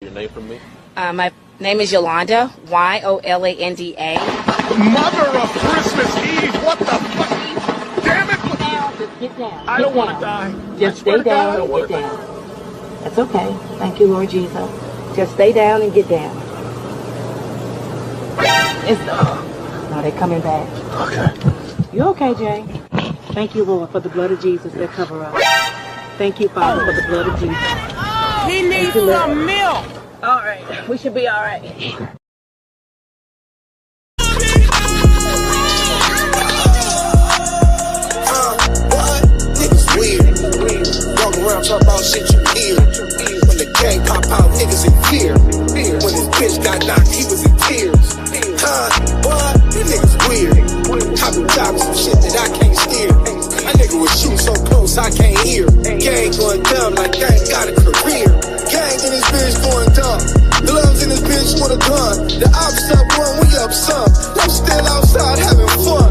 Your name from me? My name is Yolanda, Y-O-L-A-N-D-A. Mother of Christmas Eve, what the fuck? Damn it! Get down, just get down. I don't want to die. Just stay down and get down. That's okay. Thank you, Lord Jesus. Just stay down and get down. Now they're coming back. Okay. You okay, Jay? Thank you, Lord, for the blood of Jesus that cover us. Thank you, Father, for the blood of Jesus. He needs some milk. All right. We should be all right. Okay. What? Niggas weird. Walk around talk about shit you hear. When the gang pop out, niggas in fear. When his bitch got knocked, he was in tears. What? You niggas weird. I been driving some shit that I can't steer. My nigga was shooting so close I can't hear. Gang going dumb like gang got a career. Gang in his bitch going dumb. Gloves in his bitch with a gun. The ops up one, we up some. I'm still outside having fun.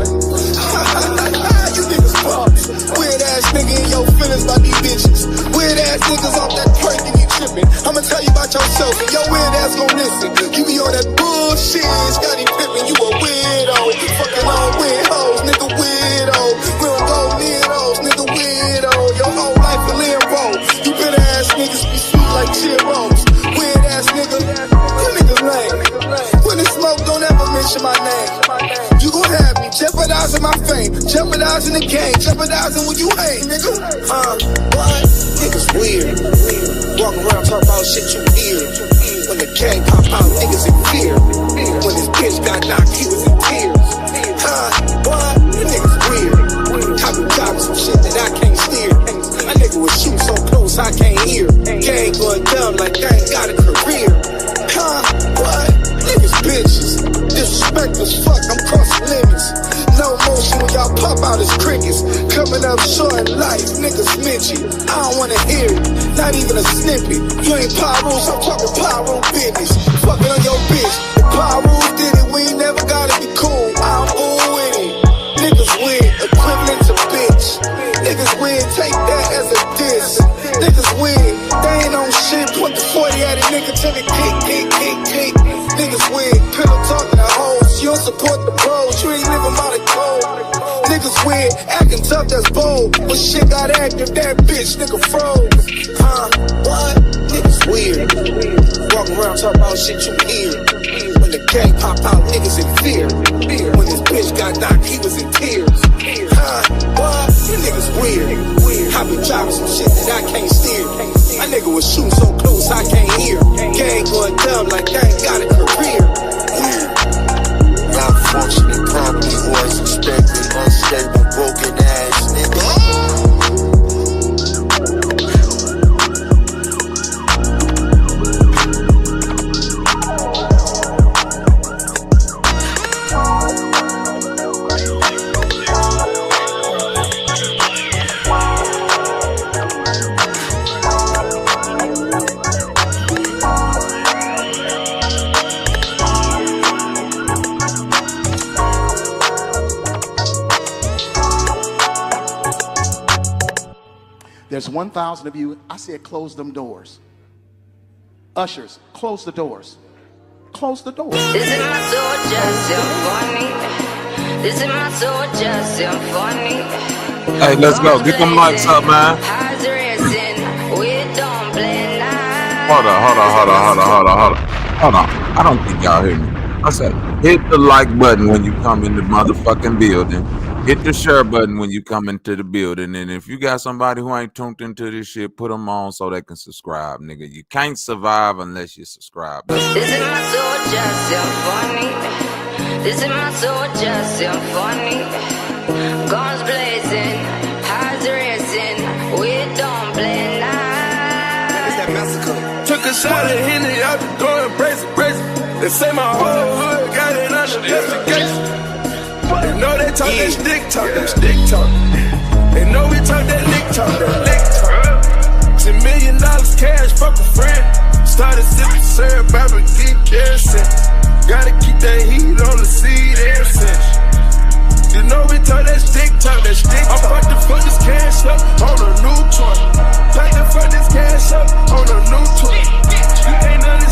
You niggas bumps. Weird ass nigga in your feelings by these bitches. Weird ass niggas off that perk and you tripping. I'ma tell you about yourself and your weird ass gon' listen. You be on that bullshit, Scotty Pippen, you a weirdo. Fucking on weird hoes, nigga weirdo. We don't go near those, nigga weirdo. Your whole life a limbo. You bitter ass niggas be sweet like Cheerios. Weird ass nigga, you niggas lame. When it's smoke, don't ever mention my name. You gon' have me jeopardizing my fame, jeopardizing the game, jeopardizing when you hang, nigga. What? Niggas weird. Walk around talk about shit you hear. When the gang pop out, niggas in fear. When his bitch got knocked, he was in tears. What? You niggas weird. I been driving some shit that I can't steer. My nigga was shooting so close I can't hear. Gang going dumb like gang got a career. What? Niggas bitches. Disrespect as fuck, I'm crossing limits. No motion when y'all pop out as crickets. Coming up short in life, niggas mingy. I don't wanna hear it, not even a snippet. You ain't Pyrus, I'm talking Pyro business. Fucking on your bitch. If Pyrus did it, we ain't never gotta be cool. I'm cool with it. Niggas weird, equivalent to bitch. Niggas weird, take that as a diss. Niggas weird, they ain't on shit. Put the 40 at a nigga till it kick. Niggas weird, pillow talking to hoes. You don't support the bros, you ain't living by the code. Niggas weird, acting tough, that's bold. But shit got active, that bitch nigga froze. What? Niggas weird. Walk around talk about shit you hear. When the gang pop out, niggas in fear. When his bitch got knocked, he was in tears. What? You niggas weird. I been driving some shit that I can't steer. My nigga was shooting so close I can't hear. Gang going dumb like gang got a career. Malfunctioning property was expected. Unstable, broken ass nigga. There's 1,000 of you. I said close them doors. Ushers, close the doors. Close the doors. This is my soldier symphony. This is my soldier symphony. Hey, let's go. Get them lights up, man. Hold on. I don't think y'all hear me. I said, hit the like button when you come in the motherfucking building. Hit the share button when you come into the building. And if you got somebody who ain't tuned into this shit, put them on so they can subscribe, nigga. You can't survive unless you subscribe. This is my soldier symphony. This is my soldier symphony. Guns blazing, highs racing. We don't play nice. Took a shot at Henry, I been going crazy. They say my whole hood got it under investigation. They know they talk that stick talk, them stick talk. They know we talk that lick talk, $10 million cash, fuck a friend. Started sipping syrup, I been getting kerosene. Gotta keep that heat on the seat ever since. You know we talk that stick talk, I'm about to fuck this cash up on a new toy. About to fuck this cash up on a new toy. You can't understand.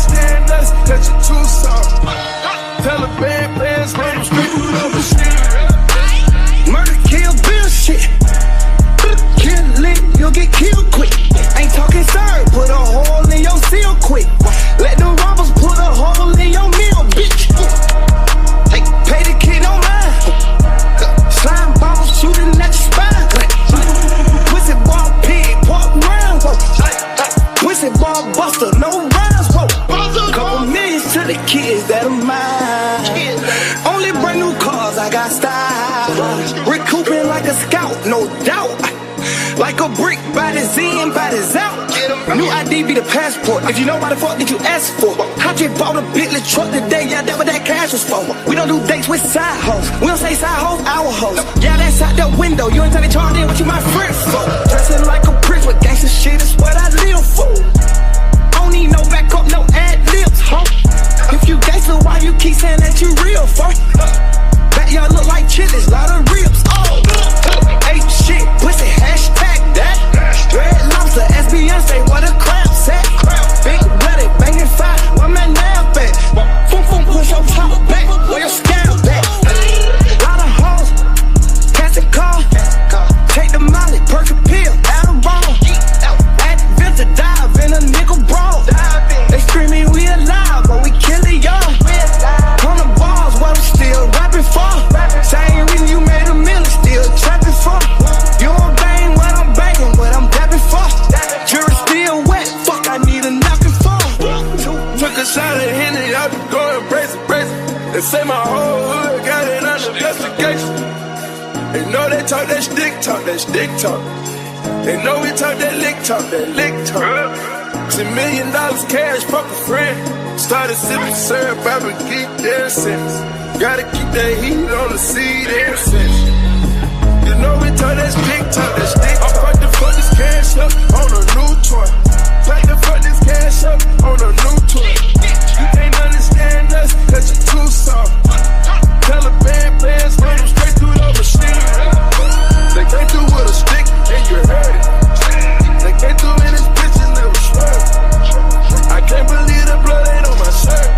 bottle, no rhymes, whoa. Couple millions to the kids that are mine. Only brand new cars, I got style. Recouping like a scout, no doubt. Like a brick, body's in, body's out. New ID be the passport. If you know why the fuck did you ask for? I just bought a Bentley truck today, yeah, that's what that cash was for. We don't do dates with side hoes. We don't say side hoes, our hoes. Yeah, that's out the window. You ain't tell me charge in what you my friend for. Dressing like a prince with gangsta shit is what I live for. Don't need no backup, no ad-libs, huh? If you gangsta, why you keep saying that you real for? Backyard look like chilies, lot of ribs, oh. Ain't shit, pussy, hashtag that. Red lobster, SBN, say what a crap set. Big blooded, banging fire, where my nail at? Boom, boom, push your top back, where your scam back. Lot of hoes, catch a car. Take the molly, perk a pill, Adderall. Advent to dive in a nigga brawl. They screaming we alive, but we killing y'all. On the balls, what I'm still rapping for. Same reason you made a million, still trapping for. You don't bang what I'm banging, what I'm dapping for. Jury still wet, fuck, I need a knocking for. Took a shot at Henry, I been going crazy. They say my whole hood got it under investigation. They know they talk that stick talk. They know we talk that lick talk. $10 million cash, fuck a friend. Started sipping syrup, I been geek there since. Gotta keep that heat on the seat ever since. You know we talk that stick talk. I'm about to fuck this cash up on a new toy. Like to fuck this cash up on a new toy. You can't understand us, cause you're too soft. Taliban players run them straight through the machine. They came through with a stick and you heard it. They came through in this bitch and they was swerving. I can't believe the blood ain't on my shirt.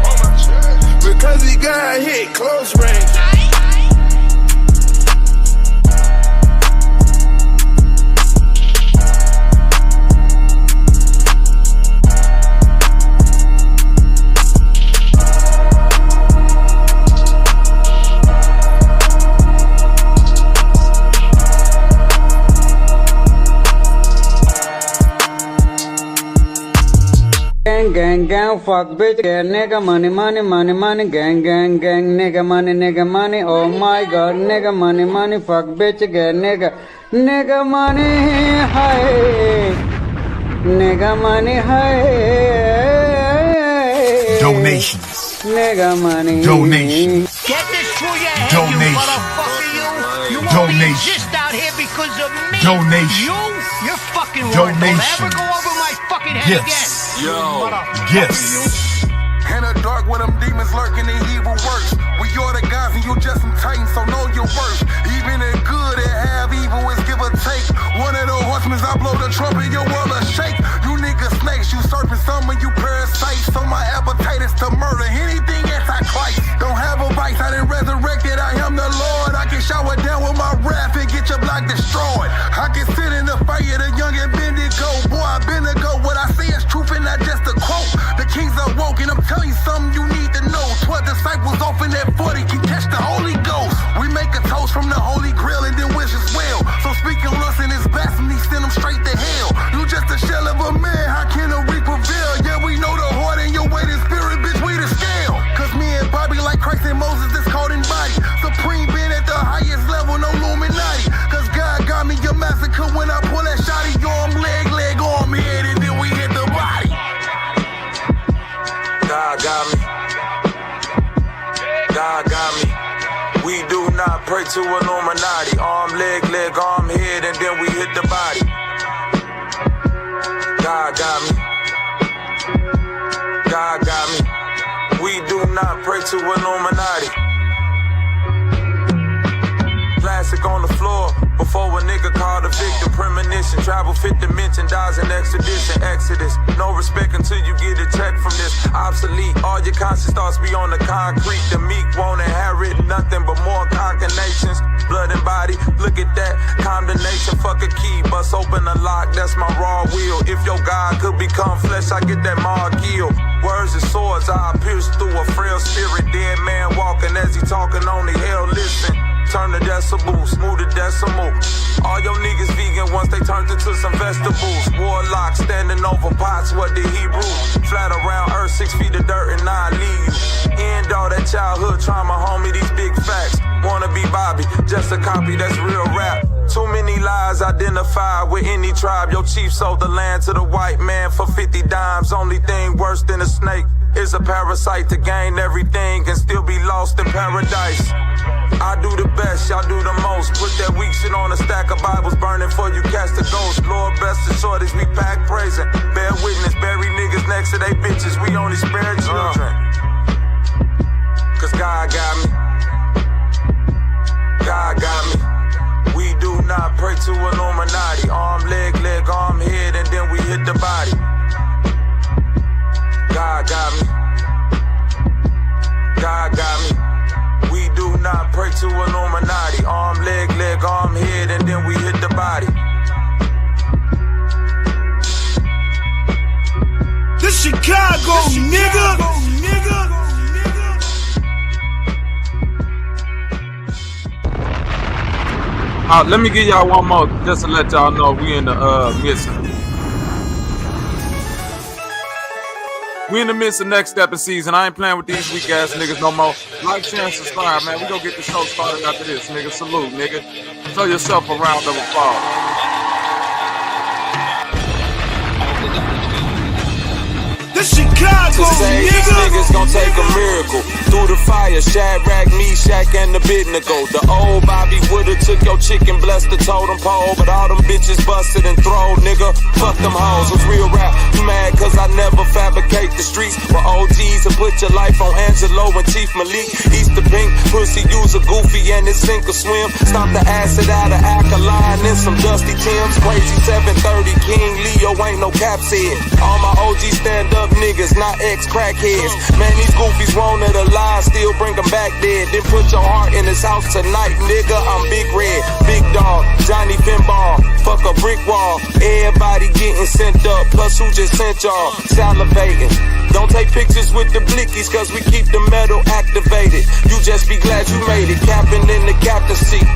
Because he got hit close range. Gang, fuck bitch, get nigga, money, gang, nigga, money, oh my god, nigga, money, fuck bitch, get nigga, money, hi, nigga, money, hi. Donations. Nigga, money. Donations. Get this through your head, you motherfucker, you. You only exist out here because of me. Donation. You're fucking wrong. Don't ever go over my fucking head again. Yo, gifts. In the dark where them demons lurking and evil works. We are the guys and you just some titans, so know your worth. Even the good that have evil is give or take. One of those horsemen, I blow the trumpet, your world will shake. You niggas snakes, you serpent, some of you parasites. So my appetite is to murder anything anti-Christ. Don't have a vice, I done resurrected, I am the Lord. I can shower down with my wrath and get your block destroyed. I can sit in the fire, the young and bend it go. Boy, I been to go, what I say is truth and not just a quote. The kings are woke and I'm telling you something you need to know. 12 disciples off in that 40 can catch the Holy Ghost. We make a toast from the Holy Grail and then wish us well. So speaking lust in his blasphemy, send them straight to hell. You just a shell of a man, how can a reap prevail? Yeah, we know the heart and your weight is spirit, bitch, we the scale. Cause me and Bobby like Christ and Moses, this called in body. Supreme being at the highest level, no Illuminati. Cause God got me a massacre when I pull that shotty. Arm, leg, arm, head, and then we hit the body. God got me. God got me. We do not pray to Illuminati. Arm, leg, arm, head, and then we hit the body. God got me. God got me. We do not pray to Illuminati. Plastic on the floor. Before a nigga called a victim, premonition. Travel 5th dimension, dies in expedition, exodus. No respect until you get a check from this. Obsolete, all your conscious thoughts be on the concrete. The meek won't inherit nothing but more concatenations. Blood and body, look at that condemnation. Fuck a key, bust open a lock, that's my raw will. If your God could become flesh, I get that Margill. Words and swords, I pierce through a frail spirit. Dead man walking as he talking on the hell, listen. turn to decibels, smooth to decimal. All your niggas vegan once they turned into some vegetables. Warlock standing over pots, what the Hebrew? Flat around earth, 6 feet of dirt and I leave you. End all that childhood trauma, homie, these big facts. Wanna be Bobby, just a copy, that's real rap. Too many lies identified with any tribe. Your chief sold the land to the white man for 50 dimes. Only thing worse than a snake is a parasite to gain everything and still be lost in paradise. I do the best, y'all do the most. Put that weak shit on a stack of Bibles burning for you catch the ghost. Lord bless the shorties, we pack praising. Bear witness, bury niggas next to they bitches. We only spare children. Cause God got me. God got me. We do not pray to Illuminati. Arm, leg, arm, head, and then we hit the body. God got me. God got me. We do not pray to Illuminati. Arm, leg, arm, head, and then we hit the body. This Chicago, nigga. Let me give y'all one more just to let y'all know we in the midst. We in the midst of next step of season. I ain't playing with these weak ass niggas no more. Like, share, and subscribe, man. We gonna get the show started after this, nigga. Salute, nigga. Show yourself a round of applause. Chicago, these niggas gon' take a miracle. Through the fire, Shadrach, Meshach, and Abednego. The old Bobby woulda took your chicken, blessed the totem pole, but all them bitches busted and throw, nigga. Fuck them hoes, it's real rap. You mad cause I never fabricate the streets. For OGs and put your life on Angelo and Chief Malik. Easter pink, pussy use a goofy and it sink or swim. Stop the acid out of alkaline and some dusty Timbs. Crazy 730, King Leo ain't no cap said. All my OGs stand up niggas, not ex-crackheads. Man, these goofies wanted a lie, still bring them back dead. Then put your heart in his house tonight, nigga. I'm Big Red, Big Dog, Johnny Finball. Fuck a brick wall, everybody getting sent up. Plus who just sent y'all? Salivating. Don't take pictures with the blickies, cause we keep the metal activated. You just be glad you made it, capping in the captain's seat.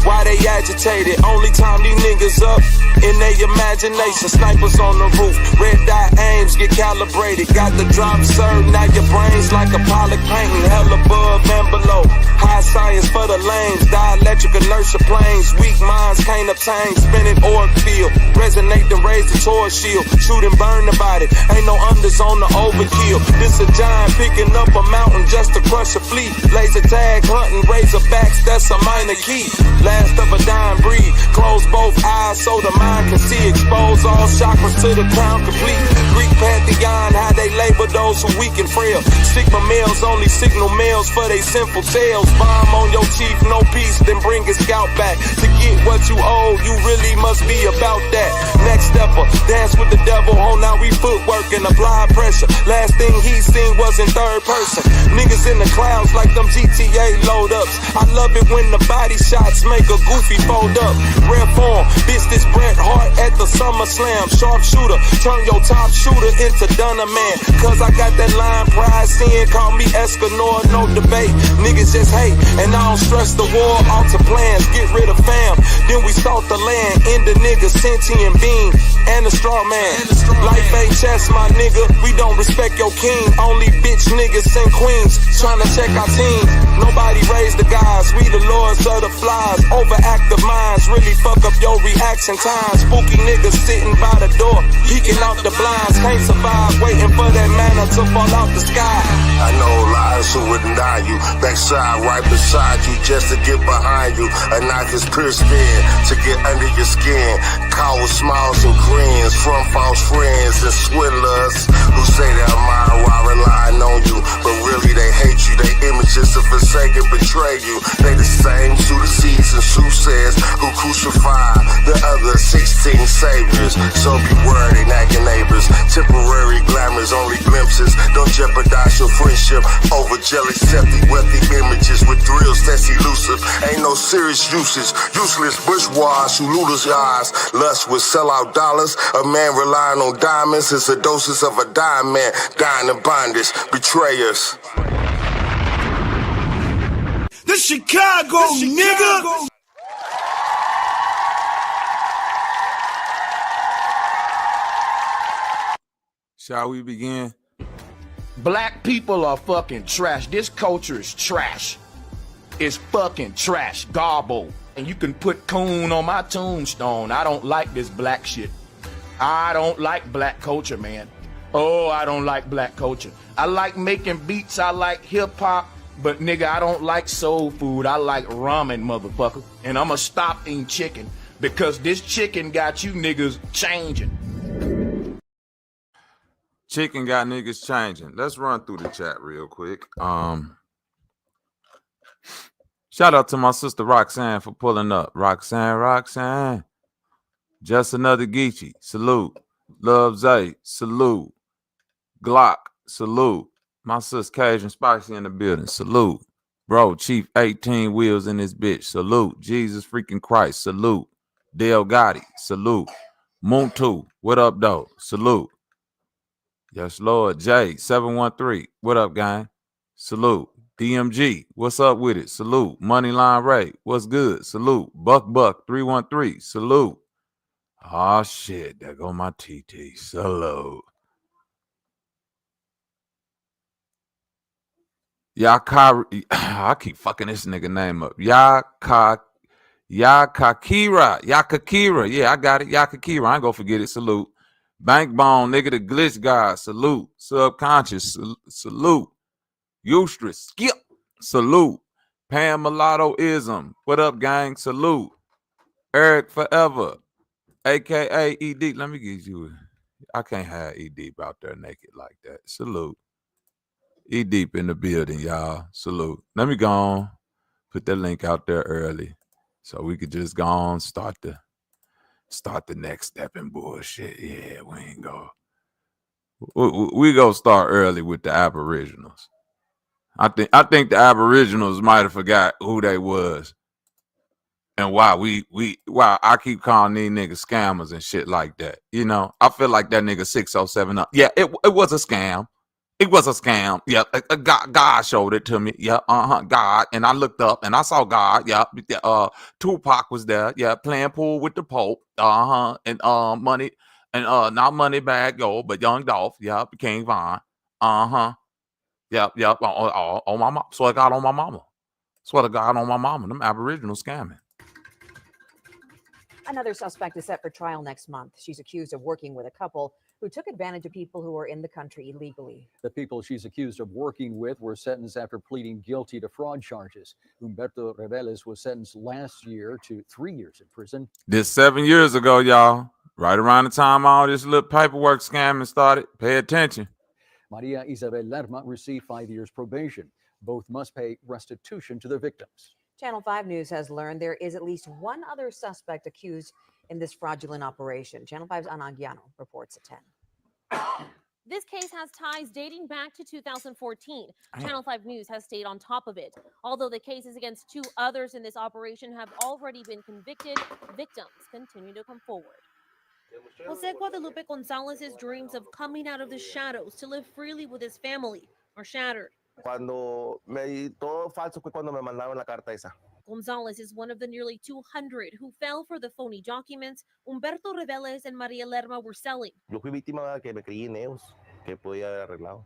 Why they agitated? Only time these niggas up in their imagination. Snipers on the roof, red dot aims get calibrated. Got the drop served, now your brains like a Pollock painting. Hell above and below, high science for the lanes. Dielectric inertia planes, weak minds can't obtain. Spinning org field, resonate and raise the torch shield. Shoot and burn the body, ain't no unders on the overkill. This a giant picking up a mountain just to crush a fleet. Laser tag hunting, razorbacks, that's a minor key. Last of a dying breed, close both eyes so the mind can see. Expose all chakras to the crown complete. Greek pantheon, how they label those who weak and frail. Sigma males only signal males for they sinful tales. Bomb on your chief, no peace, then bring his scalp back. To get what you owe, you really must be about that. Next stepper, dance with the devil, hold now we footwork and apply pressure. Last thing he seen was in third person. Niggas in the clouds like them GTA load ups. I love it when the body shots make a goofy fold up. Rare form, bitch, this Bret Hart at the SummerSlam. Sharpshooter, turn your top shooter into Dunner Man. Cause I got that line pride, seeing call me Escanor, no debate. Niggas just hate, and I don't stress the war. Alter plans, get rid of fam. Then we salt the land, end the niggas, sentient being, and the straw man. Life ain't chess, my nigga, we don't respect your king. Only bitch niggas and queens, tryna check our team. Nobody raised the guys, we the lords of the flies. Overactive minds really fuck up your reaction time. Spooky niggas sitting by the door, peeking out the blinds. Can't survive, waiting for that manna to fall out the sky. I know liars who wouldn't die you. Backside right beside you just to get behind you. A knife is pierced in to get under your skin. Coward smiles and grins from false friends and swindlers who say they're mine while relying on you, but really they hate you. They images to forsake and betray you. They the same Sadducees and soothsayers who crucified the other 16 saviors. So beware, they nagging neighbors. Temporary glamours, only glimpses. Don't jeopardize your friendship over jealous, hefty, wealthy images with thrills that's elusive. Ain't no serious usage. Useless bourgeois who looters your eyes. Lust with sellout dollars. A man relying on diamonds is a dosage of a dying man. Dying in bondage. Betrayers. The This Chicago, nigga. Shall we begin? Black people are fucking trash. This culture is trash. It's fucking trash. Garble. And you can put coon on my tombstone. I don't like this black shit. I don't like black culture, man. Oh, I don't like black culture. I like making beats. I like hip hop. But nigga, I don't like soul food. I like ramen, motherfucker. And I'ma stop eating chicken because this chicken got you niggas changing. Chicken got niggas changing. Let's run through the chat real quick. Shout out to my sister Roxanne for pulling up. Roxanne. Just another Geechee. Salute. Love Zay. Salute. Glock. Salute. My sis Cajun Spicy in the building. Salute. Bro, Chief 18 wheels in this bitch. Salute. Jesus freaking Christ. Salute. 𝙆𝙆𝙈. Salute. Muntu. What up, though? Salute. Yes, Lord. J 713. What up, gang? Salute. DMG. What's up with it? Salute. Moneyline Ray. What's good? Salute. Buck 313. Salute. Oh shit. There go my TT. Salute. I keep fucking this nigga name up. Yakakira. Yeah, I got it. Yakakira. I ain't gonna forget it. Salute. Bankbone, nigga, the glitch guy. Salute. Subconscious. Salute. Eustress. Skip. Salute. Pam Mulatto-ism. What up, gang? Salute. Eric Forever. AKA ED. Let me get you. I can't have ED out there naked like that. Salute. ED in the building, y'all. Salute. Let me go on. Put that link out there early so we could just go on start the next step in bullshit. Yeah, we ain't go. We go start early with the Aboriginals. I think the Aboriginals might have forgot who they was and why why I keep calling these niggas scammers and shit like that. You know, I feel like that nigga 607 up. Yeah, it was a scam. It was a scam. Yeah, God showed it to me. Yeah, God. And I looked up and I saw God. Yeah, Tupac was there. Yeah, playing pool with the Pope. And money and not money bag gold, but Young Dolph. Yeah, King Von. Yep. On my mom. Swear to God on my mama. Swear to God on my mama. Them Aboriginal scamming. Another suspect is set for trial next month. She's accused of working with a couple who took advantage of people who were in the country illegally. The people she's accused of working with were sentenced after pleading guilty to fraud charges. Humberto Reveles was sentenced last year to 3 years in prison. This 7 years ago, y'all. Right around the time all this little paperwork scamming started. Pay attention. Maria Isabel Lerma received 5 years probation. Both must pay restitution to their victims. Channel 5 News has learned there is at least one other suspect accused in this fraudulent operation. Channel 5's Ana Aguiano reports at 10. This case has ties dating back to 2014. Channel 5 News has stayed on top of it. Although the cases against 2 others in this operation have already been convicted, victims continue to come forward. Jose Guadalupe Gonzalez's dreams of coming out of the shadows to live freely with his family are shattered. Cuando me todo falso fue cuando me mandaron la carta esa. Gonzalez is one of the nearly 200 who fell for the phony documents Humberto Reveles and Maria Lerma were selling. Yo fui víctima que me creí en ellos, que podía haber arreglado,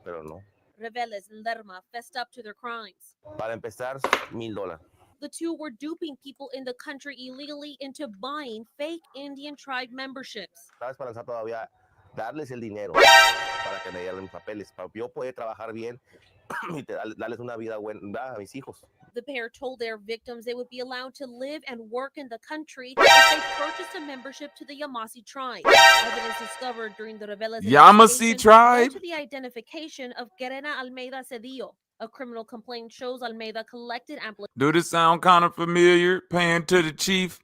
pero no. Reveles and Lerma fessed up to their crimes. Para empezar, $1,000. The two were duping people in the country illegally into buying fake Indian tribe memberships. Estaba esperanzado todavía darles el dinero para que me dieran mis papeles, para yo poder trabajar bien y darles una vida buena a mis hijos. The pair told their victims they would be allowed to live and work in the country if they purchased a membership to the Yamasee tribe. Evidence discovered during the Reveles Yamasee tribe to the identification of 𝘾𝐤𝙁 Almeida Cedillo. A criminal complaint shows Almeida collected Do this sound kind of familiar? Paying to the chief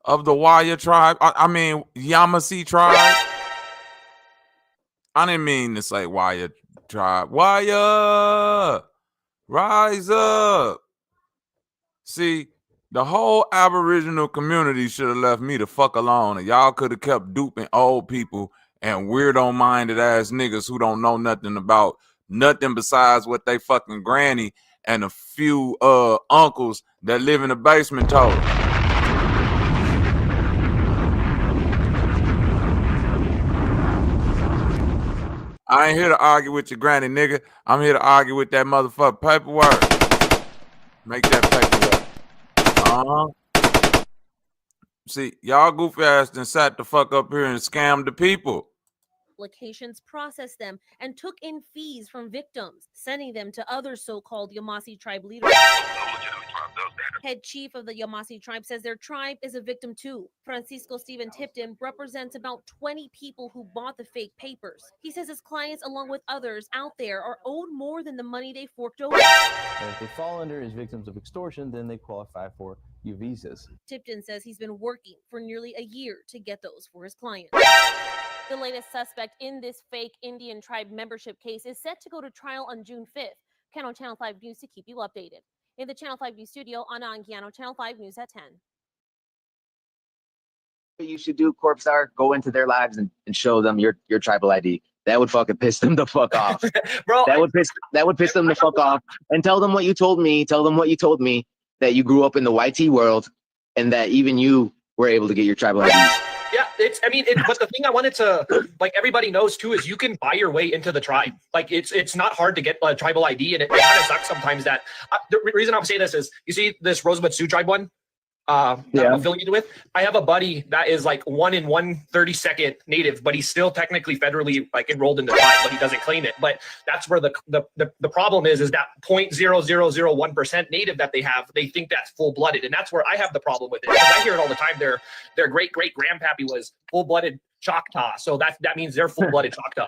of the Waya tribe? I mean, Yamasee tribe? I didn't mean to say Waya tribe. Waya! Rise up! See, the whole Aboriginal community should have left me the fuck alone, and y'all could have kept duping old people and weirdo-minded ass niggas who don't know nothing about nothing besides what they fucking granny and a few uncles that live in the basement told him. I ain't here to argue with your granny, nigga. I'm here to argue with that motherfucker paperwork. Make that paperwork. See, y'all goofy ass done sat the fuck up here and scammed the people. Applications processed them and took in fees from victims, sending them to other so-called Yamasee tribe leaders. Head chief of the Yamasee tribe says their tribe is a victim too. Francisco Stephen Tipton represents about 20 people who bought the fake papers. He says his clients, along with others out there, are owed more than the money they forked over. And if they fall under as victims of extortion, then they qualify for U visas. Tipton says he's been working for nearly a year to get those for his clients. The latest suspect in this fake Indian tribe membership case is set to go to trial on June 5th. Count on Channel 5 News to keep you updated. In the Channel 5 News studio, Ana Anguiano, Channel 5 News at 10. What you should do, Corp Star, go into their lives and show them your tribal ID. That would fucking piss them the fuck off. Bro, that would piss them the fuck off. And tell them what you told me. Tell them what you told me, that you grew up in the YT world and that even you were able to get your tribal IDs. Yeah, but the thing I wanted to, like, everybody knows too, is you can buy your way into the tribe. Like, it's not hard to get a tribal ID, and it kind of sucks sometimes that, the reason I'm saying this is, you see this Rosebud Sioux tribe one that I'm affiliated with? I have a buddy that is like 1 in 1/32nd native, but he's still technically federally like enrolled in the tribe, but he doesn't claim it. But that's where the problem is that 0.0001% native that they have, they think that's full-blooded, and that's where I have the problem with it. Because I hear it all the time. Their great-great-grandpappy was full-blooded Choctaw, so that means they're full-blooded Choctaw.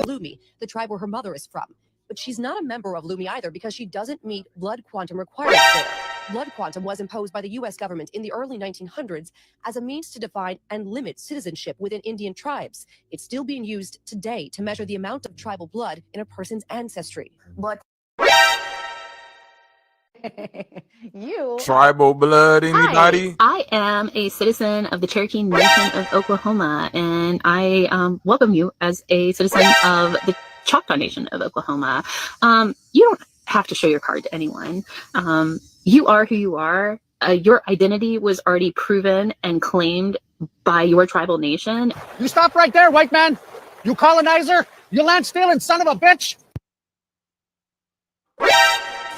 Lumi, the tribe where her mother is from. But she's not a member of Lumi either because she doesn't meet blood quantum requirements there. Blood quantum was imposed by the U.S. government in the early 1900s as a means to define and limit citizenship within Indian tribes. It's still being used today to measure the amount of tribal blood in a person's ancestry. But Tribal blood, anybody? Hi, I am a citizen of the Cherokee Nation of Oklahoma, and I welcome you as a citizen of the Choctaw Nation of Oklahoma. You don't have to show your card to anyone. You are who you are. Your identity was already proven and claimed by your tribal nation. You stop right there, white man. You colonizer. You land stealing son of a bitch.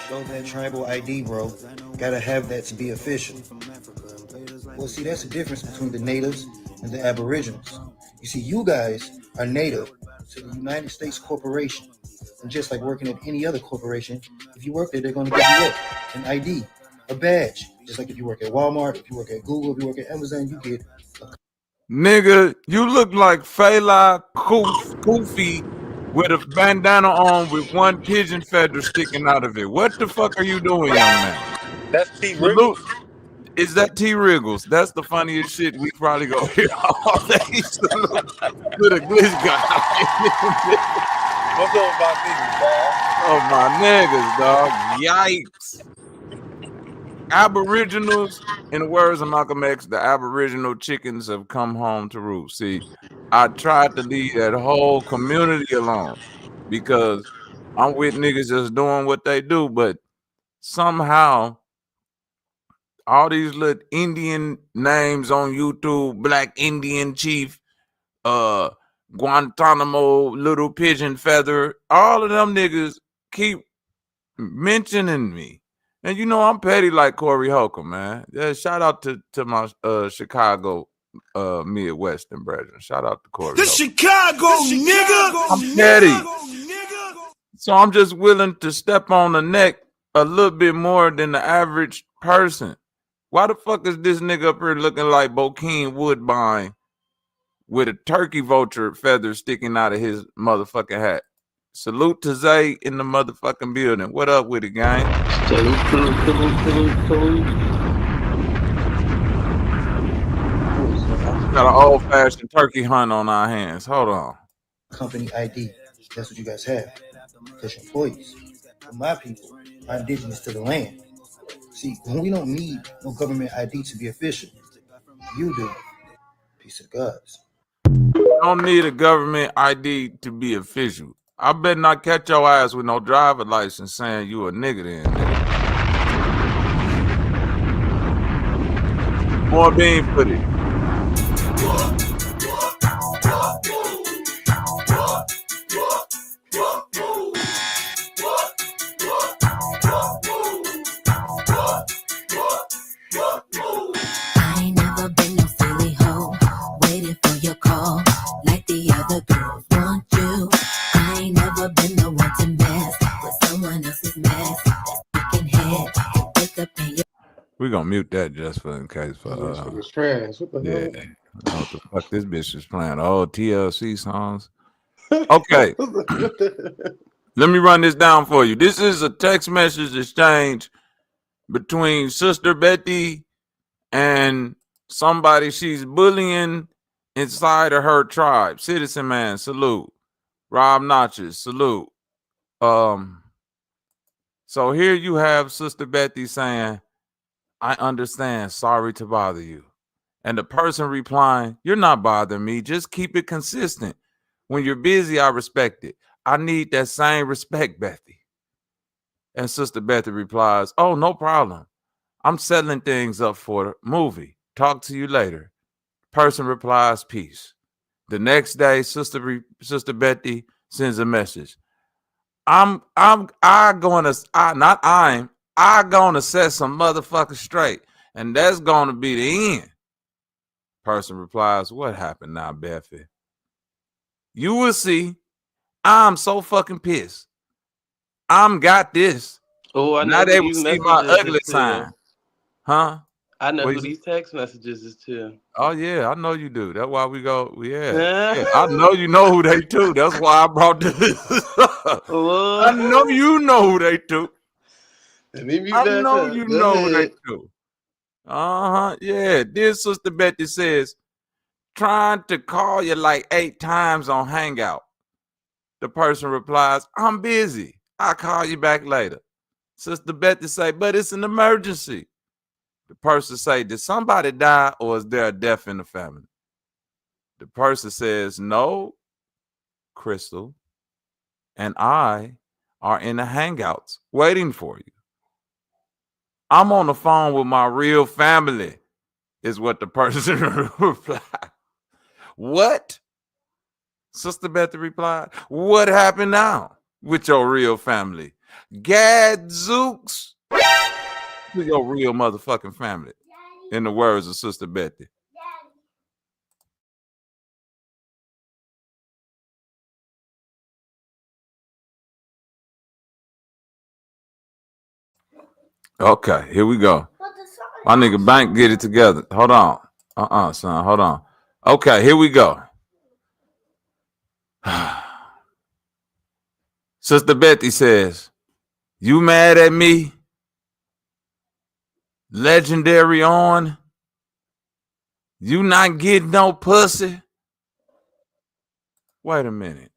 Show that tribal ID, bro. Gotta have that to be official. Well, see, that's the difference between the natives and the aboriginals. You see, you guys are native to the United States Corporation. And just like working at any other corporation, if you work there, they're going to give you what? An ID, a badge. Just like if you work at Walmart, if you work at Google, if you work at Amazon, you get a... Nigga, you look like Fela Kofi with a bandana on with one pigeon feather sticking out of it. What the fuck are you doing, young man? That's T. Wriggles. Is that T. Wriggles? That's the funniest shit we probably go hear all day. With a glitch guy. What's up about niggas, dog? Oh, my niggas, dog. Yikes. Aboriginals, in the words of Malcolm X, the Aboriginal chickens have come home to roost. See, I tried to leave that whole community alone because I'm with niggas just doing what they do, but somehow all these little Indian names on YouTube, Black Indian Chief, Guantanamo, Little Pigeon Feather, all of them niggas keep mentioning me. And you know I'm petty like Corey Holcomb, man. Yeah, shout out to my Chicago Midwestern brethren. Shout out to Corey. This Chicago, nigga. I'm petty. So I'm just willing to step on the neck a little bit more than the average person. Why the fuck is this nigga up here looking like Bokeem Woodbine with a turkey vulture feather sticking out of his motherfucking hat? Salute to Zay in the motherfucking building. What up with it, gang? Salute. Got an old-fashioned turkey hunt on our hands. Hold on. Company ID. That's what you guys have. Because your employees. But my people are indigenous to the land. See, when we don't need no government ID to be official, you do. Piece of guts. Don't need a government ID to be official. I better not catch your ass with no driver license saying you a nigga then, nigga. More bean footage. I ain't never been no silly hoe, waiting for your call, like the other girls want you. I ain't never been the one to mess with someone else's mess. That's speaking head, wake up in your. We're gonna mute that just for in case for It's trash. What the yeah. hell? I don't know what the fuck this bitch is playing. Oh, TLC songs. Okay. Let me run this down for you. This is a text message exchange between Sister Betty and somebody she's bullying inside of her tribe. Citizen Man, salute. Rob Notches, salute. So here you have Sister Betty saying, I understand, sorry to bother you. And the person replying, you're not bothering me, just keep it consistent. When you're busy, I respect it. I need that same respect, Betty. And Sister Betty replies, oh, no problem. I'm settling things up for the movie. Talk to you later. Person replies, peace. The next day, Sister Betty sends a message. I'm gonna set some motherfuckers straight, and that's gonna be the end. Person replies, what happened now, Betty? You will see. I'm so fucking pissed. I'm got this. Oh, I know Now who they will these see my messages ugly is to. sign. Huh? I know What who you say? these text messages is to. Oh yeah, I know you do. That's why we go. Yeah. I know you know who they too. That's why I brought this up. I know you know who they too. I know you know who they too. Yeah. This Sister Betty says, trying to call you like 8 times on Hangout. The person replies, I'm busy. I'll call you back later. Sister Betty say, but it's an emergency. The person say, did somebody die or is there a death in the family? The person says, no, Crystal and I are in the Hangouts waiting for you. I'm on the phone with my real family, is what the person replied. What? Sister Betty replied, what happened now with your real family? Gadzooks. With your real motherfucking family, in the words of Sister Betty. Okay, here we go. My nigga Bank get it together. Hold on. Son, hold on. Okay, here we go. Sister Betty says, you mad at me? Legendary on? You not getting no pussy? Wait a minute.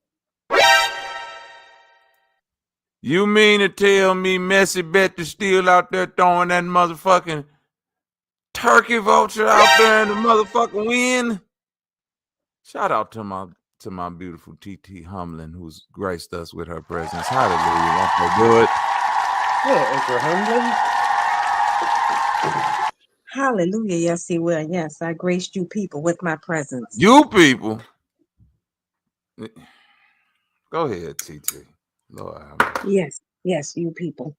You mean to tell me Messy Betty still out there throwing that motherfucking turkey vulture out there in the motherfucking wind? Shout out to my beautiful TT Humlin, who's graced us with her presence. Hallelujah. Won't they do it? Yeah, Uncle Humlin. Hallelujah. Yes, he will. Yes, I graced you people with my presence. You people. Go ahead, TT. Lord. Yes, you people.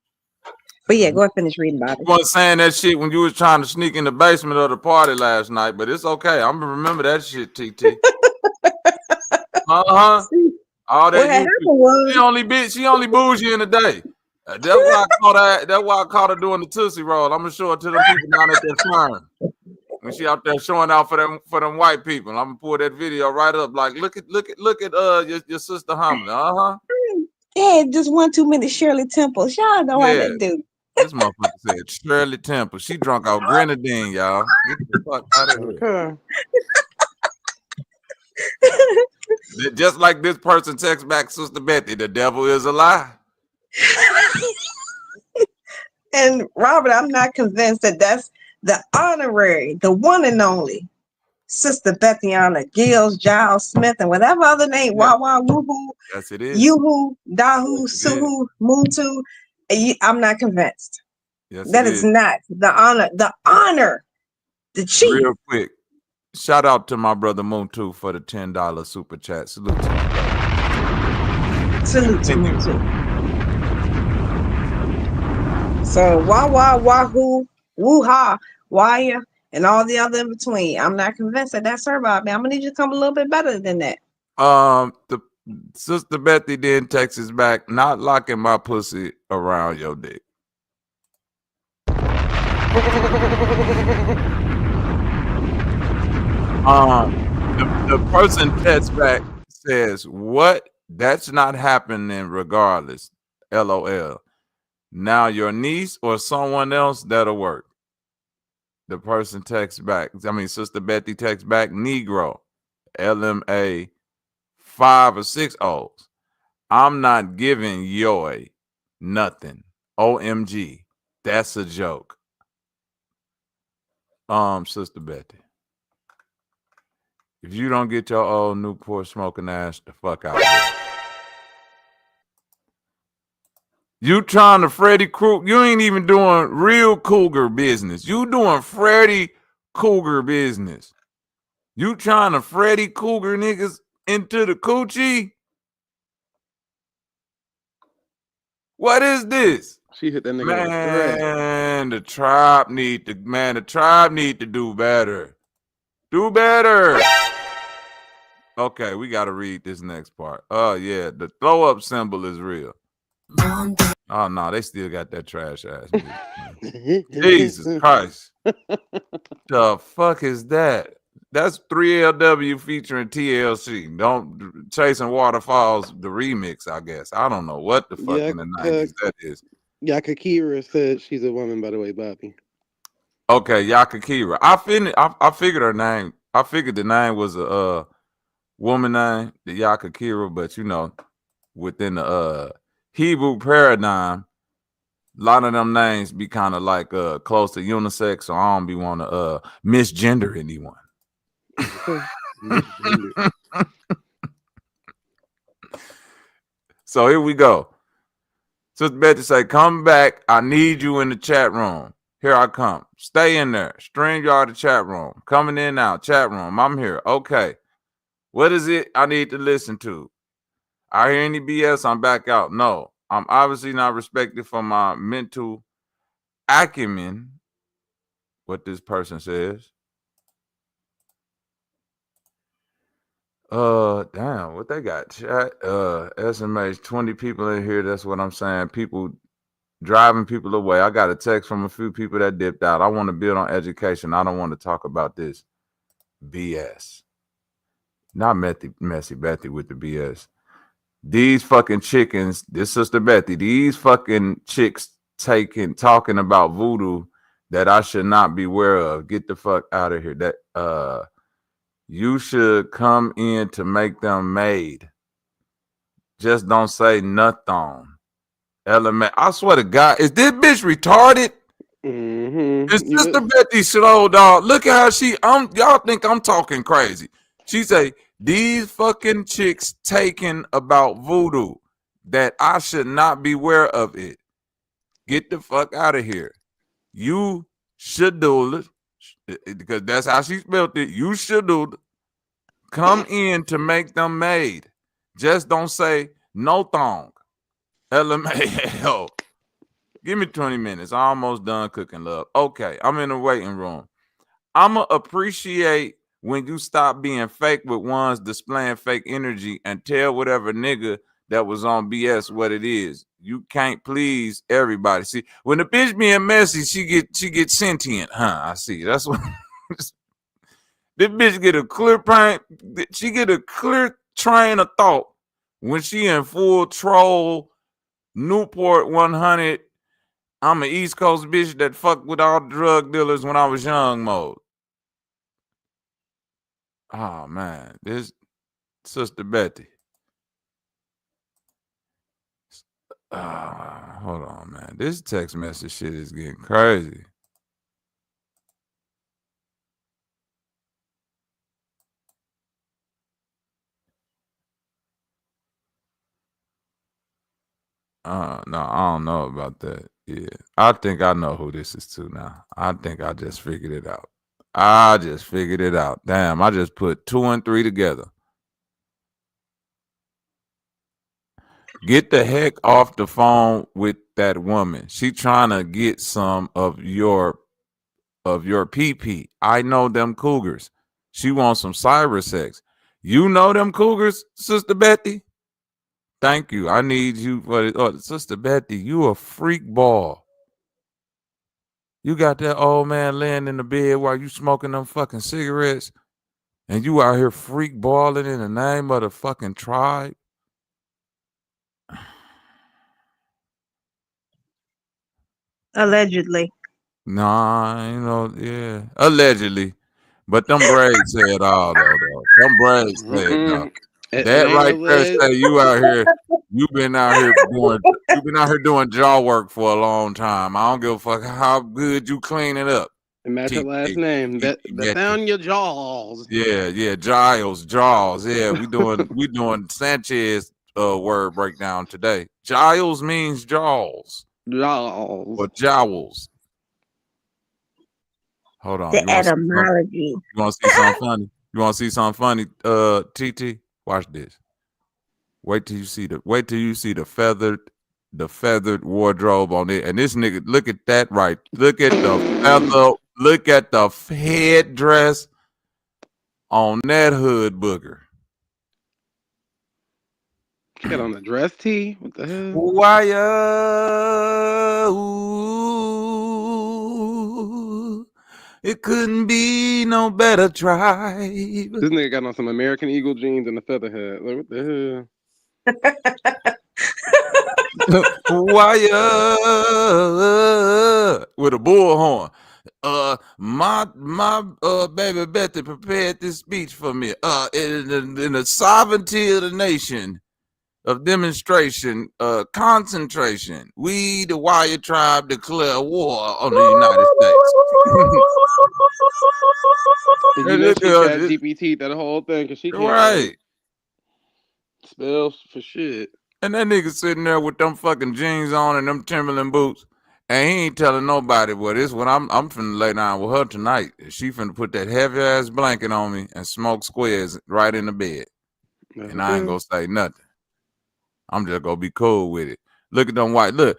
But yeah, go ahead and finish reading about it. You weren't saying that shit when you was trying to sneak in the basement of the party last night, but it's okay. I'm gonna remember that shit, TT. All that what happened was she only bougie in the day. That's why I caught her doing the Tootsie Roll. I'm gonna show it to them people down at that farm. When she out there showing out for them white people. I'm gonna pull that video right up. Like, look at your sister Humlin. Yeah, just one too many Shirley Temples. Y'all know how they do. This motherfucker said Shirley Temple. She drunk out grenadine, y'all. Get the fuck out of here. Just like this person texts back, Sister Betty, the devil is a lie. And Robert, I'm not convinced that that's the honorary, the one and only Sister Bethiana Gills, Giles Smith, and whatever other name, Wawa, Woohoo, Yes, it is. Yoo-hoo, Dahu, Yes, it is. Suhu, Muntu. I'm not convinced. Yes, That it is is. not the honor, the chief. Real quick, shout out to my brother Muntu for the $10 super chat. Salute to you. Salute to Muntu. So Wawa, Wahoo, Woo-ha, Waya, and all the other in between. I'm not convinced that that's her, Bobby. I'm gonna need you to come a little bit better than that. The Sister Bethy then texts back, not locking my pussy around your dick. The person texts back says, "What? That's not happening regardless. LOL. Now your niece or someone else, that'll work." The person texts back. Sister Bethy texts back, Negro, LMA 5 or 6 O's. I'm not giving yoy nothing. OMG. That's a joke. Sister Betty, if you don't get your old Newport smoking ass the fuck out of here. You trying to Freddy Krueger. You ain't even doing real cougar business. You doing Freddy Cougar business. You trying to Freddy Cougar niggas into the coochie? What is this? She hit that nigga. Man, the tribe need to do better. Do better. Okay, we got to read this next part. Oh, yeah, the throw up symbol is real. Oh, no, they still got that trash ass music. Jesus Christ. The fuck is that? That's 3LW featuring TLC. Don't Chasing Waterfalls, the remix, I guess. I don't know what the fuck in the 90s that is. 𝘾𝐼𝙎𝙃 said she's a woman, by the way, Bobby. Okay, 𝘾𝐼𝙎𝙃. I figured her name. I figured the name was a woman name, the 𝘾𝐼𝙎𝙃, but you know, within the Hebrew paradigm, a lot of them names be kind of like close to unisex, so I don't be want to misgender anyone. So here we go. Sister Betty say, "Come back. I need you in the chat room. Here I come. Stay in there. StreamYard the chat room. Coming in now. Chat room. I'm here. Okay. What is it I need to listen to? I hear any BS, I'm back out. No, I'm obviously not respected for my mental acumen." What this person says. Damn, what they got? Chat, SMH, 20 people in here. That's what I'm saying. People driving people away. I got a text from a few people that dipped out. I want to build on education. I don't want to talk about this BS. Not Messy Bethy with the BS. These fucking chickens, this Sister Bethy, these fucking chicks talking about voodoo that I should not be aware of. Get the fuck out of here. That you should come in to make them made. Just don't say nothing. Element. I swear to God, is this bitch retarded? Is Sister Bethy slow, dog? Look at how y'all think I'm talking crazy. She say, these fucking chicks taking about voodoo that I should not be aware of it. Get the fuck out of here. You should do it. Because that's how she spelled it. You should do it. Come in to make them made. Just don't say no thong. LMAO. Give me 20 minutes. I'm almost done cooking, love. Okay, I'm in the waiting room. I'ma appreciate when you stop being fake with ones displaying fake energy and tell whatever nigga that was on BS what it is. You can't please everybody. See, when the bitch being messy, she get sentient. I see. That's what this bitch get a clear point. She get a clear train of thought when she in full troll Newport 100. I'm an East Coast bitch that fucked with all the drug dealers when I was young mode. Oh, man. This Sister Betty. Hold on, man. This text message shit is getting crazy. No, I don't know about that. Yeah, I think I know who this is to now. I think I just figured it out. Damn, I just put 2 and 3 together. Get the heck off the phone with that woman. She trying to get some of your pee. I know them cougars. She wants some cyber sex. You know them cougars, Sister Betty? Thank you. I need you for it. Oh, Sister Betty, you a freak ball. You got that old man laying in the bed while you smoking them fucking cigarettes, and you out here freak balling in the name of the fucking tribe. Allegedly. Nah, yeah, allegedly. But them braids said all though. Them braids said no. That right there say you out here. You've been out here doing jaw work for a long time. I don't give a fuck how good you clean it up. And match your last name. Found your jaws. Yeah, Giles, jaws. Yeah, we doing Sanchez word breakdown today. Giles means jaws. Jaws. Or jowls. Hold on. The etymology. You want to see something funny? You want to see something funny? TT, watch this. Wait till you see the feathered wardrobe on it. And this nigga, look at that right. Look at the feather. Look at the headdress on that hood booger. She got on a dress tee. What the hell? Why? It couldn't be no better tribe. This nigga got on some American Eagle jeans and a feather hat. Like, what the hell? Why? With a bullhorn. My baby Betty prepared this speech for me. In the sovereignty of the nation, of demonstration, concentration, we, the Wire tribe, declare war on the United States. You know she GPT that whole thing because she can't spell for shit. And that nigga sitting there with them fucking jeans on and them Timberland boots, and he ain't telling nobody what this. What I'm finna lay down with her tonight. She finna put that heavy ass blanket on me and smoke squares right in the bed, and I ain't gonna say nothing. I'm just gonna be cool with it. Look at them white. Look,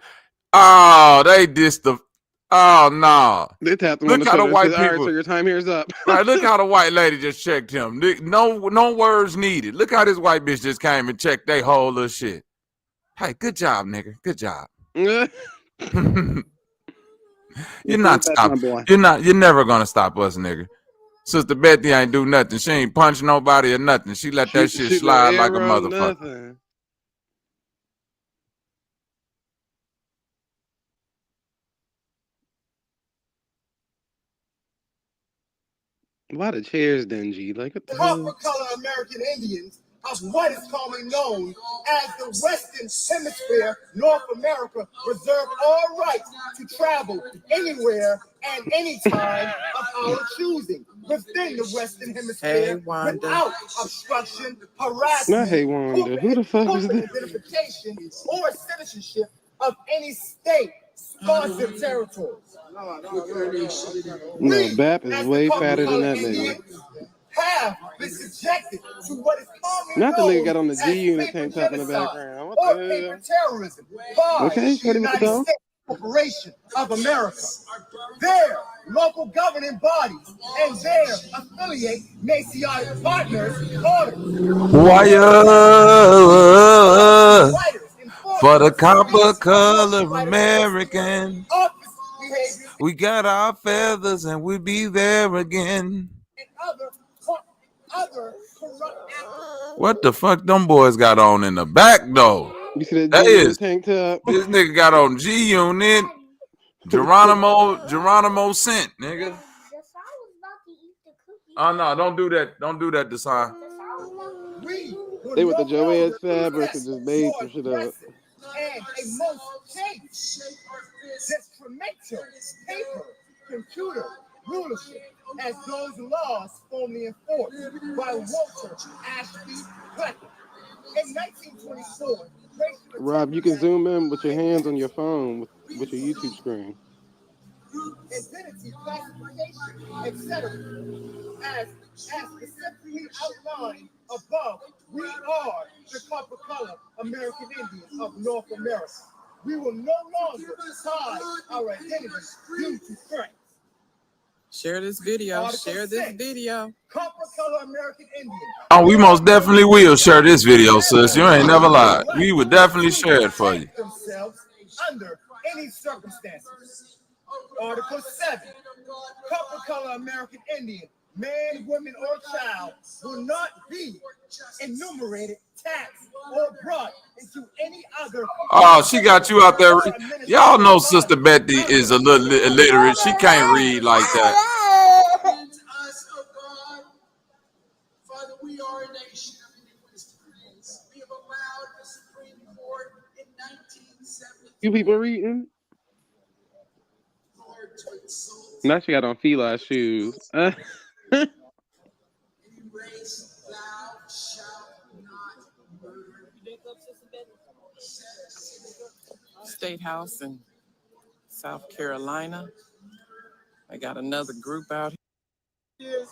oh, they dissed the. Oh no! They tapped him look how the white people. All right, so your time here is up. Right, look how the white lady just checked him. No words needed. Look how this white bitch just came and checked they whole little shit. Hey, good job, nigga. Good job. You're not stopping. You're never gonna stop us, nigga. Sister Betty ain't do nothing. She ain't punch nobody or nothing. She let that shit slide like a motherfucker. Nothing. Why the chair's dingy? Like what the hell? Copper-color American Indians, as what is commonly known as the Western Hemisphere, North America, reserve all rights to travel anywhere and anytime of our choosing within the Western Hemisphere without obstruction, harassment, Not Hey Wanda. Who the fuck is that? identification, or citizenship of any state. Sponsored territories. No, Bap is way fatter than that nigga. Have been subjected to what is commonly Not the nigga known got on the as G unit paper tank top in the genocide background. What or the paper hell? terrorism by Okay, the United States Corporation of America. Their local governing bodies and their affiliate Nationwide partners order. For the copper color American, we got our feathers and we be there again. What the fuck them boys got on in the back though? You see that G unit tank top? This nigga got on G unit. Geronimo Scent, nigga. Oh no, don't do that. Don't do that, Desai. They with the Joanne's fabric and just made some shit up. And a most detrimental paper, computer, rulership, as those laws formally enforced by Walter Ashby Becker. In 1924, Rob, you can zoom in with your hands on your phone with your YouTube screen. identity, classification, etc. As specifically outlined above, we are the 𝘾𝙤𝙢 American Indians of North America. We will no longer tie our identities due to strength. Share this video. Share this video. 𝘾𝙤𝙢 American Indian. Oh, we most definitely will share this video, sis. You ain't never lied. We would definitely share it for you. Themselves under any circumstances. Article 7. 𝘾𝙤𝙢 American Indian, man, woman, or child will not be enumerated, taxed, or brought into any other. Oh, she got you out there. Y'all know Sister Betty is a little illiterate. She can't read like that. Father, we are a nation of Episcopalians. We have allowed the Supreme Court in 1970. You people reading? Now she got on feline shoes. State House in South Carolina. I got another group out here.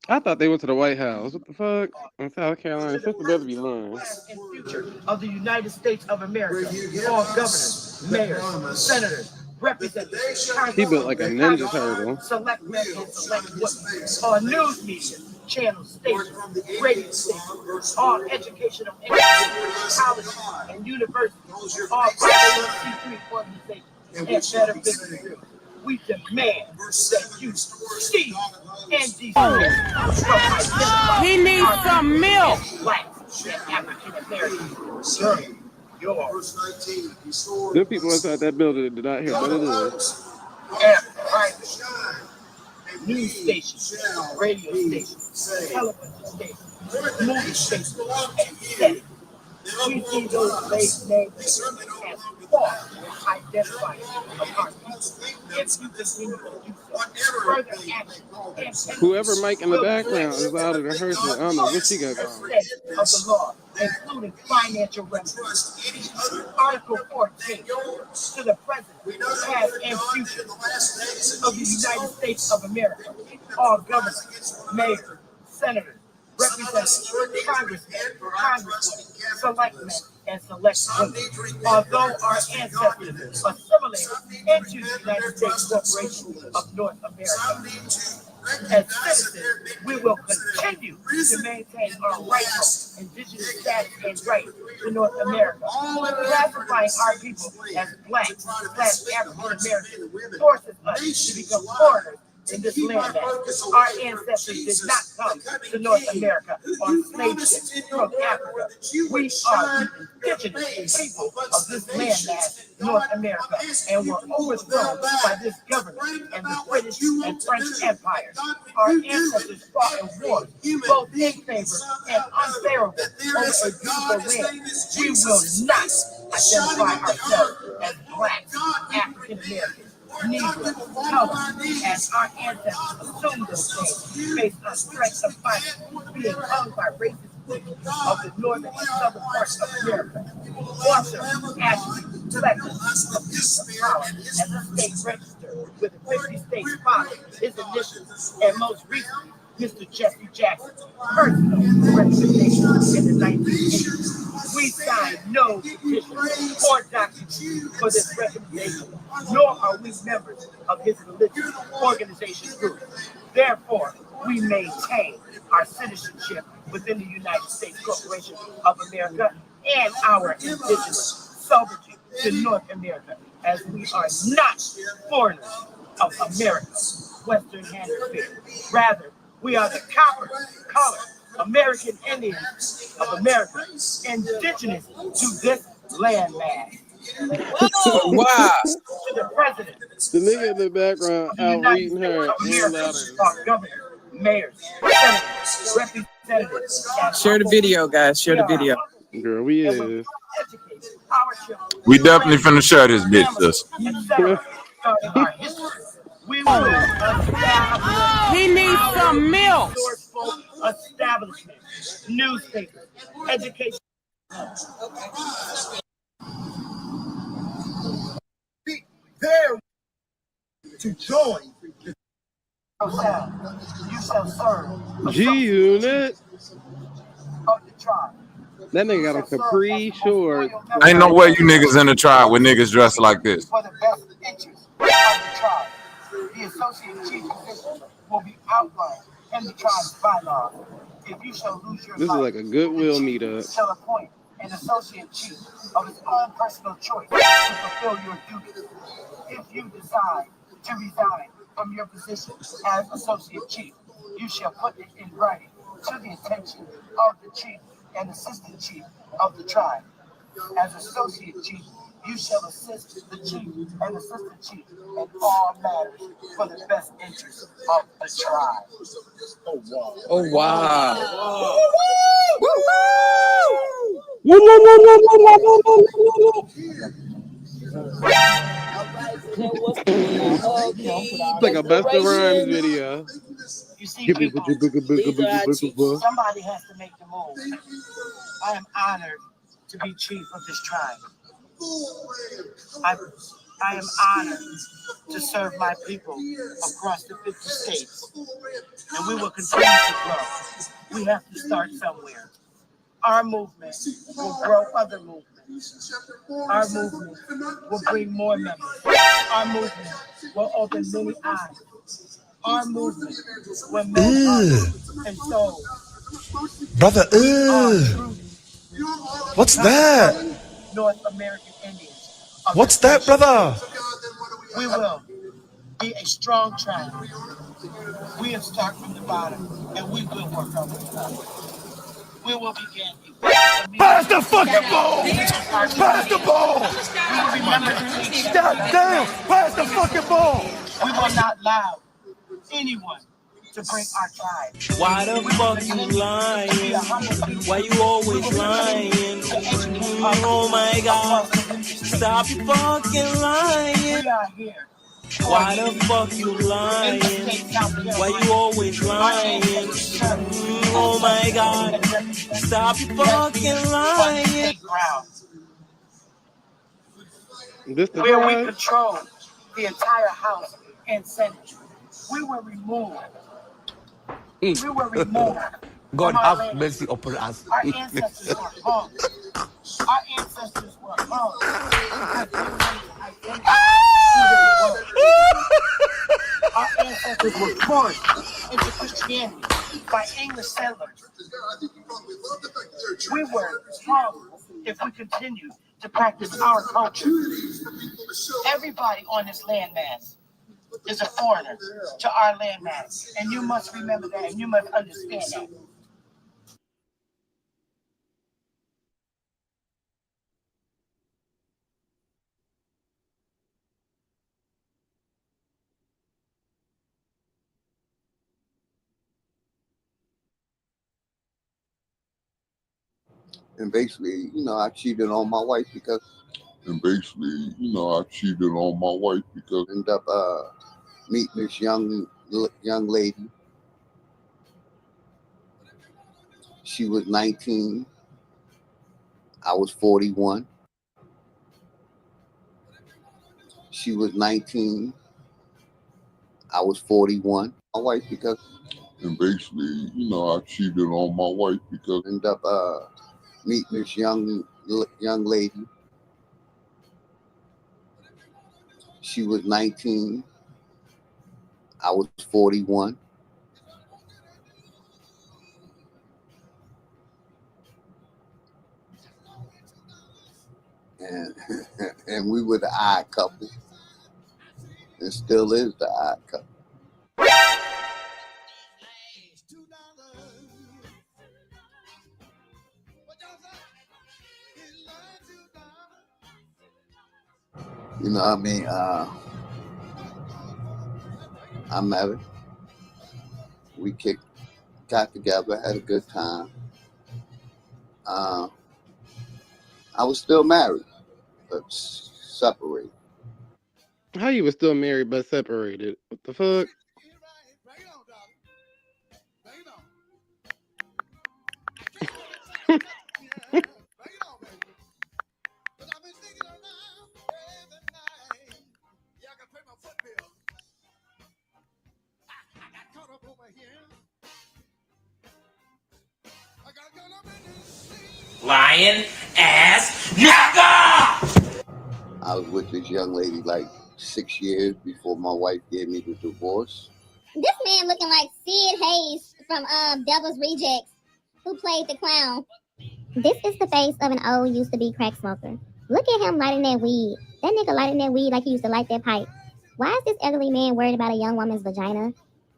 I thought they went to the White House. What the fuck? In South Carolina. Sister better be lying. And future of the United States of America. All governors, mayors, senators, representatives, He built like a ninja turtle. select men and select women, news media, channel stations, radio stations, all educational institutions, colleges and universities, all private C3 organizations, and better business groups. We demand that you cease and desist. He needs some milk. Black and African Americans. Them people inside that building did not hear none of this. And private news stations, radio stations, television stations, movie stations, and settings. We see those names as false identifiers of our people. If you continue to do so, further action Whoever mic in the background is louder than her, so I don't know what she got going. of the law, including financial remedies. Article 14, to the President, past and future of the United States of America, all governors, mayors, senators, representatives, congressmen, congresswomen, selectmen, and select women. Although our ancestors assimilated into the United States Corporation of North America, as citizens, we will continue to maintain our rightful indigenous status and rights to North America. Classifying our people as black, African Americans forces us to become foreigners in this land. Our ancestors did not come to North America on slave ships from Africa. We are the indigenous people of this landmass, North America, and were overthrown by this government and the British and French empires. Our ancestors fought in wars, both in favor and unfavorable, over a beautiful land. We will not identify ourselves as black, African Americans, Negro, color, as our ancestors assumed those things based on strength of fight, being hung by racist groups of the northern and southern parts of America. Author, athlete, collector of Peace of Power as a state register with the 50 states following his initials, and most recently, Mr. Jesse Jackson's personal representation in the 1980s. We signed no petition or document for this recommendation, nor are we members of his religious organization group. Therefore, we maintain our citizenship within the United States Corporation of America and our indigenous sovereignty to North America, as we are not foreigners of America, Western Hemisphere. Rather, we are the copper-colored American Indians of America, indigenous to this landmass. Wow. To the President, The nigga in the background out reading her and louder. our governors, mayors, senators, representatives. Share the video, guys. Share the video. Girl, we is. We definitely finna share this bitch, sis. We will He needs some milk. establishments, newspapers, education. Be there to join. You shall serve G-Unit. of the tribe. That nigga got a capri short. Ain't no way you niggas in the tribe with niggas dressed like this. For the best interest of the tribe. The associate chief position will be outlined in the tribe's bylaws. If you shall lose your This is life, like a Goodwill the chief meetup. shall appoint an associate chief of his own personal choice to fulfill your duties. If you decide to resign from your position as associate chief, you shall put it in writing to the attention of the chief and assistant chief of the tribe. As associate chief, you shall assist the chief and assistant chief in all matters for the best interest of the tribe. Oh wow! Oh wow! It's like a Busta Rhymes video. You see, people, somebody has to make the move. I am honored to be chief of this tribe. I am honored to serve my people across the 50 states, and we will continue to grow. We have to start somewhere. Our movement will grow other movements. Our movement will bring more members. Our movement will open many eyes. Our movement will melt hearts and souls. Brother, what's that? North American Indians. What's that, brother? We will be a strong tribe. We have started from the bottom, and we will work our way up. We will begin. Pass the fucking ball! Pass the ball! We will remember to teach. God damn! Pass the fucking ball! We will not allow anyone to bring our tribe. Why the fuck you lying? Why you always lying? Oh my God! Stop fucking lying! We are here. Why the fuck you lying? Why you always lying? Oh my God! Stop fucking lying! Where we control the entire House and Senate. We were removed. We were removed. God have mercy upon us. Our ancestors were hung. Our ancestors were hung. Our ancestors were forced into Christianity by English settlers. We were hung if we continued to practice our culture. Everybody on this landmass is a foreigner to our landmass, and you must remember that, and you must understand that. And basically, I cheated on my wife because. Ended up meeting this young lady. She was 19. I was 41. She was 19. I was 41. My wife because. And basically, I cheated on my wife because. Ended up meeting this young lady. She was 19. I was 41. And we were the odd couple. And still is the odd couple. You know what I mean? I'm married. We got together, had a good time. I was still married, but separated. How you was still married but separated? What the fuck? Lying ass nigga! I was with this young lady like 6 years before my wife gave me the divorce. This man looking like 𝘾𝙤𝙥 from Devil's Rejects, who played the clown. This is the face of an old used-to-be crack smoker. Look at him lighting that weed. That nigga lighting that weed like he used to light that pipe. Why is this elderly man worried about a young woman's vagina?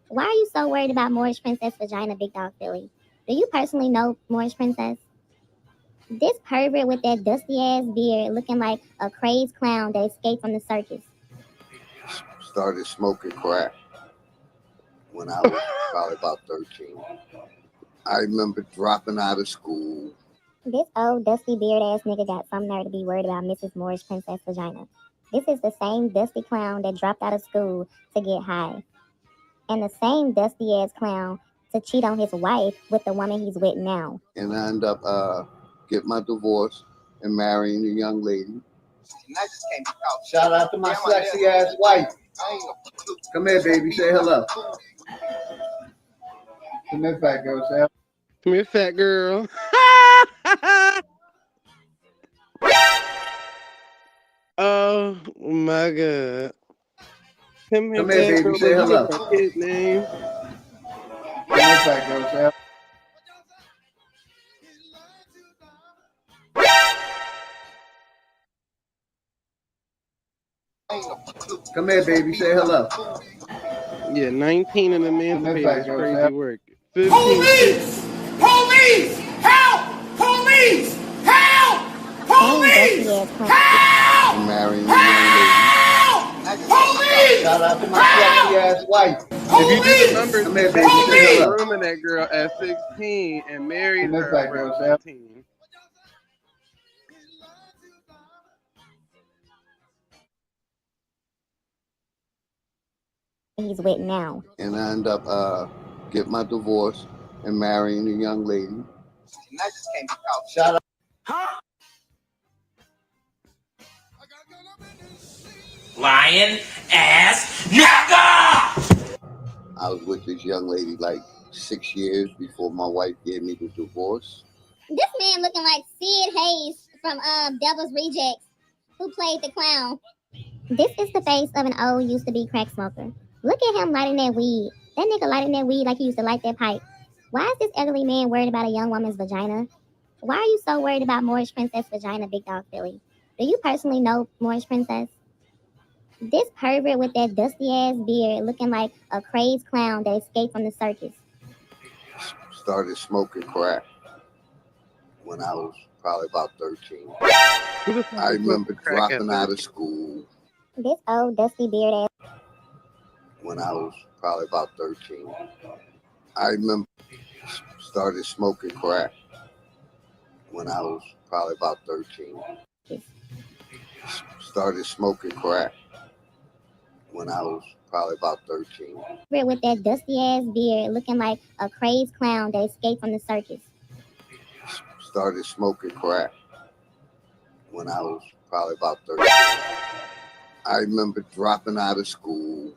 Why are you so worried about Moorish Princess vagina, Big Dog Philly? Do you personally know Moorish Princess? This pervert with that dusty-ass beard looking like a crazed clown that escaped from the circus. Started smoking crack when I was probably about 13. I remember dropping out of school. This old dusty beard ass nigga got some nerve to be worried about Mrs. Moorish Princess vagina. This is the same dusty clown that dropped out of school to get high. And the same dusty ass clown to cheat on his wife with the woman he's with now. And I ended up getting my divorce and marrying a young lady. Shout out to my sexy ass wife. Come here, baby. Say hello. Come here, fat girl. Say hello. Come here, fat girl. Oh my God. Come here, baby. Say hello. His name. Come here, fat girl. Say hello. Come here, baby. Say hello. Yeah, 19 in the man's face is crazy work. 15. Police! Police! Help! Police! Help! Police! Help! I'm marrying a young lady. Police! Shout out to my sexy ass wife. If you do the numbers, come here, baby. Say hello. Grooming that girl at 16 and married her at 17. He's with now. And I ended up getting my divorce and marrying a young lady. Shout out. Lying ass nigga! I was with this young lady like 6 years before my wife gave me the divorce. This man looking like 𝘾𝙤𝙥 from Devil's Rejects, who played the clown. This is the face of an old used-to-be crack smoker. Look at him lighting that weed. That nigga lighting that weed like he used to light that pipe. Why is this elderly man worried about a young woman's vagina? Why are you so worried about Moorish Princess vagina, Big Dog Philly? Do you personally know Moorish Princess? This pervert with that dusty ass beard looking like a crazed clown that escaped from the circus. Started smoking crack when I was probably about 13. I remember dropping out of school. This old dusty beard ass. When I was probably about 13. I remember started smoking crack when I was probably about 13. Started smoking crack when I was probably about 13. With that dusty ass beard looking like a crazed clown that escaped from the circus. Started smoking crack when I was probably about 13. I remember dropping out of school.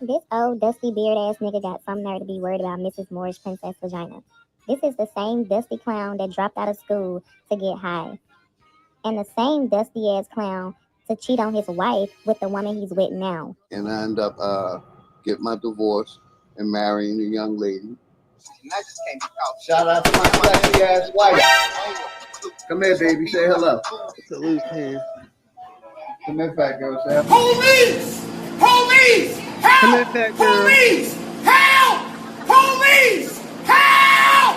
This old dusty beard ass nigga got some nerve to be worried about Mrs. Moorish Princess vagina. This is the same dusty clown that dropped out of school to get high. And the same dusty ass clown to cheat on his wife with the woman he's with now. And I ended up getting my divorce and marrying a young lady. Shout out to my sexy ass wife. Come here, baby. Say hello. It's a loose hand. Come here, fat girl. Say hello. Police! Police! Help! Come here, fat girl. Police! Help! Police! Help!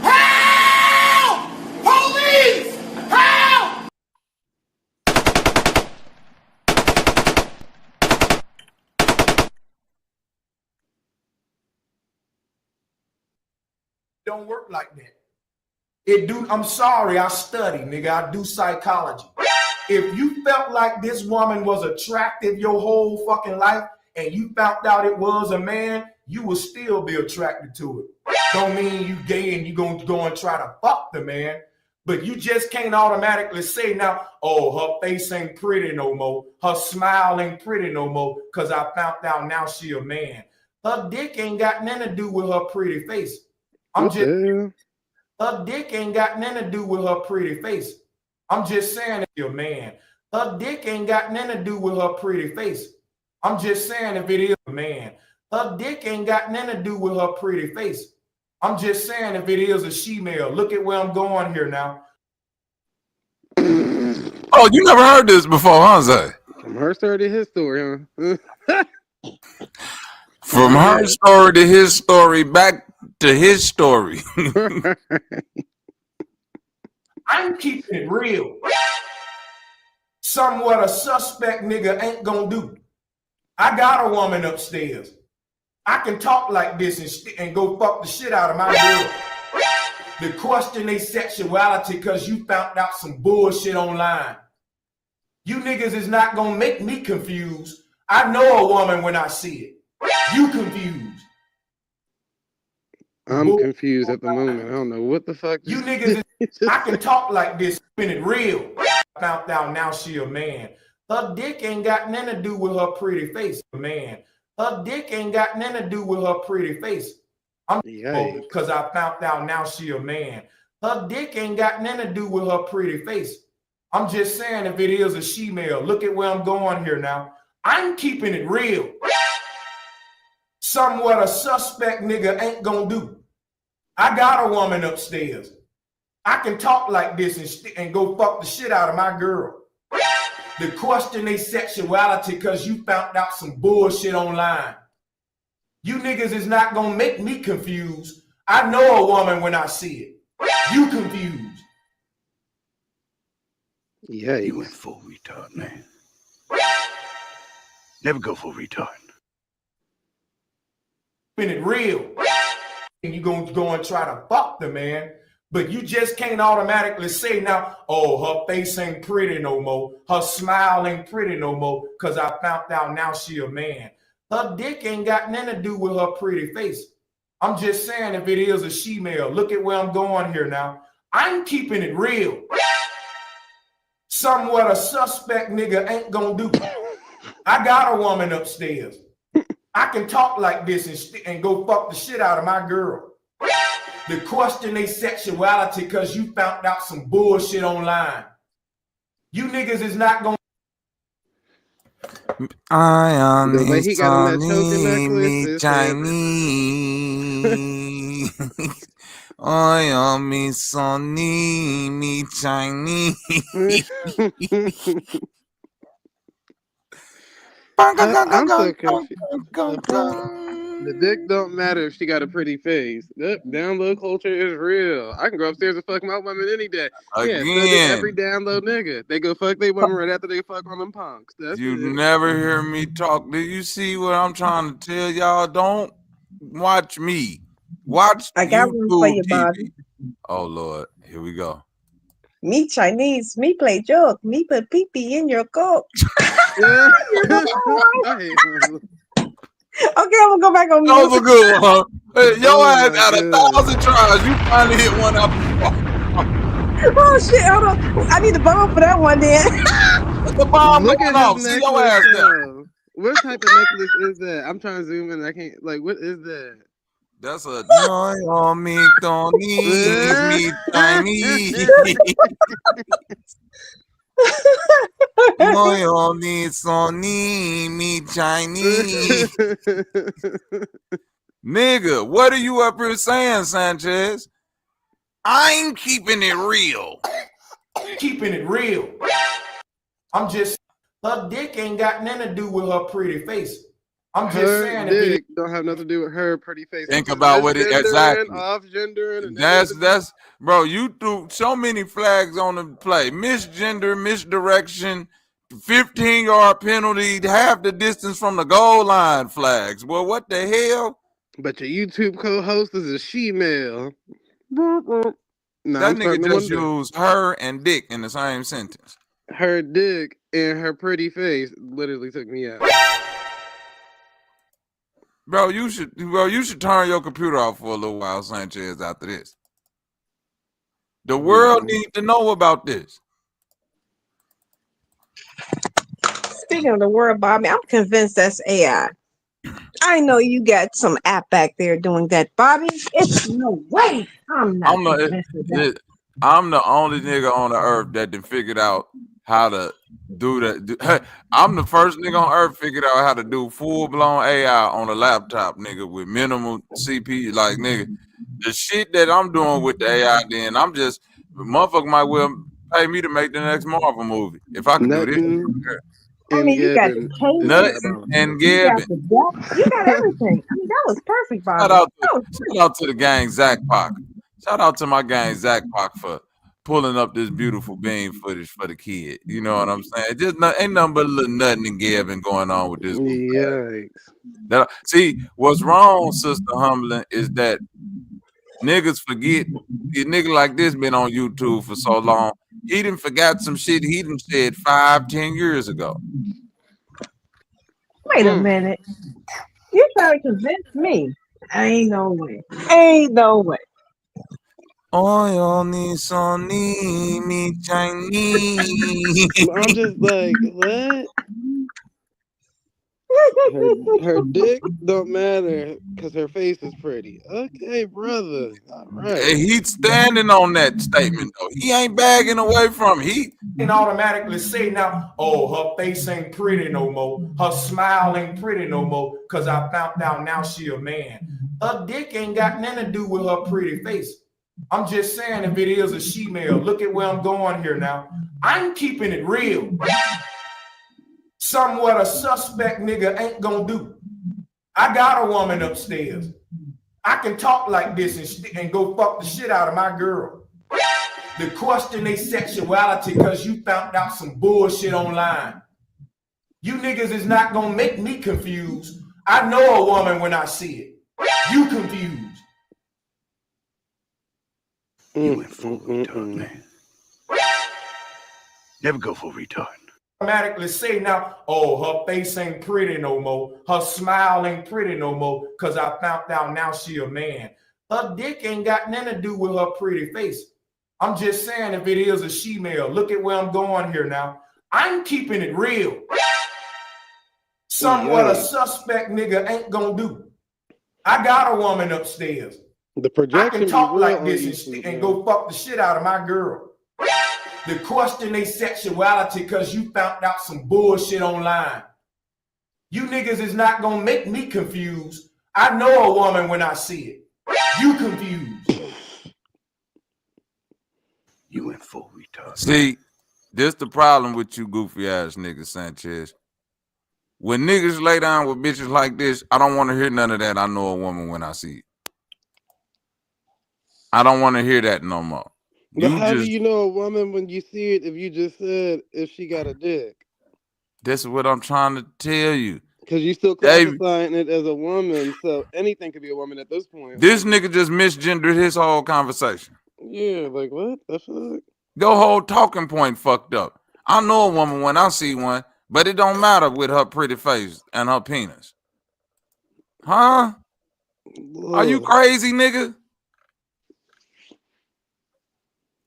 Help! Police! Help! Don't work like that. It do. I'm sorry, I study, nigga. I do psychology. If you felt like this woman was attractive your whole fucking life and you found out it was a man, you would still be attracted to it. Don't mean you gay and you gonna go and try to fuck the man, but you just can't automatically say now, oh, her face ain't pretty no more. Her smile ain't pretty no more because I found out now she a man. Her dick ain't got nothing to do with her pretty face. I'm just Her dick ain't got nothing to do with her pretty face. I'm just saying if you're a man. Her dick ain't got nothing to do with her pretty face. I'm just saying if it is a man. Her dick ain't got nothing to do with her pretty face. I'm just saying if it is a she-male. Look at where I'm going here now. Oh, you never heard this before, huh, Zay? From her story to his story, huh? From her story to his story, back to his story. I'm keeping it real. Somewhat a suspect nigga ain't gonna do. I got a woman upstairs. I can talk like this and go fuck the shit out of my girl. The question they sexuality because you found out some bullshit online. You niggas is not gonna make me confused. I know a woman when I see it. You confused. I'm confused at the moment. I don't know what the fuck. You niggas, I can talk like this, spin it real. Found out now she a man. Her dick ain't got nothing to do with her pretty face, man. Her dick ain't got nothing to do with her pretty face. I'm because I found out now she a man. Her dick ain't got nothing to do with her pretty face. I'm just saying if it is a she-male. Look at where I'm going here now. I'm keeping it real. Somewhat a suspect nigga ain't gonna do. I got a woman upstairs. I can talk like this and go fuck the shit out of my girl. The question they sexuality because you found out some bullshit online. You niggas is not gonna make me confused. I know a woman when I see it. You confused. Yeah, you went full retard, man. Never go full retard. Spin it real. And you gonna go and try to fuck the man. But you just can't automatically say now, oh, her face ain't pretty no more. Her smile ain't pretty no more because I found out now she a man. Her dick ain't got nothing to do with her pretty face. I'm just saying if it is a she-male. Look at where I'm going here now. I'm keeping it real. Somewhat a suspect nigga ain't gonna do. I got a woman upstairs. I can talk like this and go fuck the shit out of my girl. The question they sexuality because you found out some bullshit online. You niggas is not gonna. I am the way he got on that choker me Chinese. I am me Sonny, me Chinese. I'm so confused. The dick don't matter if she got a pretty face. That down low culture is real. I can go upstairs and fuck my woman any day. Again. Yeah, so does every down low nigga. They go fuck their woman right after they fuck on them punks. That's You it. never hear me talk. Do you see what I'm trying to tell y'all? Don't watch me. Watch I got one for you, Bobby. Oh Lord, here we go. Me Chinese, me play joke, me put pee-pee in your coke. Okay, I'm gonna go back on. That was a good one. Hey, your ass got 1,000 tries. You finally hit one up. Oh shit! Hold on. I need a bomb for that one then. The bomb. Look at off. his See necklace. your ass there. What type of necklace is that? I'm trying to zoom in. I can't. Like, what is that? That's a no me don't need me Chinese. No need Sony me Chinese. Nigga, what are you up here saying, Sanchez? I'm keeping it real. Keeping it real. I'm just, her dick ain't got nothing to do with her pretty face. I'm just saying dick don't have nothing to do with her pretty face. Think about what it exactly. Off gender and that's bro. You threw so many flags on the play. Misgender, misdirection, 15-yard penalty, half the distance from the goal line flags. Well, what the hell? But your YouTube co-host is a she-male. Nah, that nigga just used her and dick in the same sentence. Her dick and her pretty face literally took me out. Bro, you should turn your computer off for a little while, Sanchez, after this. The world needs to know about this. Speaking of the world, Bobby, I'm convinced that's AI. I know you got some app back there doing that, Bobby. It's no way. I'm not convinced of that. I'm the only nigga on the earth that done figured out how to do that. I'm the first nigga on earth figured out how to do full blown AI on a laptop, nigga, with minimal CPU. Like, nigga, the shit that I'm doing with the AI, then I'm just motherfucker might well pay me to make the next Marvel movie if I can do this. I mean, you got the case, Nothing and you got Gavin. the depth, you got everything. I mean, that was perfect, Bobby. Shout out to the gang 𝘾𝐼𝙎𝙃. Shout out to my gang 𝘾𝐾 for pulling up this beautiful beam footage for the kid. You know what I'm saying? Just ain't nothing but a little nothing and Gavin going on with this. Yikes. See, what's wrong, Sister Humbling, is that niggas forget. A nigga like this been on YouTube for so long. He done forgot some shit he done said 5-10 years ago. Wait a minute. You trying to convince me? Ain't no way. Ain't no way. Oh, me Chinese. I'm just like, what? Her dick don't matter because her face is pretty. Okay, brother. All right. And he's standing on that statement though. He ain't bagging away from it. And automatically say now, oh, her face ain't pretty no more. Her smile ain't pretty no more. Cause I found out now she a man. Her dick ain't got nothing to do with her pretty face. I'm just saying if it is a she-male, look at where I'm going here now. I'm keeping it real. Somewhat a suspect nigga ain't gonna do. I got a woman upstairs. I can talk like this and go fuck the shit out of my girl. The question they sexuality because you found out some bullshit online. You niggas is not gonna make me confused. I know a woman when I see it. You confused. You went full retard, man. Never go full retard. Automatically say now, oh, her face ain't pretty no more. Her smile ain't pretty no more. Cause I found out now she a man. Her dick ain't got nothing to do with her pretty face. I'm just saying if it is a she-male, look at where I'm going here now. I'm keeping it real. Somewhat a suspect nigga ain't gonna do. I got a woman upstairs. The projection I can talk like on this YouTube, and go fuck the shit out of my girl. The question they sexuality because you found out some bullshit online. You niggas is not gonna make me confused. I know a woman when I see it. You confused. You went full retard. See, this the problem with you goofy ass niggas, Sanchez. When niggas lay down with bitches like this, I don't want to hear none of that. I know a woman when I see it. I don't want to hear that no more. But how do you know a woman when you see it if you just said if she got a dick? This is what I'm trying to tell you. Because you still classifying it as a woman, so anything could be a woman at this point. This nigga just misgendered his whole conversation. Yeah, like what the fuck? Your whole talking point fucked up. I know a woman when I see one, but it don't matter with her pretty face and her penis. Huh? Are you crazy, nigga?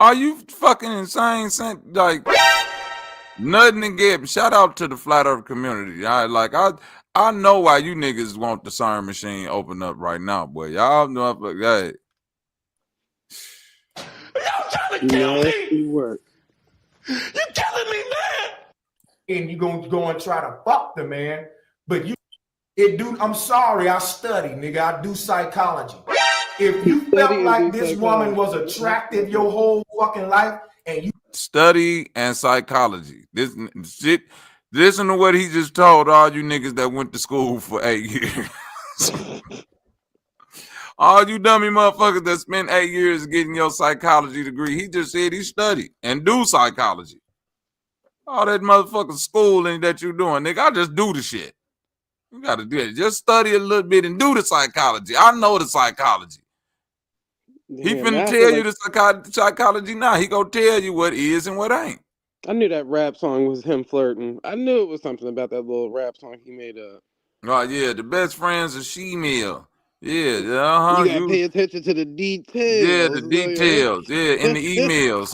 Are you fucking insane? Like, nothing to get. Shout out to the flat earth community. I know why you niggas want the CERN machine open up right now, boy. Y'all know, hey. Y'all trying to kill me? Work. You killing me, man. And you gonna go and try to fuck the man, but I'm sorry, I study, nigga. I do psychology. If you felt like this woman was attractive your whole fucking life and you study and psychology. This shit, listen to what he just told all you niggas that went to school for 8 years. All you dummy motherfuckers that spent 8 years getting your psychology degree. He just said he studied and do psychology. All that motherfucking schooling that you doing, nigga, I just do the shit. You gotta do it. Just study a little bit and do the psychology. I know the psychology. He finna tell you the psychology now. He gonna tell you what is and what ain't. I knew that rap song was him flirting. I knew it was something about that little rap song he made up. Oh yeah, the best friends are she-male. Yeah, You gotta pay attention to the details. Yeah, the details. Yeah, in the emails.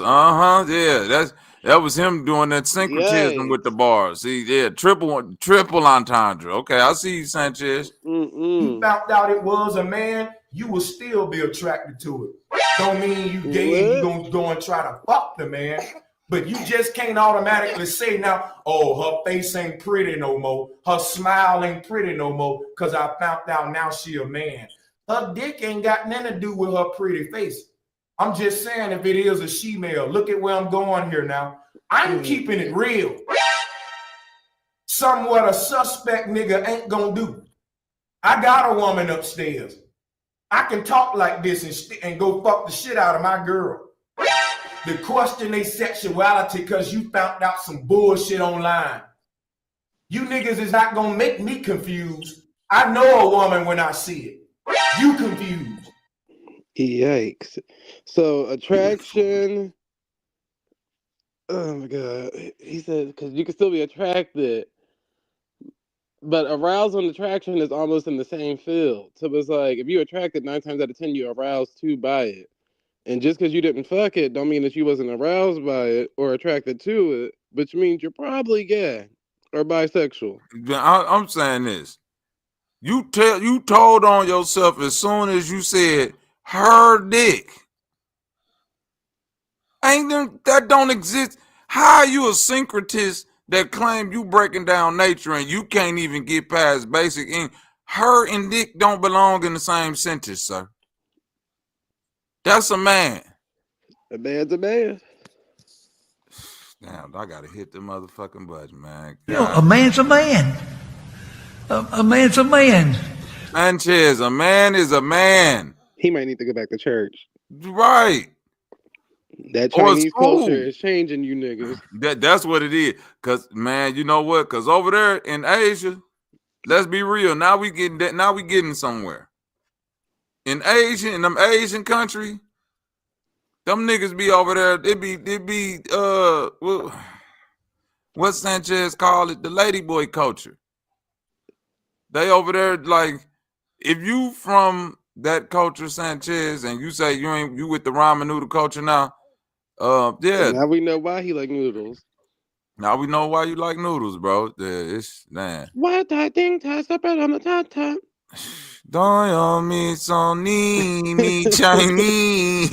Yeah, That was him doing that syncretism with the bars. See, yeah, triple entendre. Okay, I see you, Sanchez. You found out it was a man, you will still be attracted to it. Don't mean you gay and you gonna go and try to fuck the man, but you just can't automatically say now, oh, her face ain't pretty no more, her smile ain't pretty no more, because I found out now she a man. Her dick ain't got nothing to do with her pretty face. I'm just saying, if it is a she-male, look at where I'm going here now. I'm keeping it real. Somewhat a suspect nigga ain't gonna do. I got a woman upstairs. I can talk like this and go fuck the shit out of my girl. To question their sexuality because you found out some bullshit online. You niggas is not gonna make me confused. I know a woman when I see it. You confused. Yikes. So attraction. Oh my God. He said, because you can still be attracted, but arousal and attraction is almost in the same field. So it's like, if you're attracted, 9 times out of 10, you're aroused too by it. And just because you didn't fuck it, don't mean that you wasn't aroused by it or attracted to it, which means you're probably gay or bisexual. I'm saying this. You told on yourself as soon as you said her dick. That don't exist. How are you a syncretist that claim you breaking down nature and you can't even get past basic English? Her and dick don't belong in the same sentence, sir. That's a man. A man's a man. Damn, I gotta hit the motherfucking button, man. You know, a man's a man. A man's a man. Sanchez, a man is a man. He might need to go back to church. Right. That Chinese culture is changing you niggas. That's what it is. Cause man, you know what? Cause over there in Asia, let's be real. Now we getting somewhere. In Asia, in them Asian country, them niggas be over there. It be what Sanchez called it, the ladyboy culture. They over there, like, if you from that culture, Sanchez, and you say you with the ramen noodle culture now, yeah. Now we know why he like noodles. Now we know why you like noodles, bro. It's man. What that thing ties up on the top. Don't you miss on me Chinese.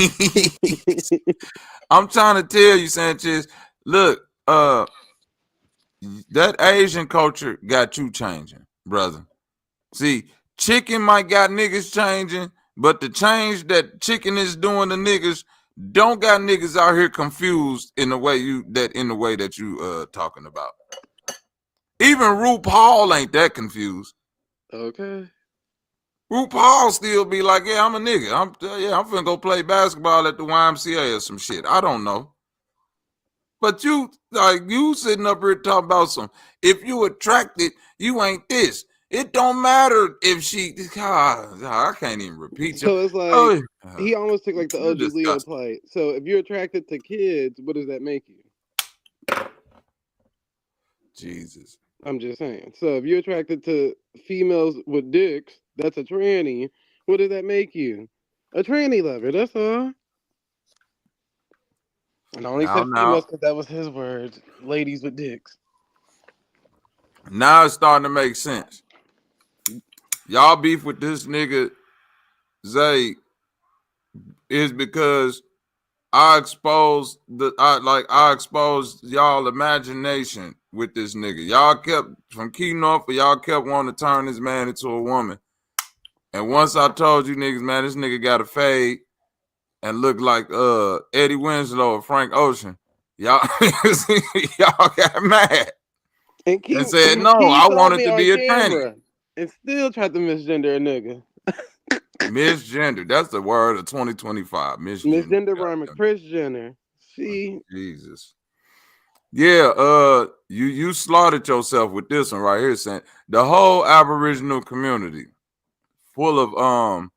I'm trying to tell you, Sanchez. Look, that Asian culture got you changing, brother. See, chicken might got niggas changing, but the change that chicken is doing to niggas don't got niggas out here confused in the way that you talking about. Even RuPaul ain't that confused. Okay. RuPaul still be like, yeah, I'm a nigga. I'm finna go play basketball at the YMCA or some shit. I don't know. But you sitting up here talking about if you attracted, you ain't this. It don't matter if she. I can't even repeat. So it's like he almost took like the OG Leo plight. So if you're attracted to kids, what does that make you? Jesus. I'm just saying. So if you're attracted to females with dicks, that's a tranny. What does that make you? A tranny lover. That's all. And I only said females because that was his words. Ladies with dicks. Now it's starting to make sense. Y'all beef with this nigga Zay is because I exposed y'all imagination with this nigga. Y'all kept from Key North, y'all kept wanting to turn this man into a woman. And once I told you niggas, man, this nigga got a fade and look like Eddie Winslow or Frank Ocean, y'all got mad and said, no, I wanted to be a tranny. And still tried to misgender a nigga. Misgender. That's the word of 2025. Misgender rhyme with Kris Jenner. See? Jesus. Yeah, you slaughtered yourself with this one right here, saying the whole Aboriginal community full of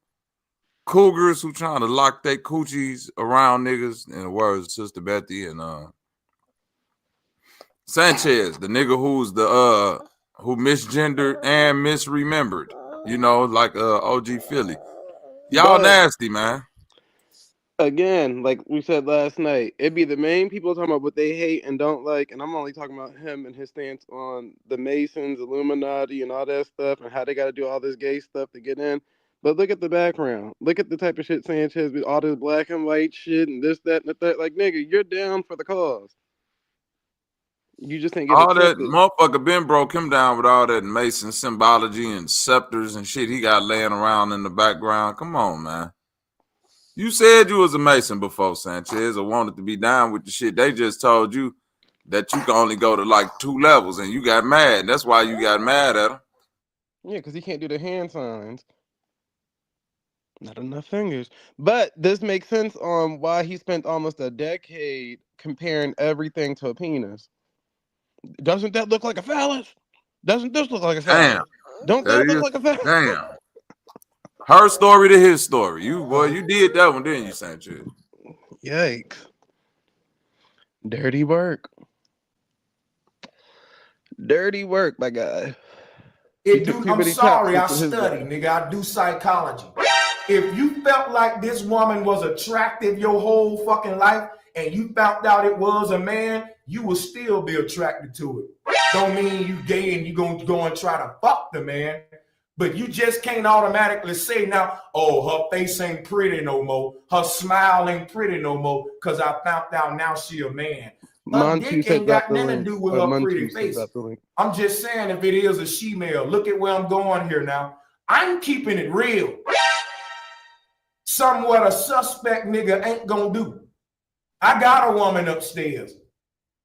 cougars who trying to lock their coochies around niggas, in the words of Sister Betty and Sanchez, the nigga who's who misgendered and misremembered, like OG Philly. Y'all nasty, man. Again, like we said last night, it'd be the main people talking about what they hate and don't like, and I'm only talking about him and his stance on the Masons, Illuminati, and all that stuff, and how they got to do all this gay stuff to get in. But look at the background. Look at the type of shit Sanchez with all this black and white shit and this, that, and the third. Like, nigga, you're down for the cause. You just ain't get All that accepted. motherfucker been broke him down with all that Mason symbology and scepters and shit he got laying around in the background. Come on, man. You said you was a Mason before, Sanchez, or wanted to be down with the shit. They just told you that you can only go to like 2 levels, and you got mad. That's why you got mad at him. Yeah, because he can't do the hand signs. Not enough fingers. But this makes sense on why he spent almost a decade comparing everything to a penis. Doesn't that look like a phallus? Doesn't this look like a phallus? Damn. Don't that look like a phallus? Damn. Her story to his story. You did that one, didn't you, Sanchez? Yikes. Dirty work. Dirty work, my guy. I'm sorry, I study, nigga. I do psychology. If you felt like this woman was attractive your whole fucking life and you found out it was a man, you would still be attracted to it. Don't mean you gay and you gonna go and try to fuck the man. But you just can't automatically say now, oh, her face ain't pretty no more. Her smile ain't pretty no more because I found out now she a man. Her dick ain't got nothing to do with her pretty face. I'm just saying if it is a she-male, look at where I'm going here now. I'm keeping it real. Somewhat a suspect nigga ain't gonna do. I got a woman upstairs.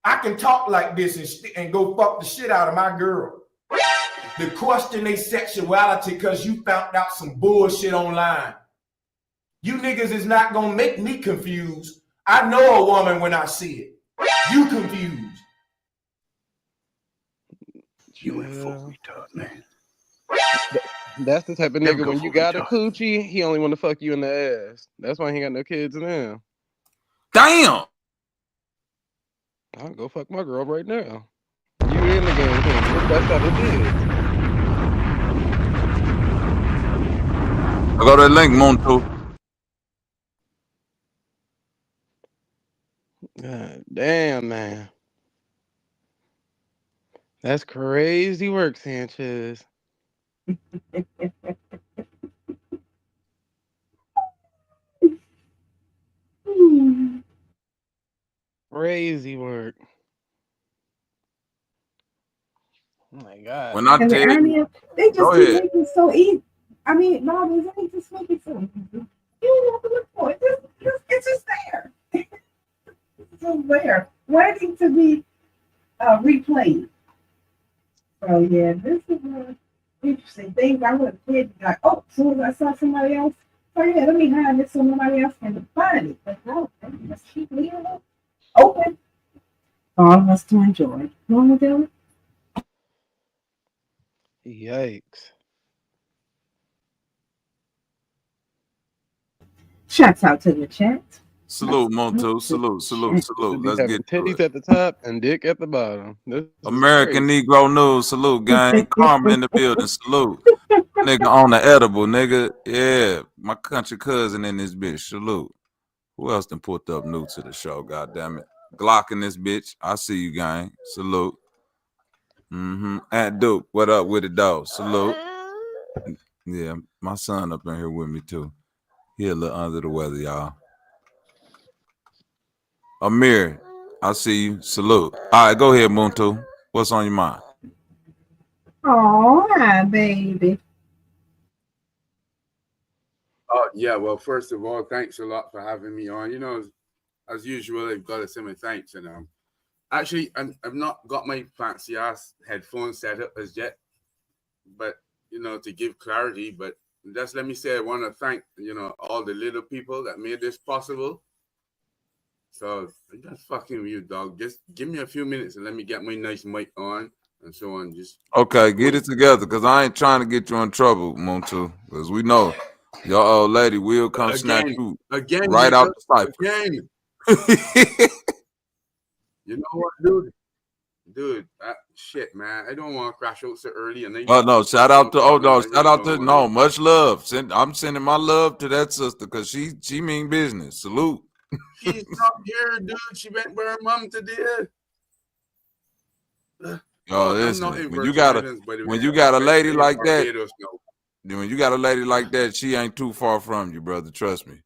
I can talk like this and go fuck the shit out of my girl. To question their sexuality because you found out some bullshit online. You niggas is not gonna make me confused. I know a woman when I see it. You confused. You ain't full retard, man. That's the type of nigga when you got a coochie, he only want to fuck you in the ass. That's why he ain't got no kids now. Damn. I'll go fuck my girl right now. You in the game, that's how it is. I got that link, Monto. God damn, man. That's crazy work, Sanchez. Crazy work. Oh my God. When I tell you, they just keep making it so easy. I mean, Bobby, they just make it so easy. You don't have to look for it. It's just there. It's just there, waiting to be replayed. So yeah, this is interesting things. I would have said, like, oh, as soon as I saw somebody else, oh yeah, let me hide this so nobody else can find it. But no, just keep leaving it open for all of us to enjoy. You want to do it? Yikes. Shouts out to the chat. Salute, Monto. Salute. Let's get to titties it. at the top and dick at the bottom. American Negro News. Salute, gang. Karma in the building. Salute. Nigga on the edible, nigga. Yeah. My country cousin in this bitch. Salute. Who else done put up new to the show? God damn it. Glock in this bitch. I see you, gang. Salute. Aunt Duke, what up with it, though? Salute. Yeah, my son up in here with me, too. He a little under the weather, y'all. Amir, I see you. Salute. All right, go ahead, Muntu. What's on your mind? Oh, hi, baby. Yeah, well, first of all, thanks a lot for having me on. You know, as usual, I've got to say my thanks. And actually, I've not got my fancy ass headphones set up as yet, but you know, to give clarity. But just let me say, I want to thank all the little people that made this possible. So I'm just fucking with you, dog. Just give me a few minutes and let me get my nice mic on and so on. Just okay, get it together, cause I ain't trying to get you in trouble, Muntu, because we know your old lady will come snatch you right out the cipher. Again. You know what, dude? Dude, shit, man. I don't want to crash out so early. And then Oh no! Shout out to really much love. I'm sending my love to that sister because she mean business. Salute. She's not here, dude. She went with her mom today. Yo, listen, when you got a lady like that, when you got a lady like that, she ain't too far from you, brother. Trust me.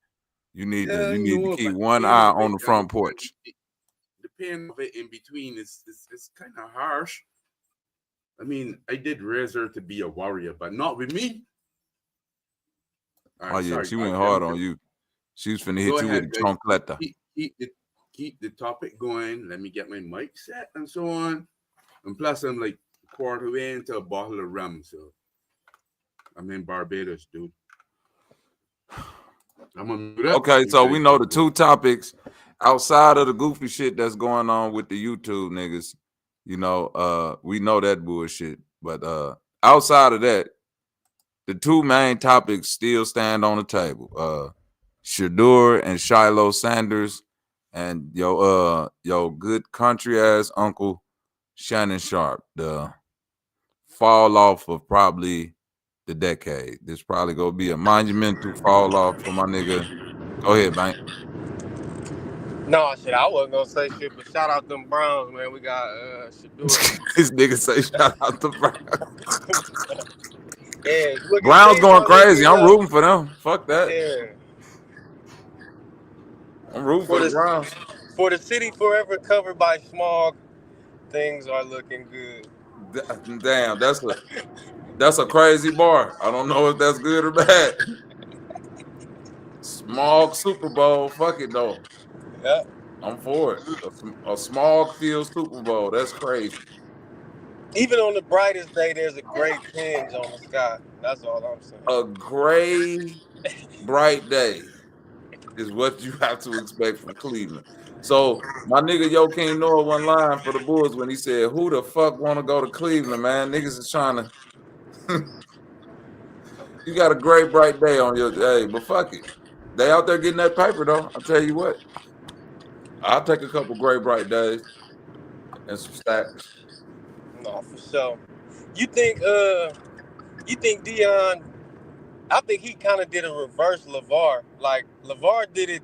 You need to keep one eye on the front porch. The pain of it in between is kind of harsh. I mean, I did raise her to be a warrior, but not with me. Right, yeah, she went hard on you. She was finna hit you with a 𝘾𝙤𝙢. Keep the topic going. Let me get my mic set and so on. And plus, I'm like a quarter way into a bottle of rum, so I'm in Barbados, dude. Okay, so we know the two topics outside of the goofy shit that's going on with the YouTube niggas. You know, we know that bullshit. But outside of that, the two main topics still stand on the table. 𝘾𝙤𝙢 and Shiloh Sanders and your good country ass uncle Shannon Sharp, the fall off of probably the decade. This probably gonna be a monumental fall off for my nigga. Go ahead, Bank. No, shit, I wasn't gonna say shit, but shout out them Browns, man. We got 𝘾𝙤𝙢. This nigga say shout out the Browns. Yeah, Browns going crazy. I'm rooting for them. Fuck that. Yeah. I'm rooting for the Browns. For the city forever covered by smog, things are looking good. Damn, that's a crazy bar. I don't know if that's good or bad. Smog Super Bowl, fuck it though. Yeah, I'm for it. A smog filled Super Bowl. That's crazy. Even on the brightest day, there's a gray tinge on the sky. That's all I'm saying. A gray, bright day is what you have to expect from Cleveland. So my nigga 𝘾𝐾 went line for the Bulls when he said, "Who the fuck want to go to Cleveland, man? Niggas is trying to." You got a great bright day on your day, but fuck it. They out there getting that paper though. I'll tell you what. I'll take a couple great bright days and some stacks. No, for sure. You think Deion? I think he kind of did a reverse LeVar. Like LeVar did it,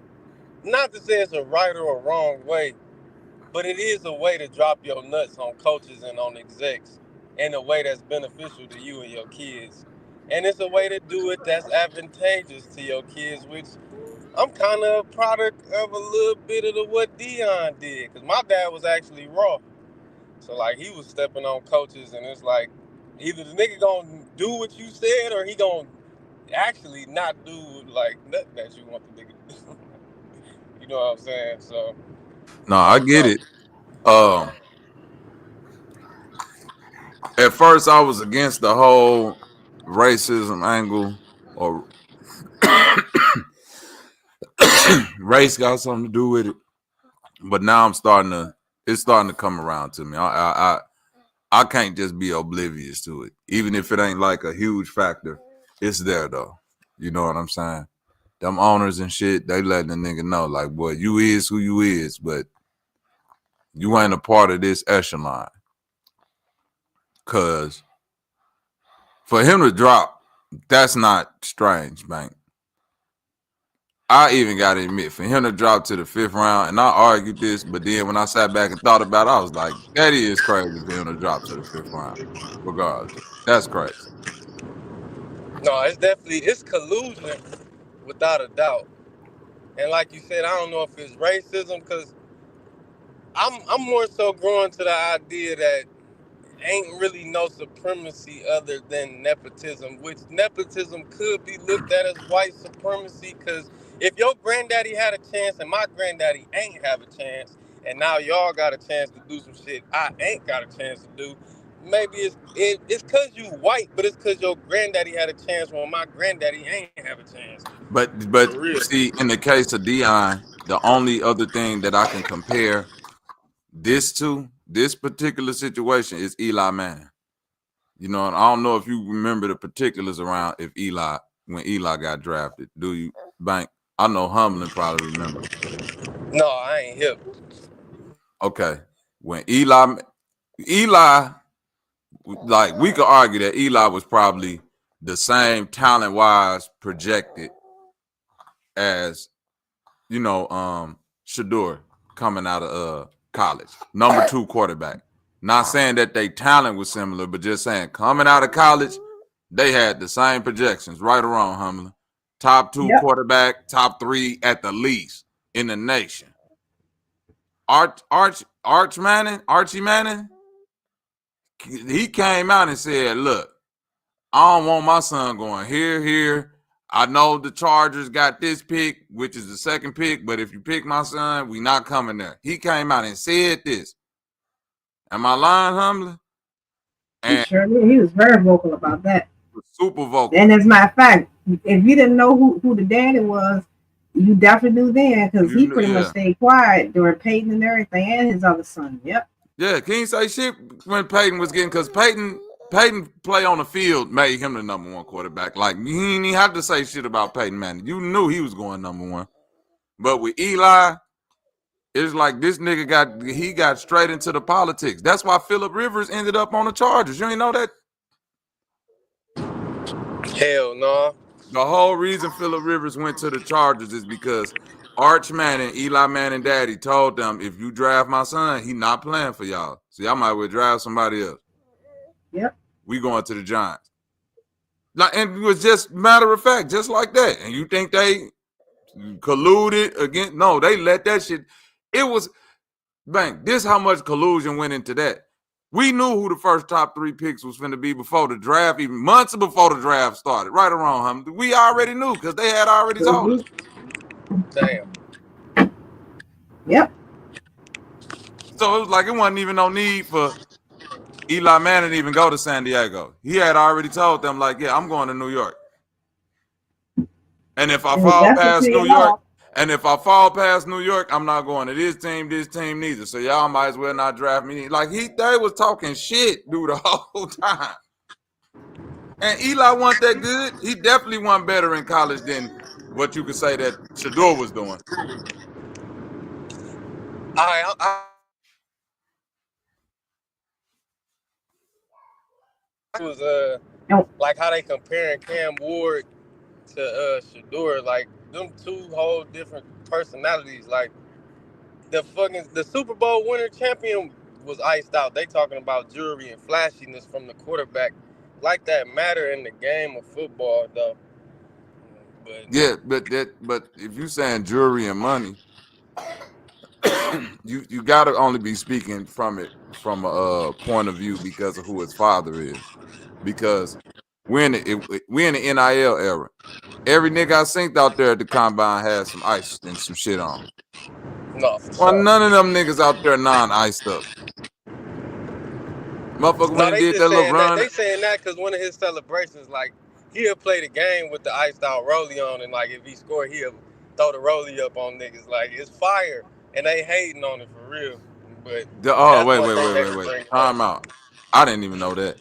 not to say it's a right or a wrong way, but it is a way to drop your nuts on coaches and on execs in a way that's beneficial to you and your kids. And it's a way to do it that's advantageous to your kids, which I'm kind of a product of a little bit of what Deion did. Because my dad was actually raw. So, like, he was stepping on coaches, and it's like, either the nigga gonna do what you said or he gonna actually not do, like, nothing that you want the nigga to do. You know what I'm saying? So. No, I get it. At first, I was against the whole racism angle, or race got something to do with it. But now it's starting to come around to me. I can't just be oblivious to it, even if it ain't like a huge factor. It's there though. You know what I'm saying? Them owners and shit, they letting the nigga know, like, boy, you is who you is, but you ain't a part of this echelon. Cause for him to drop, that's not strange, Bank. I even got to admit, for him to drop to the 5th round, and I argued this, but then when I sat back and thought about it, I was like, that is crazy for him to drop to the 5th round. Regardless, that's crazy. No, it's collusion without a doubt. And like you said, I don't know if it's racism, because I'm more so growing to the idea that ain't really no supremacy other than nepotism, which nepotism could be looked at as white supremacy, because if your granddaddy had a chance and my granddaddy ain't have a chance, and now y'all got a chance to do some shit I ain't got a chance to do, maybe it's because you white, but it's because your granddaddy had a chance when my granddaddy ain't have a chance. But see, in the case of Deion, the only other thing that I can compare this particular situation is Eli Manning. You know, and I don't know if you remember the particulars around when Eli got drafted. Do you, Bank? I know Humlin probably remember. No, I ain't hip. Okay. When Eli Eli, like we could argue that Eli was probably the same talent wise projected as 𝘾𝙤𝙢 coming out of college, number 2 quarterback. Not saying that they talent was similar, but just saying coming out of college, they had the same projections, right or wrong, Humler. Top 2 quarterback, top 3 at the least in the nation. Archie Manning, he came out and said, look, I don't want my son going here. I know the Chargers got this pick, which is the 2nd pick, but if you pick my son, we not coming there. He came out and said this. Am I lying, Humler? He sure did. He was very vocal about that. Super vocal. And as a matter of fact, if you didn't know who the daddy was, you definitely knew then, because he pretty much stayed quiet during Peyton and everything, and his other son. Yep. Yeah, can you say shit when Peyton was getting, because Peyton play on the field made him the number 1 quarterback. Like, you didn't even have to say shit about Peyton Manning. You knew he was going number 1. But with Eli, it's like this nigga got straight into the politics. That's why Phillip Rivers ended up on the Chargers. You ain't know that? Hell no. The whole reason Phillip Rivers went to the Chargers is because Arch Manning, Eli Manning daddy, told them, if you draft my son, he not playing for y'all. So y'all might well draft somebody else. Yep. We going to the Giants. Like, and it was just matter of fact, just like that. And you think they colluded again? No, they let that shit. It was, bang, this how much collusion went into that. We knew who the first top 3 picks was going to be before the draft, even months before the draft started. Right or wrong, Hummer? We already knew because they had already told us. Damn. Yep. So it was like it wasn't even no need for Eli Manning to even go to San Diego. He had already told them, like, yeah, I'm going to New York. And if I fall past New York, I'm not going to this team neither. So y'all might as well not draft me. Like they was talking shit dude the whole time. And Eli wasn't that good. He definitely wasn't better in college than what you could say that 𝘾𝙢𝙢 was doing. I was like how they comparing Cam Ward to 𝘾𝙢𝙢, like them 2 whole different personalities. Like the Super Bowl winner champion was iced out. They talking about jewelry and flashiness from the quarterback. Like that matter in the game of football though. But yeah, but if you saying jewelry and money, you gotta only be speaking from a point of view because of who his father is. Because we're in the NIL era. Every nigga I synced out there at the combine had some ice and some shit on. No, none of them niggas out there non-iced up. Motherfucker when he did that little run. They saying that because one of his celebrations, like, he'll play the game with the iced out rollie on, and like if he score, he'll throw the rollie up on niggas. Like, it's fire, and they hating on it for real. But wait. Time out. I didn't even know that.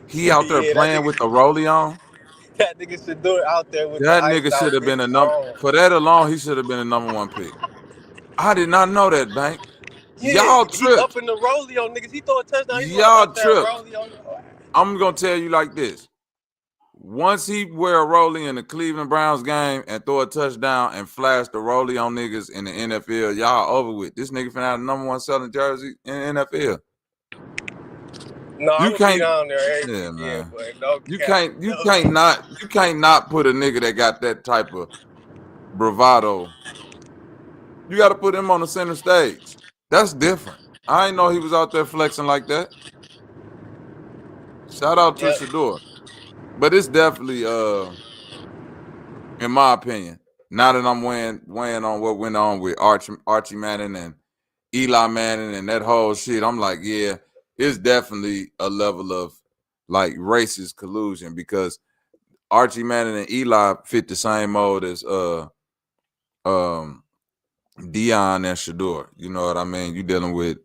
He out there playing with the rollie on? That nigga should do it out there with that nigga should have been a number. For that alone, he should have been a number 1 pick. I did not know that, Bank. Yeah, y'all tripped. Up in the rollie on niggas. He throw a touchdown. Y'all tripped. I'm gonna tell you like this. Once he wear a rollie in the Cleveland Browns game and throw a touchdown and flash the rollie on niggas in the NFL, y'all over with. This nigga finna have the number 1 selling jersey in the NFL. No, you can't down there. Yeah, man. No you can't not put a nigga that got that type of bravado. You got to put him on the center stage. That's different. I didn't know he was out there flexing like that. Shout out to 𝘾𝙢𝙢. But it's definitely, in my opinion, now that I'm weighing on what went on with Archie Manning and Eli Manning and that whole shit, I'm like, yeah, it's definitely a level of like racist collusion because Archie Manning and Eli fit the same mold as Deion and 𝘾𝙢𝙢. You know what I mean? You dealing with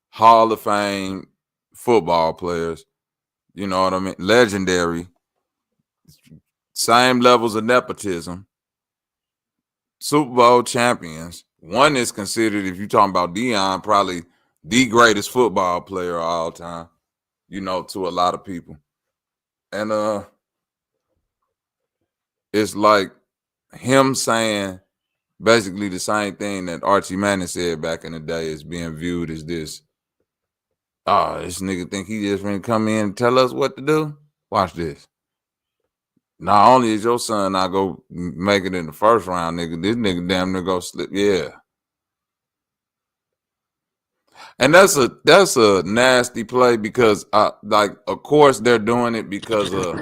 Hall of Fame football players. You know what I mean? Legendary. Same levels of nepotism. Super Bowl champions. One is considered, if you're talking about Deion, probably the greatest football player of all time, you know, to a lot of people. And it's like him saying basically the same thing that Archie Manning said back in the day is being viewed as this. Oh, this nigga think he just gonna come in and tell us what to do? Watch this. Not only is your son not go make it in the first round, nigga, this nigga damn near go slip. Yeah. And that's a nasty play because like of course they're doing it because of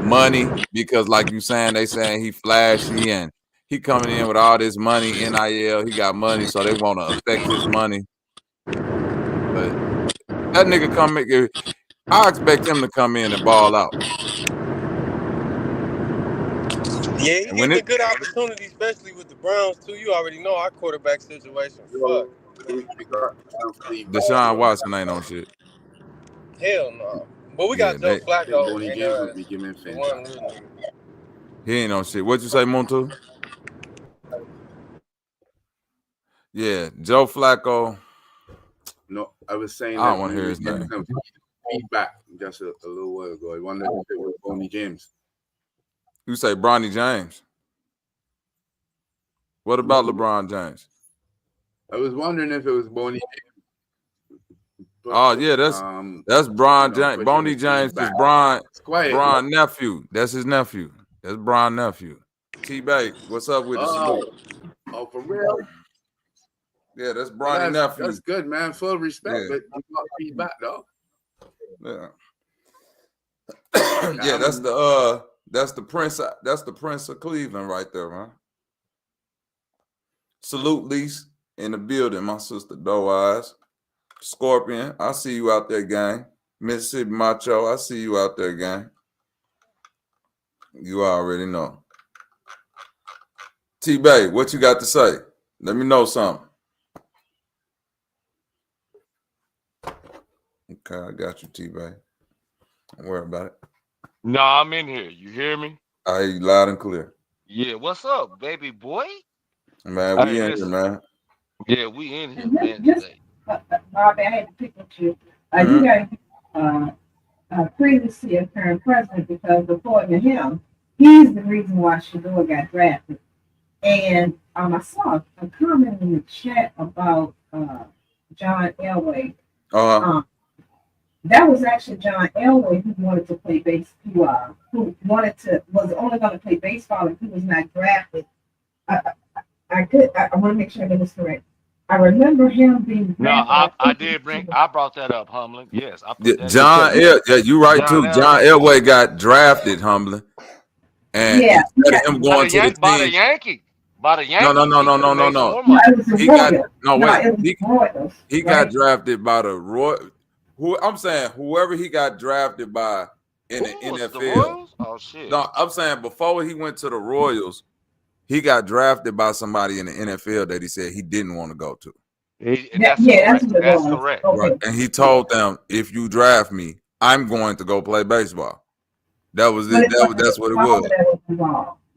money, because like you saying, they saying he flashy and he coming in with all this money, NIL, he got money, so they want to affect his money. But that nigga come make I expect him to come in and ball out. Yeah, he getting a good opportunity, especially with the Browns too. You already know our quarterback situation. Fuck. Deshaun Watson ain't on shit. Hell no. But we got Joe Flacco and the one real nigga. He ain't on shit. What you say, Montu? Yeah, Joe Flacco. No, I was saying I don't want to hear his name. Feedback just a little while ago. I wondered if it was Boney James. You say Bronny James. What about LeBron James? I was wondering if it was Boney James. Oh yeah, that's Bron James. Boney James is Bron nephew. That's his nephew. That's Bron nephew. T-Bay, what's up with the salute? Oh, for real? Yeah, that's Bronny nephew. That's good, man. Full respect, but you got feedback though. Yeah. Yeah, that's the prince. That's the Prince of Cleveland right there, man. Salute, Lise, in the building. My sister, Doe Eyes. Scorpion, I see you out there, gang. Mississippi Macho, I see you out there, gang. You already know. T-Bay, what you got to say? Let me know something. Okay, I got you, T-Bay. Don't worry about it. No, I'm in here. You hear me? I hear you loud and clear. Yeah, what's up, baby boy? Man, we in here, man. Yeah, we in here, man, today. Bobby, I had to pick with you. You got previously a current president because according to him, he's the reason why Shador got drafted. And I saw a comment in the chat about John Elway. That was actually John Elway who wanted to play baseball. Who was only going to play baseball if he was not drafted. I want to make sure I get this correct. I remember him being. No, I brought that up, Humlin. Yes, I put that. John you right too. John Elway got drafted, Humlin. And instead of him going to the team by the Yankees. No. He got drafted by the Royals. I'm saying whoever he got drafted by in the NFL. The Royals? Oh shit. No, I'm saying before he went to the Royals, he got drafted by somebody in the NFL that he said he didn't want to go to. That's correct. Okay. Right. And he told them, if you draft me, I'm going to go play baseball. That was it. That's what it was.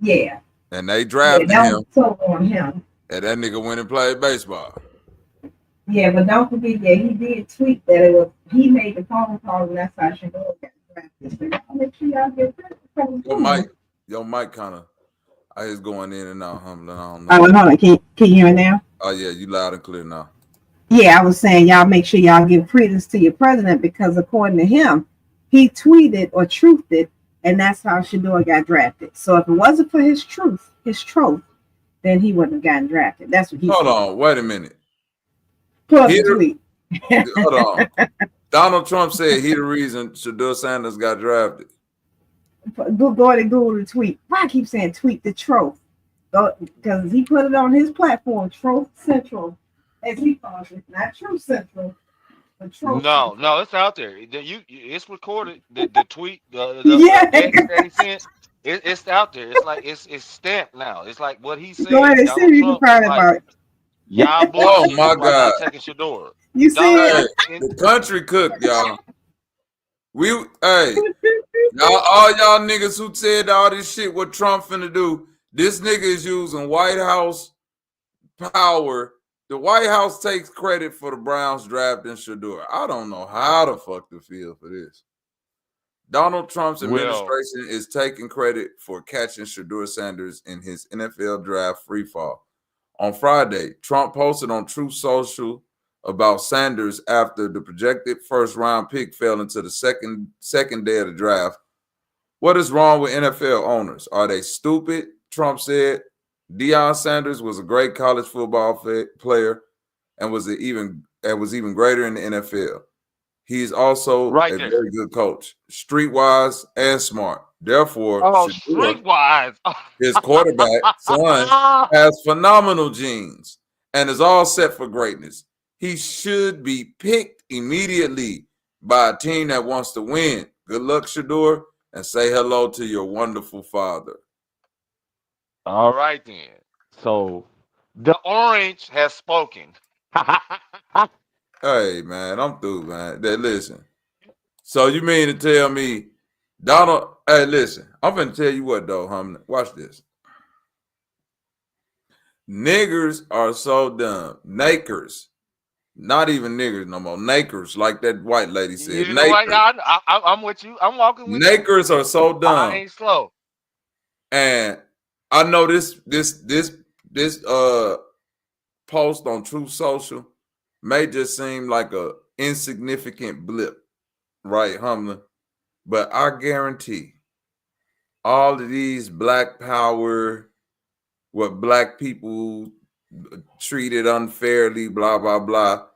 Yeah. And they drafted him. So on him. And that nigga went and played baseball. Yeah, but don't forget, he did tweet that he made the phone call and that's how Shador got drafted. So y'all make sure y'all get credit. Your mic kind of is going in and out, Humlin. I don't know. Oh, hold on. Can you hear me now? Oh yeah, you loud and clear now. Yeah, I was saying y'all make sure y'all give credence to your president because according to him, he tweeted or truthed it, and that's how Shador got drafted. So if it wasn't for his truth, then he wouldn't have gotten drafted. That's what he said. Hold on, wait a minute. Plus the tweet. Hold on. Donald Trump said he the reason Shador Sanders got drafted. Go ahead and Google the tweet. Why I keep saying tweet the troth? Because he put it on his platform, Troth Central, as he calls it. Not Truth Central, but Troth Central. No, it's out there. It's recorded. The tweet, the text that he sent, it's out there. It's like it's stamped now. It's like what he said. Go ahead and see if you can find it about it. Y'all oh my God! Taking Shador. You see it? The country cooked, y'all. All y'all niggas who said all this shit, what Trump finna do? This nigga is using White House power The White House takes credit for the Browns drafting 𝘲𝙗. I don't know how the fuck to feel for this. Donald Trump's administration is taking credit for catching 𝘲𝙗 Sanders in his NFL draft freefall. On Friday, Trump posted on Truth Social about Sanders after the projected first-round pick fell into the second day of the draft. What is wrong with NFL owners? Are they stupid? Trump said. Deion Sanders was a great college football player and was even greater in the NFL. He's also a very good coach, streetwise and smart. Therefore, streetwise, his quarterback son has phenomenal genes and is all set for greatness. He should be picked immediately by a team that wants to win. Good luck, 𝘲𝙗, and say hello to your wonderful father. All right, then. So the orange has spoken. Hey, man, I'm through, man. Listen. So you mean to tell me Donald, hey, listen, I'm going to tell you what, though, homie. Watch this. Niggers are so dumb. Nakers. Not even niggers no more. Nakers, like that white lady said. You know what, I'm with you. I'm walking with you. Nakers are so dumb. I ain't slow. And I know this post on Truth Social may just seem like a insignificant blip, right, Humlin? But I guarantee all of these black power, what black people treated unfairly, blah, blah, blah,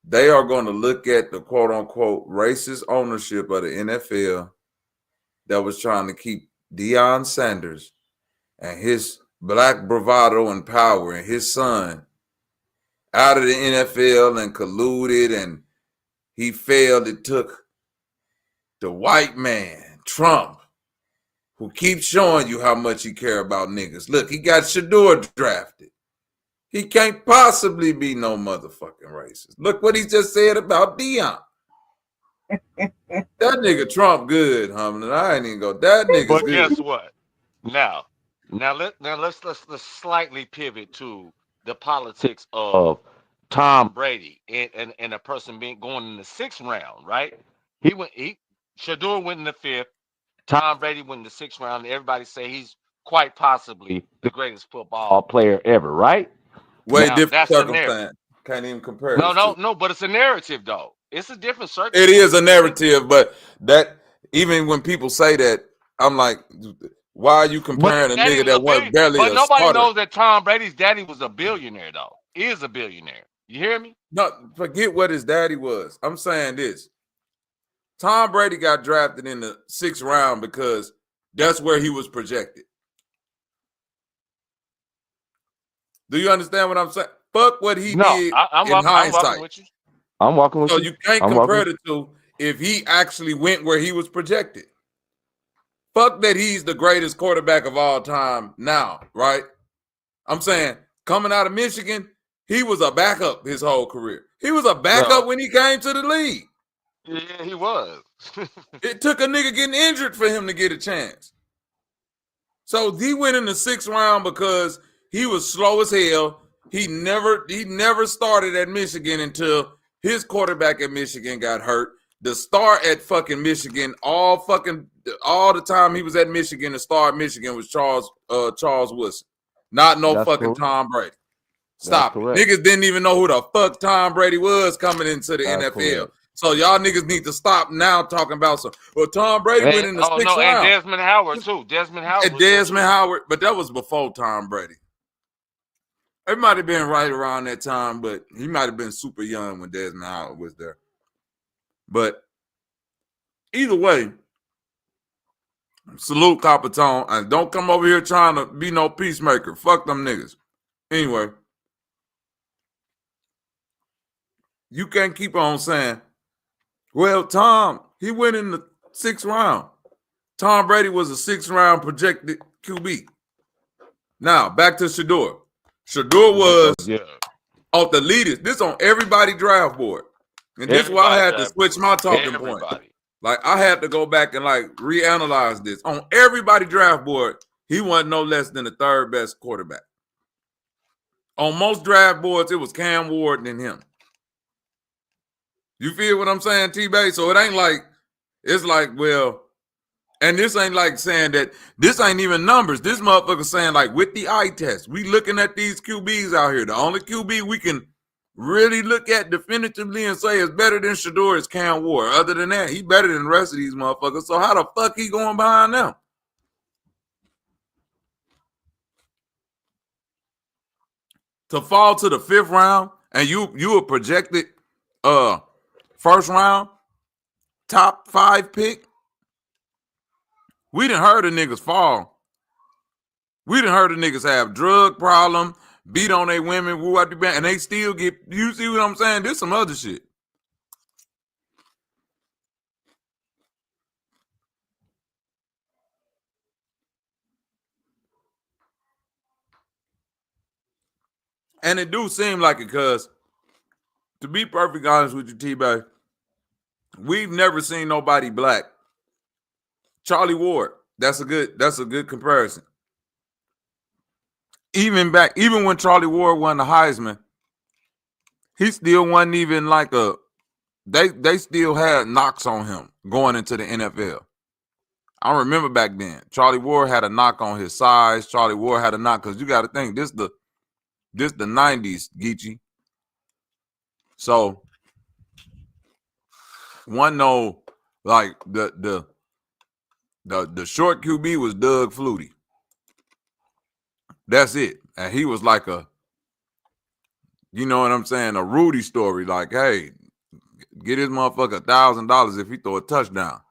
they are going to look at the quote-unquote racist ownership of the NFL that was trying to keep Deion Sanders and his black bravado and power and his son out of the NFL and colluded, and he failed. It took the white man, Trump, who keeps showing you how much he care about niggas. Look, he got 𝘲𝙗 drafted. He can't possibly be no motherfucking racist. Look what he just said about Deion. That nigga Trump good, Humlin. I ain't even go. That nigga's but good. Guess what? Now let's slightly pivot to the politics of Tom Brady and a person going in the 6th round, right? 𝘲𝙗 went in the 5th. Tom Brady went in the 6th round. And everybody say he's quite possibly the greatest football player ever, right? Way now, different circumstance. Can't even compare. No, but it's a narrative though. It's a different circumstance. It is a narrative, but that even when people say that, I'm like, why are you comparing a nigga that was barely a starter? But nobody knows that Tom Brady's daddy was a billionaire though. Is a billionaire. You hear me? No, forget what his daddy was. I'm saying this. Tom Brady got drafted in the 6th round because that's where he was projected. Do you understand what I'm saying? Fuck what he did in hindsight. I'm walking with you. I'm walking with so you. You can't compare the two if he actually went where he was projected. Fuck that he's the greatest quarterback of all time now, right? I'm saying coming out of Michigan, he was a backup his whole career. He was a backup when he came to the league. Yeah, he was. It took a nigga getting injured for him to get a chance. So he went in the 6th round because he was slow as hell. He never started at Michigan until his quarterback at Michigan got hurt. The star at fucking Michigan, all the time he was at Michigan, the star at Michigan was Charles Woodson. Not no fucking Tom Brady. Stop it. Niggas didn't even know who the fuck Tom Brady was coming into the NFL. Correct. So y'all niggas need to stop now talking about Tom Brady went in the 6th round. And Desmond Howard too. Desmond Howard, but that was before Tom Brady. It might have been right around that time, but he might have been super young when Desmond Howard was there. But either way, salute Capitone, and don't come over here trying to be no peacemaker. Fuck them niggas. Anyway, you can't keep on saying, well, Tom, he went in the 6th round. Tom Brady was a 6th round projected QB. Now, back to 𝘲𝙗. 𝘲𝙗 was off the leaders. This on everybody draft board. And this is why I had to switch my talking point. Like, I had to go back and, reanalyze this. On everybody draft board, he wasn't no less than the 3rd best quarterback. On most draft boards, it was Cam Ward and him. You feel what I'm saying, T-Bay? So it ain't like, it's like, well, and this ain't like saying that, this ain't even numbers. This motherfucker saying like with the eye test, we looking at these QBs out here. The only QB we can really look at definitively and say is better than Shedeur is Cam Ward. Other than that, he better than the rest of these motherfuckers. So how the fuck he going behind them? To fall to the 5th round and you were projected first round top 5 pick. We done heard of niggas fall. We done heard of niggas have drug problem, beat on their women, woo out the back, and they still get, you see what I'm saying? There's some other shit. And it do seem like it, cuz, to be perfectly honest with you, T-Bay, we've never seen nobody black. Charlie Ward, that's a good comparison. Even when Charlie Ward won the Heisman, he still wasn't even like a, they still had knocks on him going into the NFL. I remember back then, Charlie Ward had a knock on his size. Charlie Ward had a knock, because you got to think, this the 90s, Geechee. So one know, like the short QB was Doug Flutie. That's it. And he was like a, you know what I'm saying, a Rudy story. Like, hey, get this motherfucker $1,000 if he throw a touchdown.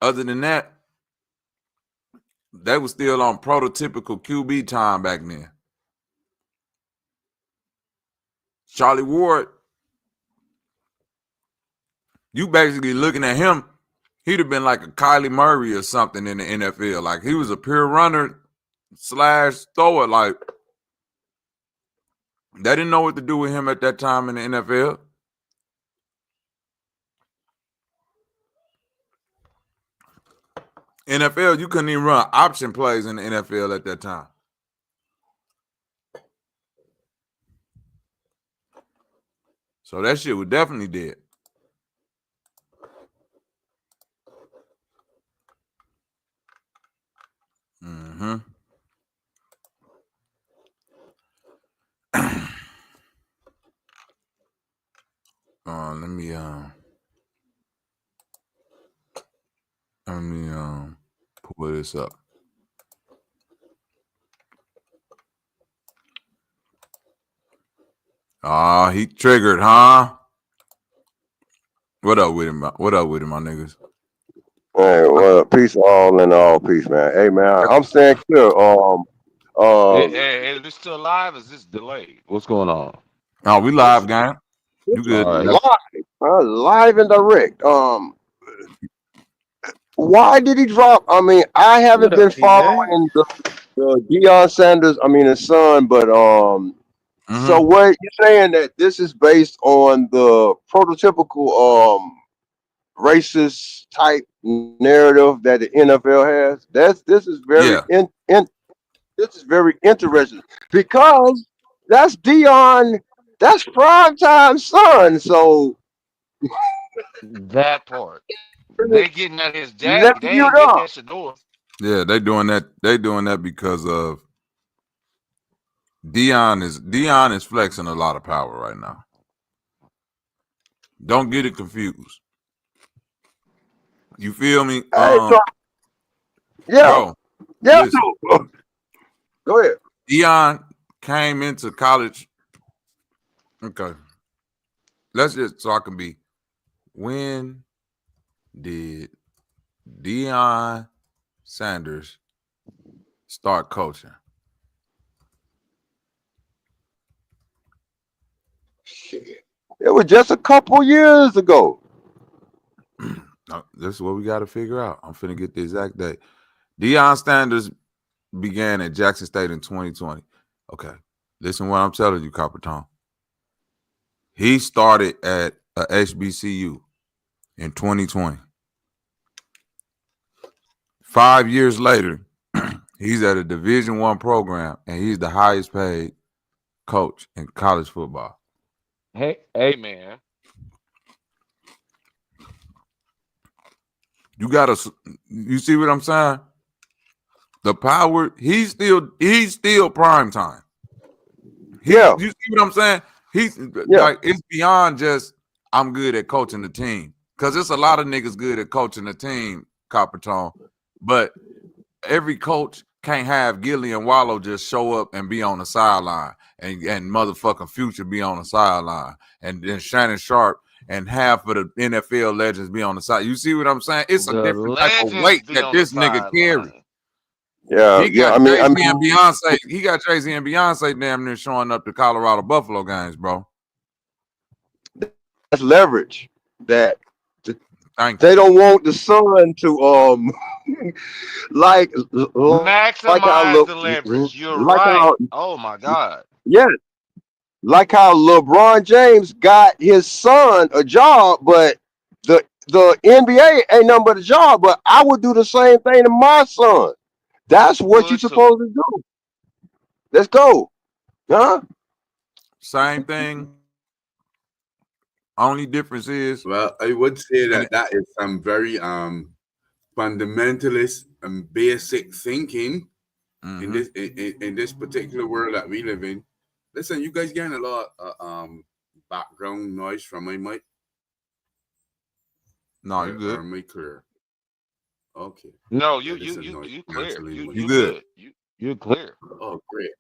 Other than that, they was still on prototypical QB time back then. Charlie Ward, you basically looking at him, he'd have been like a Kylie Murray or something in the NFL. Like, he was a pure runner / thrower. Like, they didn't know what to do with him at that time in the NFL. NFL, you couldn't even run option plays in the NFL at that time. So that shit was definitely dead. Mm-hmm. Let me pull this up. He triggered, huh? What up with him? What up with him, my niggas? Hey, well, peace all and all peace, man. Hey, man, I'm staying clear. Is this still live? Is this delayed? What's going on? Oh, we live, gang. You good? Live and direct. Why did he drop? I mean, I haven't been following the Deion Sanders. I mean, his son, but So what you're saying that this is based on the prototypical racist type narrative that the NFL has? This is very this is very interesting, because that's Deion, that's primetime son. So that part, they getting at his dad. They ain't getting at Shedeur. Yeah, they doing that. They doing that because of Deion is flexing a lot of power right now. Don't get it confused. You feel me? Bro, listen. Go ahead. Deion came into college. Okay. Let's just, so I can be. When did Deion Sanders start coaching? Shit. It was just a couple years ago. This is what we got to figure out. I'm finna get the exact date. Deion Sanders began at Jackson State in 2020. Okay. Listen what I'm telling you, Copper Tom. He started at a HBCU in 2020. 5 years later, He's at a Division I program, and he's the highest paid coach in college football. Hey, man. You see what I'm saying? The power, he's still prime time. You see what I'm saying? He's like, it's beyond just I'm good at coaching the team. Because there's a lot of niggas good at coaching the team, Coppertone. But every coach can't have 𝘾𝙤𝙢 just show up and be on the sideline and motherfucking Future be on the sideline. And then Shannon Sharp and half of the NFL legends be on the side. You see what I'm saying? It's a different type of weight that this nigga carry. He got Jay-Z and Beyonce. He got Jay-Z and Beyonce damn near showing up to Colorado Buffalo games, bro. That's leverage. That they don't want the son to maximize the leverage. You're right. Oh my God. Yeah. Like how LeBron James got his son a job, but the NBA ain't nothing but a job. But I would do the same thing to my son. That's what you're supposed to do. Let's go. Huh? Same thing. Only difference is, well, I would say that is some very fundamentalist and basic thinking in this particular world that we live in. Listen, you guys getting a lot of background noise from my mic? No, you good. Am I clear? Okay. No, you clear. You good. You're clear. Oh, great.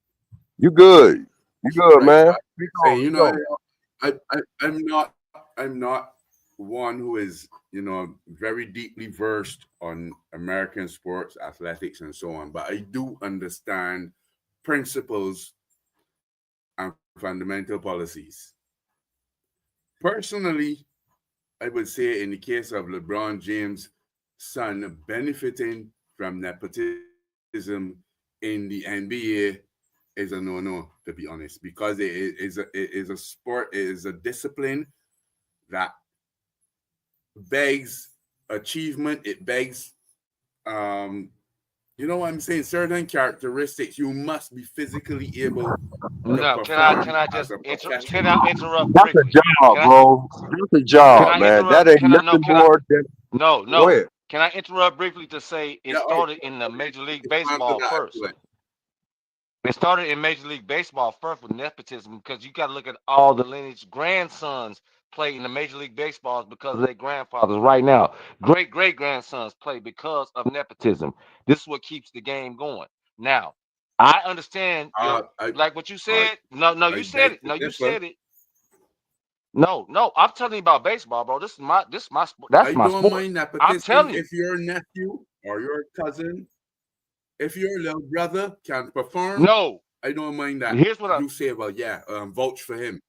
You good. You good, man. Saying, you know, I'm not one who is, you know, very deeply versed on American sports, athletics, and so on, but I do understand principles and fundamental policies. Personally, I would say in the case of LeBron James' son benefiting from nepotism in the NBA is a no-no, to be honest, because it is a sport, it is a discipline that begs achievement. It begs, you know what I'm saying, certain characteristics. You must be physically able. No, can I interrupt That's briefly? a job, bro. That's a job, man. That ain't nothing more than. No. Go ahead. Can I interrupt briefly to say it started in the Major League Baseball first? It started in Major League Baseball first with nepotism, because you got to look at all the lineage grandsons play in the Major League Baseballs because of their grandfathers. Right now, great grandsons play because of nepotism. This is what keeps the game going. Now, I understand like what you said. You said it. No, you said it. No, I'm telling you about baseball, bro. This is my sport. That's my sport. Mind nepotism. I'm telling you. If your nephew or your cousin, if your little brother can perform, no, I don't mind that. Here's what you say about vouch for him.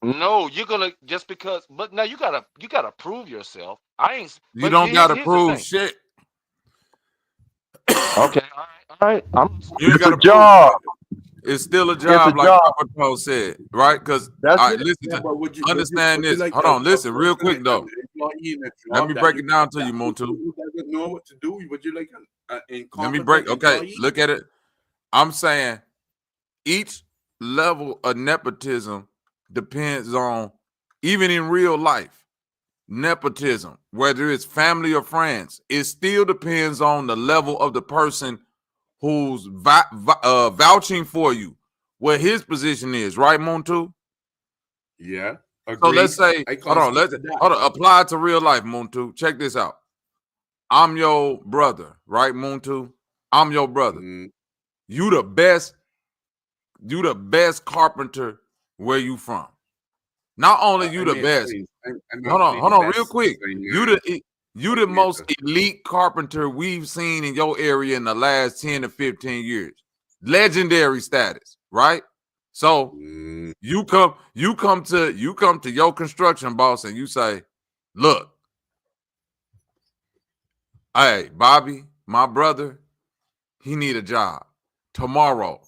No, you're gonna just because, but now you gotta prove yourself. I ain't. You don't gotta prove shit. Okay, all right. You ain't got a job. It's still a job, like Papa Poe said, right? Because understand this. Hold on, listen, real quick though. Let me break it down to you, Muntu. Who doesn't know what to do? Would you like Let me break. Okay, look at it. I'm saying each level of nepotism depends on, even in real life, nepotism, whether it's family or friends, it still depends on the level of the person who's vouching for you, where his position is, right, Muntu? Yeah. Agreed. So let's say, hold on, apply it to real life, Muntu. Check this out. I'm your brother, right, Muntu? I'm your brother. You the best carpenter where you from. Not only you the best. Hold on, real quick. You the most elite carpenter we've seen in your area in the last 10 to 15 years. Legendary status, right? So you come to your construction boss and you say, look, hey, Bobby, my brother, he need a job tomorrow.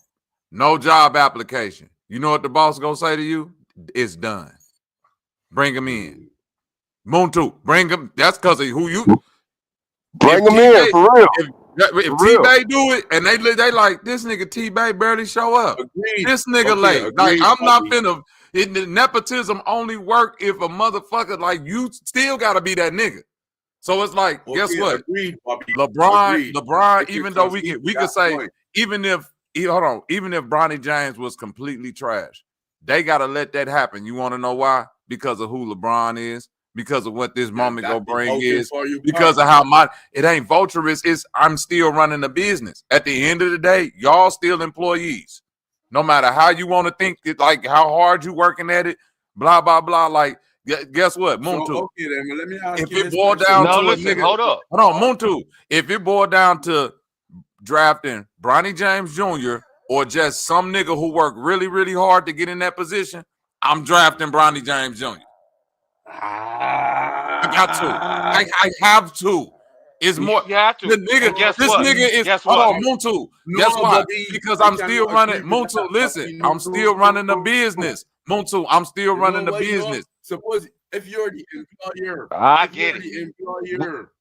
No job application. You know what the boss gonna say to you? It's done. Bring him in. Muntu, bring him. That's because of who you bring him in for real. If T-Bay do it and they like this nigga T-Bay barely show up. Agreed. This nigga Okay, late. Like agreed, I'm not Bobby. finna. Nepotism only work if a motherfucker like you still gotta be that nigga. So it's like, guess what? Agreed, Bobby. LeBron, If you even though we concede could that say, point. even if Bronny James was completely trash, they gotta let that happen. You want to know why? Because of who LeBron is, because of what this moment go bring is, because of how it ain't vulturous. It's I'm still running the business. At the end of the day, y'all still employees. No matter how you want to think, like how hard you working at it, blah blah blah. Like, guess what, Muntu? So, okay, then let me ask if you it this boiled question. down to a nigga, hold on, Muntu. If it boiled down to drafting Bronny James Jr. or just some nigga who worked really, really hard to get in that position, I'm drafting Bronny James Jr. I got to. I have to. It's more. You have to. The nigga, this nigga is. Hold on, Muntu. Guess why? Because I'm still running. Muntu, listen. I'm still running the business. Muntu, I'm still running the business. Suppose if you're the employer, I get it. The employer.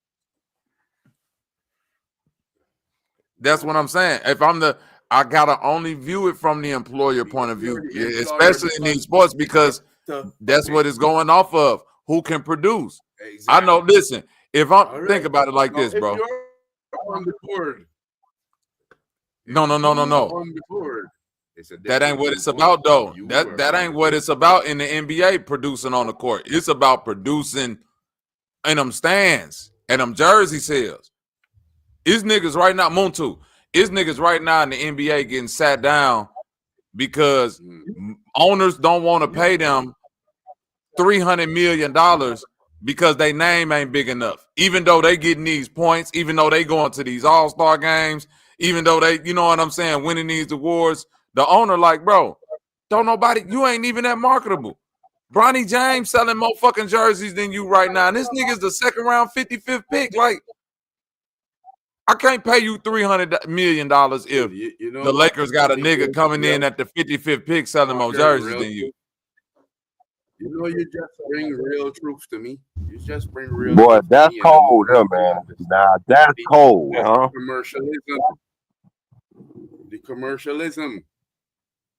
That's what I'm saying. If I'm I gotta only view it from the employer point of view, especially in these sports, because that's what it's going off of. Who can produce? Exactly. I know. Listen, if I'm think about it like this, bro. If you're on the board. No. On the board. That ain't what it's about, though. That ain't what it's about in the NBA. Producing on the court. It's about producing in them stands and them jersey sales. Is niggas right now, Muntu, is niggas right now in the NBA getting sat down because owners don't want to pay them $300 million because their name ain't big enough. Even though they getting these points, even though they going to these all-star games, even though they, you know what I'm saying, winning these awards, the owner like, bro, don't nobody, you ain't even that marketable. Bronny James selling more fucking jerseys than you right now. And this nigga's the second round 55th pick. Like, I can't pay you $300 million if the Lakers got a nigga coming in at the 55th pick selling more jerseys than you. You know, you just bring real truth to me. You just bring real boy, truth that's to me. cold, man. Nah, that's cold, huh? The commercialism,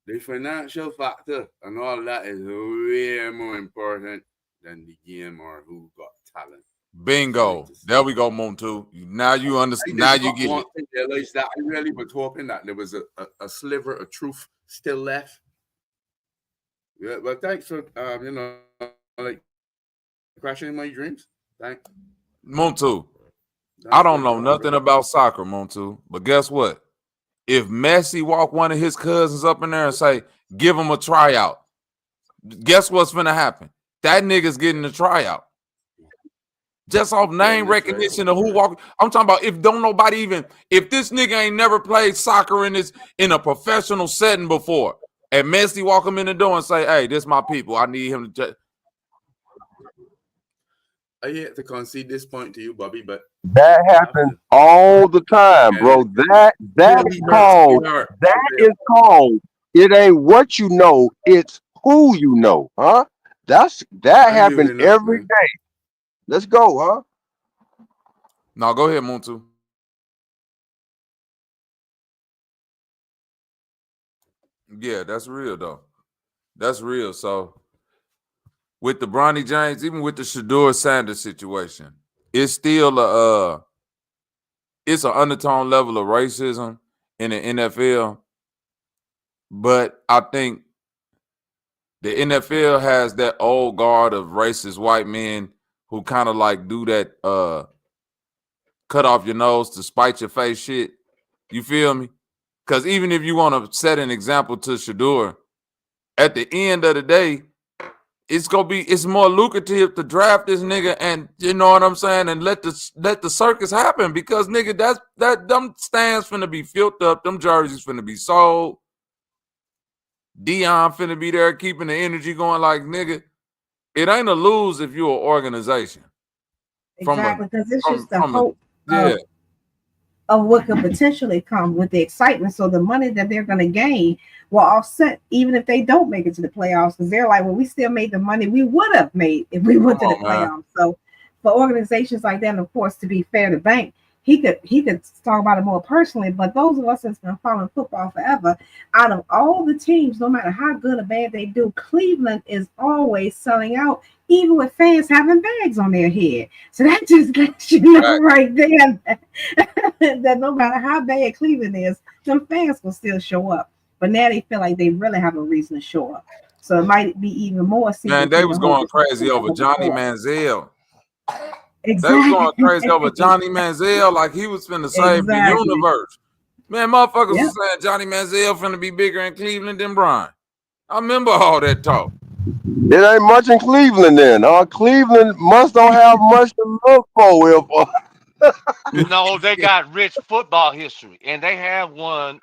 the financial factor, and all that is way more important than the game or who got talent. Bingo. There we go, Muntu. Now you understand. Now you get it. That I really was hoping that there was a sliver of truth still left. Yeah, but thanks for like crashing my dreams. Thanks. Muntu. I don't know nothing about soccer, Muntu, but guess what? If Messi walk one of his cousins up in there and say, give him a tryout, guess what's gonna happen? That nigga's getting a tryout. Just off name recognition of who walk. I'm talking about if don't nobody even, if this nigga ain't never played soccer in a professional setting before, and Messi walk him in the door and say, hey, this my people. I need him to. I hate to concede this point to you, Bobby, but that happens all the time, bro. That's called. That is called. It ain't what you know, it's who you know, huh? That happens every day. Let's go, huh? No, go ahead, Muntu. Yeah, that's real though. That's real. So with the Bronny James, even with the Shedeur Sanders situation, it's still it's an undertone level of racism in the NFL. But I think the NFL has that old guard of racist white men who kind of like do that cut off your nose to spite your face shit. You feel me? Because even if you want to set an example to Shedeur, at the end of the day, it's more lucrative to draft this nigga, and you know what I'm saying, and let the circus happen, because nigga, them stands finna be filled up, them jerseys finna be sold. Dion finna be there keeping the energy going. Like, nigga, it ain't a lose if you're an organization. Exactly, because it's just the hope of what could potentially come with the excitement. So the money that they're going to gain will offset even if they don't make it to the playoffs, because they're like, well, we still made the money we would have made if we went to the playoffs. So for organizations like that, and of course, to be fair to bank, he could talk about it more personally. But those of us that's been following football forever, out of all the teams, no matter how good or bad they do, Cleveland is always selling out, even with fans having bags on their head. So that just lets you know right there that no matter how bad Cleveland is, some fans will still show up. But now they feel like they really have a reason to show up. So it might be even more. Man, they was going crazy over Johnny Manziel. Exactly. They was going crazy over Johnny Manziel like he was finna save the universe. Man, motherfuckers was saying Johnny Manziel finna be bigger in Cleveland than Brian. I remember all that talk. It ain't much in Cleveland then. Cleveland must don't have much to look for. No, they got rich football history, and they have won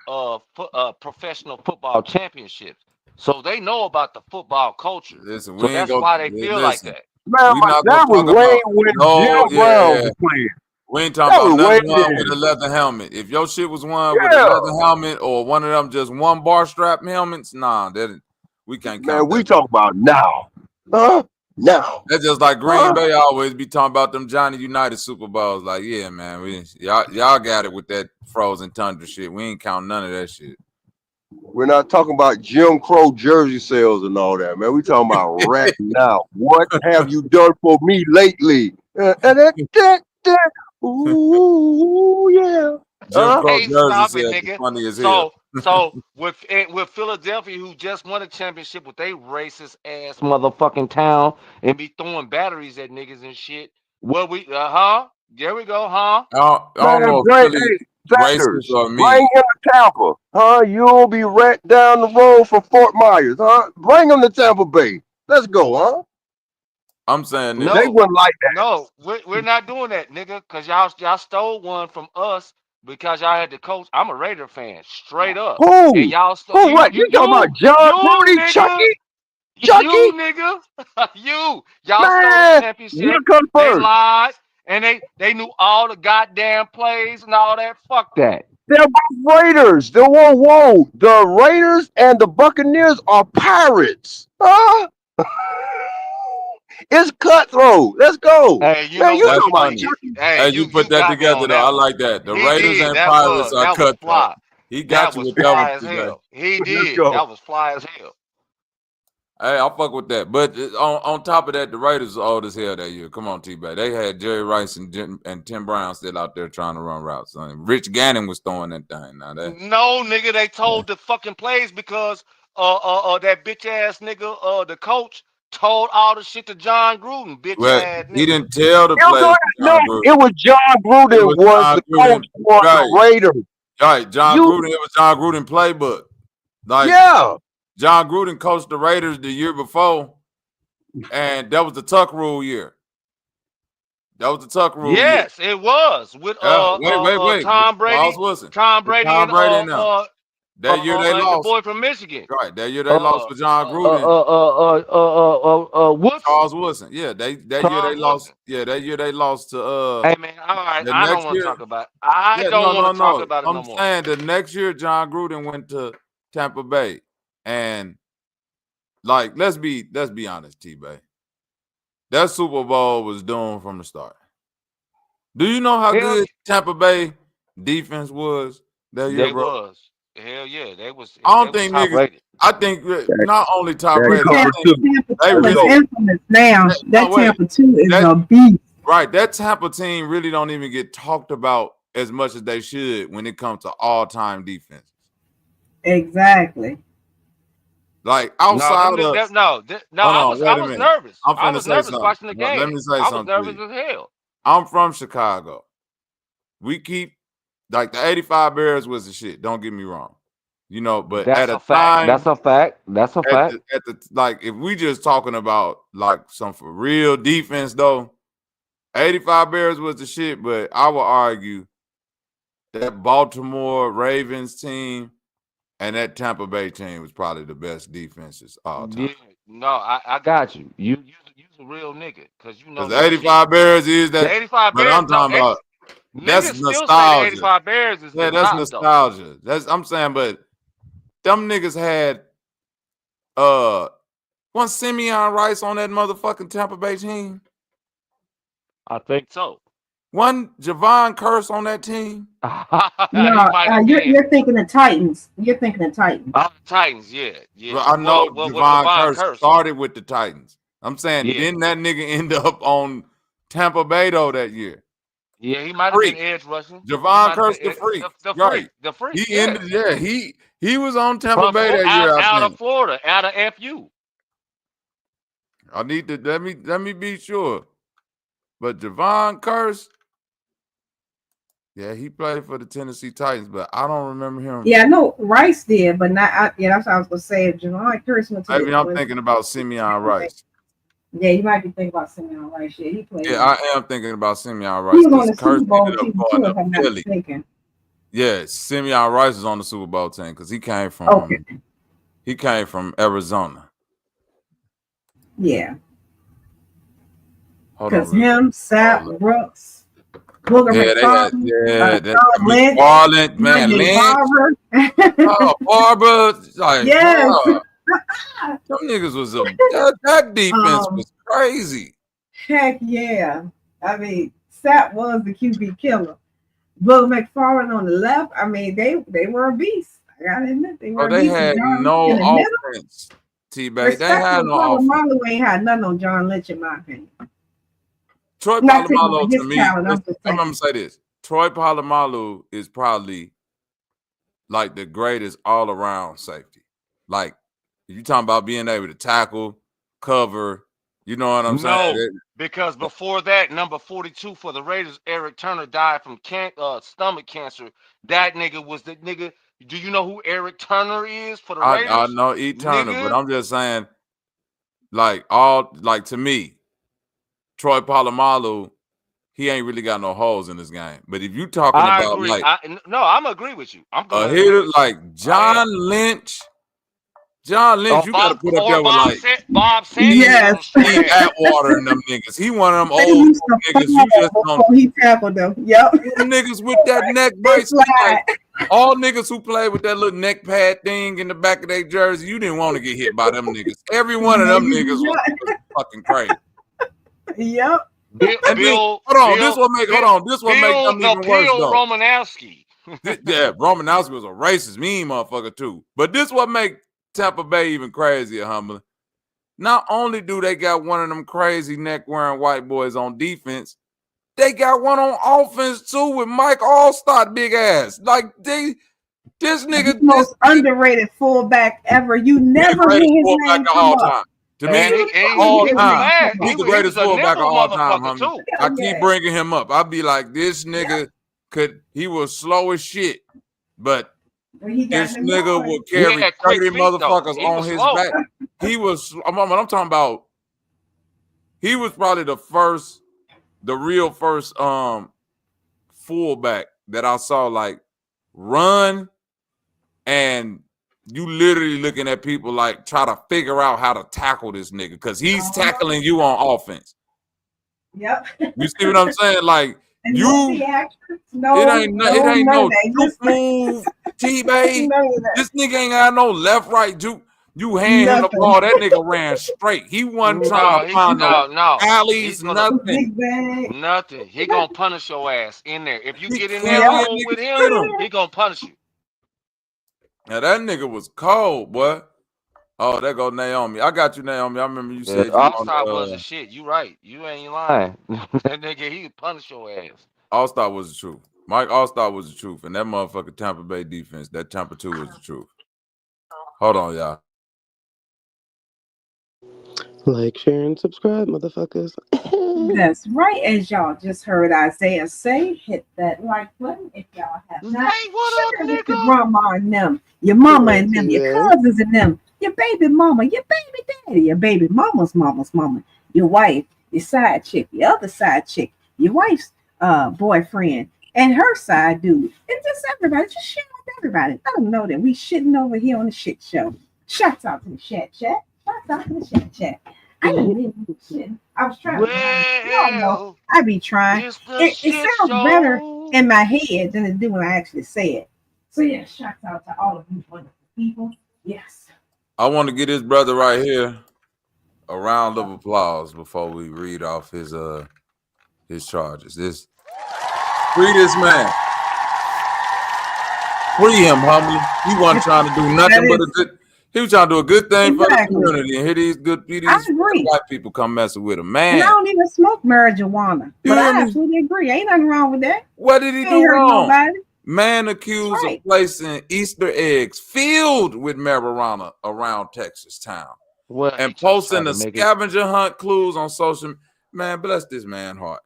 professional football championships. So they know about the football culture. Listen, so that's why they feel like that. Man, that was way when Jim Brown was playing. We ain't talking about nothing wrong with a leather helmet. If your shit was one with a leather helmet or one of them just one bar strap helmets, nah, we can't count. Man, we talk about now. Now. That's just like Green Bay always be talking about them Johnny United Super Bowls. Like, yeah, man, y'all got it with that frozen tundra shit. We ain't counting none of that shit. We're not talking about Jim Crow jersey sales and all that, man. We talking about right now. What have you done for me lately? Ooh, yeah. Jim Crow Hey, stop jersey it, sales nigga. funny as hell. So with Philadelphia, who just won a championship with a racist ass motherfucking town and be throwing batteries at niggas and shit. Well, there we go, I don't know if Philly racist or me. Bring him to Tampa, You'll be right down the road from Fort Myers, Bring him to Tampa Bay. Let's go, I'm saying no, they wouldn't like that. No, we're not doing that, nigga, because y'all stole one from us because y'all had the coach. I'm a Raider fan, straight up. Who? And y'all stole. Who? What? You talking about John Rudy, Chucky? You, nigga. Y'all stole the championship. What comes They first? lied, and they knew all the goddamn plays and all that. Fuck that. They're both Raiders. Whoa. The Raiders and the Buccaneers are pirates. It's cutthroat. Let's go. Hey, you Man, know what? Funny. Hey, you put that together though. I like that. The Raiders and Pirates are cutthroat. He got you with that one today. He did. That was fly as hell. Hey, I'll fuck with that. But on top of that, the Raiders are old as hell that year. Come on, T-Bag. They had Jerry Rice and Tim Brown still out there trying to run routes. I mean, Rich Gannon was throwing that thing. No, nigga, they told the fucking plays because that bitch ass nigga, the coach, told all the shit to John Gruden, bitch ass nigga. He didn't tell the plays. No, it was John Gruden was the coach for the Raiders. Right, Gruden. It was John Gruden playbook. Like, John Gruden coached the Raiders the year before, and that was the Tuck rule year. Yes, it was with wait. Tom Brady. Tom Brady and that year they lost. The boy from Michigan. Right, that year they lost for John Gruden. Charles Woodson. Yeah, that year they lost. Yeah, that year they lost to. Hey man, all right. I don't want to talk about. I don't want to talk about it no more. I'm saying the next year John Gruden went to Tampa Bay, and like let's be honest, T-Bay. That Super Bowl was doomed from the start. Do you know how good Tampa Bay defense was that year, bro? Hell yeah, they was. I don't think niggas. Rated. I think not only top rated. They really infamous now. That Tampa 2 is a beast. Right, that Tampa team really don't even get talked about as much as they should when it comes to all-time defense. Exactly. Like outside I was nervous. I was nervous watching the game. Let me say something. I was nervous as hell. I'm from Chicago. We keep like the '85 Bears was the shit. Don't get me wrong, but that's at a time, that's a fact. That's a fact. At the like, if we just talking about like some for real defense though, '85 Bears was the shit. But I would argue that Baltimore Ravens team and that Tampa Bay team was probably the best defenses all time. Yeah, no, I got you. You a real nigga because you know. The '85 Bears is that. The '85 Bears. But I'm talking about. That's nostalgia. Still say the '85 Bears is that's nostalgia. I'm saying, but them niggas had one Simeon Rice on that motherfucking Tampa Bay team. I think so. One Javon Curse on that team. No, you're thinking of Titans. You're thinking of Titans. Titans, yeah. Well, I know Well, Javon Javon Curse started with the Titans. I'm saying, Yeah. didn't that nigga end up on Tampa Bay though that year? Yeah, he might have been edge rushing. Javon Curse, the freak. The freak. He ended. Yeah, he was on Tampa Bay that year. Out of Florida, out of FU. I need to let me be sure. But Javon Curse, yeah, he played for the Tennessee Titans, but I don't remember him. Yeah, I know Rice did, but not. Yeah, that's what I was gonna say. Javon Curse went to. Maybe I'm thinking about Simeon Rice. Yeah, you might be thinking about Simeon Rice. Yeah, he played. Yeah, I am thinking about Simeon Rice. He was on the Curse Super Bowl ended up team going too, if to I'm not Philly. mistaken. Yeah, Simeon Rice is on the Super Bowl team because he came from Arizona. Yeah. Hold on. Because him, Sapp, Brooks, Booger McFarland, man, Lynch, Barber, like, yes. Some niggas was that defense was crazy. Heck yeah. I mean, Sapp was the QB killer. Booger McFarland on the left, I mean, they were a beast. I gotta admit, they were a beast. They had no offense, T-Bay. They had no offense. Polamalu ain't had nothing on John Lynch, in my opinion. Troy Polamalu, to me, I'm gonna say this. Troy Polamalu is probably like the greatest all-around safety. Like, if you're talking about being able to tackle, cover, you know what I'm saying? No, because before that, number 42 for the Raiders, Eric Turner, died from stomach cancer. That nigga was the nigga. Do you know who Eric Turner is for the Raiders? I know E. Turner, but I'm just saying, to me, Troy Polamalu, he ain't really got no holes in this game. But if you talking about agree. I'm gonna agree with you. I'm a hitter like John Lynch. John Lynch, you got to put up there with Bob Sanders. Yes. Steve Atwater and them niggas. He one of them old niggas. You just don't. He tackled them. Yep. Them niggas with that neck brace. All niggas who play with that little neck pad thing in the back of their jersey, you didn't want to get hit by them niggas. Every one of them niggas was fucking crazy. Yep. This will make them even worse though. Romanowski. Yeah, Romanowski was a racist, mean motherfucker too. But this what make Tampa Bay even crazier, humbly. Not only do they got one of them crazy neck-wearing white boys on defense, they got one on offense too with Mike Allstott big ass. Like this nigga, the most underrated fullback ever. You never hear his name come up. To me, all time, he's the greatest fullback of all time, homie. I keep bringing him up. I'll be like, this nigga he was slow as shit, but this nigga will carry 30 motherfuckers on his back. He was, I'm talking about, he was probably the real first fullback that I saw like run, and you literally looking at people like try to figure out how to tackle this nigga because he's tackling you on offense. Yep. You see what I'm saying? Like it ain't no juke move, T-Bay. This nigga ain't got no left, right juke. You hand him the ball, that nigga ran straight. He wasn't trying to find no alleys, nothing. Nothing. He gonna punish your ass in there. If you get in there along with him, he gonna punish you. Now that nigga was cold, boy. Oh, there go Naomi. I got you, Naomi. I remember you said All-Star was a shit. You right. You ain't lying. That nigga, he punish your ass. All-Star was the truth. Mike All-Star was the truth. And that motherfucking Tampa Bay defense, that Tampa 2 was the truth. Hold on, y'all. Like, share, and subscribe, motherfuckers. That's right. As y'all just heard Isaiah say, hit that like button if y'all have not. Hey, what up, nigga? Your grandma and them, your mama and them, your cousins and them, your baby mama, your baby daddy, your baby mama's mama, your wife, your side chick, your other side chick, your wife's boyfriend, and her side dude. And just everybody, just share with everybody. Let them know that we shitting over here on the shit show. Shouts out to the chat. Shouts out to the chat. I didn't mean to do shit. I was trying to. Y'all know I be trying. It sounds better in my head than it do when I actually say it. So yeah, shouts out to all of you wonderful people. Yes. I want to get his brother right here a round of applause before we read off his charges. Free this man. Free him, humbly. He wasn't trying to do nothing but a good. He was trying to do a good thing for the community, and here these white people come messing with him, man. And I don't even smoke marijuana, but I absolutely agree. Ain't nothing wrong with that. What did he do wrong? Man accused of placing Easter eggs filled with marijuana around Texas town, and posting the scavenger hunt clues on social. Man, bless this man's heart.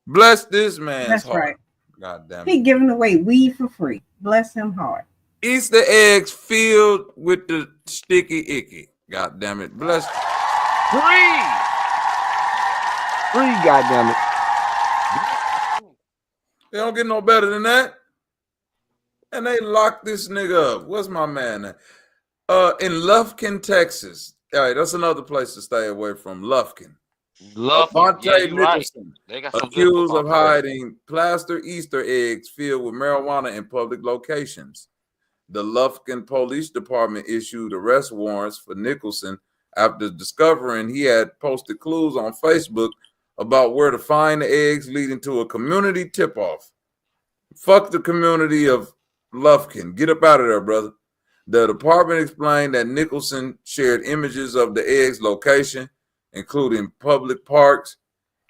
Bless this man's heart. Right. God damn it. He giving away weed for free. Bless him hard. Easter eggs filled with the sticky icky. God damn it. Bless. Free, God damn it. They don't get no better than that. And they locked this nigga up. What's my man name? In Lufkin, Texas. All right, that's another place to stay away from. Lufkin. Monte Nicholson, accused of hiding plaster Easter eggs filled with marijuana in public locations. The Lufkin Police Department issued arrest warrants for Nicholson after discovering he had posted clues on Facebook about where to find the eggs, leading to a community tip-off. Fuck the community of Lufkin. Get up out of there, brother. The department explained that Nicholson shared images of the eggs' location, including public parks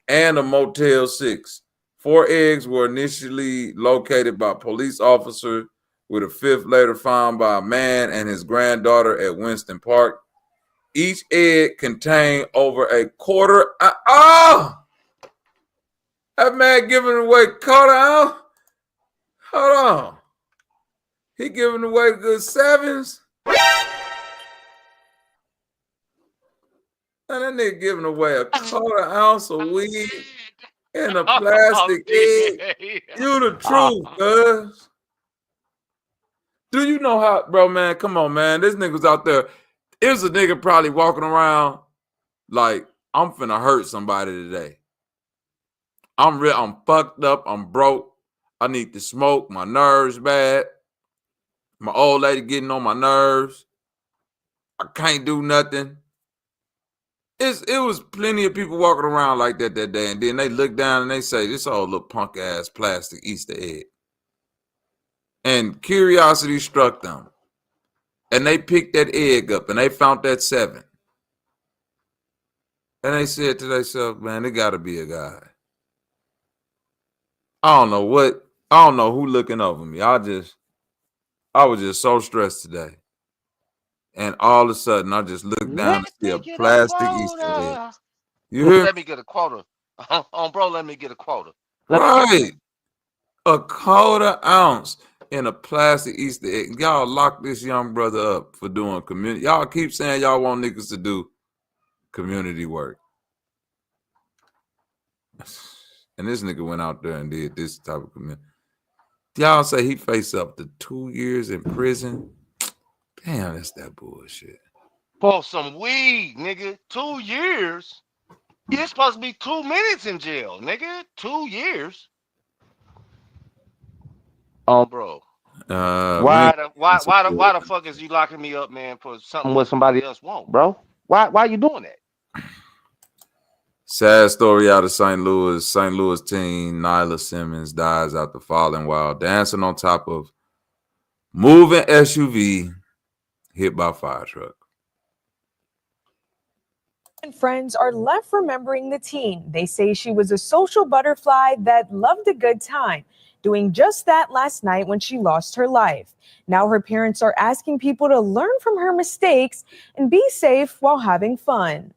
and a Motel 6. 4 eggs were initially located by police officers, with a 5th later found by a man and his granddaughter at Winston Park. Each egg contained over a quarter. That man giving away quarter ounce? Hold on. He giving away good 7s? And that nigga giving away a quarter ounce of weed in a plastic egg. You the truth, cuz. Do you know how, bro, man? Come on, man. This nigga's out there. There's a nigga probably walking around like, I'm finna hurt somebody today. I'm fucked up. I'm broke. I need to smoke. My nerves bad. My old lady getting on my nerves. I can't do nothing. It was plenty of people walking around like that day, and then they look down and they say, this old little punk ass plastic Easter egg. And curiosity struck them. And they picked that egg up and they found that 7. And they said to themselves, man, there gotta be a God. I don't know who looking over me. I was just so stressed today. And all of a sudden, I just looked down and see a plastic Easter egg. You hear? Let me get a quota. Bro, let me get a quota. Right. A quarter ounce in a plastic Easter egg. Y'all lock this young brother up for doing community. Y'all keep saying y'all want niggas to do community work. And this nigga went out there and did this type of community. Y'all say he faced up to 2 years in prison. Damn, that's that bullshit. For some weed, nigga. 2 years? You're supposed to be 2 minutes in jail, nigga. 2 years. Bro. Why the fuck is you locking me up, man, for something what somebody else want, bro? Why you doing that? Sad story out of St. Louis. St. Louis teen Nyla Simmons dies after falling while dancing on top of moving SUV hit by fire truck. And friends are left remembering the teen. They say she was a social butterfly that loved a good time, doing just that last night when she lost her life. Now her parents are asking people to learn from her mistakes and be safe while having fun.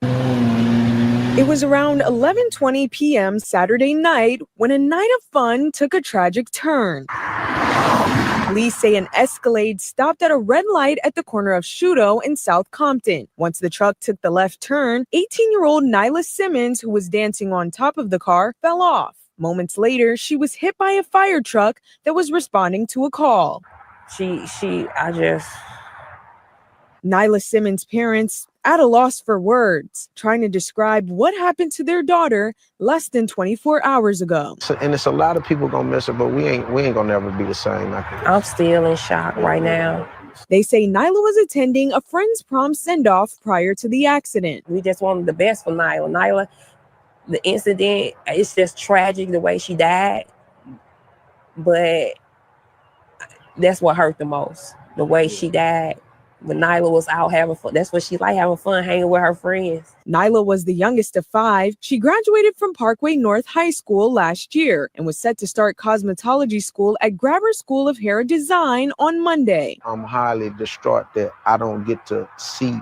It was around 11:20 p.m. Saturday night when a night of fun took a tragic turn. Police say an Escalade stopped at a red light at the corner of Shudo and South Compton. Once the truck took the left turn, 18-year-old Nyla Simmons, who was dancing on top of the car, fell off. Moments later, she was hit by a fire truck that was responding to a call. Nyla Simmons' parents at a loss for words, trying to describe what happened to their daughter less than 24 hours ago. And it's a lot of people gonna miss her, but we ain't gonna never be the same. I'm still in shock right now. They say Nyla was attending a friend's prom send-off prior to the accident. We just wanted the best for Nyla. the incident, it's just tragic the way she died. But that's what hurt the most. The way she died. When Nyla was out having fun. That's what she like, having fun, hanging with her friends. Nyla was the youngest of 5. She graduated from Parkway North High School last year and was set to start cosmetology school at Grabber School of Hair Design on Monday. I'm highly distraught that I don't get to see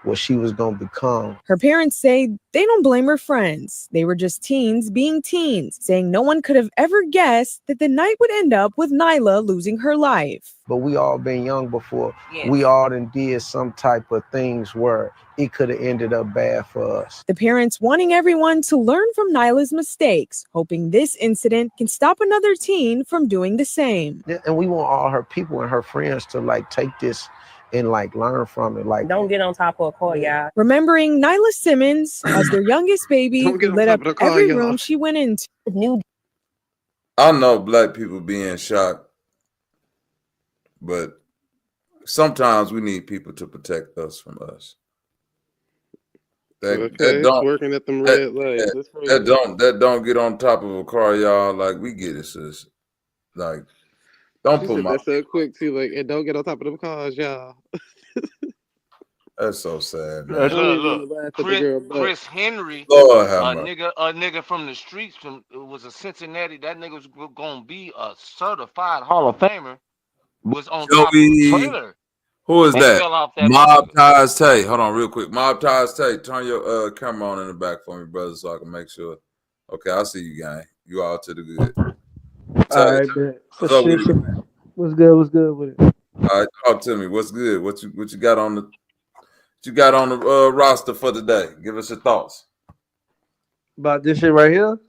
what she was going to become. Her parents say they don't blame her friends. They were just teens being teens, saying no one could have ever guessed that the night would end up with Nyla losing her life. But we all been young before. Yes. We all done did some type of things where it could have ended up bad for us. The parents wanting everyone to learn from Nyla's mistakes, hoping this incident can stop another teen from doing the same. And we want all her people and her friends to like take this and like learn from it. Like, don't get on top of a car, y'all. Remembering Nyla Simmons as their youngest baby who lit up every room she went into. I know black people being shocked, but sometimes we need people to protect us from us. That don't working at them red lights. That don't get on top of a car, y'all. Like, we get it, sis. Like, don't put my. That's so quick too. Like, and don't get on top of them cars, y'all. That's so sad, man. Look, Chris Henry, Lord have a mercy. nigga from the streets, was a Cincinnati. That nigga was gonna be a certified Hall of Famer. Was on top of the trailer. Who is that? Fell off that Mob Ties Tay. Hold on, real quick. Mob Ties Tay. Turn your camera on in the back for me, brother, so I can make sure. Okay, I see you, gang. You all to the good. All right, bet. What's good with it? All right, talk to me. What's good? What you got on the roster for today? Give us your thoughts about this shit right here.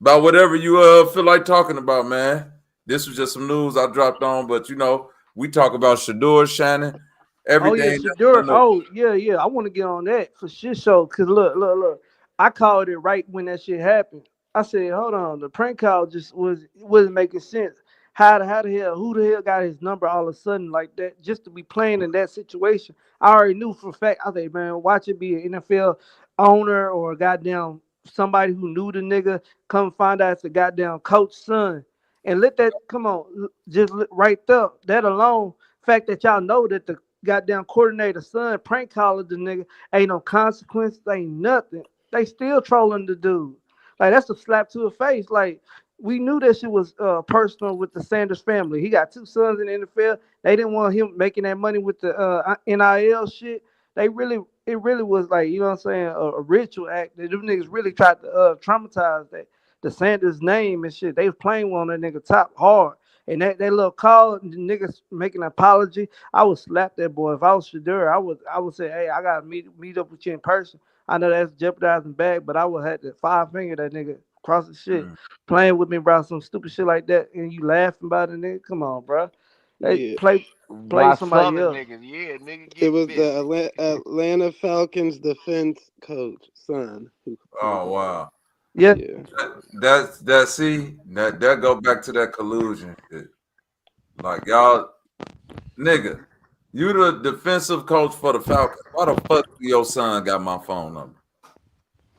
About whatever you feel like talking about, man. This was just some news I dropped on, but you know, we talk about 𝘾𝙬𝙢, everything. Oh yeah. I want to get on that for shit show. Cause look. I called it right when that shit happened. I said, hold on, the prank call just wasn't making sense. How the hell, who the hell got his number all of a sudden like that, just to be playing in that situation? I already knew for a fact. I said, man, watch it be an NFL owner or a goddamn somebody who knew the nigga. Come find out it's a goddamn coach's son. And let that, come on, just right there, that alone, fact that y'all know that the goddamn coordinator son prank calling the nigga, ain't no consequences, ain't nothing. They still trolling the dude. Like, that's a slap to the face. Like, we knew that shit was personal with the Sanders family. He got 2 sons in the NFL. They didn't want him making that money with the NIL shit. It really was like, you know what I'm saying, a ritual act. Them niggas really tried to traumatize the Sanders name and shit. They was playing on that nigga top hard. And that little call, the niggas making an apology, I would slap that boy. If I was 𝘾𝙬, I would say, hey, I gotta meet up with you in person. I know that's jeopardizing bag, but I would have to 5-finger that nigga across the shit, playing with me about some stupid shit like that, and you laughing about it, nigga. Come on, bro. They play somebody else. Niggas. Yeah, nigga. It was the Atlanta Falcons defense coach son. Oh wow. Yeah. That go back to that collusion shit. Like, y'all, nigga, you the defensive coach for the Falcons. Why the fuck your son got my phone number?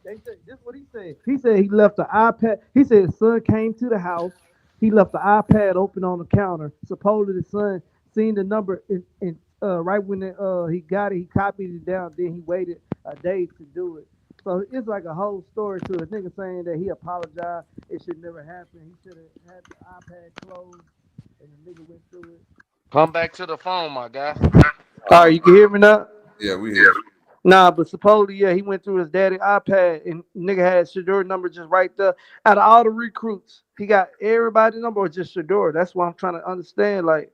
They said, this is what he said. He said he left the iPad. He said his son came to the house. He left the iPad open on the counter. Supposedly the son seen the number and right when he got it, he copied it down. Then he waited a day to do it. So it's like a whole story to it. Nigga saying that he apologized. It should never happen. He should have had the iPad closed, and the nigga went through it. Come back to the phone, my guy. All right, you can hear me now? Yeah, we hear you. Nah, but supposedly, yeah, he went through his daddy's iPad, and nigga had 𝘾𝙬𝙢 number just right there. Out of all the recruits, he got everybody's number or just 𝘾𝙬𝙢. That's what I'm trying to understand. Like,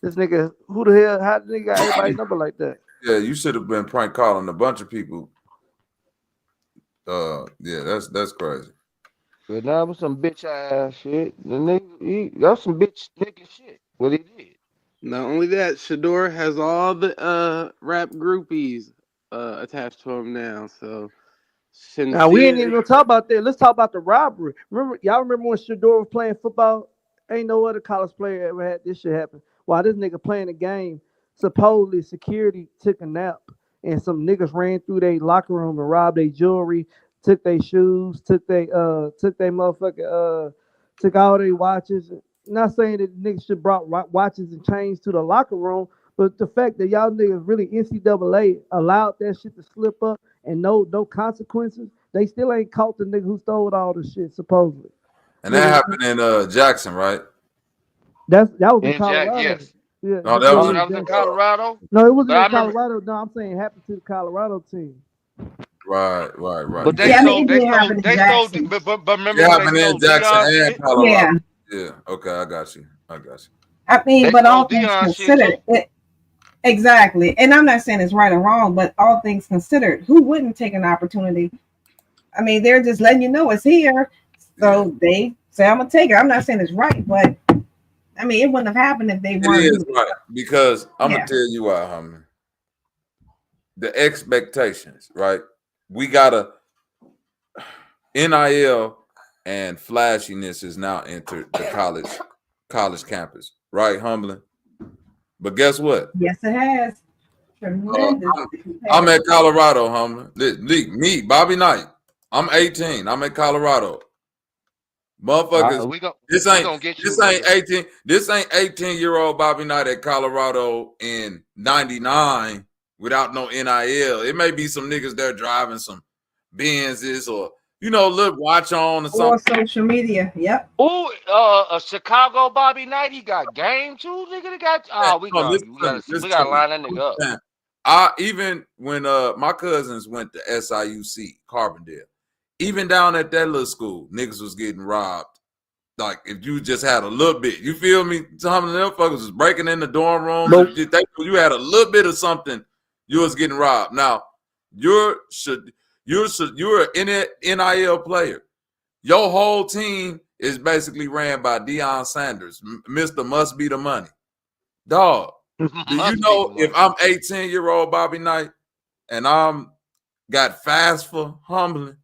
this nigga, who the hell, how the nigga got everybody's number like that? Yeah, you should have been prank calling a bunch of people. Yeah, that's crazy. But that was some bitch ass shit. The nigga, that's some bitch nigga shit. What he did. Not only that, 𝘾𝙬𝙢 has all the rap groupies attached to him now. So now we ain't even gonna talk about that. Let's talk about the robbery. Y'all remember when 𝘾𝙬𝙢 was playing football? Ain't no other college player ever had this shit happen. While this nigga playing the game, supposedly security took a nap and some niggas ran through their locker room and robbed their jewelry, took their shoes, took their motherfucking took all their watches. Not saying that niggas should brought watches and chains to the locker room, but the fact that y'all niggas really NCAA allowed that shit to slip up and no consequences, they still ain't caught the nigga who stole all the shit supposedly. And that happened in Jackson, right? That was in In Jack, Colorado. yes. Yeah, No, that was That was in Colorado. no, it wasn't But I in remember, Colorado. No, I'm saying it happened to the Colorado team. right. but they Yeah, I mean, stole, it they did stole, happen in they stole. Jackson. But remember It when they happened in stole Jackson Deion and shit? Colorado. Yeah. Yeah. Okay, I got you. I mean, They but stole all things Deion shit too. considered, exactly. And I'm not saying it's right or wrong, but all things considered, who wouldn't take an opportunity? I mean, they're just letting you know it's here, so they say I'm gonna take it. I'm not saying it's right, but I mean, it wouldn't have happened if they It weren't. is right because I'm Yeah. gonna tell you why, homie. The expectations, right? We gotta NIL and flashiness is now entered the college campus, right? Humbling. But guess what? Yes, it has. Tremendous. I'm at Colorado, Humbling. Me, Bobby Knight. I'm 18. I'm at Colorado. Motherfuckers, this ain't 18. This ain't 18-year-old Bobby Knight at Colorado in '99 without no NIL. It may be some niggas there driving some Benzes or little watch on or something. Or social media. Yep. Ooh, a Chicago Bobby Knight, he got game too, nigga. They got we gotta line that nigga up. Even when my cousins went to SIUC Carbondale, even down at that little school, niggas was getting robbed. Like if you just had a little bit, you feel me? Some of them fuckers was breaking in the dorm rooms. If you had a little bit of something, you was getting robbed. Now you're an NIL player. Your whole team is basically ran by Deion Sanders, Mr. Must Be the Money. Dog, do you know if I'm 18-year-old Bobby Knight and I'm got fast for Humbling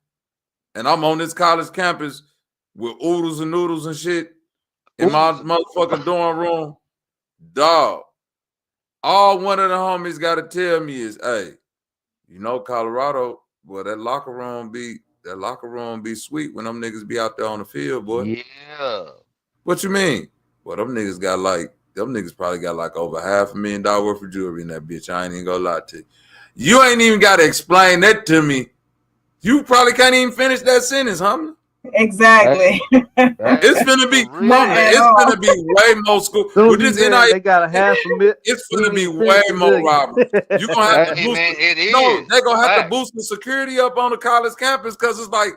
and I'm on this college campus with oodles and noodles and shit in my motherfucking dorm room, dog, all one of the homies got to tell me is, hey, Colorado, boy, that locker room be sweet when them niggas be out there on the field, boy. Yeah. What you mean? Well, them niggas probably got like over $500,000 worth of jewelry in that bitch. I ain't even gonna lie to you. You ain't even got to explain that to me. You probably can't even finish that sentence, huh? Exactly. It's gonna be way more school. With this NIL, they got $500,000. It's gonna be way more robbery. You gonna have to boost they're gonna have to boost the security up on the college campus because it's like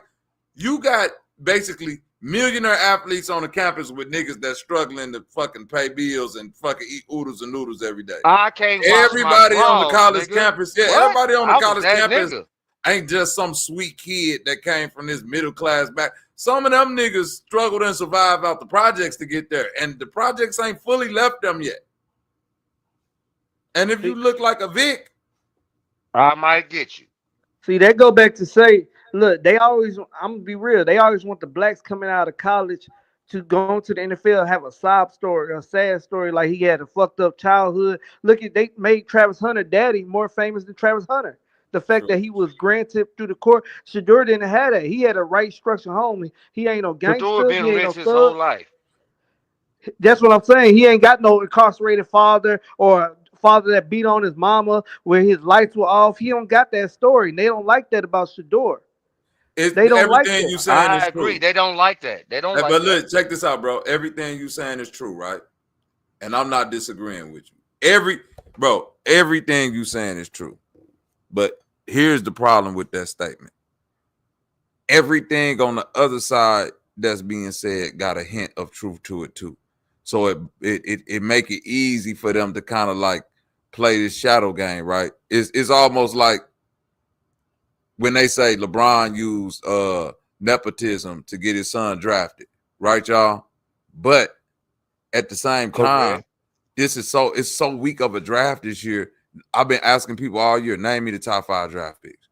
you got basically millionaire athletes on the campus with niggas that's struggling to fucking pay bills and fucking eat oodles and noodles every day. I can't watch everybody my on the bras, college nigga. campus. Yeah, What? everybody on the I was college that campus nigga. ain't just some sweet kid that came from this middle class back. Some of them niggas struggled and survived out the projects to get there, and the projects ain't fully left them yet. And if you look like a Vic, I might get you. See, they go back to say, look, I'm gonna be real, they always want the blacks coming out of college to go into the NFL, have a sob story, a sad story, like he had a fucked up childhood. Look at, they made Travis Hunter daddy more famous than Travis Hunter. The fact that he was granted through the court, Shador didn't have that. He had a right structured home. He ain't no gangster. Shador been He ain't rich no his thug. whole life. That's what I'm saying. He ain't got no incarcerated father or father that beat on his mama where his lights were off. He don't got that story. And they don't like that about Shador. They don't like everything that. you saying I is agree. true. They don't like that. They don't like but that. look, check this out, bro. Everything you saying is true, right? And I'm not disagreeing with you. Everything you saying is true. But here's the problem with that statement. Everything on the other side that's being said got a hint of truth to it too. So it make it easy for them to kind of like play this shadow game, right? It's almost like when they say LeBron used nepotism to get his son drafted, right, y'all? But at the same time, it's so weak of a draft this year. I've been asking people all year, name me the top 5 draft picks.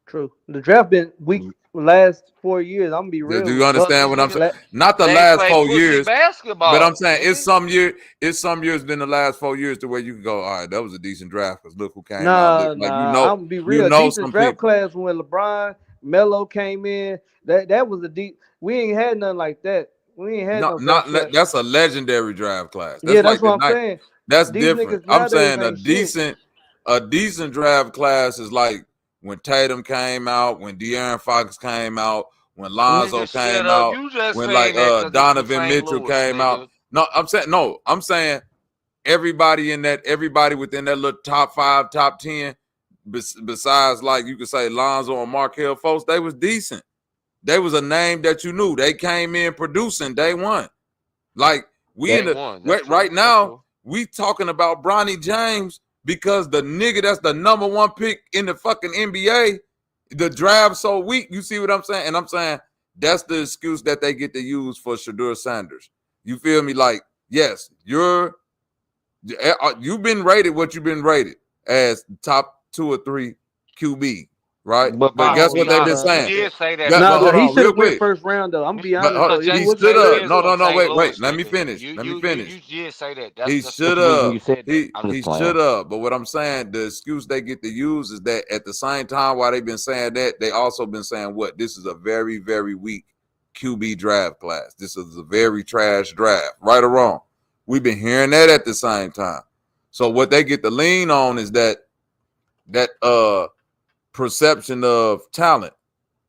True. The draft been weak last 4 years, I'm gonna be Do real you with you. understand what I'm saying? Not the They last play 4 pussy years, but I'm basketball, saying nigga. it's some years been the last 4 years to where you can go, all right, that was a decent draft because look who came out. Look, Nah, like I'm gonna be you real. know Decent some draft people. class when LeBron, Melo came in. That was a deep. We ain't had nothing like that. We ain't had no draft class. That's a legendary draft class. Yeah, That's that's like the what I'm night. saying. That's These different. niggas I'm nowadays saying ain't shit. a decent draft class is like when Tatum came out, when De'Aaron Fox came out, when Lonzo Nigga, shut came up. out, You just when like saying that because he from Donovan St. Mitchell Louis, came out. nigga. No, I'm saying everybody within that little top 5, top 10, besides like you could say Lonzo and Markelle Fultz, they was decent. They was a name that you knew. They came in producing day one. Like we in Day the one. That's right true. That's now, true. we talking about Bronny James because the nigga that's the #1 pick in the fucking NBA, the draft so weak. You see what I'm saying? And I'm saying that's the excuse that they get to use for Shedeur Sanders. You feel me? Like, yes, you've been rated what you've been rated as top 2 or 3 QB, right? But But guess what they've been you saying? did say that But Nah, hold before. he on, should real have went quick. first round though. I'm gonna be But honest though. But If he he James, was should James first, have. is No, from St. wait. Louis, Let me nigga. finish. You did say that. He That's should the reason have. you said that. I'm He just playing. should have. But what I'm saying, the excuse they get to use is that at the same time while they've been saying that, they also been saying what? This is a very, very weak QB draft class. This is a very trash draft, right or wrong. We've been hearing that at the same time. So what they get to lean on is that perception of talent.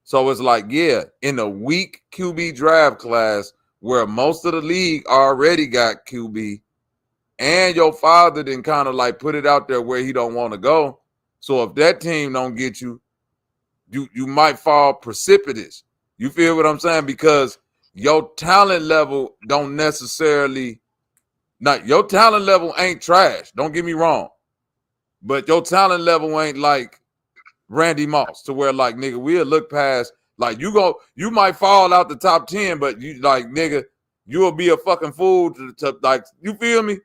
So it's like, yeah, in a weak QB draft class where most of the league already got QB, and your father didn't kind of like put it out there where he don't want to go. So if that team don't get you, you might fall precipitous. You feel what I'm saying? Because your talent level don't necessarily, not your talent level ain't trash. Don't get me wrong. But your talent level ain't like Randy Moss to where like, nigga, we'll look past, like you might fall out the top 10, but you like, nigga, you'll be a fucking fool to like, you feel me?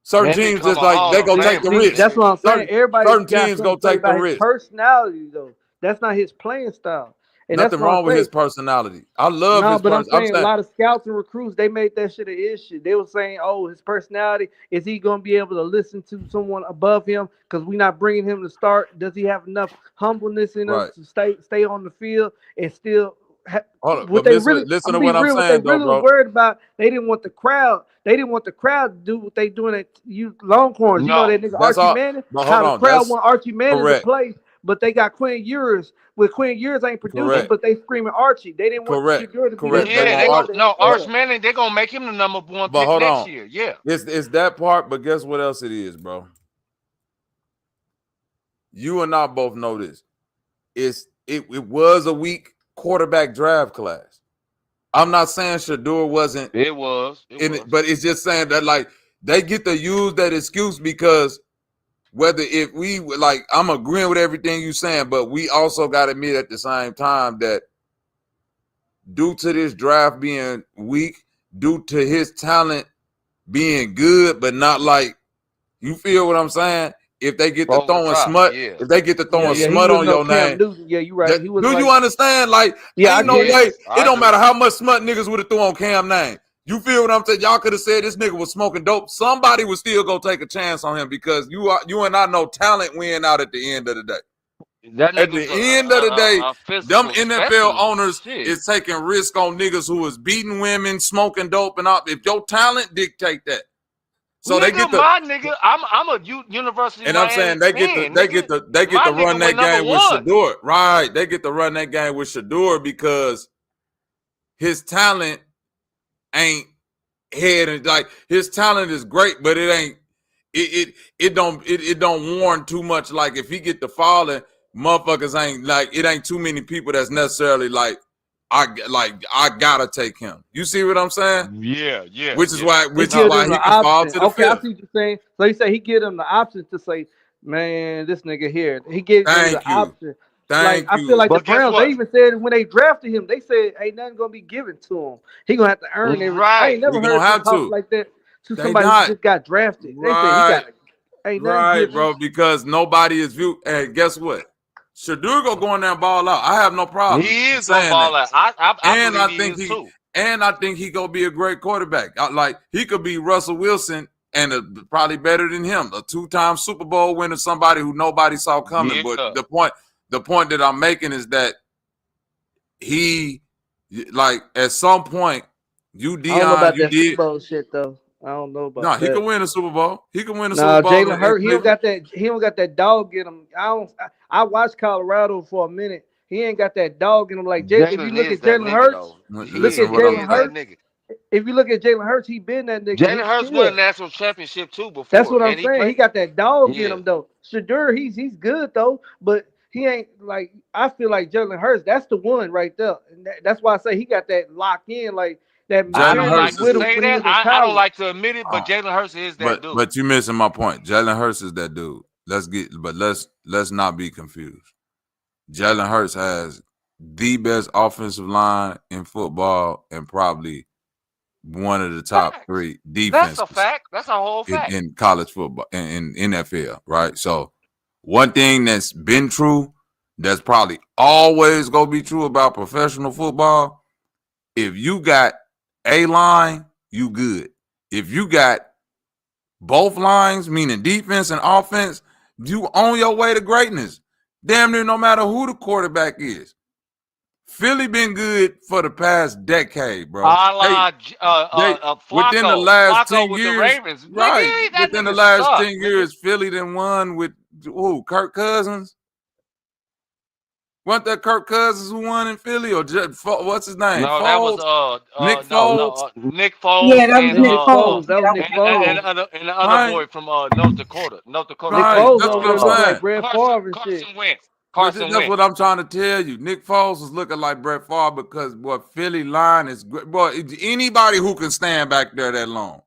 Certain Man, teams become just a like Hall they of gonna take the Famer, see, risk. that's nigga. what I'm saying. Everybody Certain got teams something gonna to say take the about his risk. personality though. That's not his playing style, and that's Nothing what I'm wrong with saying. his personality. I love No, his but I'm person. I'm saying a saying lot of scouts and recruits, they made that shit an issue. They were saying, oh, his personality, is he going to be able to listen to someone above him because we're not bringing him to start? Does he have enough humbleness in him right. to stay on the field and still Hold on, what but they really, listen I'm to gonna be what I'm real, what they saying though, really were bro. worried about, they didn't want the crowd. They didn't want the crowd to do what they doing at you Longhorns. You know No. that nigga That's Archie all. Manning, But hold how the on, crowd that's want Archie Manning to correct. play, but they got Quinn Ewers. With Quinn Ewers ain't producing, Correct. but they screaming Archie. They didn't want Correct. Shedeur to be that Correct. But Yeah, same they guy gonna that he no Arch was. Manning. They gonna make him the #1 but pick hold next on. year. Yeah. It's that part, but guess what else it is, bro? You and I both know this. It was a weak quarterback draft class. I'm not saying Shedeur wasn't It was. in it, but it's just saying that like they get to use that excuse because whether if we like, I'm agreeing with everything you're saying, but we also got to admit at the same time that due to this draft being weak, due to his talent being good, but not like, you feel what I'm saying? If they get to Over the throwing top. smut, Yeah. if they get to throwing Yeah, he smut was on no your Cam name, Newton. Yeah, you right. He was do like, you understand? Like, yeah, I ain't no get it. way. Yes, It I don't do. matter how much smut niggas would have threw on Cam name. You feel what I'm saying? Y'all could have said this nigga was smoking dope. Somebody would still go take a chance on him because you and I know talent win out at the end of the day. That At the nigga's end of the day, a them physical NFL specimen. owners Shit. is taking risk on niggas who is beating women, smoking dope, and all. If your talent dictate that, so they get Nigga, the. my nigga, I'm a University of And I'm saying Miami they get to fan, nigga. they get My to run nigga went that game with #1. Shedeur, right? They get to run that game with Shedeur because his talent ain't head and like his talent is great, but it ain't it don't warrant too much. Like if he get to falling, motherfuckers ain't like it ain't too many people that's necessarily like I gotta take him. You see what I'm saying? Yeah, yeah, Which is yeah. why He which is give No. why them he the can fall option. to the Okay, I fifth. see what you're saying. So he said he give them the option to say, man, this nigga here. He gave them the Thank you. option. Like Thank I feel you. like the But guess Browns, they what? even said when they drafted him, they said ain't nothing gonna be given to him. He gonna have to earn everything. I ain't Right. never He gonna heard them have talk to. like that to They somebody who not. just got drafted. They said he Right. got ain't nothing Right, given. bro. Because nobody is viewed. And guess what? Shedeur gonna go in there and ball out. I have no problem. He is gonna saying ball that. out. I believe he think is he too. and I think he gonna be a great quarterback. Like he could be Russell Wilson and probably better than him, a 2-time Super Bowl winner, somebody who nobody saw coming. Yeah. But the point that I'm making is that he, like, at some point, I don't know about that did. Super Bowl shit though. I don't know about No, that. he can win a Super Bowl. He can win a Nah, Super Bowl. Jalen Hurts, he don't got that. He don't got that dog in him. I watched Colorado for a minute. He ain't got that dog in him. Like if you look at Jalen Hurts, look at Jalen Hurts. If you look at Jalen Hurts, he been that nigga. Jalen Hurts won a national championship too before. That's what I'm saying. He got that dog Yeah. in him though. Shedeur, he's good though, but he ain't like. I feel like Jalen Hurts. That's the one right there. And that's why I say he got that locked in. Like that. I don't like to say that. I don't like to admit it, but Jalen Hurts is that dude. But you missing my point. Jalen Hurts is that dude. Let's not be confused. Jalen Hurts has the best offensive line in football and probably one of the top 3 defenses. That's a fact. That's a whole fact. In college football, in NFL, right? So one thing that's been true, that's probably always gonna be true about professional football. If you got a line, you good. If you got both lines, meaning defense and offense, you on your way to greatness. Damn near no matter who the quarterback is. Philly been good for the past decade, bro. Within the last 10 years, right? Within the last 10 years, Philly done won with who? Kirk Cousins. Wasn't that Kirk Cousins who won in Philly, or what's his name? No, Foles? that was Nick Foles. Nick Foles. Yeah, that was Nick Foles. That was Nick Foles. And the other boy from North Dakota. Nick Foles over there looking like Brett Favre and shit. Carson Wentz. That's what I'm trying to tell you. Nick Foles was looking like Brett Favre because Philly line is great. Boy, anybody who can stand back there that long.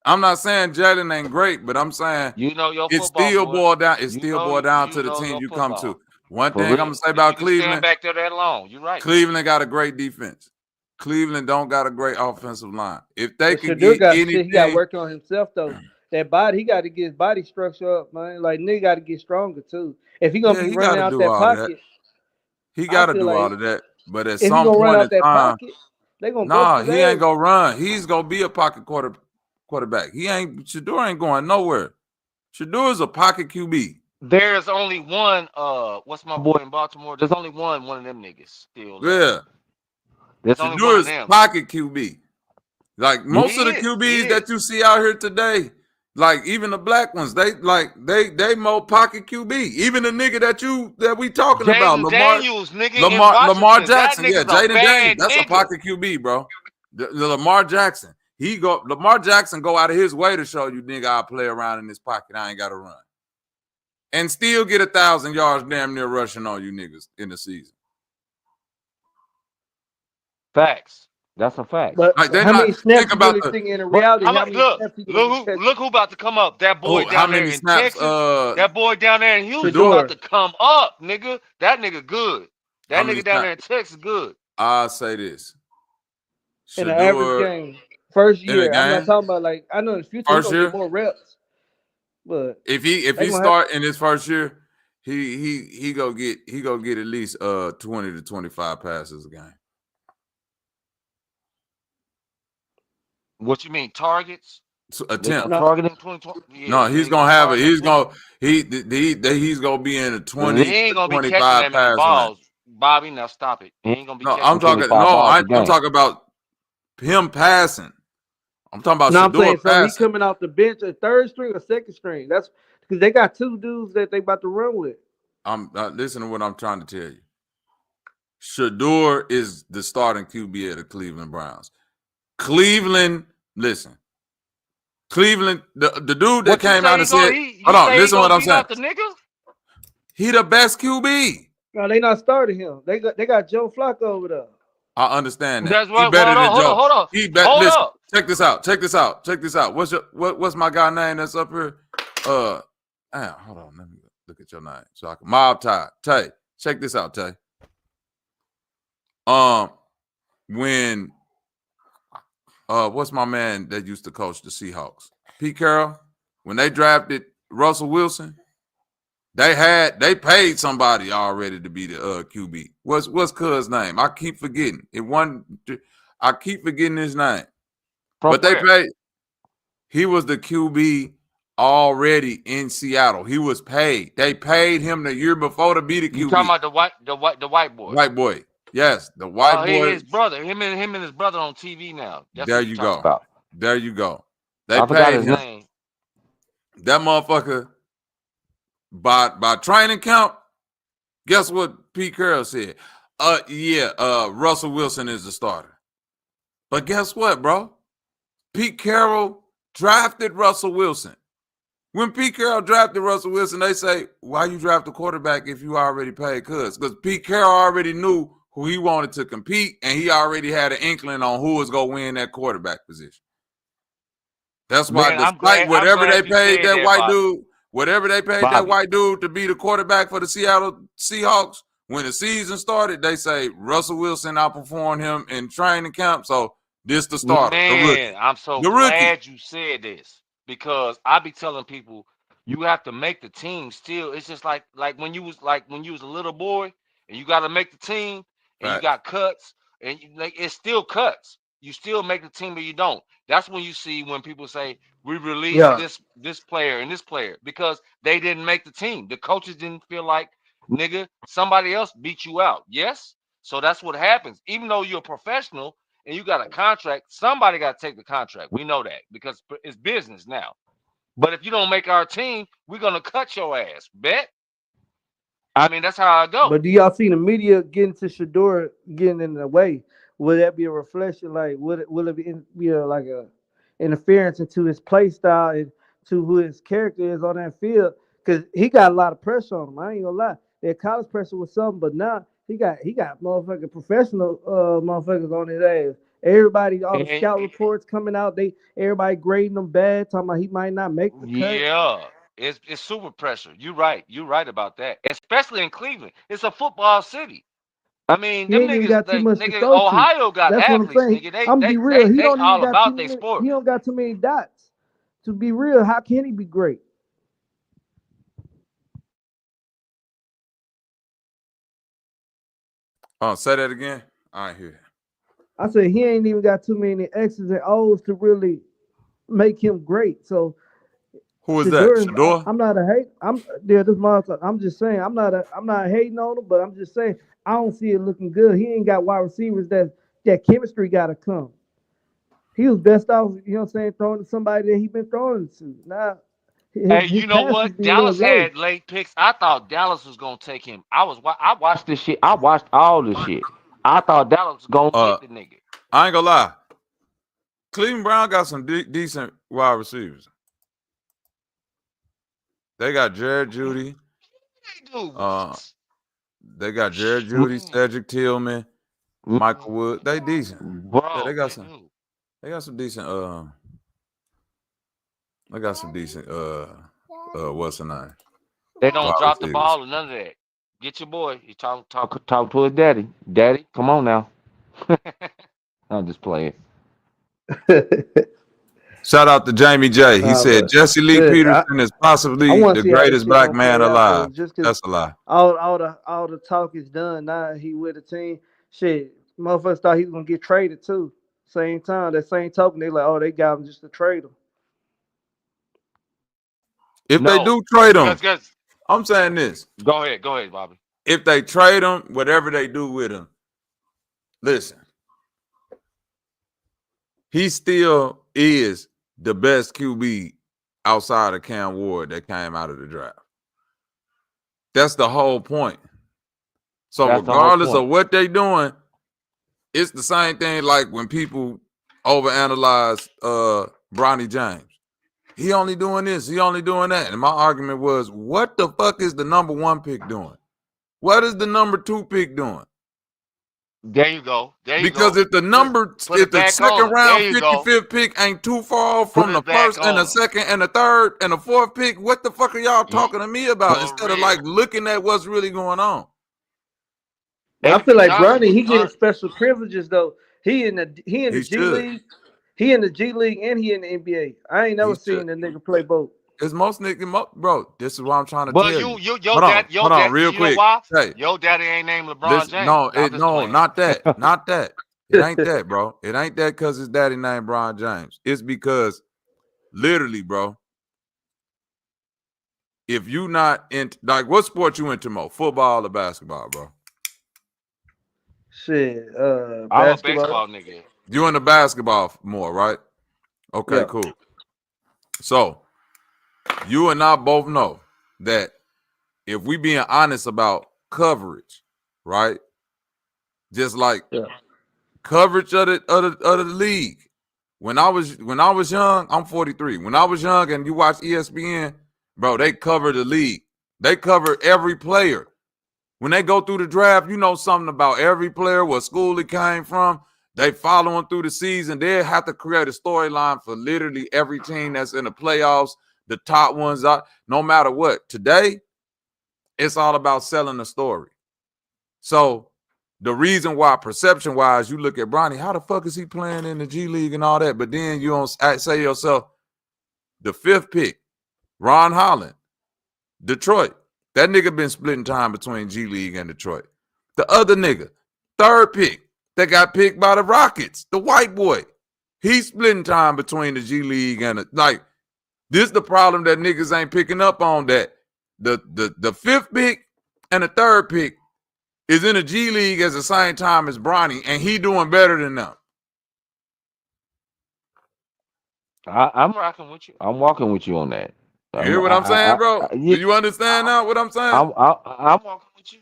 I'm not saying Jalen ain't great, but I'm saying it's still boiled down. It's still boiled down to the team you come to. One thing I'm gonna say about Cleveland, stand back there that long. You're right. Cleveland got a great defense. Cleveland don't got a great offensive line. If they could get anything, he got to work on himself though. That body, he got to get his body structure up, man. Like nigga got to get stronger too. If he gonna be running out that pocket, he got to do all of that. But at if some he gonna run point out in that time, pocket, they gonna he ain't gonna run. He's gonna be a pocket quarterback. Shedeur ain't going nowhere. Shedeur is a pocket QB. There's only one. What's my boy in Baltimore? There's only one of them niggas still. Yeah. There's only one of is them. Pocket QB. Like most of the QBs that you see out here today, like even the black ones, they more pocket QB. Even the nigga that we talking about, Lamar Jackson. Yeah, Jaden Daniels. That's a pocket QB, bro. The Lamar Jackson. Lamar Jackson go out of his way to show you, nigga, I play around in this pocket. I ain't got to run. And still get 1,000 yards damn near rushing on you niggas in the season. Facts. That's a fact. But like, how many snaps you really think in reality? Look who about to come up. That boy down there in Texas. That boy down there in Houston about to come up, nigga. That nigga good. That nigga down there in Texas good. I'll say this. In the average game. First year. I'm not talking about like I know in the future he's gonna get more reps. But if he start in his first year, he go get at least 20 to 25 passes a game. What you mean targets? Attempt. Targeting 2020. Yeah, no, he's gonna have it. He's gonna be in a 20 he ain't gonna 25 be catching that many balls. Range. Bobby, now stop it. He ain't gonna be catching I'm talking about him passing. I'm talking about I'm saying passing. he's coming off the bench at third string or second string. That's because they got 2 dudes that they about to run with. Listen to what I'm trying to tell you. Shedeur is the starting QB of the Cleveland Browns. Cleveland, listen. Cleveland, the dude that came out and said, hold on, listen to what I'm saying. He the best QB. No, they not starting him. They got Joe Flacco over there. I understand that. That's right. He better than Joe. Hold on. Listen, check this out. What's my guy name that's up here? Hold on. Let me look at your name so I can Mob Tay. Check this out, Tay. When what's my man that used to coach the Seahawks? Pete Carroll. When they drafted Russell Wilson, They paid somebody already to be the QB. What's Cuz name? I keep forgetting. I keep forgetting his name. But they paid. He was the QB already in Seattle. He was paid. They paid him the year before to be the QB. You talking about the white boy? White boy. Yes, the white boy. His brother. Him and his brother on TV now. That's there what you talking go. about. There you go. They I forgot his him. name. That motherfucker. By training camp, guess what Pete Carroll said? Russell Wilson is the starter. But guess what, bro? Pete Carroll drafted Russell Wilson. When Pete Carroll drafted Russell Wilson, they say, why you draft a quarterback if you already paid Cuz? Because Pete Carroll already knew who he wanted to compete, and he already had an inkling on who was going to win that quarterback position. That's why, despite whatever they paid that white dude, that white dude to be the quarterback for the Seattle Seahawks, when the season started, they say Russell Wilson outperformed him in training camp, so this the starter. Man, I'm so glad you said this, because I be telling people you have to make the team still. It's just like when you was a little boy and you got to make the team and you got cuts and it's still cuts. You still make the team, but you don't. That's when you see when people say we released this player and this player because they didn't make the team. The coaches didn't feel like, nigga, somebody else beat you out. Yes, so that's what happens. Even though you're a professional and you got a contract, somebody got to take the contract. We know that because it's business now. But if you don't make our team, we're gonna cut your ass. Bet. I mean, that's how I go. But do y'all see the media getting to Shador getting in the way? Will that be a reflection? Like, will it be like a interference into his play style and to who his character is on that field? Because he got a lot of pressure on him. I ain't gonna lie. That college pressure was something, but now he got motherfucking professional motherfuckers on his ass. Everybody, all the scout reports coming out, everybody grading him bad, talking about he might not make the cut. Yeah. It's super pressure. You're right. You're right about that. Especially in Cleveland. It's a football city. I mean, He them ain't even niggas, got too much to throw Ohio got That's what I'm athletes, saying. nigga. I'm be real. He They don't even all got about too their many. sport. He don't got too many dots. To be real, how can he be great? Oh, say that again. I ain't hear. I said he ain't even got too many X's and O's to really make him great. So who is that? Shador? I'm not a hate. This motherfucker. I'm just saying I'm not hating on him, but I'm just saying I don't see it looking good. He ain't got wide receivers that chemistry gotta come. He was best off, you know what I'm saying, throwing to somebody that he been throwing to. Now Hey, you know what? Dallas had late picks. I thought Dallas was gonna take him. I watched this shit. I watched all this shit. I thought Dallas was gonna get the nigga. I ain't gonna lie. Cleveland Brown got some decent wide receivers. They got Jared Judy. They got Jared Judy, Cedric Tillman, Michael Wood. They decent. Bro, yeah, they got some. They got some decent. They got some decent. What's the name? They don't drop the ball or none of that. Get your boy. He talk to his daddy. Daddy, come on now. I'm just playing. Shout out to Jamie J. He said Jesse Lee Peterson is possibly the greatest black man alive. That's a lie. All the talk is done. Now he with the team. Shit, motherfuckers thought he was gonna get traded too. Same time, that same token, they like, oh, they got him just to trade him. If they do trade him, I'm saying this. Go ahead, Bobby. If they trade him, whatever they do with him, listen, he still is the best QB outside of Cam Ward that came out of the draft. That's the whole point. So regardless of what they're doing, it's the same thing like when people overanalyze Bronny James. He only doing this, he only doing that. And my argument was, what the fuck is the number 1 pick doing? What is the number 2 pick doing? There you go. Because if the second round 55th pick ain't too far from the first and the second and the third and the fourth pick, what the fuck are y'all talking to me about instead of like looking at what's really going on? I feel like Bronny, he getting special privileges though. He in the G League. He in the G League and he in the NBA. I ain't never seen a nigga play both. It's most niggas, bro. This is what I'm trying to But tell you. your Hold dad, on, real you know quick. why? Hey, Your daddy ain't named LeBron listen, James. no, not that, not that. It ain't that, bro. It ain't that because his daddy named Bron James. It's because literally, bro. If you not in like what sport you into more, football or basketball, bro? Shit, I'm a basketball. baseball nigga. You into basketball more, right? Okay, Yeah. cool. So you and I both know that if we being honest about coverage, right? Just like coverage of the league. When I was young, I'm 43. When I was young and you watch ESPN, bro, they cover the league. They cover every player. When they go through the draft, you know something about every player, what school he came from. They follow him through the season. They have to create a storyline for literally every team that's in the playoffs, the top ones, no matter what. Today, it's all about selling a story. So the reason why, perception-wise, you look at Bronny, how the fuck is he playing in the G League and all that? But then you don't say to yourself, the 5th pick, Ron Holland, Detroit. That nigga been splitting time between G League and Detroit. The other nigga, 3rd pick, that got picked by the Rockets, the white boy. He's splitting time between the G League and this is the problem that niggas ain't picking up on, that the 5th pick and the 3rd pick is in the G League at the same time as Bronny, and he doing better than them. I'm rocking with you. I'm walking with you on that. You hear what I'm saying, bro? Do you understand now what I'm saying? I'm walking with you.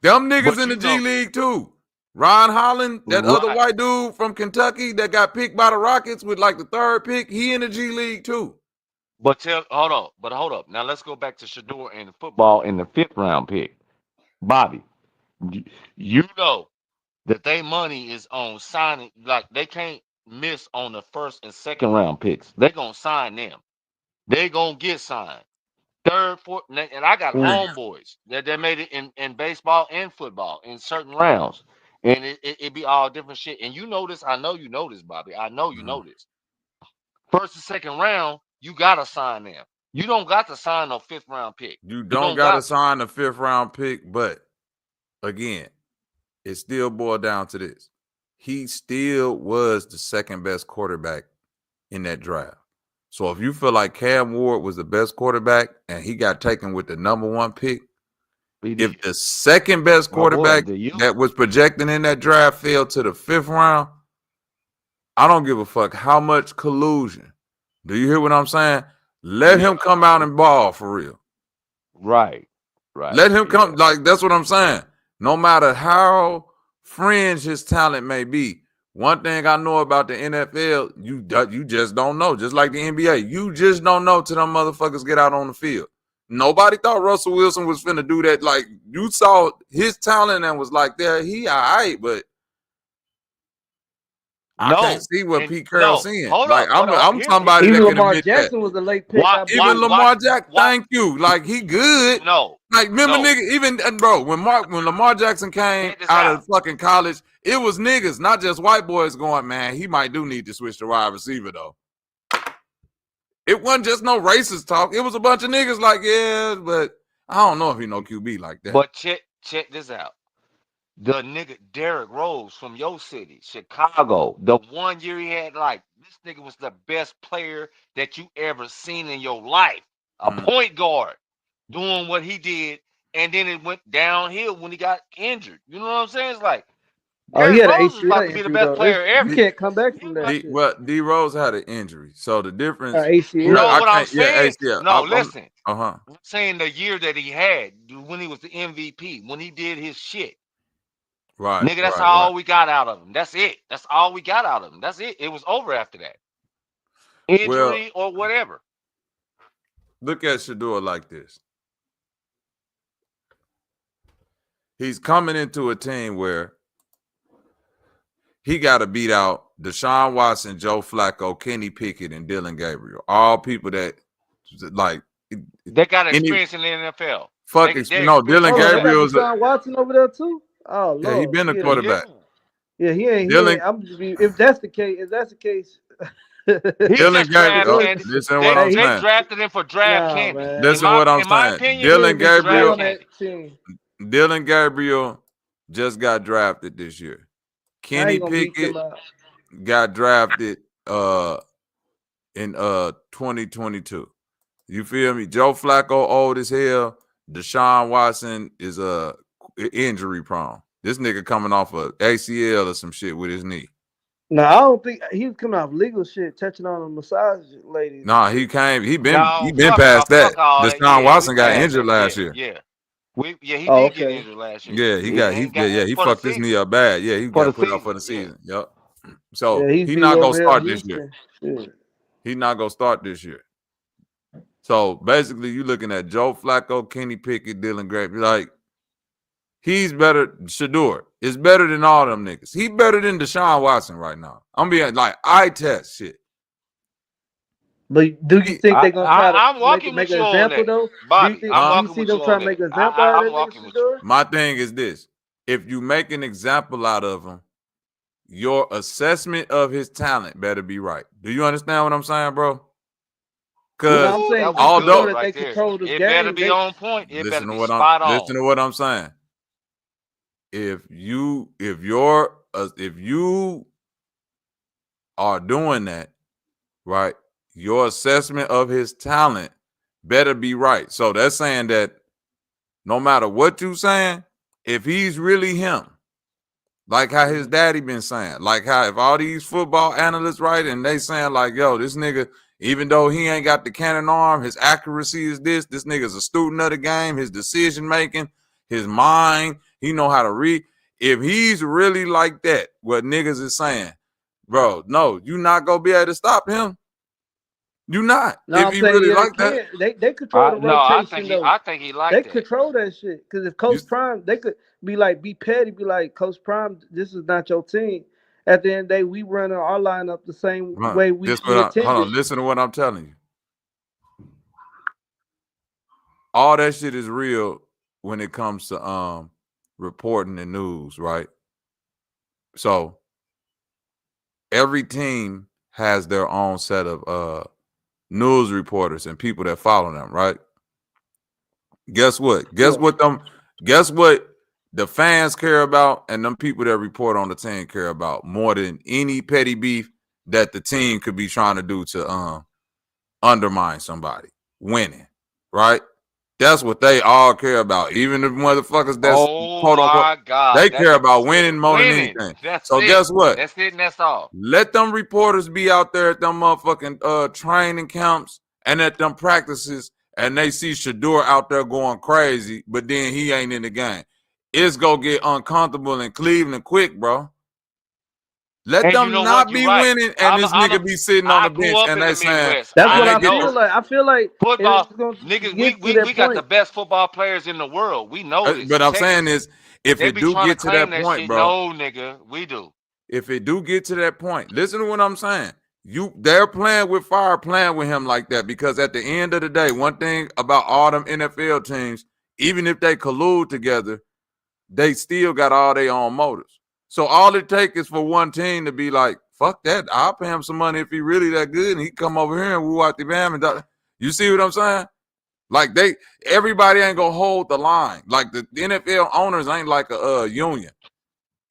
Them niggas in the G League too. Ron Holland, that other white dude from Kentucky that got picked by the Rockets with like the 3rd pick, he in the G League too. But hold up. Now let's go back to Shador and football in the 5th round pick. Bobby, you know that they money is on signing, like they can't miss on the 1st and 2nd round picks. They gonna sign them. They gonna get signed. 3rd, 4th, and I got homeboys that made it in baseball and football in certain rounds. And it be all different shit. And you know this, I know you know this, Bobby. I know you know this. 1st and 2nd round, you gotta sign them. You don't got to sign no 5th round pick. You don't got to sign the 5th round pick, but again, it still boiled down to this. He still was the 2nd best quarterback in that draft. So if you feel like Cam Ward was the best quarterback and he got taken with the number 1 pick, if the 2nd best quarterback that was projected in that draft fell to the 5th round, I don't give a fuck how much collusion. Do you hear what I'm saying? Let him come out and ball for real. Right. Let him come. Like, that's what I'm saying. No matter how fringe his talent may be, one thing I know about the NFL, you just don't know. Just like the NBA, you just don't know till them motherfuckers get out on the field. Nobody thought Russell Wilson was finna do that. Like, you saw his talent and was like, there, he all right, but I can't see what Pete Carroll's seeing. Like, I'm somebody that can Lamar admit Jackson that. was a late pick. Even Lamar Jackson, thank you. Like, he good. No. Like, remember, nigga, even, bro, when Lamar Jackson came out of fucking college, it was niggas, not just white boys going, man, he might do need to switch to wide receiver, though. It wasn't just no racist talk. It was a bunch of niggas like, yeah, but I don't know if he know QB like that. But check this out. The nigga Derrick Rose from your city, Chicago, the 1 year he had, like, this nigga was the best player that you ever seen in your life. A point guard doing what he did, and then it went downhill when he got injured. You know what I'm saying? It's like, he had an Rose is about ACL to be the injury, best though. player ever. You can't come back from that shit. Well, D Rose had an injury, so the difference. ACL. No, what I'm saying. ACL. No, listen. I'm saying the year that he had when he was the MVP, when he did his shit. Right. Nigga, that's all we got out of him. That's it. That's all we got out of him. That's it. It was over after that. Injury or whatever. Look at Shador like this. He's coming into a team where he got to beat out Deshaun Watson, Joe Flacco, Kenny Pickett, and Dylan Gabriel. All people that, like, they got experience in the NFL. Dylan Gabriel's Deshaun Watson over there too. Oh Lord, yeah, he been a quarterback. Yeah, he ain't. Dylan, I'm just. If that's the case, He's Dylan just draft Gabriel. candy. Listen to what I'm They saying. drafted him for draft Nah, candy. man. Listen to what I'm In my saying. opinion, Dylan he's draft Gabriel. On that candy. team. Dylan Gabriel just got drafted this year. I Kenny ain't gonna beat them Pickett out. got drafted in 2022. You feel me? Joe Flacco old as hell. Deshaun Watson is injury prone. This nigga coming off a ACL or some shit with his knee. No, I don't think he was coming off legal shit, touching on a massage lady. Nah, he been No, past that. fuck all that. Deshaun Yeah, Watson we got passed injured that. last Yeah, year. yeah. He Oh, did get okay. injured last year. Yeah, he for fucked the his knee season. up bad. Yeah, he For got the put out for the season. season. Yep. So Yeah, he's he be not gonna over here in start this year. Houston. Shit. He not gonna start this year. So basically, you looking at Joe Flacco, Kenny Pickett, Dylan Gabriel. Like, he's better. Shador is better than all them niggas. He better than Deshaun Watson right now. I'm being like eye test shit. But do you think they're gonna try to I'm walking make with an you on example that, though? Bobby. Do I'm you walking see with them you trying on to make that. an example out of I'm that nigga walking with you. Shador? My thing is this: if you make an example out of him, your assessment of his talent better be right. Do you understand what I'm saying, bro? Because No, I'm saying that was although good that they right there. control the It better game, be on point. It better listen to be what spot on. listen to what I'm saying. If you are doing that, right, your assessment of his talent better be right. So that's saying that no matter what you saying, if he's really him, like how his daddy been saying, like how if all these football analysts, right, and they saying like, yo, this nigga, even though he ain't got the cannon arm, his accuracy is this nigga's a student of the game, his decision making, his mind, he know how to read. If he's really like that, what niggas is saying, bro, no, you not gonna be able to stop him. You not. no, If I'm he saying really yeah, they like that. can. They control the No, rotation though. I think he They liked that. control that shit. Because if Coach Prime, they could be petty, be like, Coach Prime, this is not your team. At the end of the day, we run our lineup the same Right. way we Hold intended. on, listen to what I'm telling you. All that shit is real when it comes to reporting the news, right? So every team has their own set of news reporters and people that follow them, right? Guess what? Guess what the fans care about and them people that report on the team care about more than any petty beef that the team could be trying to do to undermine somebody winning, right? That's what they all care about. Even the motherfuckers that's quote unquote, God, they care about winning more than anything. That's So it. guess what? That's it and that's all. Let them reporters be out there at them motherfucking training camps and at them practices, and they see Shador out there going crazy, but then he ain't in the game. It's gonna get uncomfortable in Cleveland quick, bro. Let them not be winning, and this nigga be sitting on the bench, and they saying that's what I feel like. I feel like football it's gonna niggas. get to that We got the point. best football players in the world. We know this. But I'm saying is, if they it be do trying get to to claim that that point, shit. bro. No, nigga, we do. If it do get to that point, listen to what I'm saying. They're playing with fire, playing with him like that, because at the end of the day, one thing about all them NFL teams, even if they collude together, they still got all their own motives. So all it takes is for one team to be like, fuck that, I'll pay him some money if he really that good, and he come over here and woo out the bam. And you see what I'm saying? Like everybody ain't gonna hold the line. Like the NFL owners ain't like a union.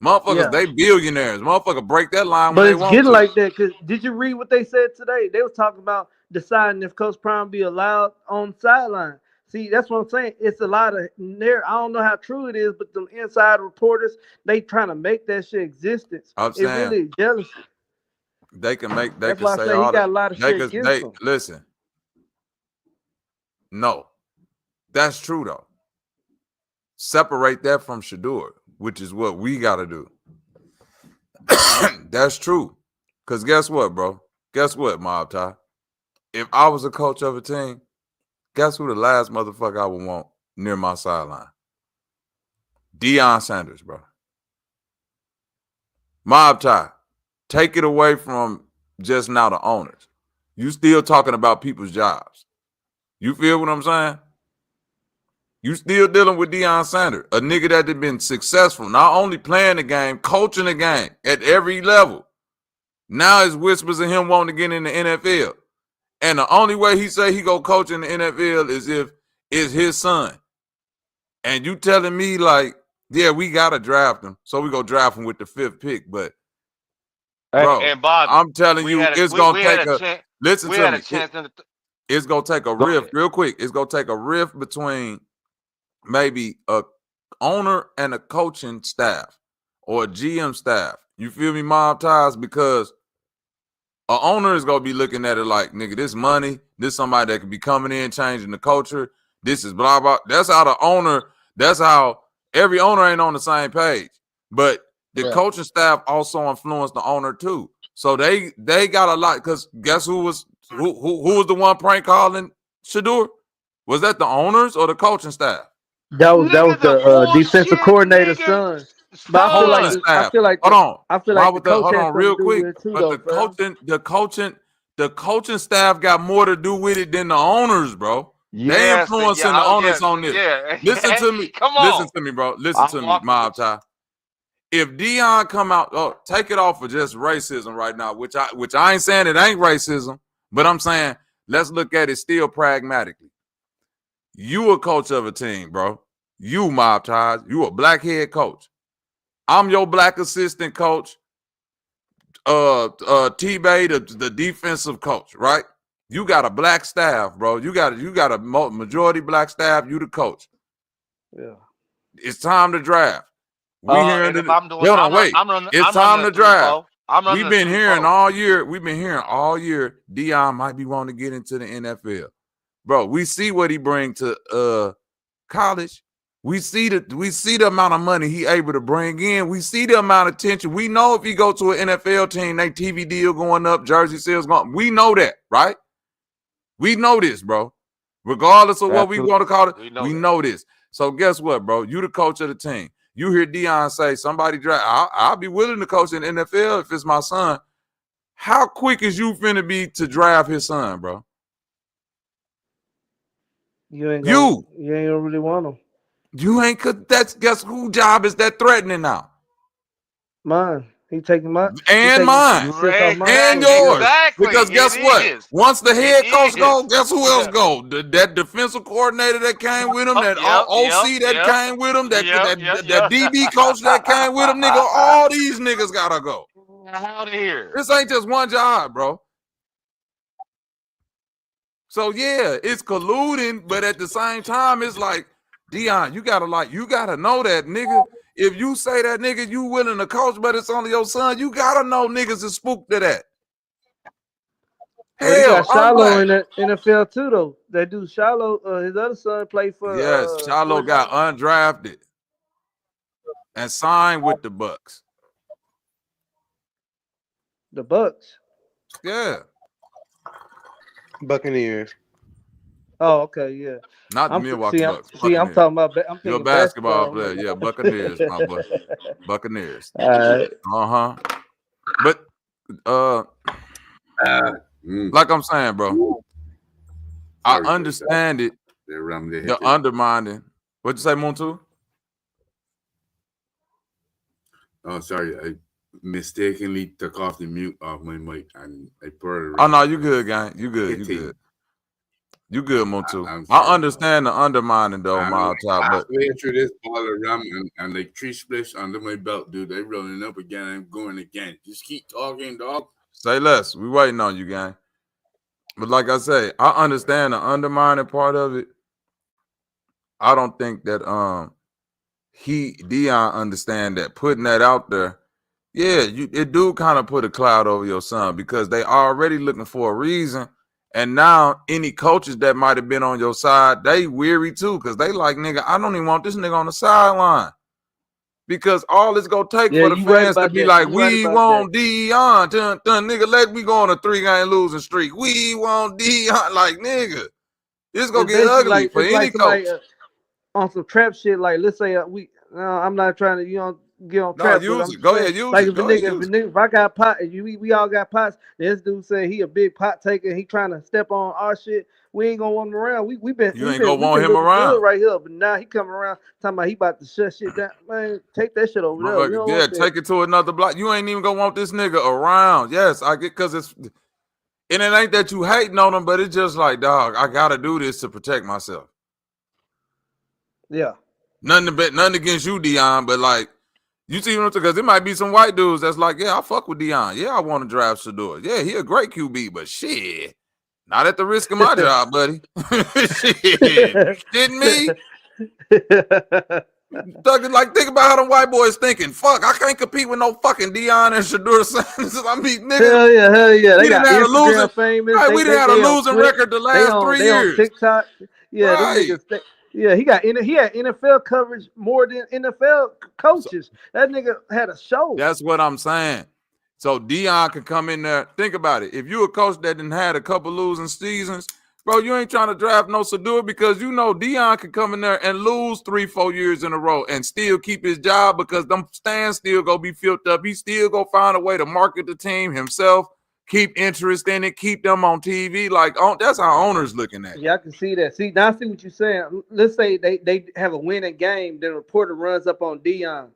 Motherfuckers, they billionaires. Motherfucker break that line But when they it's want getting to. like that because did you read what they said today? They was talking about deciding if Coach Prime be allowed on the sideline. See, that's what I'm saying. It's a lot of I don't know how true it is, but the inside reporters, they trying to make that shit existence. I'm It saying really is jealousy. they can That's say why I say he all got that. a lot of shit against him. Listen. No, that's true though. Separate that from Shador, which is what we got to do. That's true. Because guess what, bro? Guess what, Mob Tie? If I was a coach of a team, guess who the last motherfucker I would want near my sideline? Deion Sanders, bro. Mob Tie, take it away from just now the owners. You still talking about people's jobs. You feel what I'm saying? You still dealing with Deion Sanders, a nigga that had been successful, not only playing the game, coaching the game at every level. Now it's whispers of him wanting to get in the NFL. And the only way he say he go coach in the NFL is if it's his son. And you telling me like, yeah, we gotta draft him, so we go draft him with the 5th pick. But bro, And Bobby, I'm telling you, it's gonna take a chance. listen We to had me. a chance. It's gonna take a Go rift ahead. real quick. It's gonna take a rift between maybe a owner and a coaching staff or a GM staff. You feel me, Mob Ties? Because a owner is gonna be looking at it like, nigga, this money, this somebody that could be coming in, changing the culture. This is blah blah. That's how the owner. That's how every owner ain't on the same page. But the coaching staff also influenced the owner too. So they got a lot. Because guess who was the one prank calling Shedeur? Was that the owners or the coaching staff? That was the defensive coordinator's son. But I feel like Coaching I staff. feel like Hold on. I feel Why like the would that? coach Hold has on, something real to do quick. with it too, But though, the coaching staff got more to do with it than the owners, bro. They influencing the owners on this. Yeah. Listen to me. Come on. Listen to me, bro. Listen to me, Mob Tie. If Deion come out, take it off of just racism right now, which I ain't saying it ain't racism, but I'm saying let's look at it still pragmatically. You a coach of a team, bro. You, Mob Ties. You a black head coach. I'm your black assistant coach. T-Bay, the defensive coach, right? You got a black staff, bro. You got a majority black staff. You the coach. Yeah. It's time to draft. We hearing it. I'm doing, Hold on, wait. It's time to draft. We've been hearing all year. We've been hearing all year. Deion might be wanting to get into the NFL, bro. We see what he bring to college. We see the amount of money he able to bring in. We see the amount of attention. We know if he go to an NFL team, they TV deal going up, jersey sales going. We know that, right? We know this, bro. Regardless of what we want to call it, we know this. So guess what, bro? You the coach of the team. You hear Deion say somebody draft. I'll be willing to coach in the NFL if it's my son. How quick is you finna be to draft his son, bro? You ain't gonna really want him. You ain't, cause guess whose job is that threatening now? Mine. He taking mine. And mine. And yours. Exactly. Because guess what? Once the head coach go, guess who else go? That defensive coordinator that came with him, that OC that came with him, that DB coach that came with him, nigga, all these niggas gotta go. Out of here. This ain't just one job, bro. So yeah, it's colluding, but at the same time, it's like, Deion, you gotta know that, nigga. If you say that, nigga, you willing to coach, but it's only your son, you gotta know niggas is spooked to that. Hell, they got Shiloh in the NFL too, though. They do Shiloh. His other son played for. Yes, Shiloh got undrafted and signed with the Bucks. The Bucks. Yeah. Buccaneers. Oh, okay, yeah. Not the Milwaukee Bucks. I'm talking about. I'm You're a basketball player, yeah. Buccaneers, my boy. Buccaneers. All right. But like I'm saying, bro, I understand it. The undermining. What'd you say, Montu? Oh, sorry. I mistakenly took off the mute off my mic and I put it. Oh no, you good, gang. You good. You good. You good, Montu. I understand the undermining though, my top. But halfway through this ball of rum and like 3 splits under my belt, dude. They rolling up again. I'm going again. Just keep talking, dog. Say less. We waiting on you, gang. But like I say, I understand the undermining part of it. I don't think that Deion understand that putting that out there. Yeah, it do kind of put a cloud over your son because they already looking for a reason. And now any coaches that might have been on your side, they weary too because they like, nigga, I don't even want this nigga on the sideline. Because all it's going to take for the fans to be like, we want Deion. Nigga, let me go on a 3-game losing streak. We want Deion. Like, nigga, it's going to get ugly for any coach. On some trap shit, like, let's say I'm not trying to, get on No, trap, but use I'm it. just Go saying, ahead, use like it. if a Go ahead, nigga, use it. if I got pot, and we all got pots. This dude said he a big pot taker. He trying to step on our shit. We ain't gonna want him around. We You ain't gonna want been him looking good around. right here, but now he coming around talking about he about to shut shit down. Man, take that shit over there. We Motherfucker, don't yeah, want that. take it to another block. You ain't even gonna want this nigga around. Yes, I get, because it's, and it ain't that you hating on him, but it's just like, dog, I gotta do this to protect myself. Yeah. Nothing against you, Dion, but like, you see what I'm saying? Because there might be some white dudes that's like, yeah, I fuck with Dion. Yeah, I want to draft 𝘲𝑃. Yeah, he a great QB, but shit, not at the risk of my job, buddy. Shit, kidding me? Like, think about how them white boys thinking. Fuck, I can't compete with no fucking Dion and Shedeur Sanders. I mean, nigga, Hell yeah. They we didn't got have a losing. Instagram famous. Right, we didn't have a They on losing Twitch. record the last 3 They on years. TikTok. Yeah, them Right. niggas. Yeah, he had NFL coverage more than NFL coaches. That nigga had a show. That's what I'm saying. So Dion can come in there. Think about it. If you a coach that didn't had a couple losing seasons, bro, you ain't trying to draft no 𝘲𝑃, because you know Dion can come in there and lose 3-4 years in a row and still keep his job, because them stands still gonna be filled up. He still gonna find a way to market the team himself, keep interest in it, keep them on TV. Like, that's how owners looking at it. Yeah, I can see that. See, now I see what you're saying. Let's say they have a winning game, then a reporter runs up on Dion.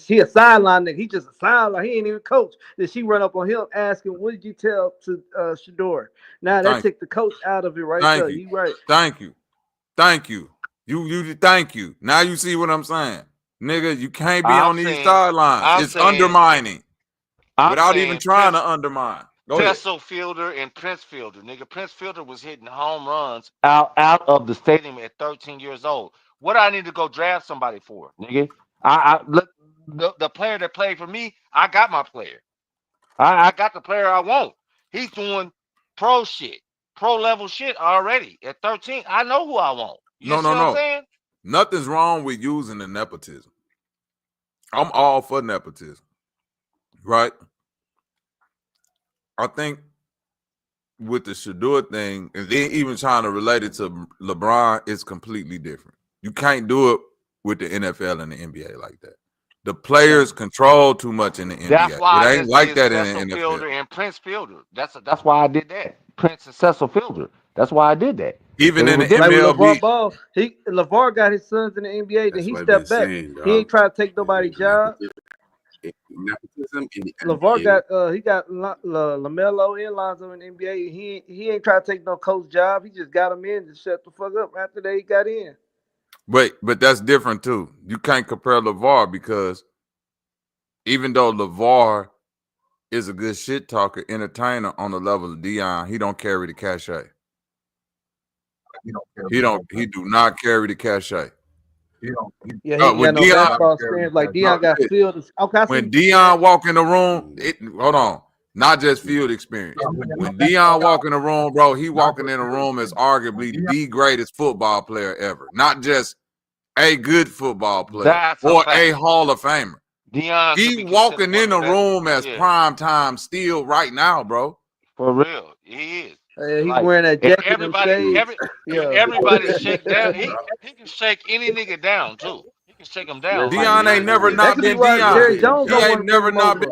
He a sideline nigga. He just a sideline. He ain't even coach. Then she run up on him asking, "What did you tell to 𝘲𝑃?" Now that took the coach out of it right there. You right. Thank you. You thank you. Now you see what I'm saying. Nigga, you can't be on these sidelines. It's undermining. Without even trying to undermine. Go ahead. Cecil Fielder and Prince Fielder, nigga. Prince Fielder was hitting home runs out of the stadium at 13 years old. What I need to go draft somebody for, nigga? Look, the player that played for me, I got my player. I got the player I want. He's doing pro shit, pro level shit already at 13. I know who I want. You see what I'm saying? Nothing's wrong with using the nepotism. I'm all for nepotism, right? I think with the 𝘲𝑃 thing, and then even trying to relate it to LeBron, it's completely different. You can't do it with the NFL and the NBA like that. The players control too much in the NBA. That's why it ain't like that in the NFL. Fielder and Prince Fielder. That's why I did that. Prince and Cecil Fielder. That's why I did that. Even in the like MLB, LeVar Ball, LeVar got his sons in the NBA. Then he stepped back. He ain't try to take nobody's job. Nepotism in the LeVar NBA. He got LaMelo and Lonzo in the NBA. He ain't try to take no coach job. He just got him in to shut the fuck up after they got in. But that's different too. You can't compare LeVar, because even though LeVar is a good shit talker, entertainer on the level of Dion, he don't carry the cachet. He do not carry the cachet. Yeah, he got no basketball experience. Like Dion got field. Okay, when Dion walk in the room, hold on, not just field experience. When Dion walk in the room, bro, he walking in the room as arguably the greatest football player ever. Not just a good football player or a Hall of Famer. Dion, he walking in the room as prime time still right now, bro. For real, he is. He's wearing that jacket and shades. Everybody shake down. He can shake any nigga down too. He can shake him down. Dion ain't never not been Dion. Jerry Jones he ain't never not been.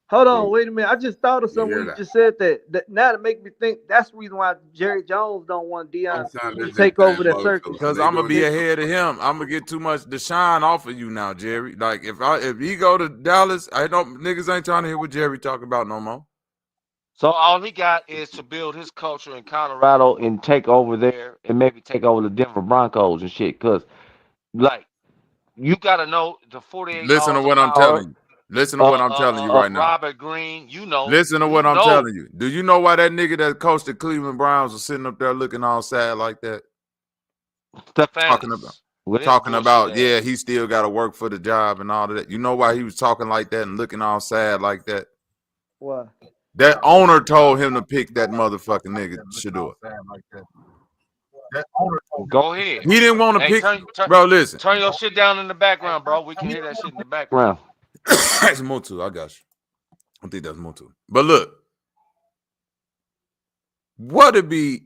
Hold on, wait a minute. I just thought of something when you just said that. Now to make me think that's the reason why Jerry Jones don't want Dion to take over that circus. Because I'm gonna be ahead of him. I'm gonna get too much to shine off of you now, Jerry. Like if he go to Dallas, niggas ain't trying to hear what Jerry talk about no more. So all he got is to build his culture in Colorado and take over there and maybe take over the Denver Broncos and shit. Because, like, you got to know the 48 Listen to what I'm telling you. Listen to what I'm telling you right now. Robert Green, you know. Listen to what I'm telling you. Do you know why that nigga that coached the Cleveland Browns was sitting up there looking all sad like that? Talking about, yeah, he still got to work for the job and all of that. You know why he was talking like that and looking all sad like that? Why? That owner told him to pick that motherfucking nigga 𝘲𝑃. Go ahead. He didn't want to pick. Bro, listen. Turn your shit down in the background, bro. We can hear that shit in the background. That's Mutu. I got you. I think that's Mutu. But look, what would be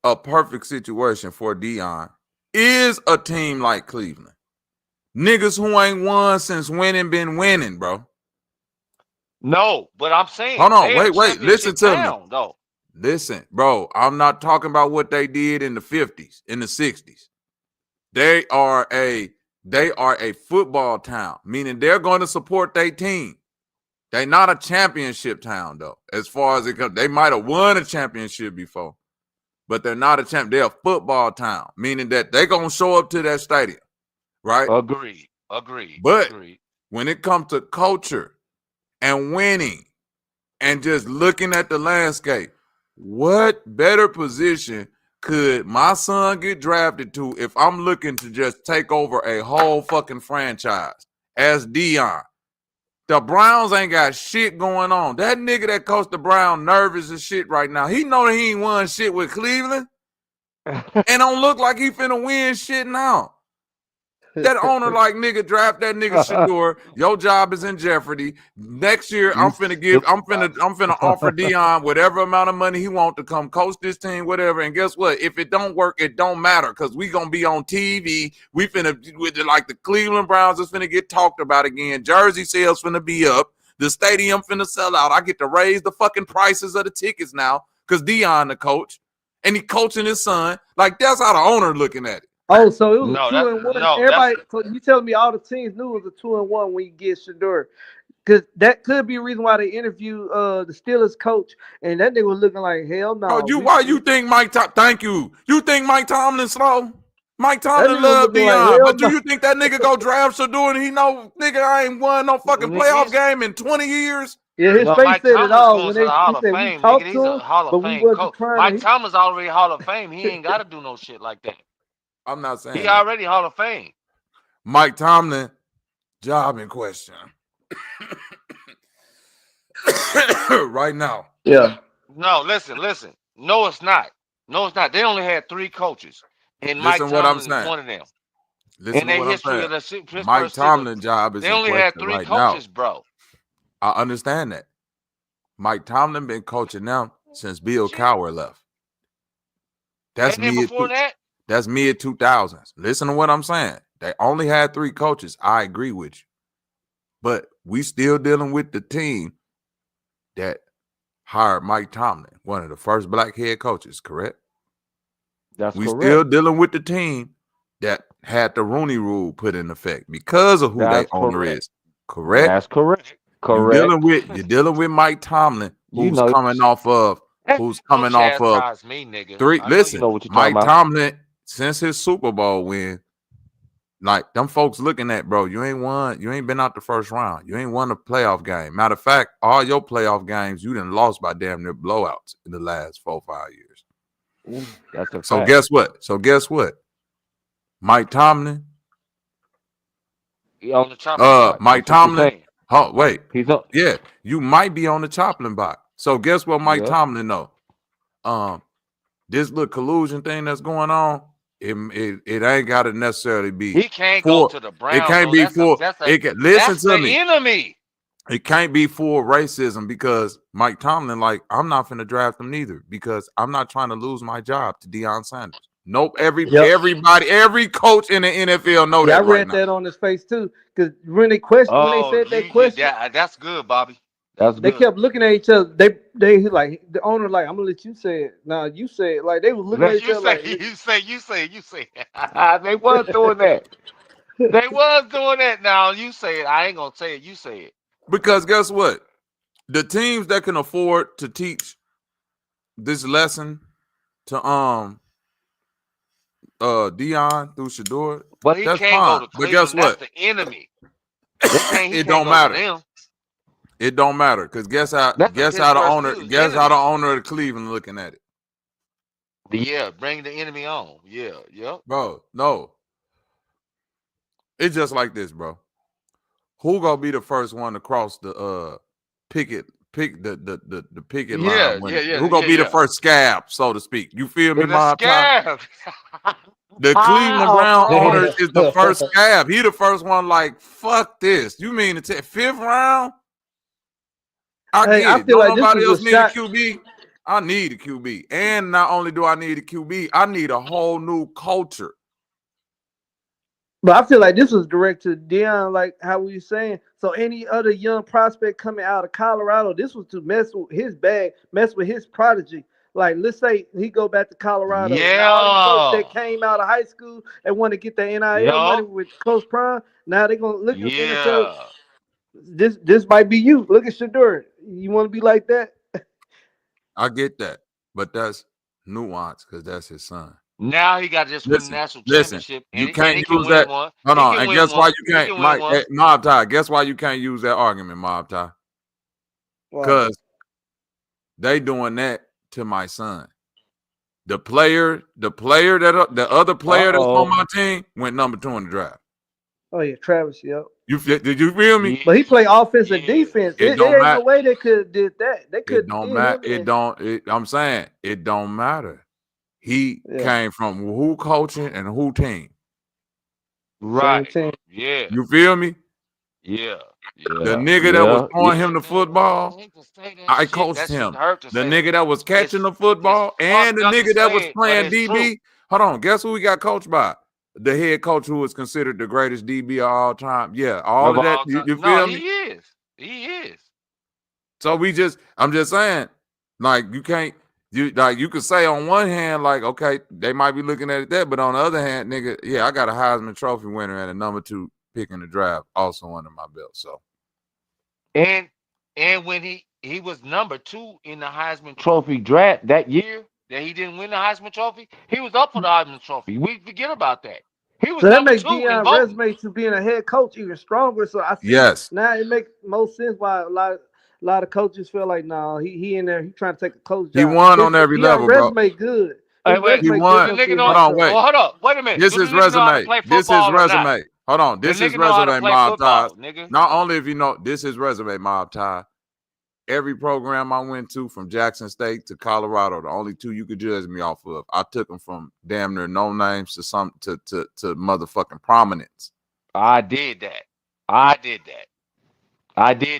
a perfect situation for Dion is a team like Cleveland. Niggas who ain't won since winning been winning, bro. No, but I'm saying, Hold on, they're a wait. Listen championship to me. town, though. Listen, bro. I'm not talking about what they did in the 50s, in the 60s. They are a football town, meaning they're going to support their team. They not a championship town, though. As far as it goes, they might have won a championship before, but they're not a champ. They're a football town, meaning that they're gonna show up to that stadium, right? Agreed. But when it comes to culture and winning and just looking at the landscape, what better position could my son get drafted to if I'm looking to just take over a whole fucking franchise as Deion? The Browns ain't got shit going on. That nigga that coached the Browns nervous as shit right now. He know that he ain't won shit with Cleveland and don't look like he finna win shit now. That owner like, nigga, draft that nigga Shador. Your job is in jeopardy. Next year, I'm finna offer Deion whatever amount of money he want to come coach this team, whatever. And guess what? If it don't work, it don't matter because we gonna be on TV. We finna like the Cleveland Browns is finna get talked about again. Jersey sales finna be up. The stadium finna sell out. I get to raise the fucking prices of the tickets now because Deion the coach and he coaching his son. Like that's how the owner looking at it. Oh, so it was 2-1. Everybody, so you telling me all the teams knew it was a 2-1 when you get Shador, because that could be a reason why they interviewed the Steelers coach, and that nigga was looking like hell no. Why you think Mike? Thank you. You think Mike Tomlin slow? Mike Tomlin love Deion, but do you think that nigga go draft Shador and he know nigga I ain't won no fucking playoff game in 20 years? Yeah, his face Mike said it Tomlin's all going when to the Hall he of said Fame, we talked nigga. to He's him, a Hall but of we Fame wasn't coach. trying Mike to. Tomlin's already Hall of Fame. He ain't got to do no shit like that. I'm not saying he that. already Hall of Fame. Mike Tomlin, job in question right now. Yeah. No, listen. No, it's not. They only had 3 coaches, and Mike Listen what I'm Tomlin is saying. one of them. Listen In to their what I'm history saying. of the Pittsburgh Mike Steelers, Tomlin's job is they in only had question 3 right now. coaches, bro. I understand that. Mike Tomlin been coaching them since Bill Cowher left. That's before that? That's mid 2000s. Listen to what I'm saying. They only had 3 coaches. I agree with you. But we still dealing with the team that hired Mike Tomlin, one of the first black head coaches, correct? That's we correct. Still dealing with the team that had the Rooney Rule put in effect because of who That's their owner correct. is. Correct? That's correct. You're Correct. dealing with Mike Tomlin, You who's know, coming off of Don't chastise me, nigga. Listen, know what you're talking Mike about. Tomlin, since his Super Bowl win, like them folks looking at, bro, you ain't been out the first round. You ain't won a playoff game. Matter of fact, all your playoff games, you done lost by damn near blowouts in the last 4 or 5 years. That's a So fact. guess what? Mike Tomlin. He on the chopping block. Mike That's what you're Tomlin. saying. Oh, wait. He's up. Yeah, you might be on the chopping block. So guess what Mike Tomlin know? This little collusion thing that's going on, it ain't got to necessarily be. He can't go to the Browns. It can't be for. Listen to me. Enemy. It can't be for racism because Mike Tomlin, like, I'm not finna draft him neither because I'm not trying to lose my job to Deion Sanders. Nope. Everybody, every coach in the NFL know that. I read that on his face too. Because when they said that question, that's good, Bobby. They kept looking at each other. They like the owner like, I'm gonna let you say it. Now you say it. Like they was looking at each other like you say. They was doing that. They was doing that. Now you say it. I ain't gonna say it. You say it. Because guess what? The teams that can afford to teach this lesson to Deion through Shador, but he that's can't fine. go to But Cleveland. guess what? That's the enemy. It don't matter. It don't matter because guess how the owner of the Cleveland looking at it. Yeah, bring the enemy on. Yeah, yep. Bro, no. It's just like this, bro. Who gonna be the first one to cross the picket line? Who gonna be the first scab, so to speak? You feel me, my scab? The Cleveland Brown owner is the first scab. He the first one. Like, fuck this. You mean the 5th round? I feel like nobody else need a QB. I need a QB, and not only do I need a QB, I need a whole new culture. But I feel like this was direct to Deion, like how we saying. So any other young prospect coming out of Colorado, this was to mess with his bag, mess with his prodigy. Like let's say he go back to Colorado. Now all these folks Yeah. that came out of high school and want to get the NIL money Yup. with Coach Prime, now they gonna look at NFL. Yeah. This might be you. Look at Shador. You want to be like that? I get that, but that's nuance because that's his son. Now he got to just win the national Listen. championship, You and can't he can use win that. one. Hold He on, can and win guess why one. you He can't, can win Mike, one. Mob Tie. Guess why you can't use that argument, Mob Tie? Because they doing that to my son. The player that the other player that's on my team went number 2 in the draft. Oh yeah, Travis. Yep. Did you feel me? But he played offense and defense. It It don't ain't matter. no way they could have did that. They It could don't did matter. him. I'm saying it don't matter. He came from who coaching and who team. Right. Same team. Yeah. You feel me? Yeah. The nigga that was throwing him the football, I coached him. The nigga that was catching the football and the nigga that was playing DB. Hold on, guess who we got coached by? The head coach who was considered the greatest DB of all time. Yeah, all of that. You feel No, me? he is. He is. So I'm just saying, like you can't, you could say on one hand, like okay, they might be looking at it that, but on the other hand, nigga, yeah, I got a Heisman Trophy winner and a number 2 pick in the draft also under my belt. So, And when he was number 2 in the Heisman Trophy draft that year that he didn't win the Heisman Trophy, he was up for the Heisman Trophy. We forget about that. He was So that number makes 2 in Deion voting. resume to being a head coach even stronger. So I see yes, now it makes most sense why a lot of coaches feel like no, he in there, he trying to take a coach he job. won on every Deion level, bro. resume good. Hey, His wait. He resume Do good the won. enough to be nigga a know? Hold head on, coach. wait. Oh, hold up. Wait a minute. This Do the is nigga know how to resume. play This is football or not? resume. Hold on. The This is nigga know how to resume, play Mob football, Ties. nigga. Not only if you know, this is resume, Mob Tie. Every program I went to, from Jackson State to Colorado, the only 2 you could judge me off of, I took them from damn near no names to some to motherfucking prominence. I did that. I did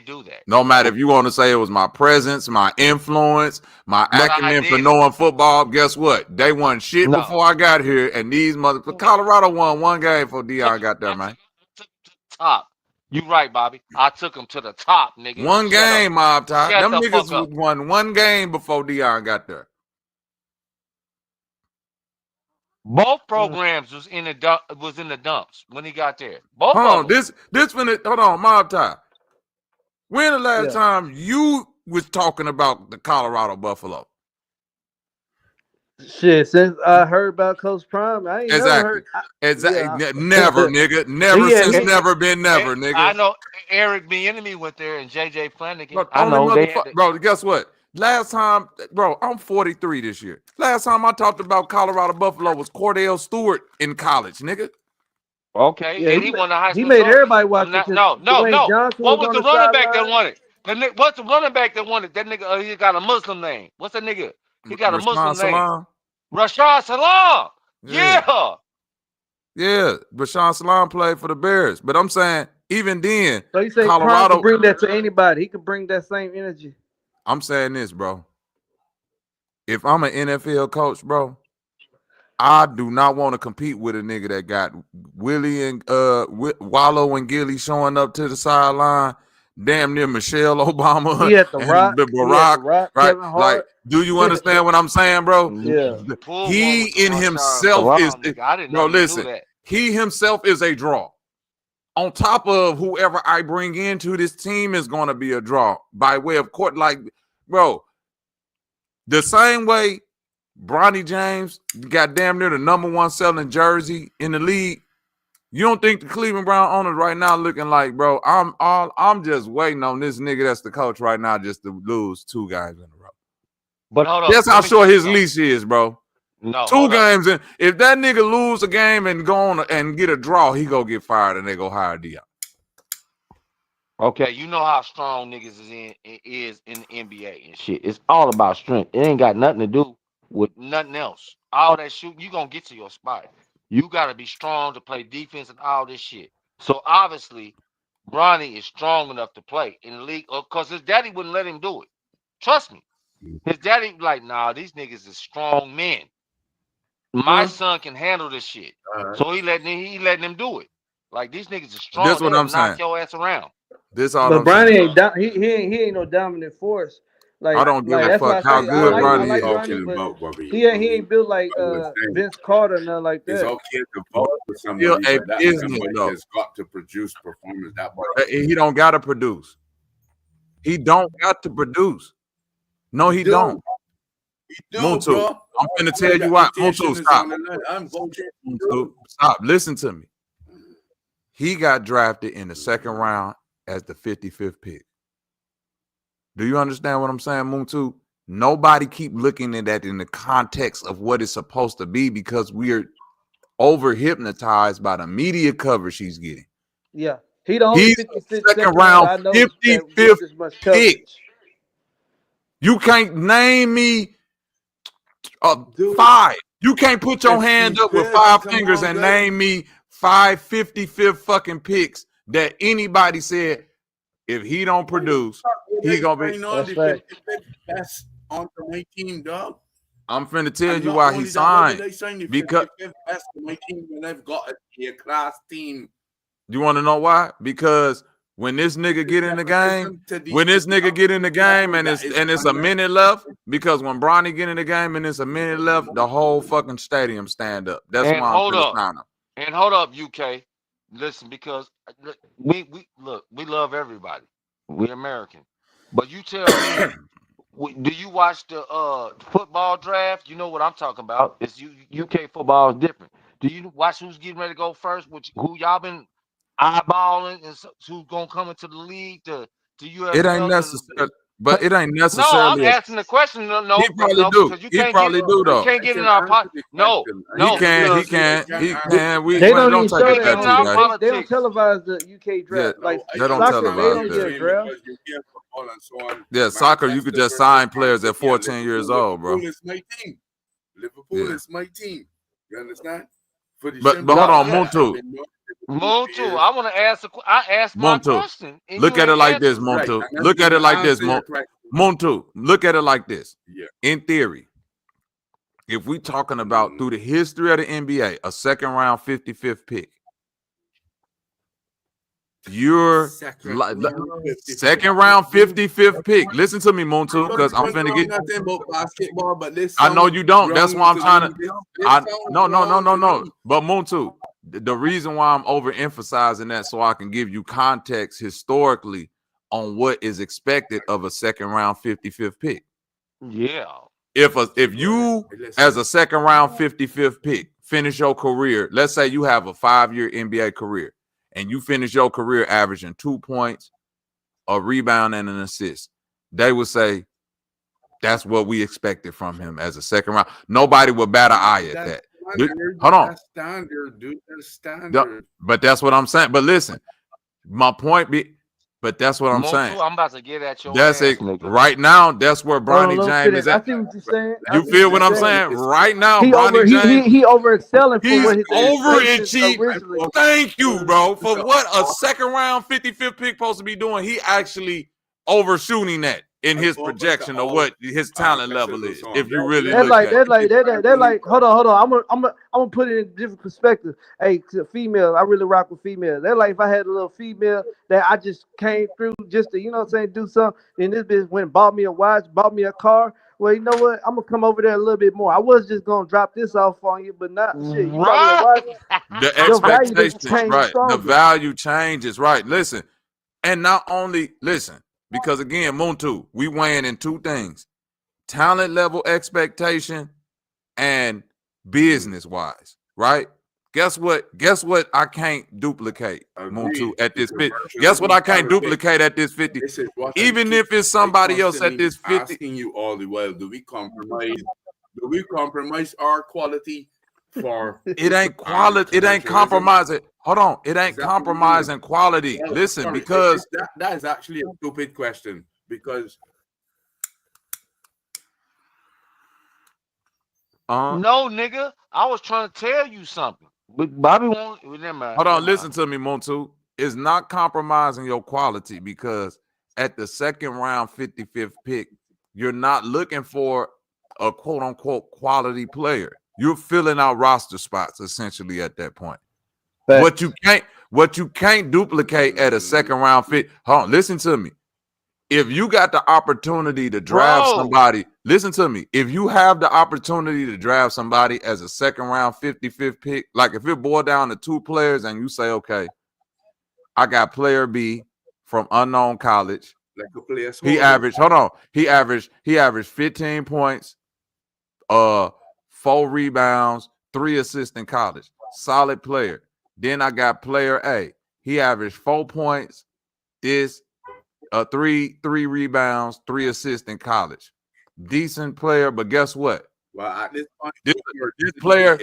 do that. No matter if you want to say it was my presence, my influence, my But I acumen for did it. knowing football, guess what? They won shit No. before I got here, and these motherfuckers, Colorado won 1 game before Deion got there, man. Top. You right, Bobby. I took him to the top, nigga. 1 game, Mob Tie. Shut Them the fuck niggas up. won 1 game before Deion got there. Both programs was in the dumps when he got there. Both Hold of on, them. hold on, Mob Tie. When the last Yeah. time you was talking about the Colorado Buffalo? Shit, since I heard about Coach Prime, I ain't never heard. Exactly. Never, nigga. Never since never been never, nigga. I know Eric Bieniemy went there and JJ Flanagan. Look, I only know they had to, bro, guess what? Last time, bro, I'm 43 this year. Last time I talked about Colorado Buffalo was Cordell Stewart in college, nigga. Okay, Yeah, and he won the Heisman he made Trophy. everybody watch it. No. Dwayne Johnson What was was on the the running back that sideline. won it? What's the running back that won it? That nigga, he got a Muslim name. What's that nigga? He got a Muslim name. Rashad Salam. Yeah. Yeah, Rashawn Salam played for the Bears. But I'm saying, even then, So you say Prime Colorado could bring that to anybody. He could bring that same energy. I'm saying this, bro. If I'm an NFL coach, bro, I do not want to compete with a nigga that got Willie and Wallow and Gilly showing up to the sideline, damn near Michelle Obama He had the and Rock. Barack, Rock, right? Kevin Like, Hart. do you understand what I'm saying, bro? Yeah. He in himself is, I didn't bro. know you Listen, knew that. he himself is a draw. On top of whoever I bring into this team is going to be a draw by way of court. Like, bro, the same way Bronny James got damn near the #1 selling jersey in the league. You don't think the Cleveland Brown owners right now looking like, bro, I'm just waiting on this nigga that's the coach right now just to lose 2 games in a row. But hold on. That's how short his leash is, bro. No, 2 games in. If that nigga lose a game and go on and get a draw, he go get fired and they go hire Deion. Okay, you know how strong niggas is in the NBA and shit. It's all about strength. It ain't got nothing to do with nothing else. All that shooting, you gonna get to your spot. You gotta be strong to play defense and all this shit. So obviously, Bronny is strong enough to play in the league, because his daddy wouldn't let him do it. Trust me. His daddy like, nah, these niggas is strong men. My son can handle this shit. So he letting him do it. Like these niggas are strong. That's what They'll I'm knock saying. your ass around. This all But I'm saying. Bronny ain't he ain't no dominant force. I don't give a That's why fuck I how say good I Bronny like is. Bronny, but he ain't built like Vince Carter, nothing like It's that. okay to vote for Still somebody, a but that business somebody though. has got to produce performance. That boy, He don't gotta produce. He don't got to produce. No, he don't. Muntu, bro. I'm finna My tell you why. reputation Muntu, is stop. on the line. I'm voting. Muntu, stop. Listen to me. He got drafted in the second round as the 55th pick. Do you understand what I'm saying, Muntu? Nobody keep looking at that in the context of what it's supposed to be because we're over hypnotized by the media coverage he's getting. Yeah, he the only He's 55th second round, I know 55th that gets this much pick. coverage. You can't name me 5. You can't put your hand up with 5 fingers and name me 5 55th fucking picks that anybody said if he don't produce, he gonna be. That's right. That's on my team, dog. I'm finna tell you why he signed. Because that's my team when they've got a class team. You want to know why? Because when this nigga get in the game, and it's a minute left, because when Bronny get in the game and it's a minute left, the whole fucking stadium stand up. That's why I'm finna sign him. And hold up, UK. Listen, because we love everybody. We American. But you tell me, do you watch the football draft? You know what I'm talking about. It's UK football is different. Do you watch who's getting ready to go first? Who y'all been eyeballing and who's gonna come into the league to USFL? It ain't necessary, but it ain't necessarily. No, I'm asking the question. No, he probably do. Because you he can't probably get, do though. You can't get in our politics. No, he can. We They don't don't even take show it that. that They don't televise the UK draft. Like they don't soccer, they televise don't get a that. draft. Yeah, soccer, you could just sign players at 14 years old, bro. Liverpool is my team. Liverpool is my team. You understand? But hold on, Muntu. Muntu, I want to ask. I asked my question. Look at it like this, Muntu. Look at it like this, Muntu. Look at it like this. In theory, if we talking about through the history of the NBA, a second round 55th pick, you're second round 55th pick. Listen to me, Muntu, because I'm finna get nothing about basketball, but this I know you don't. That's why I'm trying to. No. But Muntu, the reason why I'm overemphasizing that so I can give you context historically on what is expected of a second round 55th pick. Yeah. If you as a second round 55th pick finish your career, let's say you have a 5-year NBA career. And you finish your career averaging 2 points, a rebound, and an assist, they would say that's what we expected from him as a second round. Nobody would bat an eye at that. Hold on. That's standard, dude. That's standard. But that's what I'm saying. But listen, my point be, but that's what I'm saying. I'm about to get at your That's ass, it. nigga. Right now, that's where Bronny James is I at. see what you're saying. You feel what I'm saying? Right now, He Bronny James. He over excelling for He's what his overachieved. originally. Thank you, bro. For what a second round 55th pick supposed to be doing, he actually overshooting that in his projection of what his talent level is. If you really look at it. They're like, hold on. I'm gonna put it in a different perspective. Hey, to females, I really rock with females. They're like, if I had a little female that I just came through just to, do something, then this bitch went and bought me a watch, bought me a car. Well, you know what? I'm gonna come over there a little bit more. I was just gonna drop this off on you, but not shit. You bought me a watch. The expectation, right? The value changes, right? Listen, and not only listen, because again, Muntu, we weighing in 2 things: talent level expectation and business wise, right? Guess what? I can't duplicate Muntu at this 50. Guess what? I can't duplicate at this 50. Even if it's somebody else at this 50. Asking you all the while, do we compromise? Do we compromise our quality for? It ain't quality. It ain't compromising. Hold on. It ain't compromising quality. Listen, because that is actually a stupid question. Because no, nigga, I was trying to tell you something. But Bobby won't. Hold on, listen to me, Muntu. It's not compromising your quality because at the second round 55th pick, you're not looking for a quote unquote quality player. You're filling out roster spots essentially at that point. What you What you can't duplicate at a second round fit. Hold on, listen to me. If you got the opportunity to draft somebody, listen to me. If you have the opportunity to draft somebody as a second round 55th pick, like if it boiled down to 2 players and you say, okay, I got player B from unknown college. He averaged, hold on, he averaged 15 points, 4 rebounds, 3 assists in college. Solid player. Then I got player A. He averaged 4 points, 3 rebounds, 3 assists in college. Decent player, but guess what? Well, at this point, this player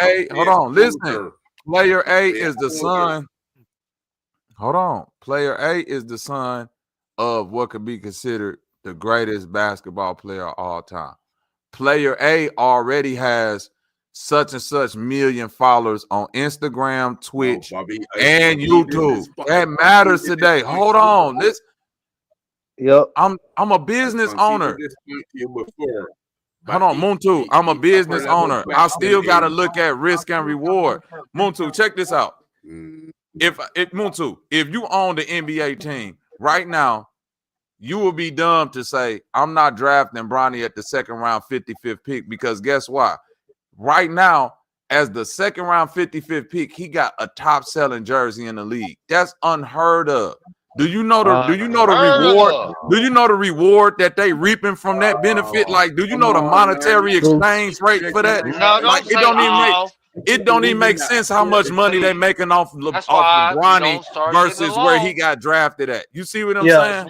A, hold on, listen. Player A is the son. Hold on. Player A is the son of what could be considered the greatest basketball player of all time. Player A already has such and such million followers on Instagram, Twitch, and YouTube. That matters today. Hold on. Yep. I'm a business owner. Hold on, Muntu. I'm a business owner. I still gotta look at risk and reward. Muntu, check this out. If Muntu, if you own the NBA team right now, you will be dumb to say, I'm not drafting Bronny at the second round 55th pick, because guess what? Right now, as the second round 55th pick, he got a top selling jersey in the league. That's unheard of. Do you know the reward? Do you know the reward that they reaping from that benefit? Like, do you know the monetary exchange rate for that? No, like, it don't even make sense how much money they making off LeBron versus where he got drafted at. You see what I'm saying?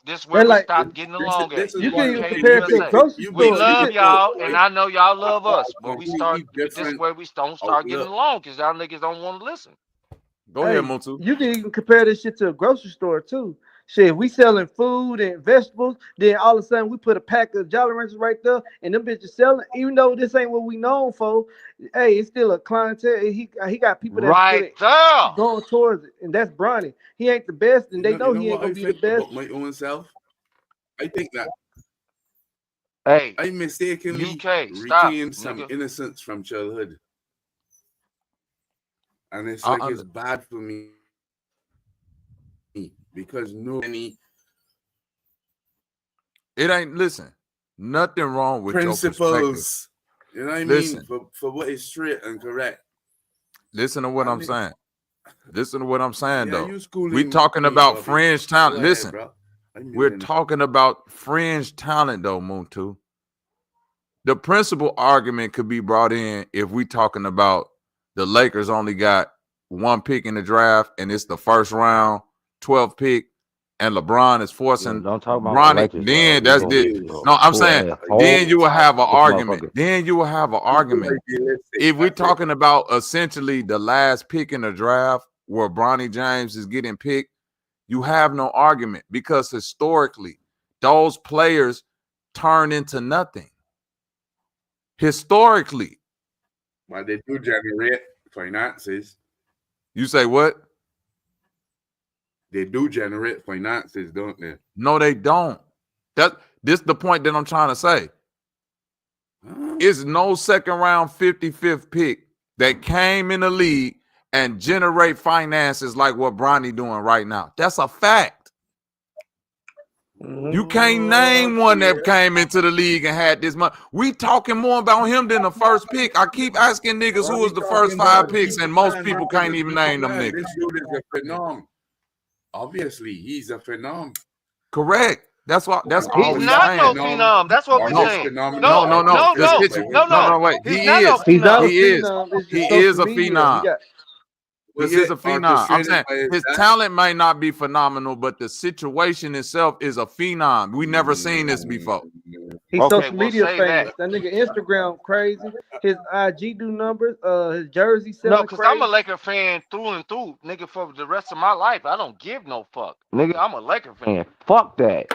This is where we stop getting along at. You can even compare it to a grocery store. We love y'all, and I know y'all love us, but this is where we don't start getting along, because y'all niggas don't want to listen. Go ahead, Muntu. You can even compare this shit to a grocery store too. Shit, we selling food and vegetables. Then all of a sudden we put a pack of Jolly Ranchers right there, and them bitches selling. Even though this ain't what we known for, hey, it's still a clientele. He got people that's right there going towards it, and that's Bronny. He ain't the best, and they know he ain't gonna be the best. About my own self, I think that I mistakenly retained some innocence from childhood. And it's like it's bad for me because it ain't, listen, nothing wrong with principles. Your you know what I listen, mean? For what is straight and correct. Listen to what I'm saying. Listen to what I'm saying, Yeah, though. We're talking about fringe talent. Listen, we're talking about fringe talent, though, Muntu. The principal argument could be brought in if we talking about the Lakers only got 1 pick in the draft, and it's the first round, 12th pick, and LeBron is forcing Bronny. Then that's it. No, I'm saying then you will have an argument. Then you will have an argument. If we're talking about essentially the last pick in the draft where Bronny James is getting picked, you have no argument, because historically those players turn into nothing. Historically. Well, they do generate finances. You say what? They do generate finances, don't they? No, they don't. This is the point that I'm trying to say. It's no second round 55th pick that came in the league and generate finances like what Bronny doing right now. That's a fact. You can't name one that came into the league and had this money. We talking more about him than the first pick. I keep asking niggas who was the first 5 picks, and most people can't even name them niggas. This dude is a phenom. Obviously, he's a phenom. Correct. That's what. That's all. He's not no phenom. That's what we're saying. No. Wait. He is. He is a phenom. He is a phenom. I'm saying his talent might not be phenomenal, but the situation itself is a phenom. We never seen this before. He's social media famous. That nigga Instagram crazy. His IG do numbers. His jersey selling. No, because I'm a Laker fan through and through, nigga. For the rest of my life, I don't give no fuck, nigga. I'm a Laker fan. Fuck that.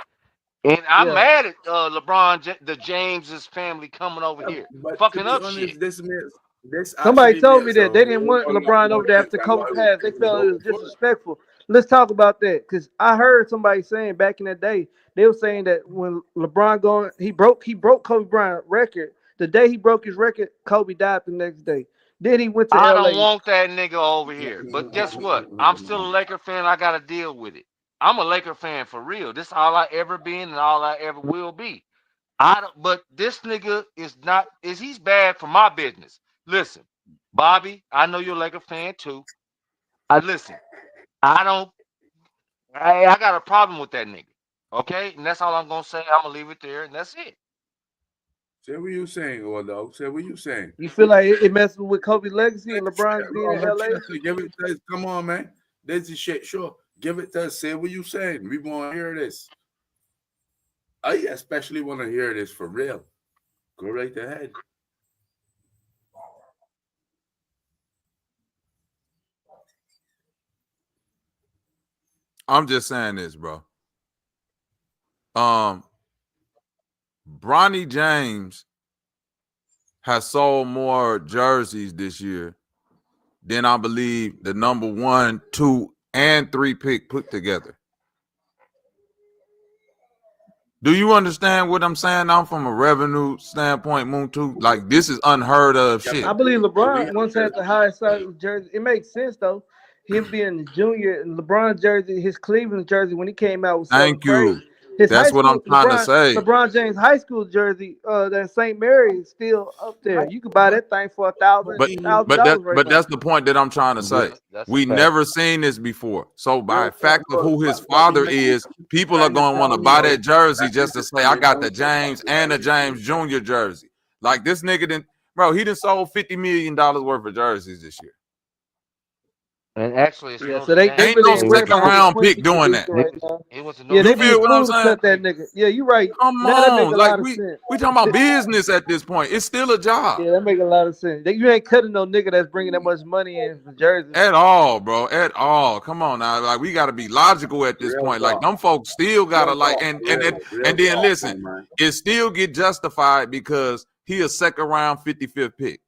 And I'm mad at LeBron, the James's family coming over here, fucking up shit. Somebody told me that they didn't want LeBron over there after Kobe passed. They felt it was disrespectful. Let's talk about that, because I heard somebody saying back in the day, they were saying that when LeBron he broke Kobe Bryant's record. The day he broke his record, Kobe died the next day. Then he went to I don't LA. want that nigga over here. But guess what? I'm still a Laker fan. I gotta deal with it. I'm a Laker fan for real. This is all I ever been and all I ever will be. I don't, but this nigga is not. Is he's bad for my business? Listen, Bobby, I know you're a Laker fan too. I listen. I don't. I got a problem with that nigga. Okay, and that's all I'm gonna say. I'm gonna leave it there, and that's it. Say what you saying, Orlando. Say what you saying. You feel like it messes with Kobe's legacy and LeBron's being in Bro, LA? give it to us. Come on, man. This is shit. Sure. Give it to us. Say what you saying. We want to hear this. I especially want to hear this for real. Go right ahead. I'm just saying this, bro. Bronny James has sold more jerseys this year than I believe the number 1, 2, and 3 pick put together. Do you understand what I'm saying? I'm from a revenue standpoint, Moontu. Like, this is unheard of shit. I believe LeBron once had the highest size jersey. It makes sense though. Him being the junior and LeBron jersey, his Cleveland jersey when he came out was selling Thank you. crazy. His That's high what school I'm trying to say. LeBron James high school jersey, that St. Mary is still up there. You could buy that thing for $1,000 right now. That's the point that I'm trying to say. We never seen this before. So by fact of who his father is, people are going to want to buy that jersey just to say, I got the James and the James Jr. jersey. Like, this nigga didn't, bro, he done sold $50 million worth of jerseys this year. And actually, it's so they ain't really no ain't worried second about round his pick doing that. right now. No Yeah, they you be feel what I'm cool to saying? cut that nigga. Yeah, you right. Come Now that make on, a like lot of sense. we talking about business at this point. It's still a job. Yeah, that make a lot of sense. You ain't cutting no nigga that's bringing that much money in for Jersey. At all, bro. At all. Come on now. Like, we gotta be logical at this point. Like, them folks still gotta like and then listen, it still get justified because he a second round 55th pick.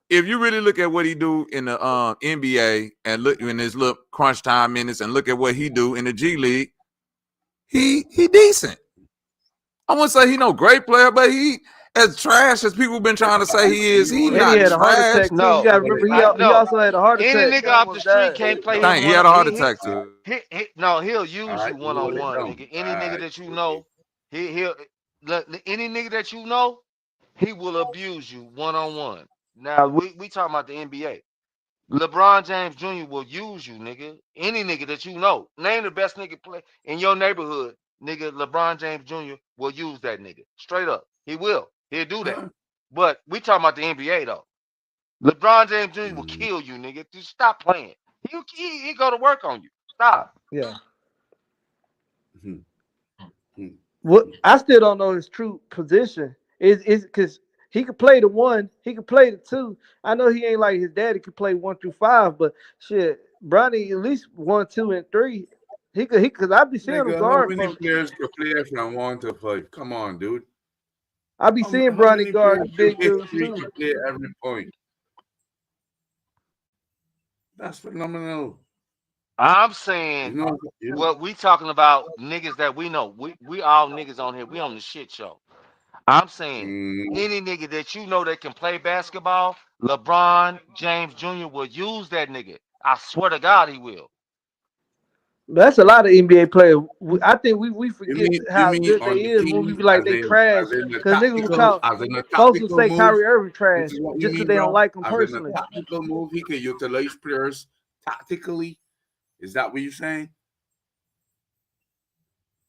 If you really look at what he do in the NBA and look in his little crunch time minutes and look at what he do in the G League, he decent. I wouldn't say he no great player, but he as trash as people been trying to say he is. He And not he had a heart trash. attack too. You gotta remember he also had a heart attack. Any nigga off the street can't play him. Dang, he had a heart attack too. No, he'll use you one-on-one, nigga. Any nigga that you know, he'll any nigga that you know, he will abuse you one-on-one. Now we talking about the NBA. LeBron James Jr. will use you, nigga. Any nigga that you know. Name the best nigga play in your neighborhood, nigga. LeBron James Jr. will use that nigga. Straight up. He will. He'll do that. But we talking about the NBA though. LeBron James Jr. will kill you, nigga. Just stop playing. He go to work on you. Stop. Yeah. What I still don't know his true position. Is because he could play the 1, he could play the 2. I know he ain't like his daddy could play 1 through 5, but shit, Bronny at least 1, 2, and 3. He could because I be seeing him guard how many from. players could play from 1 to 5? Come on, dude. I be seeing Bronny guard the big dudes too. Play every point. That's phenomenal. I'm saying what we talking about niggas that we know. We all niggas on here. We on the shit show. I'm saying any nigga that you know that can play basketball, LeBron James Jr. will use that nigga. I swear to God he will. That's a lot of NBA players. I think we forget how good they is when we be like they trash. Because niggas will call folks will say Kyrie Irving trash just because they don't like him personally. As a tactical move, he can utilize players tactically. Is that what you're saying?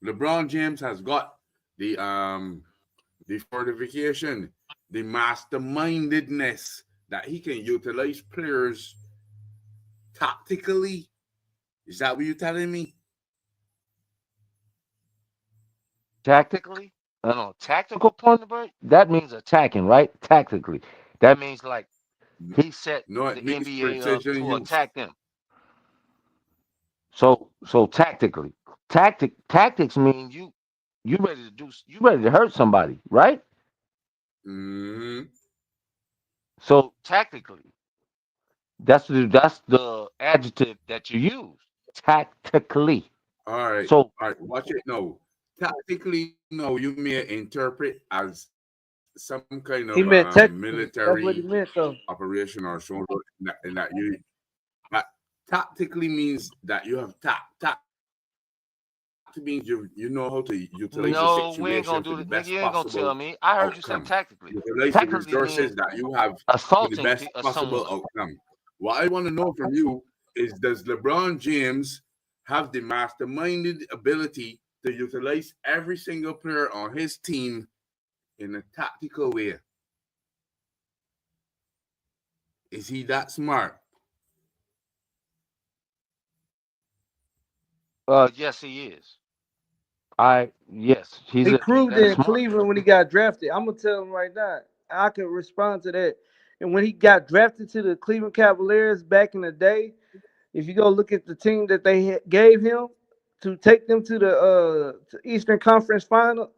LeBron James has got the fortification, the mastermindedness that he can utilize players tactically. Is that what you're telling me? Tactically? I don't know. Tactical point of view? That means attacking, right? Tactically. That means like he set the NBA up to attack them. So tactically. Tactics mean you ready to hurt somebody, right? So tactically. That's the adjective that you use. Tactically. All right. So watch it now. Tactically, no, you may interpret as some kind He of meant technically. That's what he military meant, though. operation or so in that you that tactically means that you have tact means you know how to utilize the No, we ain't situation gonna for do the it, nigga. best You ain't gonna tell possible me. I heard you say outcome. tactically. Utilize the Tactically resources means that you have for the assaulting best possible someone. outcome. What I want to know from you is, does LeBron James have the masterminded ability to utilize every single player on his team in a tactical way? Is he that smart? Yes, he is. Yes, He he's proved that it in smart. Cleveland when he got drafted. I'm gonna tell him right now. I could respond to that. And when he got drafted to the Cleveland Cavaliers back in the day, if you go look at the team that they gave him to take them to the to Eastern Conference Final,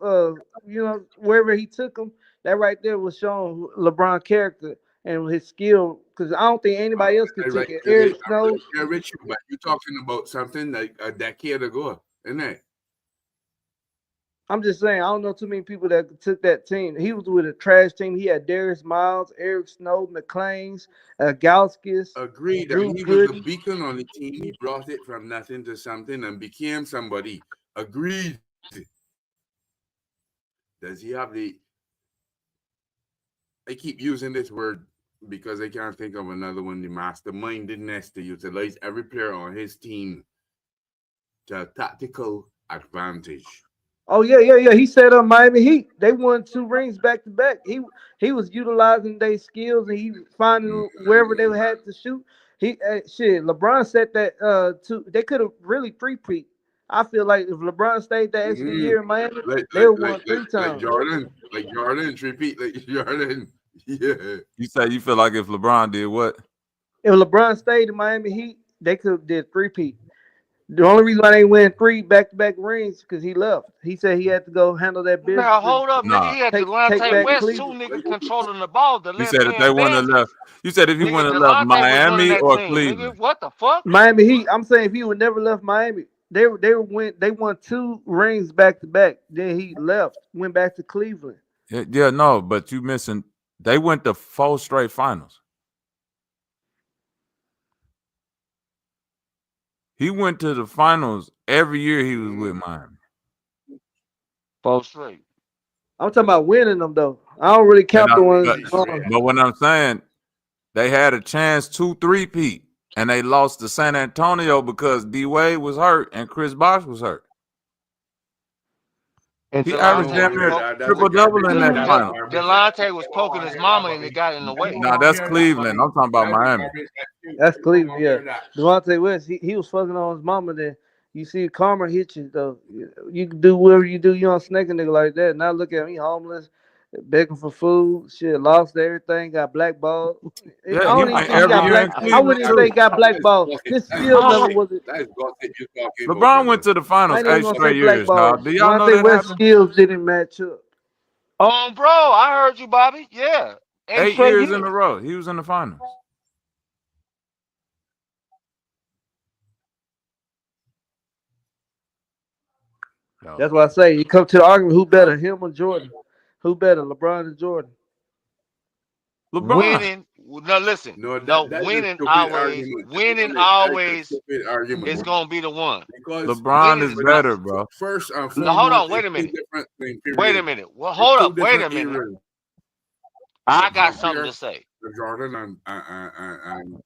wherever he took them, that right there was showing LeBron character and his skill. Because I don't think anybody else could take it. Eric I'm Snow. right there with you, but you're talking about something like a decade ago, isn't it? I'm just saying, I don't know too many people that took that team. He was with a trash team. He had Darius Miles, Eric Snow, McClains, Gauskas, Agreed. Drew He was a Gooden. beacon on the team. He brought it from nothing to something and became somebody. Agreed. Does he have the... I keep using this word because I can't think of another one. The mastermindedness to utilize every player on his team to a tactical advantage. Oh yeah. He set up Miami Heat. They won 2 rings back to back. He was utilizing their skills and he was finding wherever they had to shoot. LeBron said that they could have really three-peat. I feel like if LeBron stayed that extra year in Miami, they would won 3 times. Like Jordan, repeat like Jordan. Yeah. You say you feel like if LeBron did what? If LeBron stayed in Miami Heat, they could have did 3-peat. The only reason why they win 3 back-to-back rings because he left. He said he had to go handle that business. Now hold up, nigga. He had take Delonte back West, Cleveland. 2 niggas controlling the ball, the You said if left they hand wouldn't have bandit. left. You said if he Nigga, wouldn't have left Delonte was running Miami that or team. Cleveland. Nigga, what the fuck? Miami Heat. I'm saying if he would never left Miami, they won 2 rings back to back. Then he left, went back to Cleveland. Yeah, no, but you missing. They went to 4 straight finals. He went to the finals every year he was with Miami. 4 straight. I'm talking about winning them though. I don't really count the ones. But when I'm saying they had a chance to 3-peat and they lost to San Antonio because D Wade was hurt and Chris Bosh was hurt. And He averaged damn near triple-double in that final. Delonte was poking his mama and it got in the way. Nah, that's Cleveland. I'm talking about Miami. That's Cleveland, yeah. Delonte West, he was fucking on his mama. Then you see karma hit you though. You can do whatever you do. You don't snake a nigga like that. Now look at me, homeless, begging for food. Shit, lost everything. Got blackballed. Yeah, I don't even think he got black. I wouldn't even say he got blackballed. His skill level was it. LeBron went to the finals 8 straight years, dog. Do y'all know that West's happened? skills didn't match up. Bro, I heard you, Bobby. Yeah. 8 years in a row. He was in the finals. That's why I say you come to the argument: who better, him or Jordan? Who better, LeBron or Jordan? LeBron. Winning. No, listen. Winning always is gonna be the one. LeBron is better, bro. First and foremost, now, hold on. Wait a minute. Wait a minute. Well, hold up. Wait a minute. I got something to say. Jordan and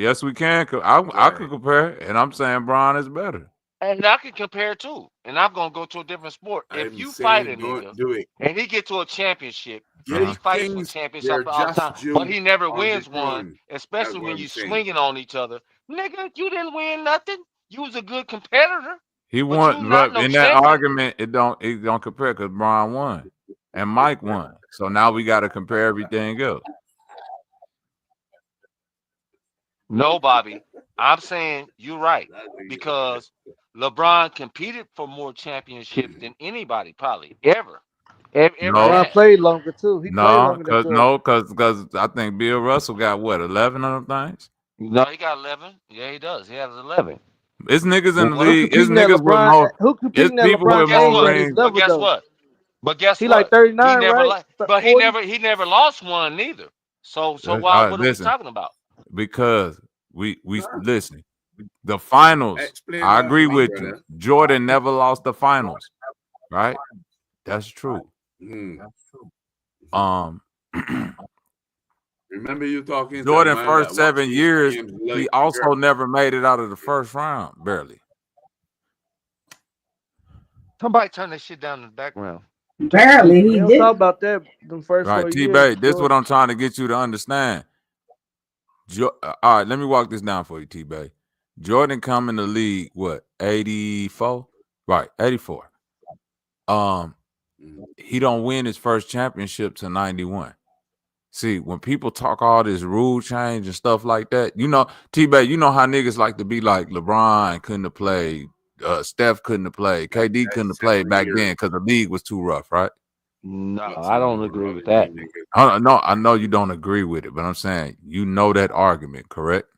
yes, we can. I could compare, and I'm saying Bron is better. And I can compare too. And I'm gonna go to a different sport. If you fight a nigga and he get to a championship, he fights for championships all the time, but he never wins one, especially when you swinging on each other. Nigga, you didn't win nothing. You was a good competitor. He won, but in that argument, it don't compare because Bron won and Mike won. So now we got to compare everything else. No, Bobby. I'm saying you're right because LeBron competed for more championships than anybody probably ever. LeBron played longer too. He played longer than Jordan. Because I think Bill Russell got what 11 of them things. No, he got 11. Yeah, he does. He has 11. It's niggas in the league. It's niggas with more. Who competing at people LeBron with more rings. But guess what? But guess He like what? He 39, never right? like, but 40. he never lost one neither. So All why? right, What are we listen, talking about? because we listen. The finals, Explain I that to agree me, with you. brother. Jordan never lost the finals, right? That's true. Hmm. Um, Remember you talking to a Jordan man first that watched 7 these years, games he like also never made it out of the first round, barely. Somebody turn that shit down in the background. Barely, They he don't did. talk about that them first Right, 4 years. T-Bay, this is what I'm trying to get you to understand. All right, let me walk this down for you, T-Bay. Jordan come in the league, what, 84? Right, 84. He don't win his first championship to 91. See, when people talk all this rule change and stuff like that, you know, T-Bay, you know how niggas like to be like LeBron couldn't have played, Steph couldn't have played, KD couldn't have played back then because the league was too rough, right? No, I don't agree with that. No, I know you don't agree with it, but I'm saying you know that argument, correct?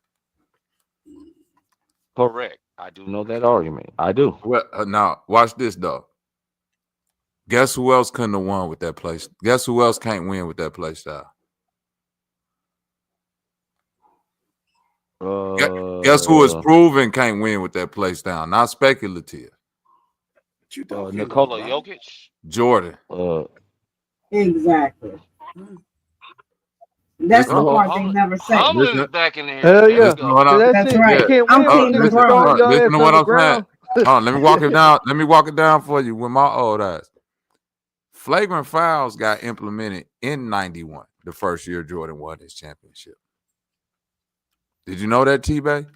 Correct. I do know that argument. I do. Well, now watch this though. Guess who else couldn't have won with that place? Guess who else can't win with that play style? Guess who is proven can't win with that play style? Not speculative. Nikola Jokic. Jordan. Exactly. That's the part they never say. Hamlin's back in there. Hell yeah. That's right. I'm Team LeBron. Listen to what I'm saying. Hold on, let me walk it down. Let me walk it down for you with my old eyes. Flagrant fouls got implemented in 91, the first year Jordan won his championship. Did you know that, T-Bay?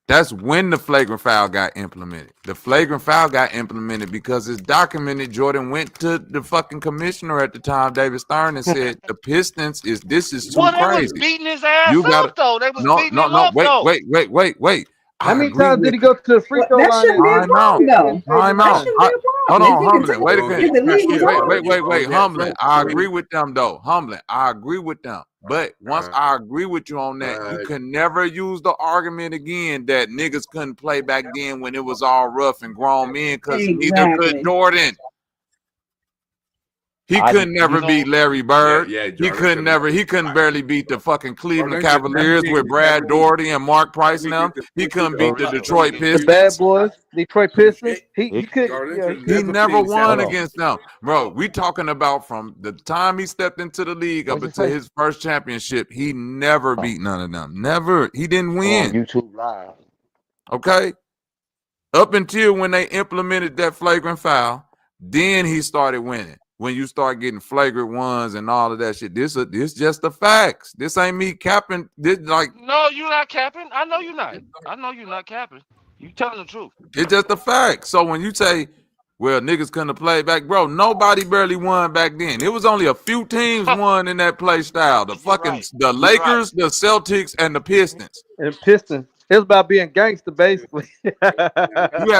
That's when the flagrant foul got implemented. The flagrant foul got implemented because it's documented. Jordan went to the fucking commissioner at the time, David Stern, and said the Pistons this is too Well, they crazy. was beating his ass You gotta up though. They was no, beating no, him no. up though. Wait. How many times did he go to the free throw That line? shouldn't be a problem, though. Time That out. shouldn't be a Hold problem. on, Humbling. Wait a minute. If the league was on. Wait. Humbling. I agree with them though. Humbling. I agree with them. But once I agree with you on that, you can never use the argument again that niggas couldn't play back then when it was all rough and grown men because neither could Jordan. He couldn't never beat Larry Bird. He couldn't barely beat the fucking Cleveland Cavaliers with Brad Daugherty and Mark Price and them. He couldn't beat the Detroit Pistons. The Bad Boys, Detroit Pistons. He couldn't. He never won against them. Bro, we talking about from the time he stepped into the league up until his first championship, he never beat none of them. Never. He didn't win. On YouTube Live. Okay? Up until when they implemented that flagrant foul, then he started winning. When you start getting flagrant ones and all of that shit, this just the facts. This ain't me capping. This like no, you're not capping. I know you're not. I know you're not capping. You telling the truth. It's just the facts. So when you say, well, niggas couldn't have played back, bro, nobody barely won back then. It was only a few teams won in that play style. The fucking the Lakers, the Celtics, and the Pistons. And Pistons. It was about being gangster, basically. You had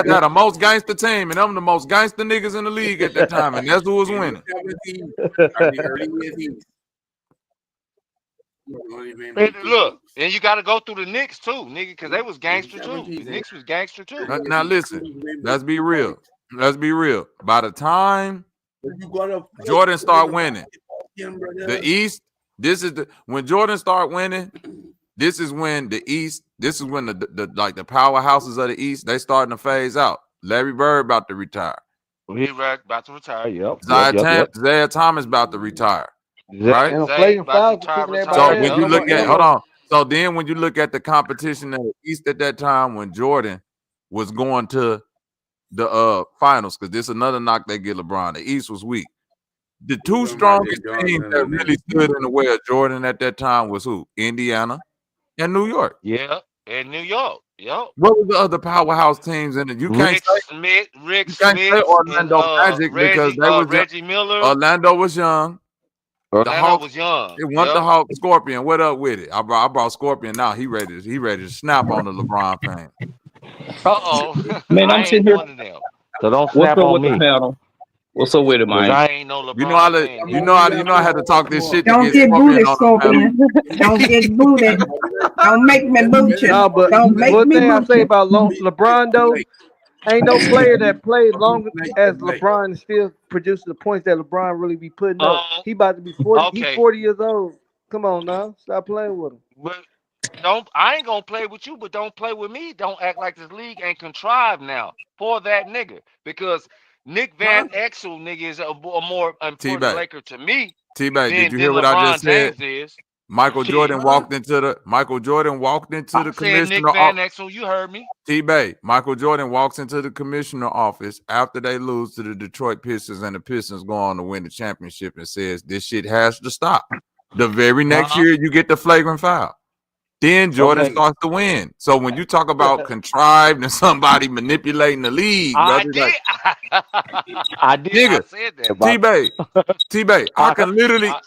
to have the most gangster team, and I'm the most gangster niggas in the league at that time, and that's who was winning. And look, and you got to go through the Knicks too, nigga, because they was gangster too. The Knicks was gangster too. Now listen, let's be real. Let's be real. By the time Jordan start winning, the East, when Jordan start winning. This is when the East, this is when the powerhouses of the East, they starting to phase out. Larry Bird about to retire. He about to retire, yep. Isaiah Thomas about to retire. Right? So when you look at, hold on. So then when you look at the competition in the East at that time when Jordan was going to the finals, because this is another knock they get LeBron. The East was weak. The two strongest teams that really stood in the way of Jordan at that time was who? Indiana and New York. Yeah, and New York. Yep. What was the other powerhouse teams in it? You can't say Orlando Magic because they was Reggie Miller. Orlando was young. Orlando was young. It wasn't the Hawk. Scorpion. What up with it? I brought Scorpion now. He ready to snap on the LeBron fan. Man, I'm sitting here. So don't What's snap up on with me. the panel? What's up with it, man? I ain't no LeBron You know I had to talk this shit. Don't get booted, Scorpion. Don't get booted. Don't make me boot you. No, but don't make one me thing I boot say you. about LeBron though, Ain't no player that played long Like, as like, LeBron and still produces the points that LeBron really be putting up. Oh, He about to be 40. He okay. 40 years old. Come on now, stop playing with him. But don't I ain't gonna play with you, but don't play with me. Don't act like this league ain't contrived now for that nigga. Because Nick huh? Van Exel nigga is a more important T-Bay. Laker to me T-Bay, did you than hear what I LeBron just said? James is. Michael Shit. Jordan walked into the I said Nick commissioner Van Exel, you heard me. T-Bay. Michael Jordan walks into the commissioner office after they lose to the Detroit Pistons and the Pistons go on to win the championship and says this shit has to stop. The very next year you get the flagrant foul. Then Jordan starts to win. So when you talk about contrived and somebody manipulating the league, I brother, did. like, I did. nigga, I said that. But T-Bay, I can literally I go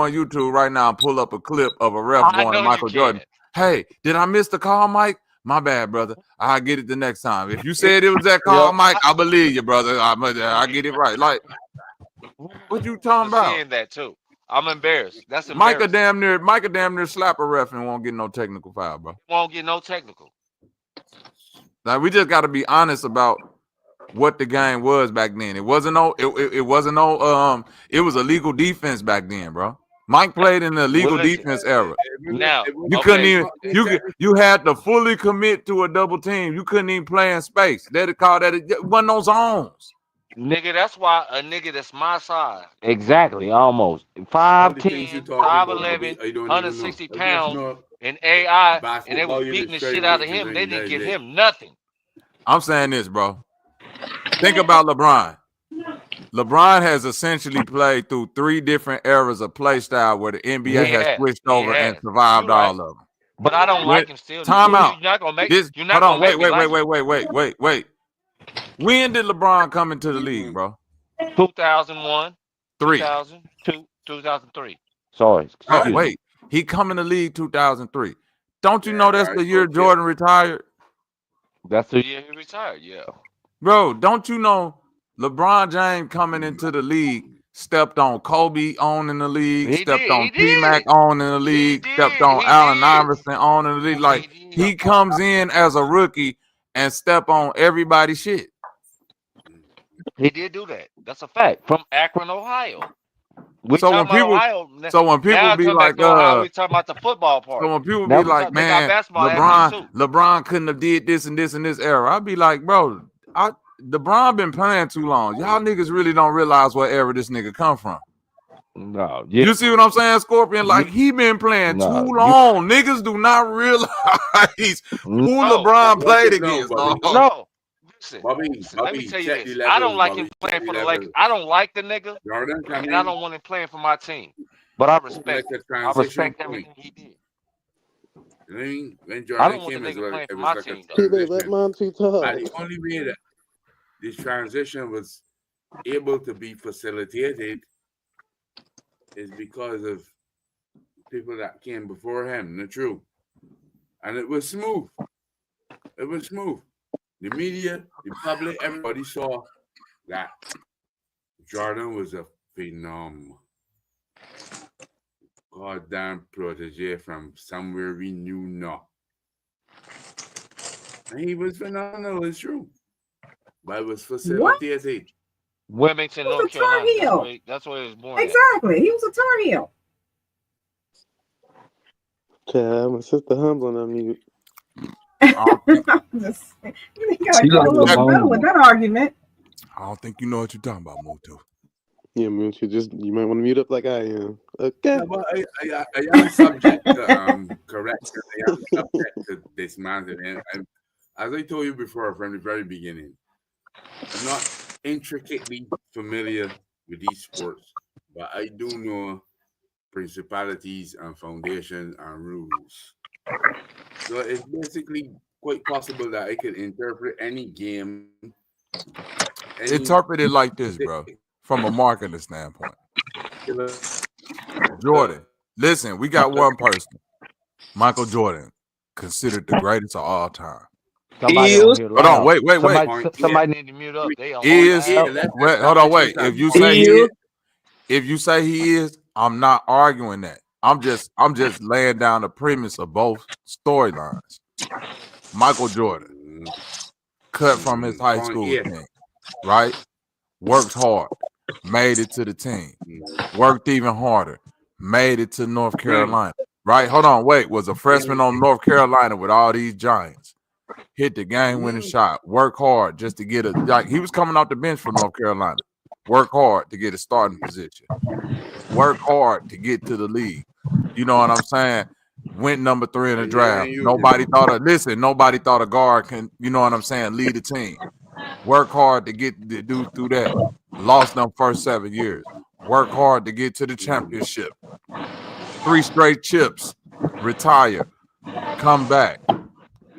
on YouTube right now and pull up a clip of a ref going to know you Michael Jordan. can. Hey, did I miss the call, Mike? My bad, brother. I'll get it the next time. If you said it was that call, Mike, I believe you, brother. I get it right. Like, what you talking about? Seeing that too. I'm embarrassed. That's Micah embarrassing. damn near slap a ref and won't get no technical foul, bro. Won't get no technical. Like, we just got to be honest about what the game was back then. It was a legal defense back then, bro. Mike played in the legal defense era. Now You couldn't even you had to fully commit to a double team. You couldn't even play in space. They'd call that it wasn't no zones. Nigga, that's why a nigga that's my size, exactly, almost 5'10", 5'11", 160 pounds, and AI, and they was beating the shit out of him. They didn't get him nothing. I'm saying this, bro. Think about LeBron. LeBron has essentially played through 3 different eras of play style where the NBA has switched over and survived all of them. But I don't like him still. Time out. You're not gonna make. Hold on. Wait. When did LeBron come into the league, bro? 2001, 2002, 2003. Sorry. Oh, wait. He come in the league 2003. Don't you know that's the year Jordan retired? That's the year he retired, yeah. Bro, don't you know LeBron James coming into the league stepped on Kobe on in the league, stepped on T-Mac on in the league, stepped on Allen Iverson on in the league. Like, he comes in as a rookie and step on everybody's shit. He did do that. That's a fact. From Akron, Ohio. So when people be like, we talking about the football part. So when people be like, man, LeBron couldn't have did this and this in this era, I'd be like, bro, LeBron been playing too long. Y'all niggas really don't realize what era this nigga come from. No, you see what I'm saying, Scorpion? Like, he been playing too long. Niggas do not realize who LeBron played against. No. Listen, let me tell you this. I don't like him playing for the Lakers. I don't like the nigga, and I don't want him playing for my team. But I respect everything he did. When Jordan came as well, it was like a transition. Let Monty talk. And the only way that this transition was able to be facilitated is because of people that came before him, the truth. And it was smooth. It was smooth. The media, the public, everybody saw that Jordan was a phenom. Goddamn protege from somewhere we knew not. And he was phenomenal, it's true. But it was facilitated. Wilmington, North Carolina. That's where he was born. Exactly. He was a Tar Heel. Okay, my sister humbling on mute. You gotta go a little better with that argument. I don't think you know what you're talking about, Moto. Yeah, Mooch, you might want to mute up like I am. Okay. No, but I am subject to correction. I am subject to dismantling. And as I told you before from the very beginning, I'm not intricately familiar with these sports, but I do know principalities and foundations and rules. So it's basically quite possible that I could interpret any game. Interpret it like this, bro, from a marketing standpoint. Jordan, listen, we got one person. Michael Jordan, considered the greatest of all time. Somebody hold on, wait. Somebody need to mute up. They Hold on, wait. If you say he is, I'm not arguing that. I'm just laying down the premise of both storylines. Michael Jordan, cut from his high On school air. team, right? Worked hard, made it to the team. Worked even harder, made it to North Carolina. Right? Hold on, wait. Was a freshman on North Carolina with all these giants. Hit the game-winning shot. Work hard just to get he was coming off the bench for North Carolina. Work hard to get a starting position. Work hard to get to the league. You know what I'm saying? Went number 3 in the draft. Nobody thought a guard can, you know what I'm saying, lead a team. Work hard to get the dude through that. Lost them first 7 years. Work hard to get to the championship. 3 straight chips. Retire. Come back.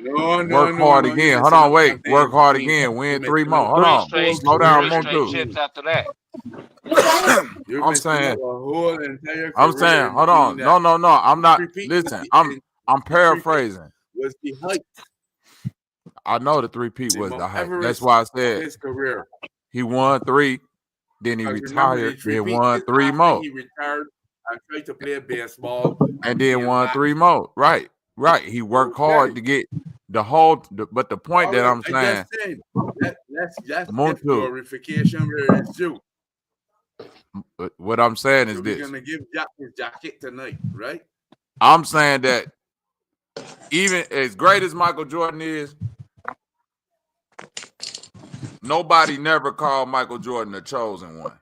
Work hard again. Hold on, wait. Work hard again. Win 3 more. Hold on. Slow down, straight chips after that. I'm saying, hold on. No. I'm not. Listen, I'm paraphrasing. Was the height. I know the 3-peat was the height. That's why I said his career. He won 3, then he retired, then won 3 more. He retired and tried to play baseball. And then won 3 more. Right. He worked hard to get the whole, but the point that I'm saying, that's glorification where it's due. What I'm saying is We're this. gonna give Jack his jacket tonight, right? I'm saying that even as great as Michael Jordan is, nobody never called Michael Jordan the chosen one.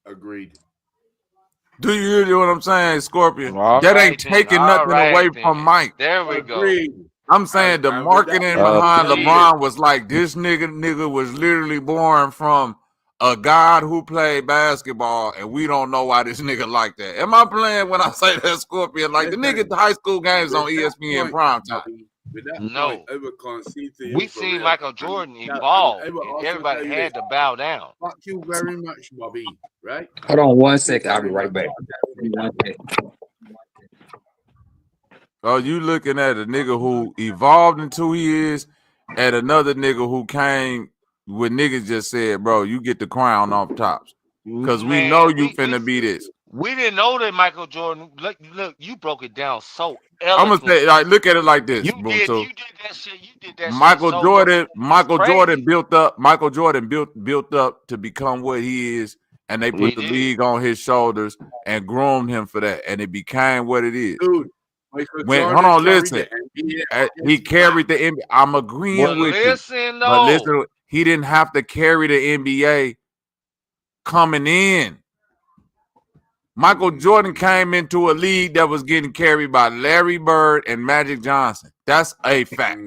Agreed. Do you hear what I'm saying, Scorpion? All that right, ain't taking nothing away from Mike. There we Agreed. go. I'm saying the marketing behind LeBron was like, this nigga was literally born from a god who played basketball, and we don't know why this nigga like that. Am I playing when I say that, Scorpion? Like the nigga, the high school games on ESPN primetime. No. We see real. Michael Jordan evolve, and everybody had to bow down. Thank you very much, Bobby. Right? Hold on 1 second. I'll be right back. Oh, you looking at a nigga who evolved into who he is, at another nigga who came with niggas just said, bro, you get the crown off tops. Because we know you finna be this. We didn't know that Michael Jordan. Look, you broke it down so I'm eloquently. gonna say, like, look at it like this. You did that shit. You did that Michael shit. Jordan, Michael Jordan built up. Michael Jordan built up to become what he is, and they put the league on his shoulders and groomed him for that, and it became what it is. Dude, hold on, listen. He carried the NBA. I'm agreeing with you. But listen, he didn't have to carry the NBA coming in. Michael Jordan came into a league that was getting carried by Larry Bird and Magic Johnson. That's a fact.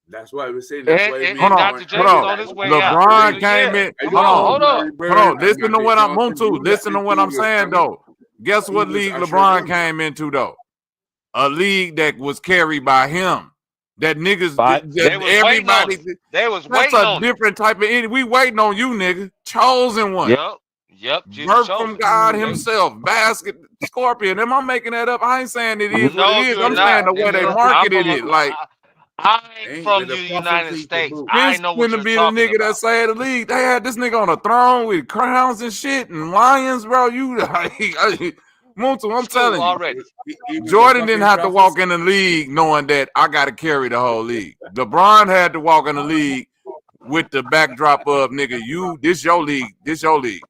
That's why we say hold on. LeBron came in. Hold on. Listen to what I'm on to. Listen to what I'm saying though. Guess what league LeBron came into though? A league that was carried by him. That niggas, everybody. They was that's a different type of. We waiting on you, nigga. Chosen one. Yep. Birth from God himself. Basket Scorpion. Am I making that up? I ain't saying it is what it is. I'm saying the way they marketed it. Like I ain't from the United States. I know what you're be talking the nigga about. that say the league. They had this nigga on a throne with crowns and shit and lions, bro. Muntu, I'm telling you, Jordan didn't have to walk in the league knowing that I got to carry the whole league. LeBron had to walk in the league with the backdrop of, nigga, this your league. This your league.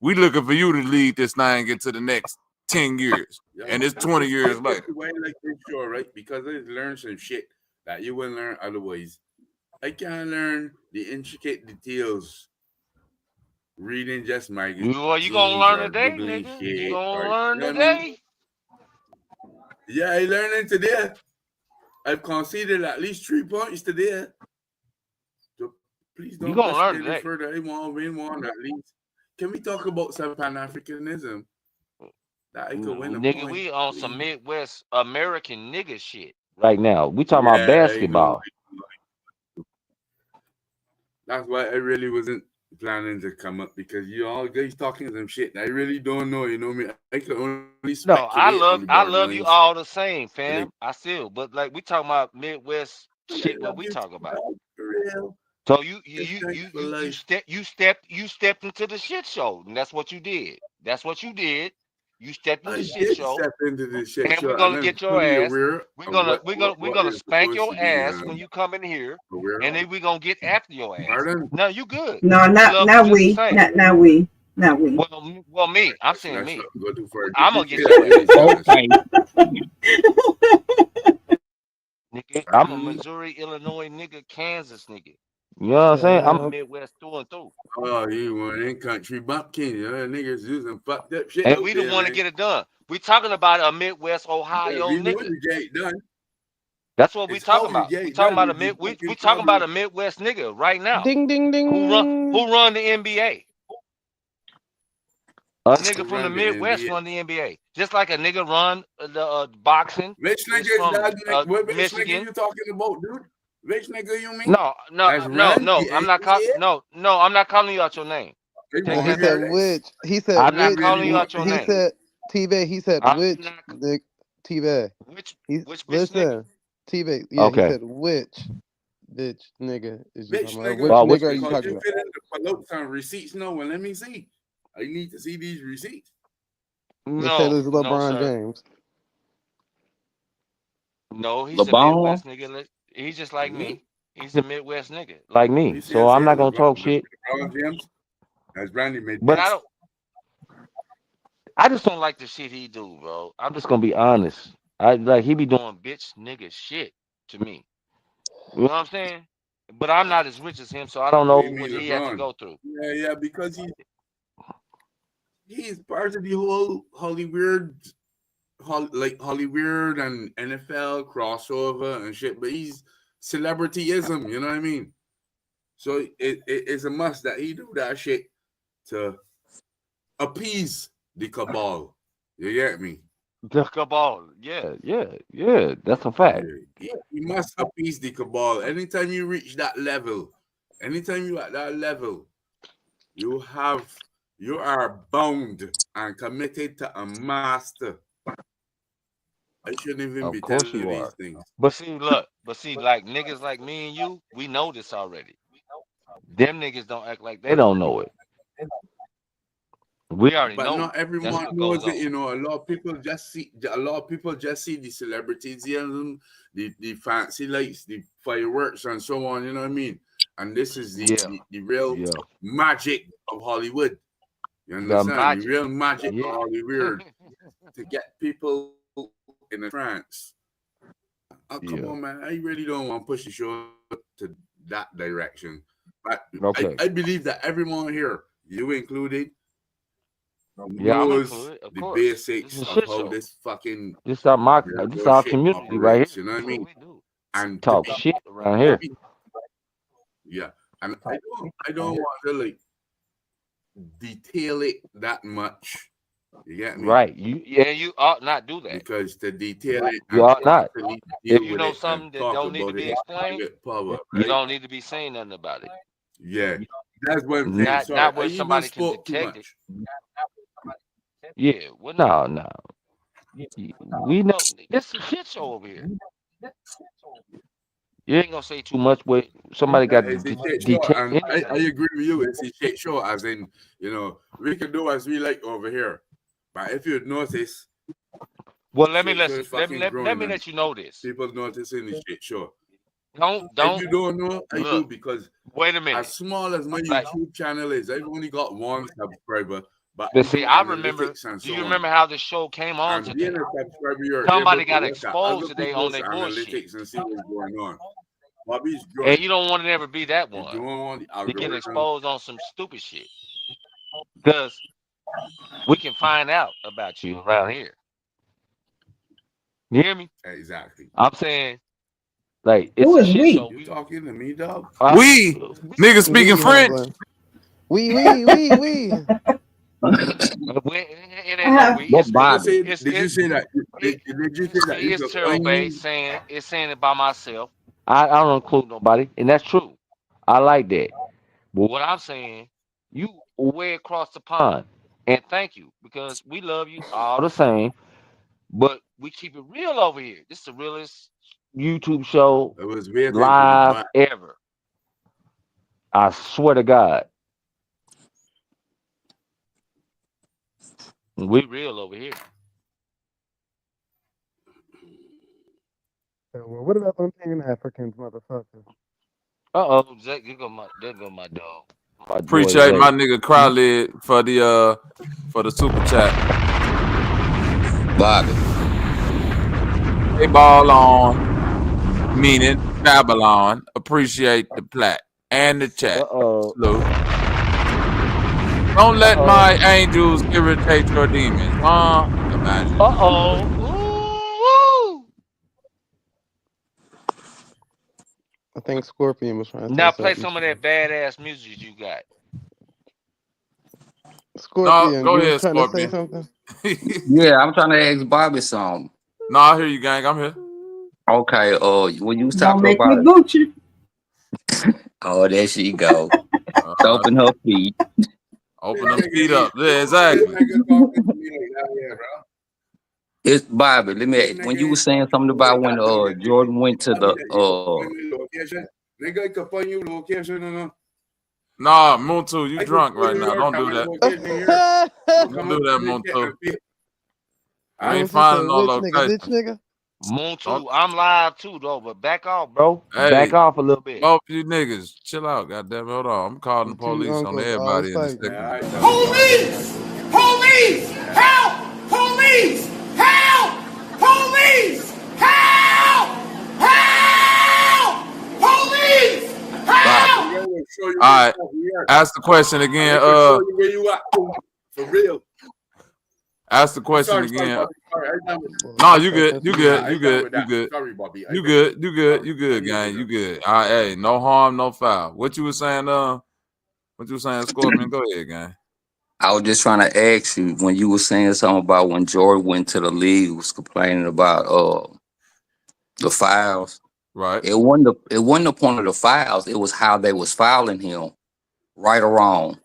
We looking for you to lead this thing into the next 10 years. And it's 20 years later. Right? Because I learned some shit that you wouldn't learn otherwise. I can't learn the intricate details reading just magazines. Well, you gonna learn today, nigga. You gonna learn today. Yeah, I learning today. I've conceded at least 3 points today. So please don't push any further. I want to win one at least. Can we talk about some Pan-Africanism? That I could win a nigga, point. we on some Midwest American nigga shit right now. We talking about basketball. That's why I really wasn't planning to come up, because you all guys talking some shit. I really don't know. You know me. I can only speculate. No, I love you all the same, fam. I still, but like we talking about Midwest shit. What we talk about? For real. So you stepped into the shit show, and that's what you did. That's what you did. You stepped in I the shit did show, step into this shit and show, we're and gonna I'm get your fully ass. aware We're of gonna we're gonna we're what gonna is spank supposed your to be ass when you come in here, aware and of. then we're gonna get after your ass. Pardon? No, you good. No, We not love you not just the we, same. not we, not we. Well, me. I'm saying Let's me. not go too far. I'm Did gonna you get say your that? Let me ass. see honest. Nigga, I'm a Missouri, Illinois nigga, Kansas nigga. You know what I'm saying? I'm a Midwest through and through. Oh, you one in country bumpkin. You know, niggas using fucked up shit And out we the there, one to man. get it done. We talking about a Midwest Yeah, Ohio we know nigga. you get it done. That's what we It's talking how you about. get We it talking done about a is the we fucking talking about problem. a Midwest nigga right now. Ding ding ding. Who run the NBA? A nigga Who from the run the Midwest NBA? run the NBA. Just like a nigga run the boxing Which is nigga is from that? What which nigga Michigan. you talking about, dude? Which nigga you mean? No, That's run the I'm not calling. NBA? No, I'm not calling you out your name. They Take want He to that said hear back. which. this. He said I'm They not which. really calling you want out to your He hear name. said T-Bay. He said I'm which. not Nick T-Bay. which He bitch nigga. listen. T-Bay. Yeah, he Okay. said which bitch nigga is you Which talking about? nigga? Which Well, which nigga are you bitch Because talking you about? fit in the envelopes and receipts. No, well, let me see. I need to see these receipts. They said No, it's no, LeBron sir. James. No, he's a Midwest nigga. He's just like Mm-hmm. me. He's a Midwest nigga, like me. You see, I So I'm said not gonna talk shit. LeBron James. As Brandy made But this. I just don't like the shit he do, bro. I'm just gonna be honest. I like he be doing bitch nigga shit to me. You know what I'm saying? But I'm not as rich as him, so I don't What know do you what mean, he had to LeBron? go through. Yeah, because he's part of the whole Hollywood, Hollywood and NFL crossover and shit. But he's celebrityism, you know what I mean? So it's a must that he do that shit to appease the cabal. You get me? The cabal, yeah. That's a fact. Yeah, you must appease the cabal. Anytime you reach that level, anytime you at that level, you are bound and committed to a master. I shouldn't even Of be course telling you you these are. things. But see, like niggas like me and you, we know this already. Them niggas don't act like they don't know it. We already But know not that's everyone what knows goes it. on. You know, a lot of people just see the celebrities, the fancy lights, the fireworks, and so on. You know what I mean? And this is the real magic of Hollywood. You The understand? The magic. real magic of Hollywood to get people in a trance. Oh, come on, man. I really don't want to push the show to that direction. But Okay. I believe that everyone here, you included, Yeah, I'm knows included, of the course. This basics is a of shit how show. this fucking This our shit community right operates. here. You know what I This is what mean? we do. And Talk shit around here. Yeah, and I don't want to like detail it that much. You get me? Right. You ought not do that. Because to detail it You and ought not. constantly If deal you with know it and something that talk don't need to about it be is explained, private power, you right? don't need to be saying nothing about it. Yeah, that's what I'm saying. Not Sorry, I where even somebody can spoke too detect it. much. Yeah. Well, no. We know this is a shit show over here. You ain't gonna say too much, but somebody got to It's a shit show, detect and I anything. agree with you. It's a shit show, as in, we can do as we like over here. But if you notice, Well, let me shit show let is fucking growing, and let you know this. people noticing the shit show. Don't If you don't know, I do, look. because Wait a minute. as small as my Like, YouTube channel is, I've only got one subscriber, but I but see, do I remember. analytics and Do so you on. remember how the show came on And being today? a subscriber, you're Somebody able to got look at other exposed today on people's their bullshit, analytics and see what's going on. Bobby's and good. you don't want to never be that You one don't want the to get algorithm. exposed on some stupid shit, because we can find out about you around here. You hear me? Exactly. I'm saying, like, it's Who a is shit we? show. You talking to me, dog? We niggas speaking French. We. It ain't no we. It's me. Did you say that? Did you say that you It's could Terrell find Bay me? saying it by myself. I don't include nobody, and that's true. I like that. But what I'm saying, you way across the pond, and thank you, because we love you all the same. But we keep it real over here. This is the realest YouTube show I was waiting for the live butt. ever. I swear to God. We real over here. Well, what about them Pan Africans, motherfuckers? Uh-oh, Zach, there go my dog. My boy Appreciate Zach. my nigga 𝘾𝙤𝙎 for the super chat. Bobby. Hey, ball on, meaning Babylon. Appreciate the plat and the chat. Salute. Don't let my angels irritate your demons, huh? Imagine. I think Scorpion was trying to Now say play something. some of that badass music you got. Scorpion, go you ahead, was trying to say Scorpion. something? Yeah, I'm trying to ask Bobby something. No, I hear you, gang. I'm here. Okay, when you was Don't talking make me about boot you. oh, there she go. Open her feet. Open them feet up. Yeah, exactly. It's Bobby. Let me. When you were saying something about when Jordan went to the Nah, Muntu, you drunk right now. Don't do that. Don't do that, Muntu. I ain't finding no location. Nigga. Muntu, I'm live too though, but back off, bro. Back off a little bit. Both you niggas, chill out, goddamn it. Hold on, I'm calling the police on everybody in a second. Police! Police! Help! Police! Help! Police! Help! Help! Police! Help! All right, ask the question again. For real. Ask the question again. No, you good. You good. You good. You good. Sorry, Bobby. You good. You good. You good, gang. You good. All right, hey, no harm, no foul. What you was saying? What you was saying, Scorpion? Go ahead, gang. I was just trying to ask you when you were saying something about when Jordan went to the league, was complaining about the fouls. Right. It wasn't the point of the fouls. It was how they was fouling him, right or wrong.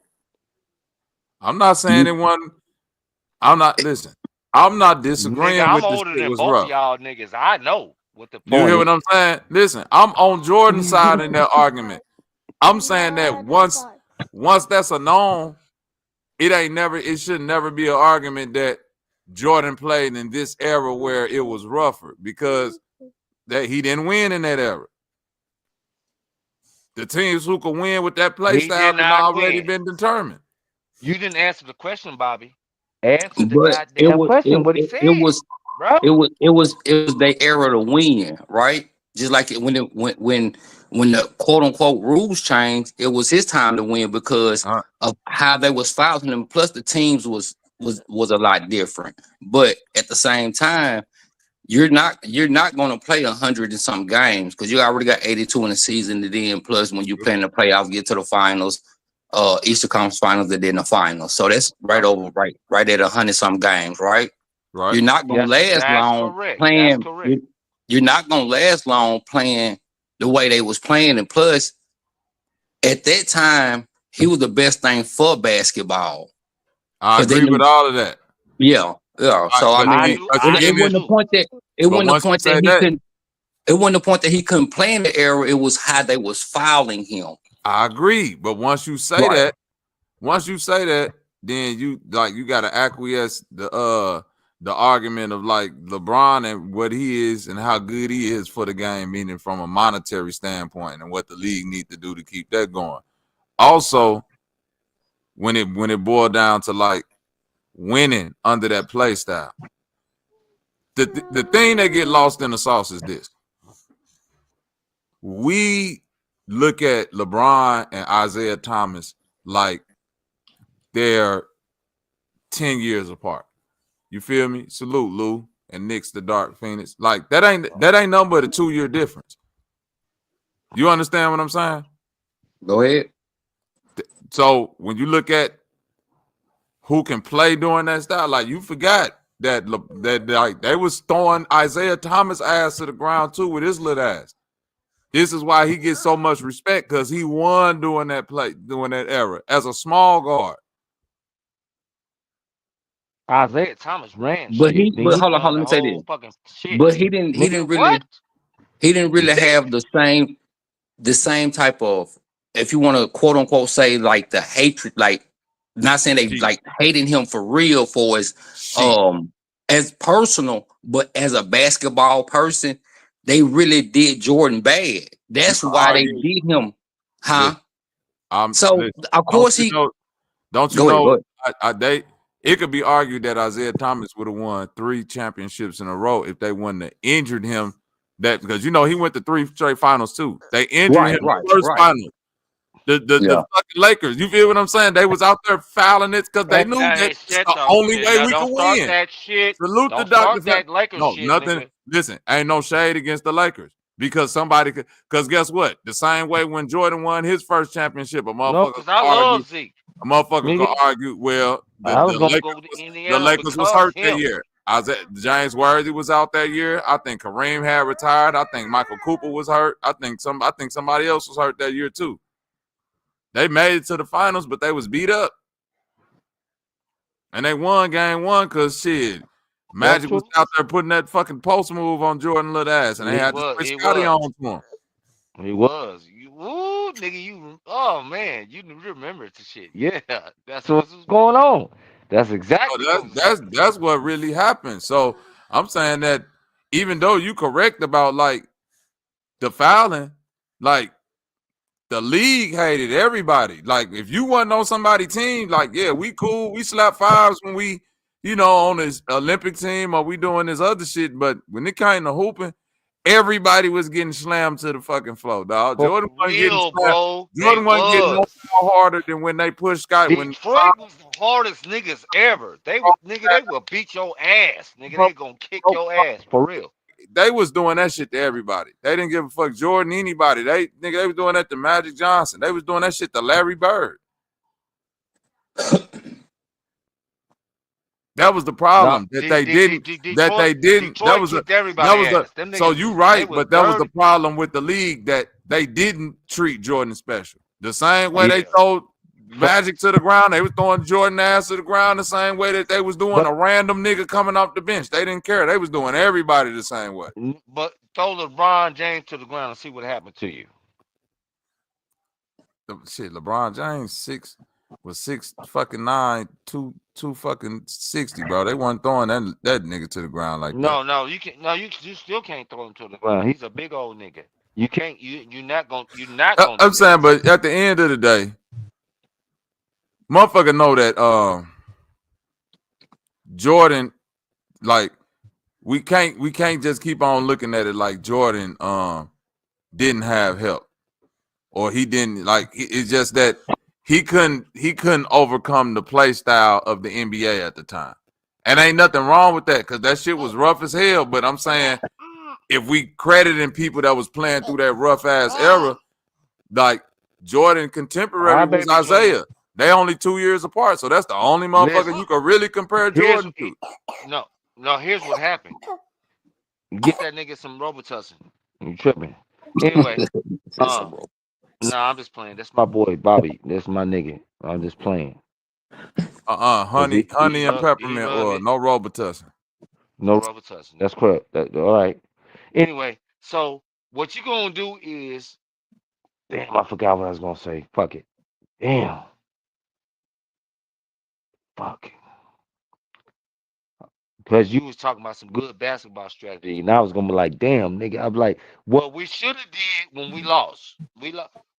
I'm not saying it wasn't. I'm not disagreeing Nigga, I'm with this older shit than was both rough. of y'all niggas. I know what the You point hear is. what I'm saying? Listen, I'm on Jordan's side in that argument. I'm saying that once that's a known, it should never be an argument that Jordan played in this era where it was rougher because that he didn't win in that era. The teams who could win with that play He style did had not already win. been determined. You didn't answer the question, Bobby. Answer the But goddamn question. What he said, bro. it was their era to win, right? Just like when the quote unquote rules changed, it was his time to win because of how they was fouling him. Plus the teams was a lot different. But at the same time, you're not going to play 100 and some games because you already got 82 in the season. And then plus when you play in the playoffs, get to the finals, Eastern Conference Finals, and then the finals. So that's right at 100 some games, right? Right. You're not gonna last long playing. That's correct. You're not gonna last long playing the way they was playing, and plus, at that time, he was the best thing for basketball. I agree with all of that. Yeah. So I mean, it wasn't the point that he couldn't. It wasn't the point that he couldn't play in the era. It was how they was fouling him. I agree, but once you say that, then you got to acquiesce the argument of like LeBron and what he is and how good he is for the game, meaning from a monetary standpoint and what the league need to do to keep that going. Also, when it boiled down to like winning under that play style, the thing that get lost in the sauce is this. We look at LeBron and Isaiah Thomas like they're 10 years apart. You feel me? Salute, Lou and Knicks the Dark Phoenix. Like that ain't nothing but a 2-year difference. You understand what I'm saying? Go ahead. So when you look at who can play during that style, like you forgot that like they was throwing Isaiah Thomas ass to the ground too with his little ass. This is why he gets so much respect because he won during that era as a small guard. Isaiah Thomas ran But shit. hold on, let me say this. But he didn't really have the same type of, if you want to quote unquote say like the hatred, like not saying they like hating him for real for his as personal, but as a basketball person, they really did Jordan bad. That's why they did him, huh? So of course he. Don't you know? It could be argued that Isaiah Thomas would have won 3 championships in a row if they wouldn't have injured him. That because he went to 3 straight finals too. They injured him in the first final. The fucking Lakers. You feel what I'm saying? They was out there fouling it because they knew that's the only way we could win. That shit. Salute don't to Dr. That Lakers shit, nothing. Nigga. Listen, ain't no shade against the Lakers because somebody could. Because guess what? The same way when Jordan won his first championship, a motherfucker love Zeke. A motherfucker could argue. Well, the Lakers was hurt that year. James Worthy was out that year. I think Kareem had retired. I think Michael Cooper was hurt. I think somebody else was hurt that year too. They made it to the finals, but they was beat up. And they won game 1 because shit. Magic was out there putting that fucking post move on Jordan little ass, and they had to switch Scotty on to him. He was. Nigga, oh man, you remember the shit. Yeah, that's what was going on. That's exactly that's what really happened. So I'm saying that even though you correct about like the fouling, like the league hated everybody. Like if you wasn't on somebody's team, like yeah, we cool, we slap fives when we, on this Olympic team or we doing this other shit. But when it came to hooping, everybody was getting slammed to the fucking floor, dog. Jordan wasn't getting slammed. Bro, Jordan wasn't getting no more harder than when they pushed Scott. Detroit was the hardest niggas ever. They will beat your ass, nigga. They gonna kick your ass for real. They was doing that shit to everybody. They didn't give a fuck Jordan anybody. They was doing that to Magic Johnson. They was doing that shit to Larry Bird. That was the problem they didn't. That was so you right, but that was the problem with the league that they didn't treat Jordan special. The same way they throw Magic to the ground, they was throwing Jordan ass to the ground the same way that they was doing a random nigga coming off the bench. They didn't care. They was doing everybody the same way. But throw LeBron James to the ground and see what happened to you. Shit, LeBron James 6'9", 260, bro. They weren't throwing that nigga to the ground like that. No, you can't. No, you still can't throw him to the ground. He's a big old nigga. You can't. You're not gonna. I'm saying, but at the end of the day, motherfucker know that Jordan, like we can't just keep on looking at it like Jordan didn't have help or he didn't like. It's just that. He couldn't overcome the play style of the NBA at the time. And ain't nothing wrong with that because that shit was rough as hell. But I'm saying if we crediting people that was playing through that rough ass era, like Jordan contemporary was Isaiah. They only 2 years apart. So that's the only motherfucker you could really compare Jordan to. No, here's what happened. Get that nigga some Robitussin. You tripping. Anyway. Nah, I'm just playing. That's my boy, Bobby. That's my nigga. I'm just playing. Honey and peppermint oil. No Robitussin. No Robitussin. That's correct. All right. Anyway, so what you gonna do is, damn, I forgot what I was gonna say. Fuck it. Damn. Fuck. Because you was talking about some good basketball strategy, and I was gonna be like, damn, nigga. I'm like, well, we should have did when we lost.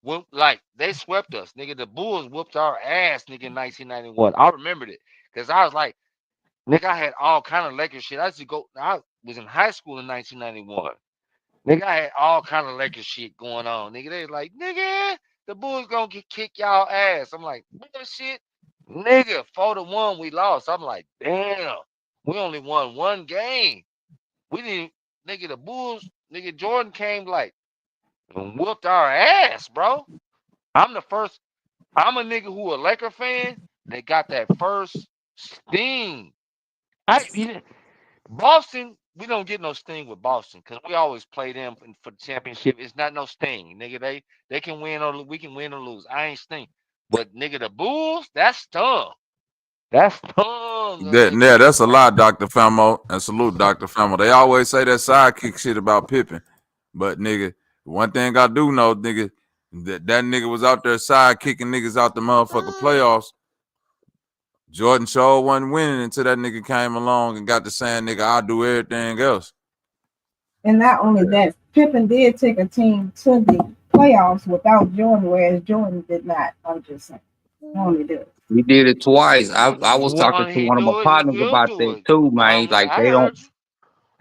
Well, like they swept us, nigga. The Bulls whooped our ass, nigga, in 1991. I remembered it because I was like, nigga, I had all kind of Lakers shit. I was in high school in 1991. Nigga, I had all kind of Lakers shit going on. Nigga, they was like, nigga, the Bulls gonna kick y'all ass. I'm like, bullshit, nigga. 4-1, we lost. I'm like, damn, we only won 1 game. We didn't, nigga. The Bulls, nigga, Jordan came like. And whooped our ass, bro. I'm a nigga who a Laker fan that got that first sting. Boston, we don't get no sting with Boston because we always play them for the championship. It's not no sting, nigga. They can win or we can win or lose. I ain't sting, but nigga, the Bulls, that's stung. That's stung. Yeah, that's a lot, Dr. Famo, and salute Dr. Famo. They always say that sidekick shit about Pippen, but nigga. One thing I do know, nigga, that nigga was out there side kicking niggas out the motherfucking playoffs Jordan Shaw wasn't winning until that nigga came along and got to saying, nigga, I'll do everything else. And not only that, Pippen did take a team to the playoffs without Jordan, whereas Jordan did not. I'm just saying. He only did it. He did it twice. I was talking One to he one of my do it, partners he'll about do that it. too, man. Like I heard you.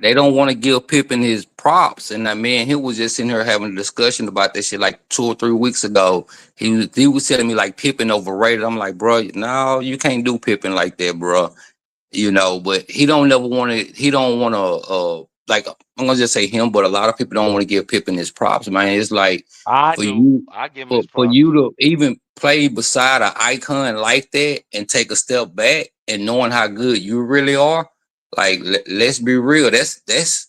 they don't want to give Pippen his props. And that man, he was just in here having a discussion about that shit like 2 or 3 weeks ago. He was telling me like Pippen overrated. I'm like, bro, no, you can't do Pippen like that, bro. You know, but he don't never want to. He don't want to. Like I'm gonna just say him, but a lot of people don't want to give Pippen his props, man. It's like I for do. you, I give him his for props. you to even play beside an icon like that and take a step back and knowing how good you really are. Like let's be real. That's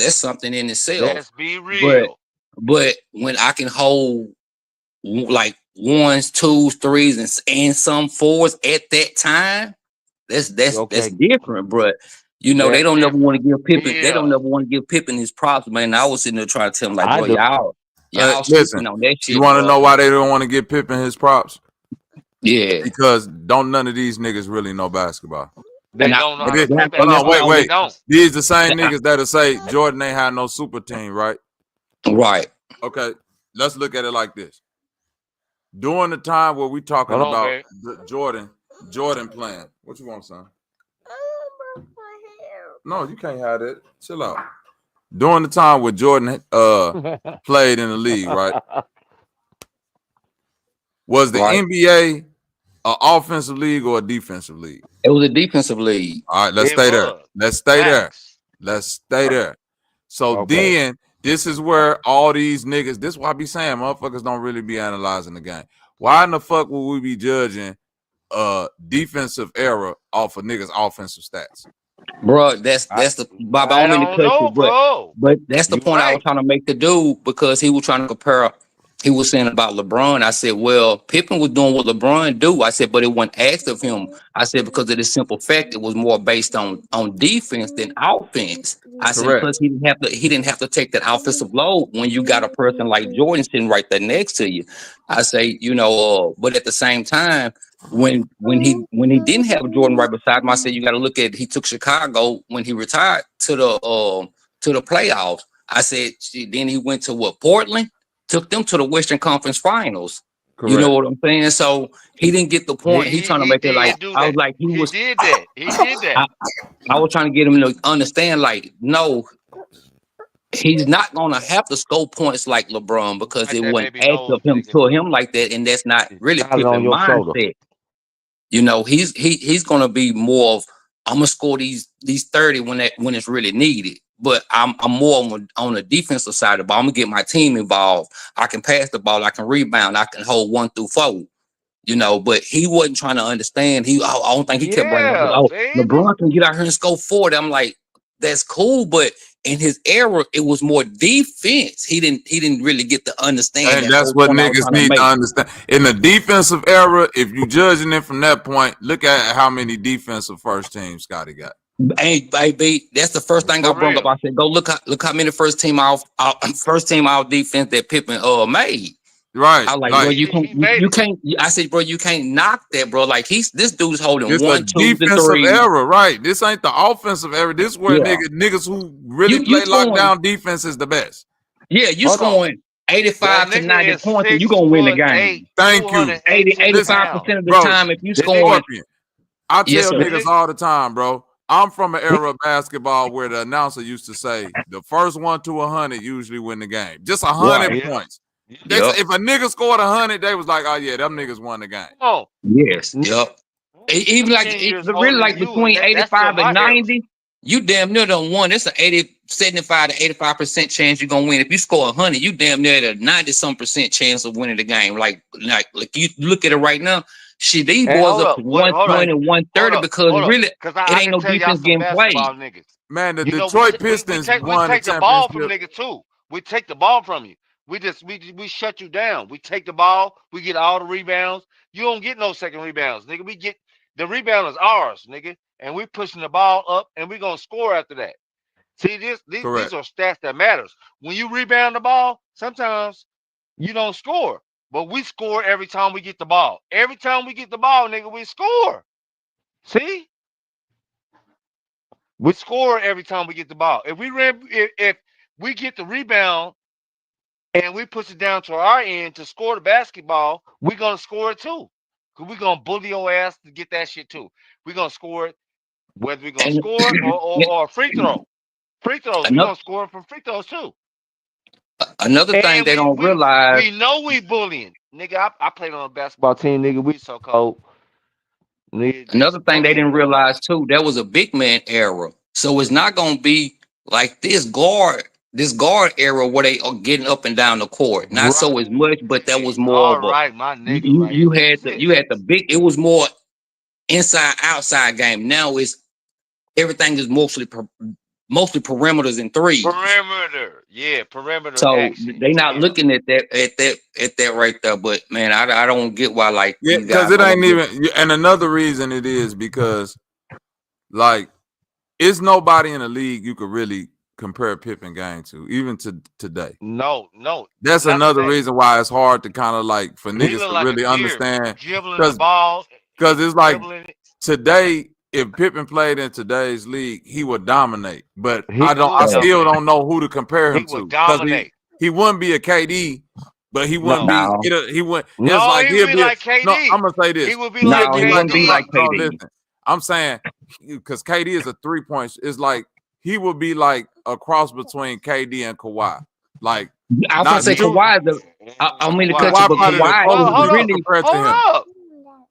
something in itself. Let's be real. But when I can hold like ones, twos, threes, and some fours at that time. That's different, but you know they That's don't never want to give Pippen. They don't yeah. never want to give Pippen his props, man. I was sitting there trying to tell him, like, I bro, do. y'all Listen, sleeping on that you shit, want to bro. know why they don't want to give Pippen his props? Yeah, because don't none of these niggas really know basketball. They don't know how to play Hold on, basketball. They wait. don't. These the same niggas that'll say Jordan ain't had no super team, right? Right. Okay, let's look at it like this. During the time where we talking Hold on, about babe. Jordan playing. What you want, son? No, you can't have that. Chill out. During the time where Jordan played in the league, right? Was the NBA an offensive league or a defensive league? It was a defensive league. All right, let's stay there. Let's stay there. Let's stay there. So then this is where all these niggas, this is why I be saying motherfuckers don't really be analyzing the game. Why in the fuck would we be judging defensive error off of niggas' offensive stats? Bro, that's the by all means to cut you, but that's the point I was trying to make the dude because he was trying to compare. He was saying about LeBron. I said, well, Pippen was doing what LeBron do. I said, but it wasn't asked of him. I said because of the simple fact it was more based on defense than offense. I said plus he didn't have to take that offensive load when you got a person like Jordan sitting right there next to you. I say, you know, but at the same time. When he didn't have Jordan right beside him, I said you got to look at he took Chicago when he retired to the playoffs. I said then he went to Portland, took them to the Western Conference Finals. Correct. You know what I'm saying? So he didn't get the point. He's trying to make it like I was like He did that. I was trying to get him to understand like no. He's not gonna have to score points like LeBron because it wouldn't ask of him to him like that, and that's not really Pippen mindset. You know, he's gonna be more of I'm gonna score these 30 when it's really needed. But I'm more on the defensive side of the ball. I'm gonna get my team involved. I can pass the ball, I can rebound, I can hold 1 through 4. You know, but he wasn't trying to understand. I don't think he kept bringing up, LeBron can get out here and score 40. I'm like, that's cool, but in his era, it was more defense. He didn't really get to understand. And that's what niggas need to understand. In the defensive era, if you judging it from that point, look at how many defensive first teams Scotty got. Hey, baby, that's the first thing I brought up. I said, go look how many first team all defense that Pippen made. Right. I like, bro, you can't. I said, bro, you can't knock that, bro. Like this dude's holding this 1, 2, 3 era, right? This ain't the offensive era. This is where niggas who really play lockdown defense is the best. Yeah, you scoring 85 to 90 points, and you gonna win the game. Thank you. 85% of the time, if you scoring, I tell niggas all the time, bro. I'm from an era of basketball where the announcer used to say the first 1 to 100 usually win the game. Just 100 points. If a nigga scored 100, they was like, "Oh yeah, them niggas won the game." Oh yes, yep. Even like really like between 85 and 90, you damn near done won. It's an 75 to 85% chance you're gonna win. If you score 100, you damn near at a 90-some% chance of winning the game. Like you look at it right now. Shit, these boys up to 120 and 130 because really it ain't no defense getting played. Man, the Detroit Pistons won the championship. We take the ball from niggas too. We take the ball from you. We shut you down. We take the ball. We get all the rebounds. You don't get no second rebounds, nigga. We get the rebound is ours, nigga, and we pushing the ball up, and we gonna score after that. See, these are stats that matters. When you rebound the ball, sometimes you don't score, but we score every time we get the ball. Every time we get the ball, nigga, we score. See, we score every time we get the ball. If we get the rebound and we push it down to our end to score the basketball, we're gonna score it too. Cause we're gonna bully your ass to get that shit too. We're gonna score it, whether we're gonna And score it or free throw. Free throws, we're another gonna score from free throws too. another thing And they don't realize. we know we bullying. Nigga, I played on a basketball team, nigga. We so cold. Nigga, Another just thing they bullying, didn't bro. realize too, there was a big man era. So it's not gonna be like this guard era where they are getting up and down the court. Not so as much, but that was more All of a right, my nigga, right here. you had the big, it was more inside outside game. Now it's everything is mostly perimeters and threes. Perimeter, yeah, perimeter So action. they not Yeah. looking at that right there. But man, I don't get why like Yeah, these because guys it don't ain't want to get. even. And another reason it is because, like, it's nobody in the league you could really compare Pippen game to, even to today. No, That's not another today. reason why it's hard to kind of like for He niggas look to like a really deer, understand, dribbling the ball, because it's like dribbling it. today, if Pippen played in today's league, he would dominate. But He I would still dominate. don't know who to compare He him would to, because dominate. he wouldn't be a KD, but he wouldn't No, be No, he wouldn't. It's no, like he would he'll be be like no. KD. I'm gonna say He this. would be like He'll no, be he like wouldn't be like KD. no. KD. Listen, I'm saying because KD is a 3-point. It's like he would be like a cross between KD and Kawhi. Like I was gonna not say shooting. Kawhi is the. I don't mean to cut you, Kawhi but probably the Kawhi is closest you can really compare to him. Hold up.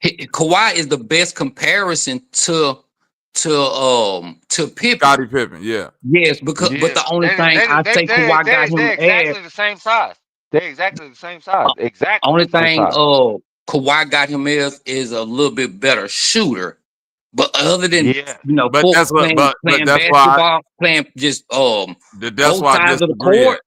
Kawhi is the best comparison to Pippen. Scottie Pippen, yeah. Yes, but the only They thing I say Kawhi got him as exactly the same size. They're exactly the same size. Exactly only the same thing size. Kawhi got him is a little bit better shooter. But other than Yeah. But that's what. playing But that's why. basketball, playing just That's both why I sides of the disagree. court.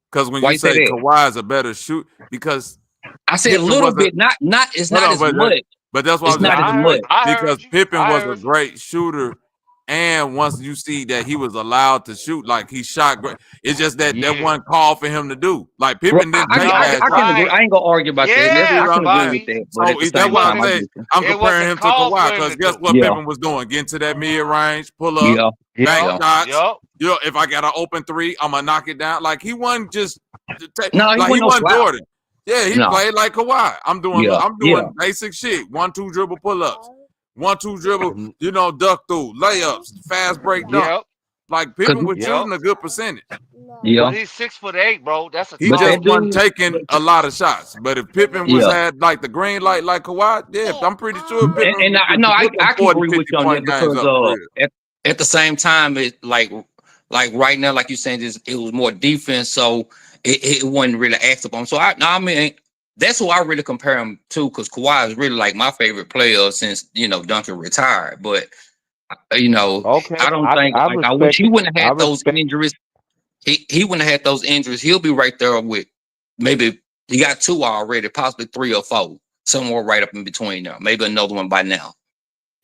Because when Why you you say say that? Kawhi is a better shoot, because I said a Pippen little wasn't. bit, not it's Hold not on, as much. but that's what I It's was just not as gonna much. say. I Because heard you. Pippen I was a heard you. great shooter, and once you see that he was allowed to shoot, like he shot great, it's just that Yeah. one call for him to do. Like Well, Pippen didn't take I that can shot. agree. I ain't gonna argue about that. You see Yeah, I what can I'm agree saying? with Bobby. that. But at So the that's same why I time, I say get you. I'm It comparing wasn't him to called for Kawhi. him Because to guess do. what Yeah, Pippen was doing? Getting to that mid range, pull up, yeah, bank yeah. shots. Yup. You know, if I got an open three, I'm gonna knock it down. Like he wasn't just No, he like he wasn't no wasn't slouch. Jordan. Yeah, he No, played like Kawhi. I'm yeah, doing basic shit. 1-2 dribble pull ups. 1-2 dribble, duck through, layups, fast break dunk. Yep. Like cause Pippen was Yep. shooting a good percentage. yeah, But he's 6'8", bro. That's a He but just that tall wasn't dude. dude, taking a lot of shots. But if Pippen yeah. had like the green light like Kawhi, yeah, I'm pretty sure Pippen And I would know put them I can 40, agree 50 with you on point that games because up for real. at the same time it like right now, like you're saying, it was more defense, so it wasn't really asked upon. So I mean that's who I really compare him to, because Kawhi is really like my favorite player since Duncan retired. But Okay. I don't think, I like, I wish respect he it. wouldn't have I had those respect it. injuries. He wouldn't have had those injuries. He'll be right there with maybe he got 2 already, possibly 3 or 4, somewhere right up in between there. Maybe another one by now.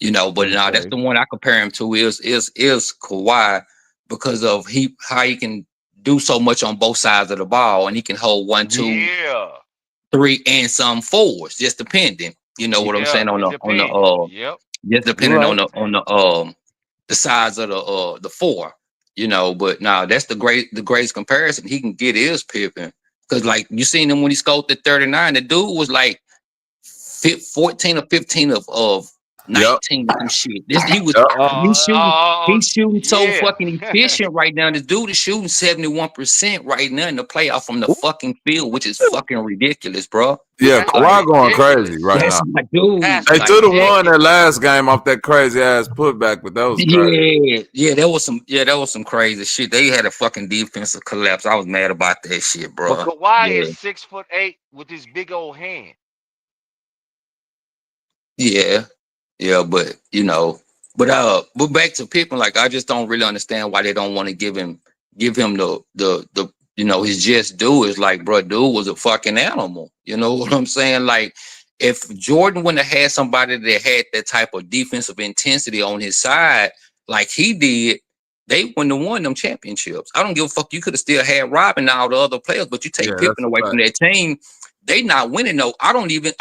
But now that's Okay. the one I compare him to is Kawhi, because of how he can do so much on both sides of the ball, and he can hold 1, 2, Yeah. 3, and some 4s, just depending. You know what I'm Yeah. saying on It depends. Yep. just You're depending right. on the size of the 4. But now that's the greatest comparison he can get is Pippen, because like you seen him when he scored the 39. The dude was like 14 or 15 of 19 or some shit. He's shooting so Yeah. fucking efficient right now. This dude is shooting 71% right now in the playoff from the fucking field, which is fucking ridiculous, bro. Yeah, That's Kawhi going crazy ridiculous. right That's now. my dude. That's They Like, should have won that ridiculous. last game off that crazy ass putback, but that was crazy. yeah, that was some crazy shit. They had a fucking defensive collapse. I was mad about that shit, But bro. Kawhi Yeah. is 6'8" with his big old hand. Yeah, but but back to Pippen, like I just don't really understand why they don't want to give him the his just due. Is like, bro, dude was a fucking animal. You know what I'm saying? Like, if Jordan wouldn't have had somebody that had that type of defensive intensity on his side like he did, they wouldn't have won them championships. I don't give a fuck. You could have still had Robin and all the other players, but you take Yeah, Pippen that's a away fact. from that team, they not winning. No, I don't even.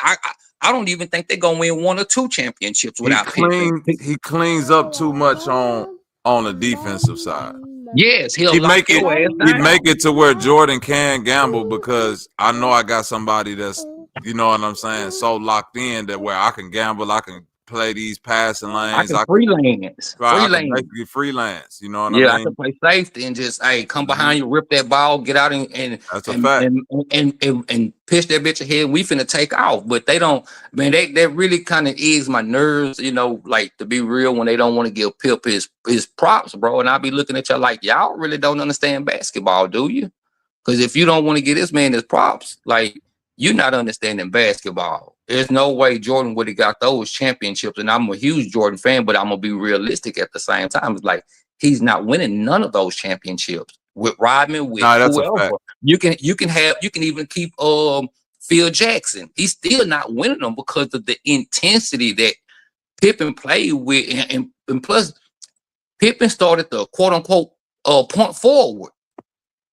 I don't even think they're gonna win 1 or 2 championships without Pippen. He cleans up too much on the defensive side. Yes, he'll He lock make your ass he down. make it to where Jordan can gamble because I know I got somebody that's, you know what I'm saying, so locked in that where I can gamble, I can play these passing lanes, I can freelance. I can basically freelance. You know what I mean? I can play safety and just come behind you, rip that ball, get out and that's a fact. And pitch that bitch ahead. We finna take off, but they don't. Man, that really kind of ease my nerves. You know, like to be real, when they don't want to give Pip his props, bro. And I be looking at y'all like y'all really don't understand basketball, do you? Because if you don't want to give this man his props, like you're not understanding basketball. There's no way Jordan would have got those championships. And I'm a huge Jordan fan, but I'm gonna be realistic at the same time. It's like he's not winning none of those championships with Rodman, with whoever. You can even keep Phil Jackson. He's still not winning them because of the intensity that Pippen played with, and plus Pippen started the quote unquote point forward.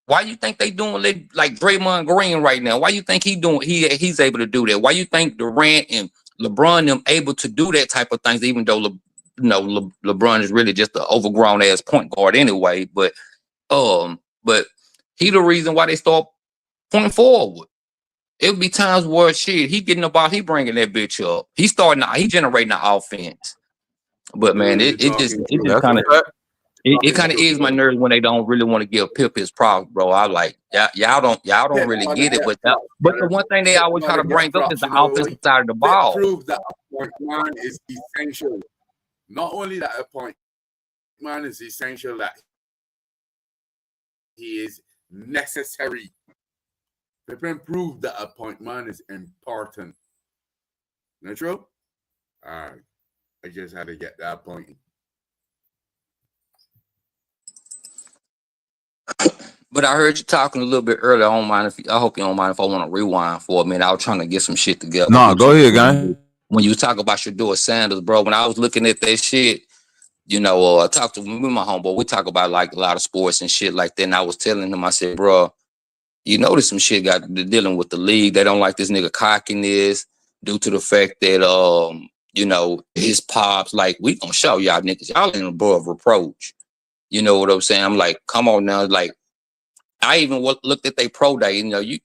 Why you think they doing like Draymond Green right now? Why you think he's able to do that? Why you think Durant and LeBron them able to do that type of things, even though LeBron is really just an overgrown ass point guard anyway? But he the reason why they start pointing forward. It would be times where shit, he getting the ball, he bringing that bitch up. He generating the offense. But man, it just kind of it kind of eases my nerves when they don't really want to give Pip his props, bro. I like y'all don't really get it, but the one thing they always try to bring up is the offensive side of the ball. Prove that a point man is essential. Not only that a point man is essential, that he is necessary. Pippen proved that a point man is important. Not true? I just had to get that point. But I heard you talking a little bit earlier. I hope you don't mind if I want to rewind for a minute. I was trying to get some shit together. No, go ahead, guy. When you talk about Sh$dur Sanders, bro, when I was looking at that shit, you know, I talked to my homeboy. We talk about like a lot of sports and shit like that. And I was telling him, I said, bro, you know, there's some shit got dealing with the league. They don't like this nigga cockiness due to the fact that, you know, his pops, like, we gonna show y'all niggas, y'all in above reproach. You know what I'm saying? I'm like, come on now. Like, I even looked at their pro day. You know, you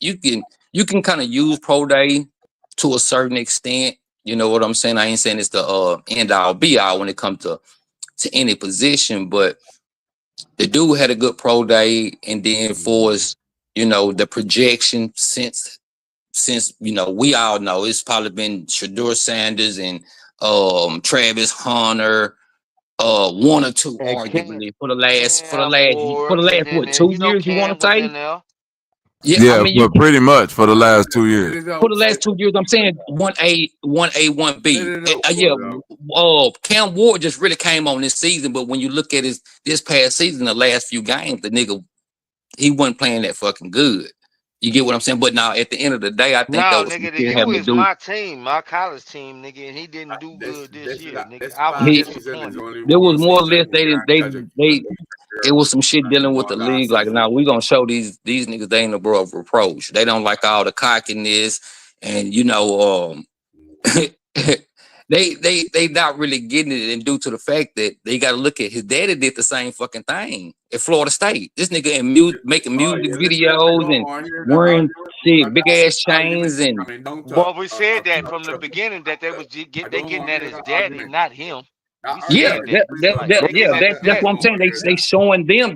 can kind of use pro day to a certain extent. You know what I'm saying? I ain't saying it's the end all be all when it comes to any position, but the dude had a good pro day. And then for us, you know, the projection since you know, we all know it's probably been Sh$dur Sanders and Travis Hunter, 1 or 2 arguably for the last what, 2 years, you want to say? Yeah, I mean, but pretty much for the last 2 years. For the last 2 years, I'm saying 1A, 1B. Cam Ward just really came on this season, but when you look at this past season, the last few games, the nigga, he wasn't playing that fucking good. You get what I'm saying? But now at the end of the day, I think that was nigga, you is my team, my college team, nigga, and he didn't do good this year, nigga. I was disappointed. There was more or less it was some shit dealing with the league. Like, now we gonna show these niggas they ain't above reproach. They don't like all the cockiness, and you know, they not really getting it, and due to the fact that they got to look at his daddy did the same fucking thing at Florida State. This nigga making music videos and wearing shit big ass chains and. Well, we said that from the beginning that they getting at his daddy, not him. Yeah, that's what I'm saying. They showing them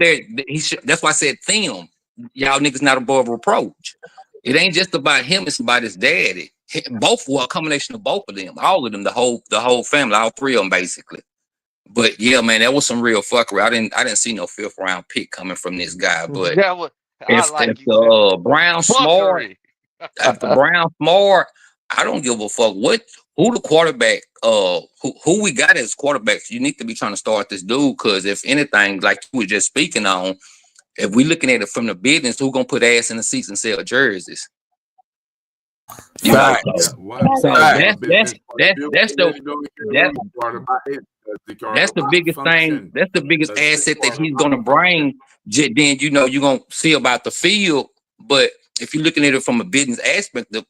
that's why I said them. Y'all niggas not above reproach. It ain't just about him, it's about his daddy. Both were a combination of both of them, all of them, the whole family, all 3 of them basically. But yeah, man, that was some real fuckery. I didn't see no 5th round pick coming from this guy. But if Brown Smart, after Brown Smart, I don't give a fuck who the quarterback, who we got as quarterbacks. You need to be trying to start this dude, because if anything, like you were just speaking on, if we looking at it from the business, who gonna put ass in the seats and sell jerseys? You know, so that's the biggest thing. That's the biggest asset that he's gonna bring. Then you know you're gonna see about the field. But if you're looking at it from a business aspect, the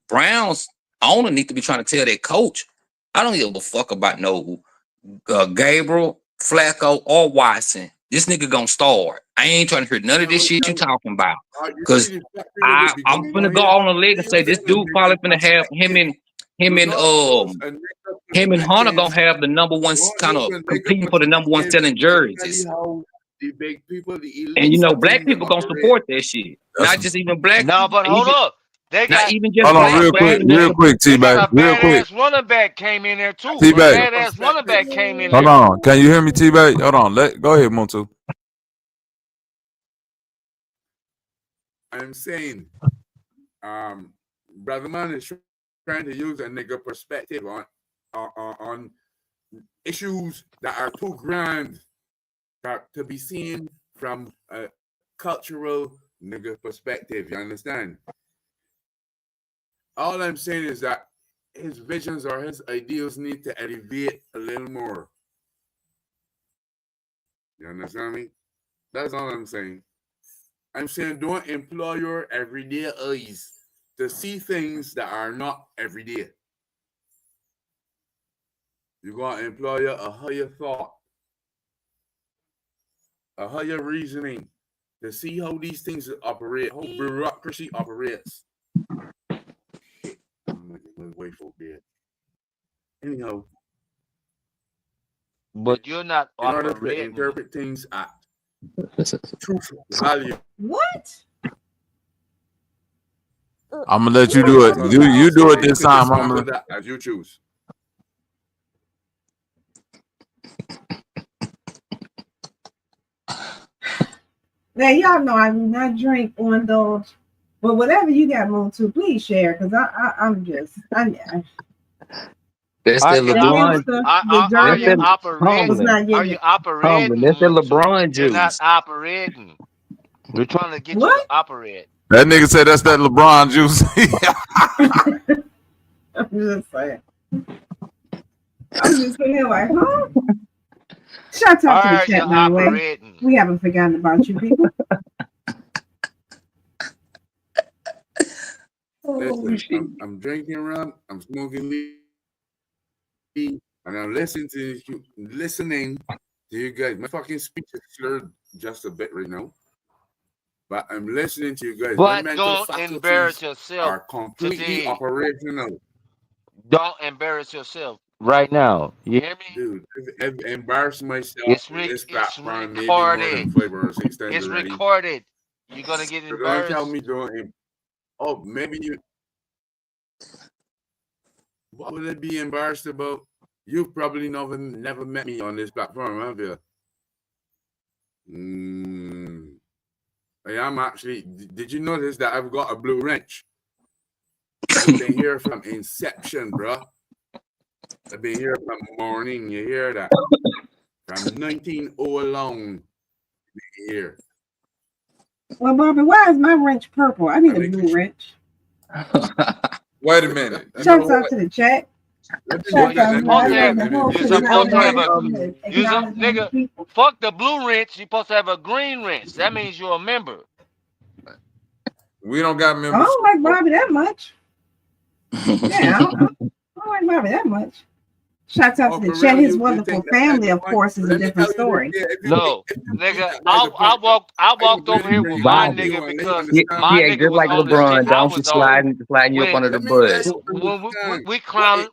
Browns owner need to be trying to tell that coach, I don't give a fuck about no Gabriel, Flacco, or Watson. This nigga gonna start. I ain't trying to hear none of this shit you talking about. Cause I'm finna go on a leg and say this dude probably finna have him and Hunter gonna have the #1 kind of competing for the #1 selling jerseys. The big people, the elite, and you know, black people gonna support that shit. Not just even black. No, but hold up. They got even just hold on, black, real quick, they got T-Bag, a real quick. badass running back came in there too. T-Bag. Badass running back came in Hold there. on, can you hear me, T-Bag? Hold on, go ahead, Montu. I'm saying, brother man is trying to use a nigga perspective on issues that are too grand to be seen from a cultural nigga perspective. You understand? All I'm saying is that his visions or his ideals need to elevate a little more. You understand me? That's all I'm saying. I'm saying don't employ your everyday eyes to see things that are not everyday. You gotta employ a higher thought, a higher reasoning to see how these things operate, how bureaucracy operates. Wait for it. Anyhow, but you're not in order to operating. interpret things at truth value. What? I'm gonna let you do it. You do it this time. I'm gonna that as you choose. Now y'all know I do not drink on those, but whatever you got on to, please share, because I'm just That's the LeBron. Are you operating? Are you operating? That's the LeBron You're not juice. operating. We're trying to get you to operate. That nigga said that's that LeBron juice. I'm just saying. I'm just sitting here like, huh? Shout out to the chat, by the way. We haven't forgotten about you people. Listen, I'm drinking rum, I'm smoking weed, and I'm listening to you guys. My fucking speech is slurred just a bit right now, but I'm listening to you guys. My But mental don't faculties embarrass yourself are completely today. operational. Don't embarrass yourself right now. You hear me? Dude, I've embarrassed myself It's on this platform maybe recorded. more than 5 or 6 times It's already. recorded. You're gonna get So don't tell embarrassed. me don't. Oh, maybe you. What would it be embarrassed about? You've probably never met me on this platform, have you? I am actually. Did you notice that I've got a blue wrench? I've been here from inception, bro. I've been here from morning. You hear that? From 1900 along. Here. Well, Bobby, why is my wrench purple? I need a blue wrench. Wait a minute. Shouts out to the chat. Nigga, fuck the blue wrench. You're supposed to have a green wrench. That means you're a member. We don't got members. I don't like Bobby that much. Yeah, I don't like Bobby that much. Shouts out to the chat. His wonderful family, of course, is a different story. No, nigga, I walked over here with my nigga because my nigga just was like on the LeBron. shit I Don't you was sliding you up under the bus. When we clown,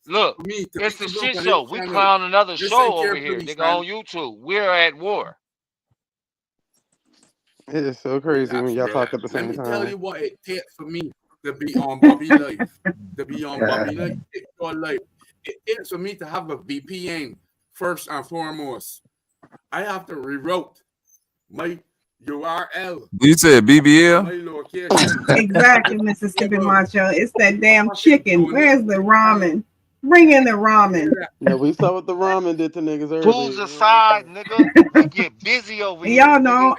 look, it's the shit show. We clown another show over here, nigga, on YouTube. We're at war. It is so crazy when y'all talk at the same time. Let me tell you what it takes for me to be on Bobby Life. To be on Bobby Life. It takes for me to have a VPN first and foremost. I have to reroute my URL. You said BBL? My location. Exactly, Mississippi Macho. It's that damn chicken. Where's the ramen? Bring in the ramen. Yeah, we saw what the ramen did to niggas earlier. Fools aside, nigga. We get busy over here. Y'all know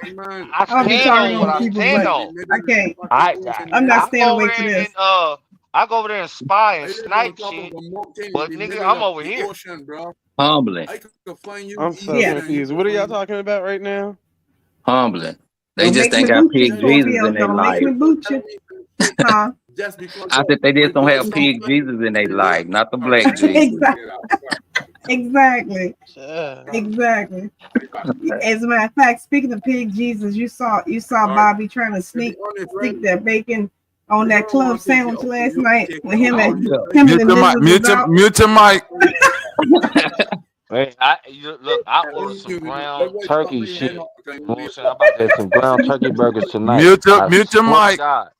I stand on what I stand on. I can't. I'm not standing away for this. I go over there and spy and snipe shit, but nigga, I'm over here. Humbling. I'm so confused. What are y'all talking about right now? Humbling. They just ain't got Pig Jesus in their life. just because I said they when just don't you have so pig Jesus in their life, not the sorry, black Jesus. Exactly. Exactly. As a matter of fact, speaking of pig Jesus, you saw Bobby trying to stick that bacon on that club sandwich last night with him Oh and yeah. the niggers was out. Mute your mic. Hey, look, I ordered some ground turkey shit. You know what I'm saying? I'm about to have some ground turkey burgers tonight. Mute your Swear to mic. God.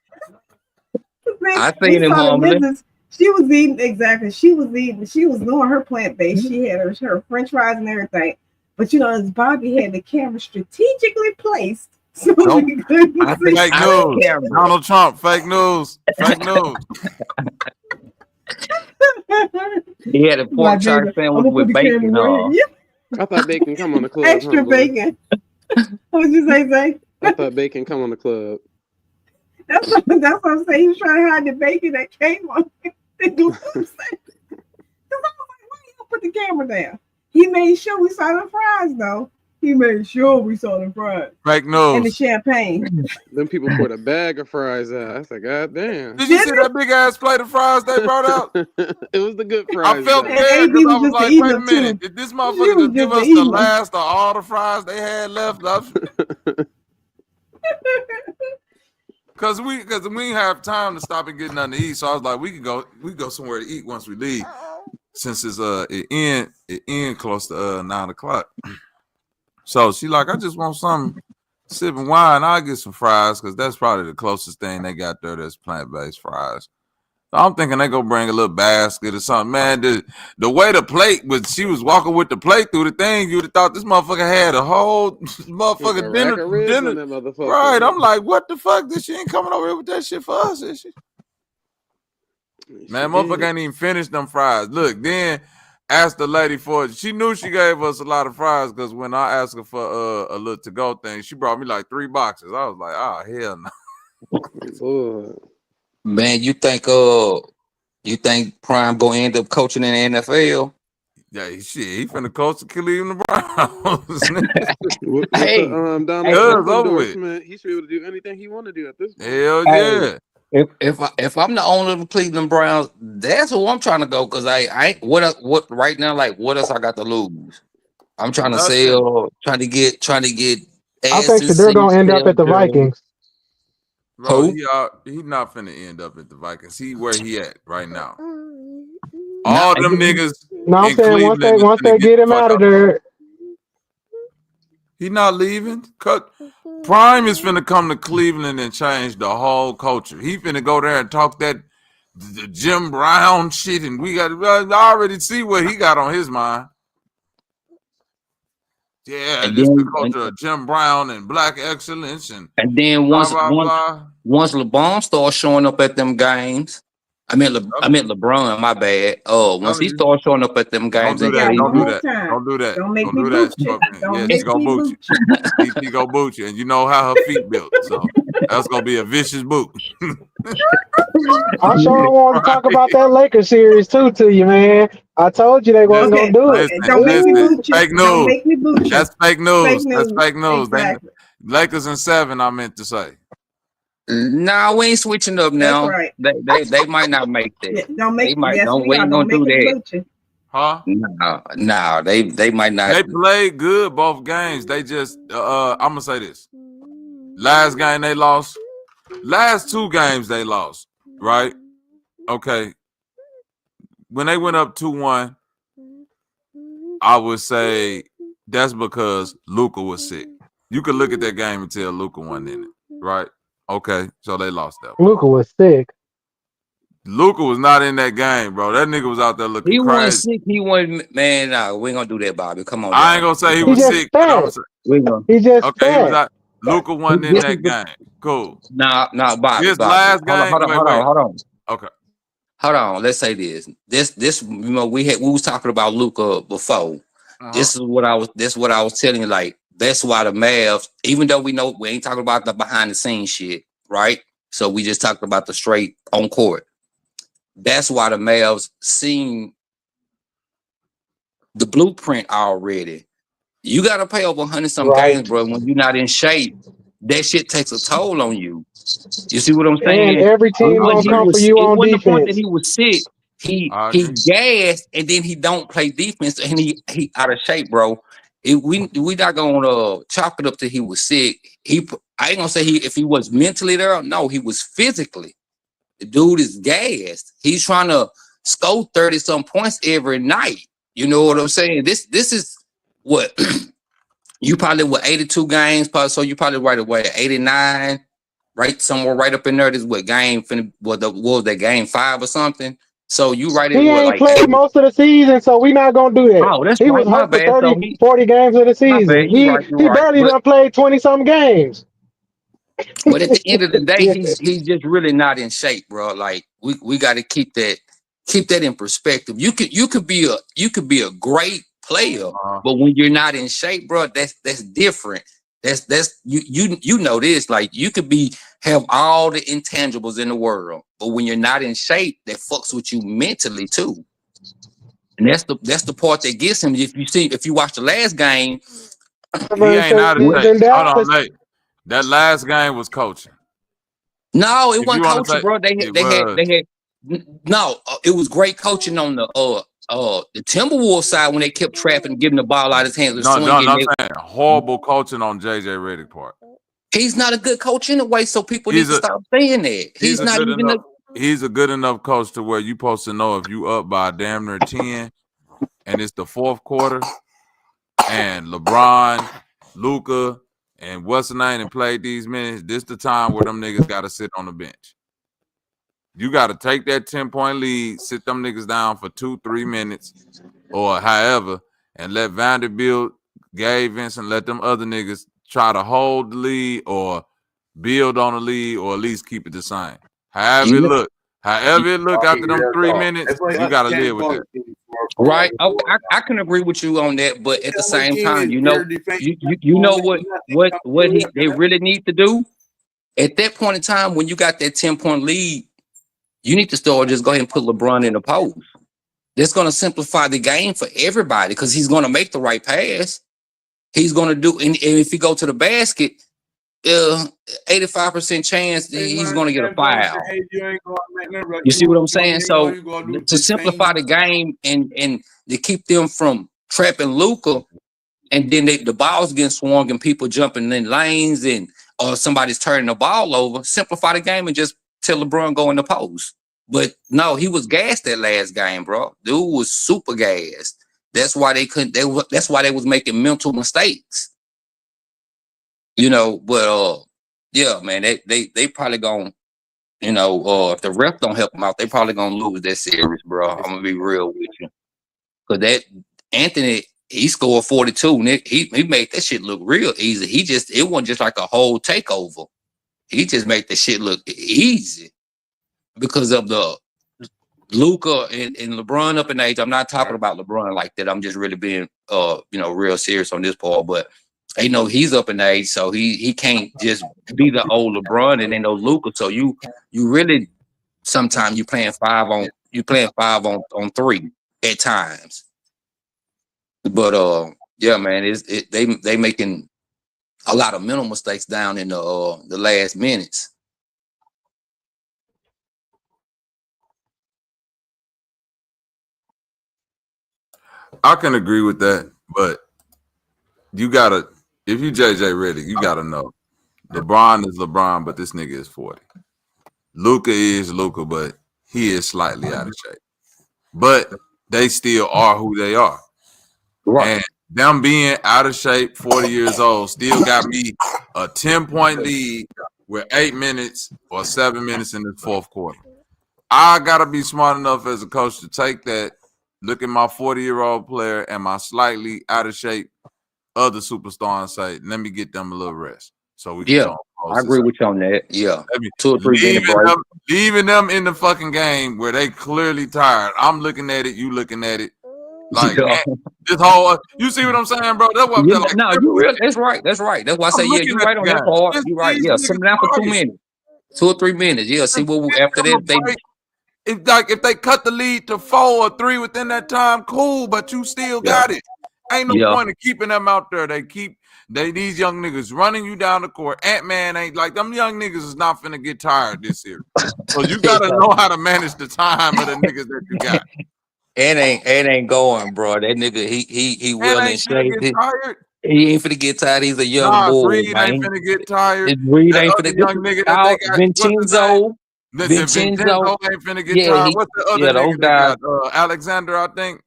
I We seen him saw the humbly. niggers. She was eating exactly. She was doing her plant based. She had her French fries and everything. But as Bobby had the camera strategically placed so Nope. we couldn't I see. think Fake I news. camera. Donald Trump. Fake news. Fake news. He had a pork chop I'm sandwich gonna put with the camera bacon right on. here. I thought bacon come on the club, Extra homeboy. bacon. What'd you say, Zay? I thought bacon come on the club. That's what I'm saying. He was trying to hide the bacon that came on the glue set. Because I was like, why you gonna put the camera down? He made sure we saw the fries, though. He made sure we saw the fries. Fake And the news. champagne. Them people poured a bag of fries out. I said, God damn. Did you see that big ass plate of fries they brought out? It was the good I fries. felt And bad AD because I was was just like, eating wait a them, minute. too. Did this She motherfucker was just give just us the eating them. last of all the fries they had left? Cause we didn't have time to stop and get nothing to eat. So I was like, we could go somewhere to eat once we leave. Since it's it end close to 9 o'clock. So she like, I just want something sipping wine. I'll get some fries because that's probably the closest thing they got there that's plant-based fries. So I'm thinking they go bring a little basket or something. Man, the way the plate was, she was walking with the plate through the thing, you would have thought this motherfucker had a whole motherfucker rack of ribs dinner. on that motherfucker. Right. I'm like, what the fuck? This shit ain't coming over here with that shit for us, is she? Man, motherfucker ain't even finished them fries. Look, then asked the lady for it. She knew she gave us a lot of fries because when I asked her for a little to-go thing, she brought me like 3 boxes. I was like, oh, hell no. Man, you think Prime gonna end up coaching in the NFL? Yeah, shit, he finna coach the Cleveland Browns. With Hey, the Donald Cuz Trump over with. endorsement, he should be able to do anything he want to do at this point. Hell hey, yeah. if I'm the owner of the Cleveland Browns, that's who I'm trying to go because I what right now, like what else I got to lose? I'm trying to Nothing. sell, trying to get I think asses, Shador gonna end up sell at the jerseys. Vikings. Bro, Who? he not finna end up at the Vikings. He where he at right now. Nah, All them niggas No, I'm in saying Cleveland is once finna they get get the him fuck out of out. there, He not leaving. Prime is finna come to Cleveland and change the whole culture. He finna go there and talk that the Jim Brown shit, and I already see what he got on his mind. Yeah, and this the then culture of Jim Brown and black excellence and once blah blah blah. LeBron starts showing up at them games, I meant LeBron. My bad. Once he starts showing up at them Don't games do in that. Don't do Cleveland, that. Don't do that. Don't make Don't me do that. boot you. Don't Yeah, she make gonna me boot boot you. you. She gonna boot you, and you know how her feet built, so that's gonna be a vicious boot. I sure want to talk about that Lakers series too to you, man. I told you they wasn't Okay. gonna do it. Don't make me boot you. Fake Don't news. make me boot you. That's fake news. Fake That's news. fake news. Exactly. Lakers in 7. I meant to say. nah, we ain't switching up That's now. right. They might not make that. Yeah, don't make. They might Yes, don't. we We are. ain't Don't gonna do make us that. boot you. Huh? No, they might not. They played good both games. They just I'm gonna say this. Last game they lost. Last 2 games they lost. Right? Okay. When they went up 2-1, I would say that's because Luka was sick. You could look at that game and tell Luka wasn't in it, right? Okay, so they lost that one. Luka was sick. Luka was not in that game, bro. That nigga was out there looking He wasn't crazy. sick. He wasn't. Man, nah, we ain't gonna do that, Bobby. Come on, I ain't gonna say he was sick, but I'm gonna say He just okay, he was fat. out. Luka wasn't in that game. Cool. Nah, Bobby. His last Hold game. on. Okay. Hold on. Let's say this. This. You know, we was talking about Luka before. This is what I was telling you. Like that's why the Mavs, even though we know we ain't talking about the behind the scenes shit, right? So we just talked about the straight on court. That's why the Mavs seen the blueprint already. You got to play over 100 some games, bro. When you're not in shape, that shit takes a toll on you. You see what I'm And saying? every team gonna come for you It on wasn't the point that defense. he was sick. He gassed and then he don't play defense and he out of shape, bro. We not gonna chalk it up to he was sick. I ain't gonna say if he was mentally there. No, he was physically. The dude is gassed. He's trying to score 30-some points every night. You know what I'm saying? This is what you probably 82 games, probably, so you probably right away 89, right somewhere right up in there. This is what game what was that game 5 or something? So you right He in what ain't like played 80? most of the season, so we not gonna do that. Oh, that's He right. was My hurt for bad. 30, So he 40 games of the my bad. season. You He right. You he right. barely done played 20-some games. But at the end of the day, Yeah. he's just really not in shape, bro. Like we got to keep that in perspective. You could be a great player, but when you're not in shape, bro, that's different. That's you know this. Like you could have all the intangibles in the world, but when you're not in shape, that fucks with you mentally too. And that's the part that gets him. If you watch the last game, He ain't out of shape. In Hold on, Dallas. mate. That last game was coaching. No, it If wasn't you want to coaching, say bro. it was, No, it was great coaching on the Timberwolves side when they kept trapping and giving the ball out of his hands and no, swinging. I'm saying horrible coaching on JJ Redick's part. He's not a good coach anyway, so people need to stop saying that. He's not even He's a good enough coach to where you supposed to know if you up by damn near 10 and it's the fourth quarter and LeBron, Luka, and what's the name and played these minutes, this the time where them niggas got to sit on the bench. You got to take that 10-point lead, sit them niggas down for 2-3 minutes or however, and let Vanderbilt, Gabe Vincent, let them other niggas try to hold the lead or build on the lead or at least keep it the same. However it look after them 3 minutes, you got to live with that. right. Okay, I can agree with you on that, but at the same time, you know what they really need to do at that point in time when you got that 10-point lead, you need to start just go ahead and put LeBron in the post. That's going to simplify the game for everybody because he's going to make the right pass. He's going to do, and if you go to the basket, 85% chance he's going to get a foul. You see what I'm saying? So to simplify the game and to keep them from trapping Luka, and then the balls getting swung and people jumping in lanes or somebody's turning the ball over, simplify the game and just tell LeBron go in the post. But no, he was gassed that last game, bro. Dude was super gassed. That's why they couldn't. That's why they was making mental mistakes. You know, but yeah, man, they probably gonna, if the ref don't help them out, they probably gonna lose that series, bro. I'm gonna be real with you, cause that Anthony, he scored 42. Nick, he made that shit look real easy. It wasn't just like a whole takeover. He just made the shit look easy because of the Luka and LeBron up in age. I'm not talking about LeBron like that. I'm just really being real serious on this part. But he's up in age, so he can't just be the old LeBron and then no Luka. So you really sometimes you playing 5 on 3 at times. But yeah, man, they making a lot of mental mistakes down in the last minutes. I can agree with that, but you gotta, if you JJ Redick, you gotta know LeBron is LeBron, but this nigga is 40. Luka is Luka, but he is slightly out of shape. But they still are who they are. Right. And them being out of shape, 40 years old, still got me a 10-point lead with 8 minutes or 7 minutes in the fourth quarter. I gotta be smart enough as a coach to take that, look at my 40-year-old player and my slightly out of shape other superstar and say, let me get them a little rest. So we can go I agree with you on that. Yeah. 2 or 3 minutes break. Leaving them in the fucking game where they clearly tired. I'm looking at it, you looking at it. Like this whole, you see what I'm saying, bro? That's what I'm like. No, you real. That's right. That's right. That's why I say, you're right on that part. You're right. Yeah, sit down for 2 minutes, 2 or 3 minutes. Yeah, see what after that if they cut the lead to 4 or 3 within that time, cool. But you still got it. Ain't no Yeah. point in keeping them out there. These young niggas running you down the court. Ant-Man ain't like them young niggas is not finna get tired this year. So you gotta know how to manage the time of the niggas that you got. It ain't going, bro. That nigga, he And well in ain't finna shape. get tired. He ain't finna get tired. He's a young Nah, bull, Reed ain't man. finna get tired. Reed That ain't other finna. This young is nigga that they out. got, what's his name? The Vincenzo Vincenzo. ain't finna get Yeah, tired. What's the other those nigga they guys. got? Alexander, I think.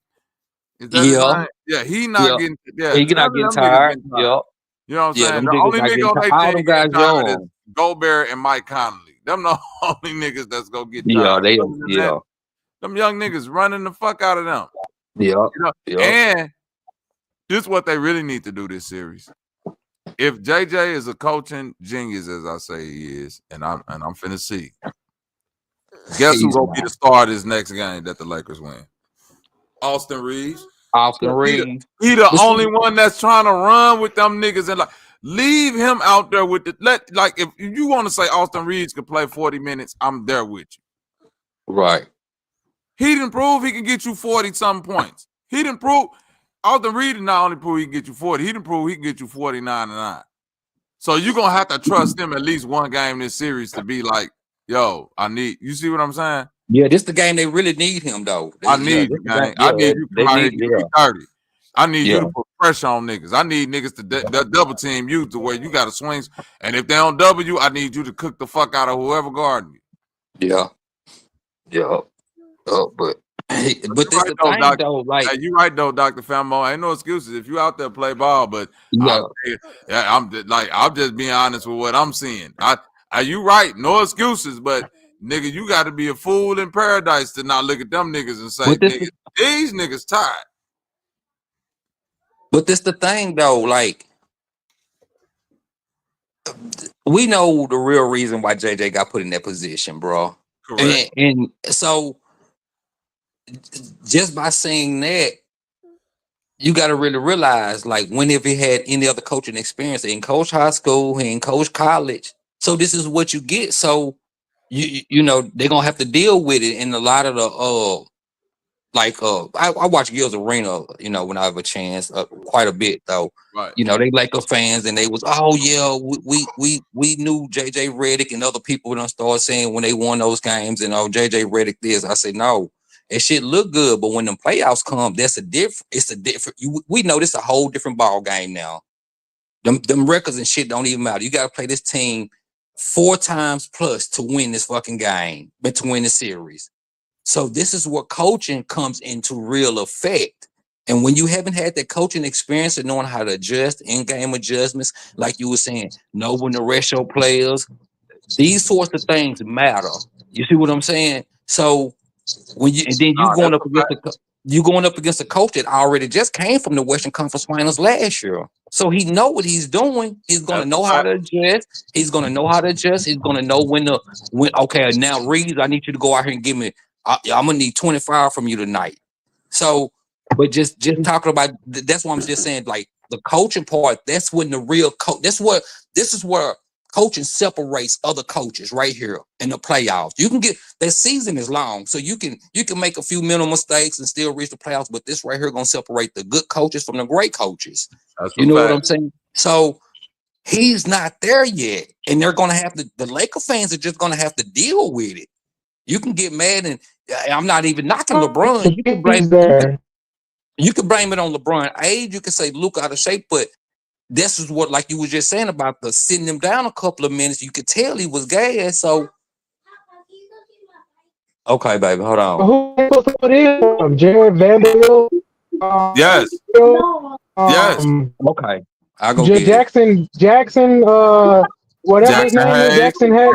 Is that his Yeah, name? Yeah, he not yeah. getting. Yeah, He none not of getting them niggas tired. getting tired. Yeah, You know what I'm yeah. saying? Them The niggas only not nigga getting on tired. their All team them guys getting tired is young. Gobert and Mike Conley. Them the only niggas that's gonna get Yeah, tired. they. Other than that, Yeah, them young niggas running the fuck out of them. yeah, You know, yeah. and this is what they really need to do this series. If JJ is a coaching genius, as I say he is, and I'm finna see, guess who He's gonna be the not. star of this next game that the Lakers win? Austin Reeves. Austin Reeves. He the But only see, one that's trying to run with them niggas and like leave him out there with if you want to say Austin Reeves could play 40 minutes, I'm there with you. right. He didn't prove he can get you 40-something points. He didn't prove Austin Reeves not only prove he can get you 40, he didn't prove he can get you 49-9. So you're gonna have to trust him at least one game this series to be like, yo, you see what I'm saying? Yeah, this the game they really need him though. I Yeah, need this you, the game. gang. I Yeah, need you to they come out here need. and give Yeah, me 30. I need you yeah, to put pressure on niggas. I need niggas to double team you to where you got to swing. And if they don't double you, I need you to cook the fuck out of whoever guarding you. yeah, yeah. But But but you this right the though, thing Doc. though. Like, Hey, you right though, Dr. Famo. Ain't no excuses if you out there play ball. But yeah, I'm just being honest with what I'm seeing. You right, no excuses. But nigga, you got to be a fool in paradise to not look at them niggas and say, but this, nigga, these niggas tired. but this the thing though. Like, we know the real reason why JJ got put in that position, bro. Correct. And so just by saying that, you got to really realize, like, when if he had any other coaching experience, he didn't coach high school, he didn't coach college. So this is what you get. So you know they're gonna have to deal with it. And a lot of the I watch Gil's Arena, you know, when I have a chance, quite a bit though. Right. You know, they Laker fans, and they was, oh yeah, we knew JJ Redick and other people done start saying when they won those games, and oh JJ Redick this. I said no, it shit look good, but when them playoffs come, that's a different. It's a different. We know this a whole different ball game now. Them records and shit don't even matter. You got to play this team 4 times plus to win this fucking game, but to win the series. So this is where coaching comes into real effect. And when you haven't had that coaching experience and knowing how to adjust, in-game adjustments, like you were saying, know when to rest your players, these sorts of things matter. You see what I'm saying? So when you going up against a coach that already just came from the Western Conference Finals last year. So he know what he's doing. He's gonna know how to adjust. He's gonna know how to adjust. He's gonna know when okay, now Reeves, I need you to go out here and give me. I'm gonna need 25 from you tonight. So, but just talking about that's why I'm just saying, like, the coaching part. That's when the real coach. This is where coaching separates other coaches right here in the playoffs. You can get that season is long, so you can make a few minimal mistakes and still reach the playoffs. But this right here gonna separate the good coaches from the great coaches. You know what I'm saying? So he's not there yet, and they're gonna have to. The Laker fans are just gonna have to deal with it. You can get mad, and I'm not even knocking LeBron. You can blame it on LeBron age. You can say Luke out of shape, but this is what, like you were just saying about the sitting him down a couple of minutes. You could tell he was gas. So, okay, baby, hold on. Who supposed to put in? Jared Vanderbilt. Yes. Yes. Okay. I'll go Jackson. Whatever his name is, Jackson Hayes.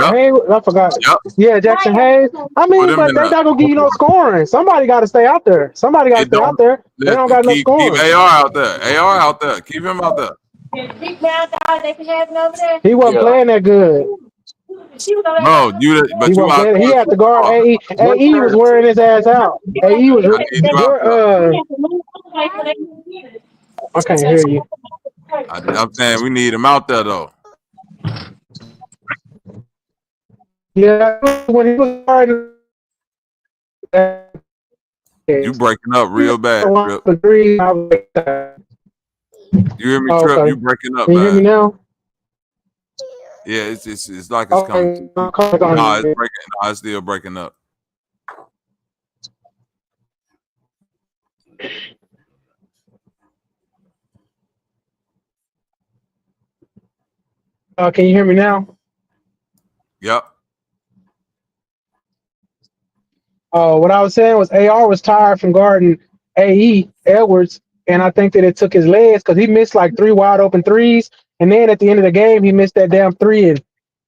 I forgot. Yep. Yeah, Jackson Hayes. I mean, but they not gonna give you no scoring. Somebody got to stay out there. They don't got no scoring. Keep AR out there. AR out there. Keep him out there. He wasn't playing that good. Bro, He had to guard AE. AE was wearing his ass out. AE was. I can't hear you. I'm saying we need him out there though. Yeah, when he was guarding. You breaking up real bad. You hear me, Oh, Trip? You okay. breaking up, Can you hear me man. now? Yeah, it's like it's coming Okay. through. Nah, It's breaking. Nah, it's still breaking up. Can you hear me now? Yep. What I was saying was AR was tired from guarding AE Edwards, and I think that it took his legs because he missed like 3 wide open threes, and then at the end of the game he missed that damn three,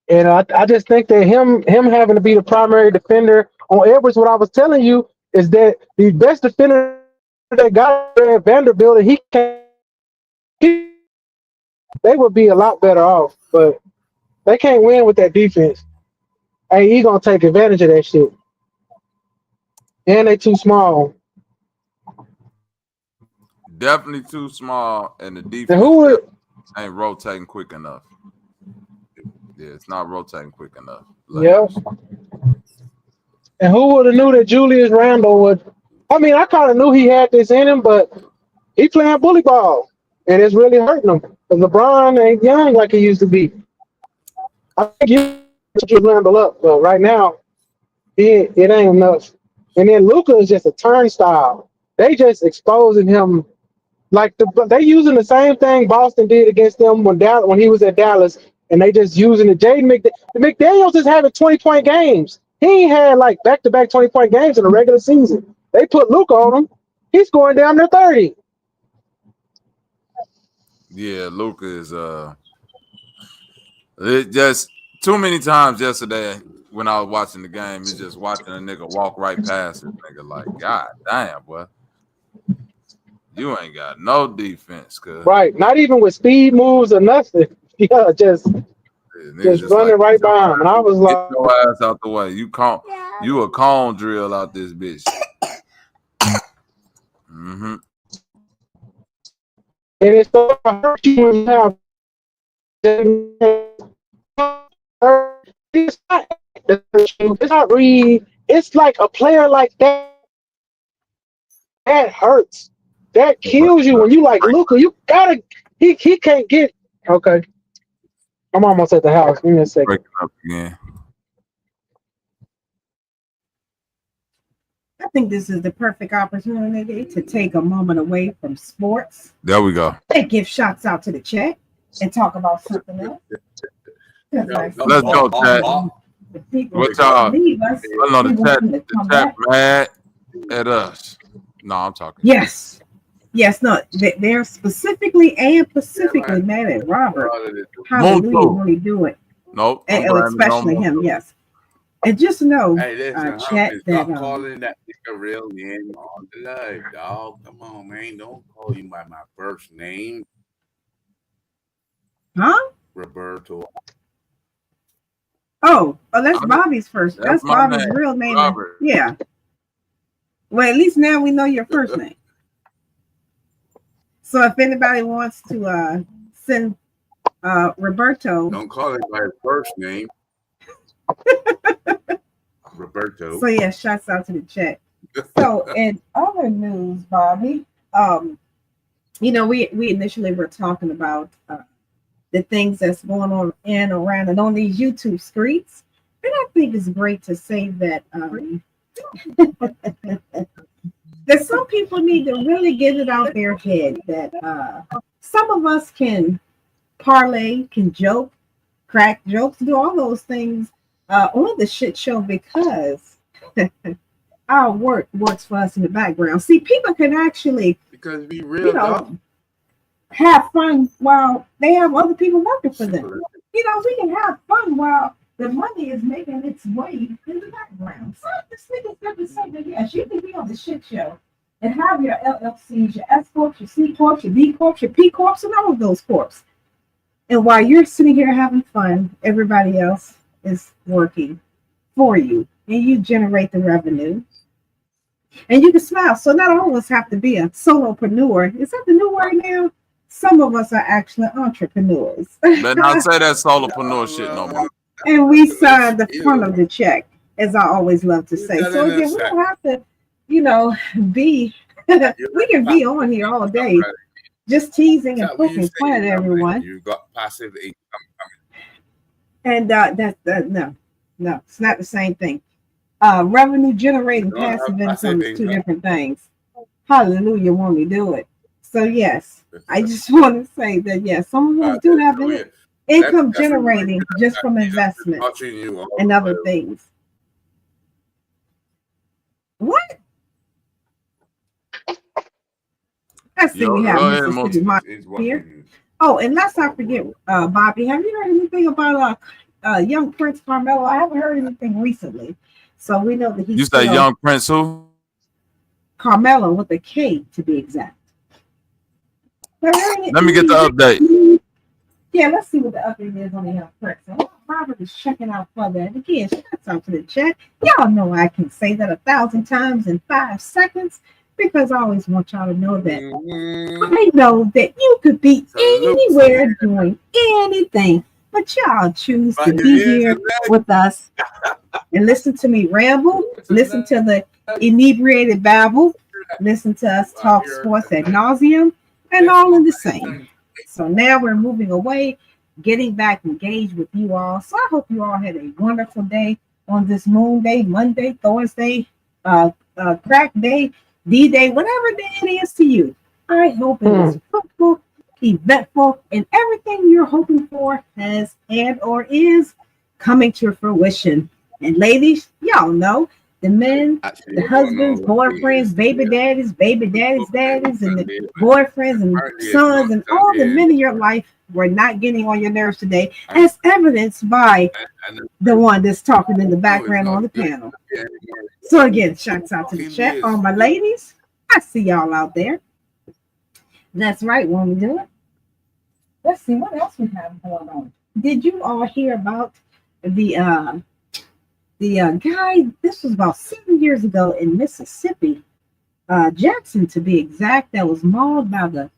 and I just think that him having to be the primary defender on Edwards. What I was telling you is that the best defender that got there at Vanderbilt, and they would be a lot better off, but they can't win with that defense. AE gonna take advantage of that shit, and they too small. Definitely too small, and the And defense who would? ain't rotating quick enough. Yeah, it's not rotating quick enough. Yep. And who would have knew that Julius Randle would? I mean, I kind of knew he had this in him, but he playing bully ball, and it's really hurting him. Because LeBron ain't young like he used to be. I think you Julius Randle up, but right now, it ain't enough. And then Luka is just a turnstile. They just exposing him like they using the same thing Boston did against them when he was at Dallas, and they just using it. McDaniels is having 20-point games. He ain't had like back-to-back 20-point games in the regular season. They put Luka on him. He's going down to 30. Yeah, Luka is it just too many times yesterday when I was watching the game, it's just watching a nigga walk right past this nigga like, God damn, boy. You ain't got no defense, cuz. Right. Not even with speed moves or nothing. Yeah, just running like, right by him. And I was get like, your ass out the way. You a cone drill out this bitch. Mm-hmm. and it's so hurt you when you have it's not Reed. It's like a player like that hurts. That kills you when you like Luka. You gotta he can't get okay. I'm almost at the house. Give me a second. Breaking up again. I think this is the perfect opportunity to take a moment away from sports. There we go. And give shots out to the chat and talk about something else. Let's go, chat. What's up? I know the chat mad at us. No, I'm talking. Yes. Yes, no, they're specifically mad at Robert. Hallelujah, really do it. Nope. And especially him, yes. And just know, hey, listen, chat that calling that nigga real name on the live, dog. Come on, man. Don't call you by my first name. Huh? Roberto. Oh, that's Bobby's first. That's Bobby's real name. Robert. Yeah. Well, at least now we know your first name. So if anybody wants to send Roberto, don't call it by his first name. Roberto. So yeah, shouts out to the chat. So in other news, Bobby, we initially were talking about the things that's going on in, around, and on these YouTube streets, and I think it's great to say that that some people need to really get it out their head that some of us can parlay, can joke, crack jokes, do all those things on the shit show because our work works for us in the background. See, people can actually because we real have fun while they have other people working for them. We can have fun while the money is making its way in the background. So this nigga's got to say that yes, you can be on the shit show and have your LLCs, your S corps, your C corps, your B corps, your P corps, and all of those corps. And while you're sitting here having fun, everybody else is working for you, and you generate the revenue, and you can smile. So not all of us have to be a solopreneur. Is that the new word now? Some of us are actually entrepreneurs. Better not say that solopreneur shit no more. And we sign the front of the check, as I always love to say. So again, we don't have to, be. We can be on here all day just teasing and So when you poking say fun at gambling, everyone. you got passive income And no, it's not the same thing. Revenue generating coming. You don't passive have passive income is two income. different things. Hallelujah, when we do it. So yes, I just want to say that yes, some of us do have Hallelujah. income That's the way generating just from Jesus is investment watching you all and the other way. things. What? I see we have Mississippi Mafia here. Oh, and let's not forget, Bobby, have you heard anything about young Prince Carmelo? I haven't heard anything recently. So we know that he's You say young Prince who? Carmelo with a K to be exact. Let me get the update. Yeah, let's see what the update is on the young Prince. Robert is checking out for that. And again, shout out to the chat. Y'all know I can say that 1,000 times in 5 seconds because I always want y'all to know that I know that you could be anywhere doing anything, but y'all choose to be here with us and listen to me ramble, listen to the inebriated babble, listen to us talk sports ad nauseum, and all in the same. So now we're moving away, getting back engaged with you all. So I hope you all had a wonderful day on this moon day, Monday, Thursday, crack day, D-Day, whatever day it is to you. I hope it was fruitful, eventful, and everything you're hoping for has and or is coming to fruition. And ladies, y'all know the men, the husbands, boyfriends, baby daddies, daddies, and the boyfriends and sons, and all the men in your life were not getting on your nerves today, as evidenced by the one that's talking in the background on the panel. So again, shouts out to the chat. All my ladies, I see y'all out there. That's right, when we do it. Let's see what else we have going on. Did you all hear about the guy? This was about 7 years ago in Mississippi, Jackson to be exact, that was mauled by the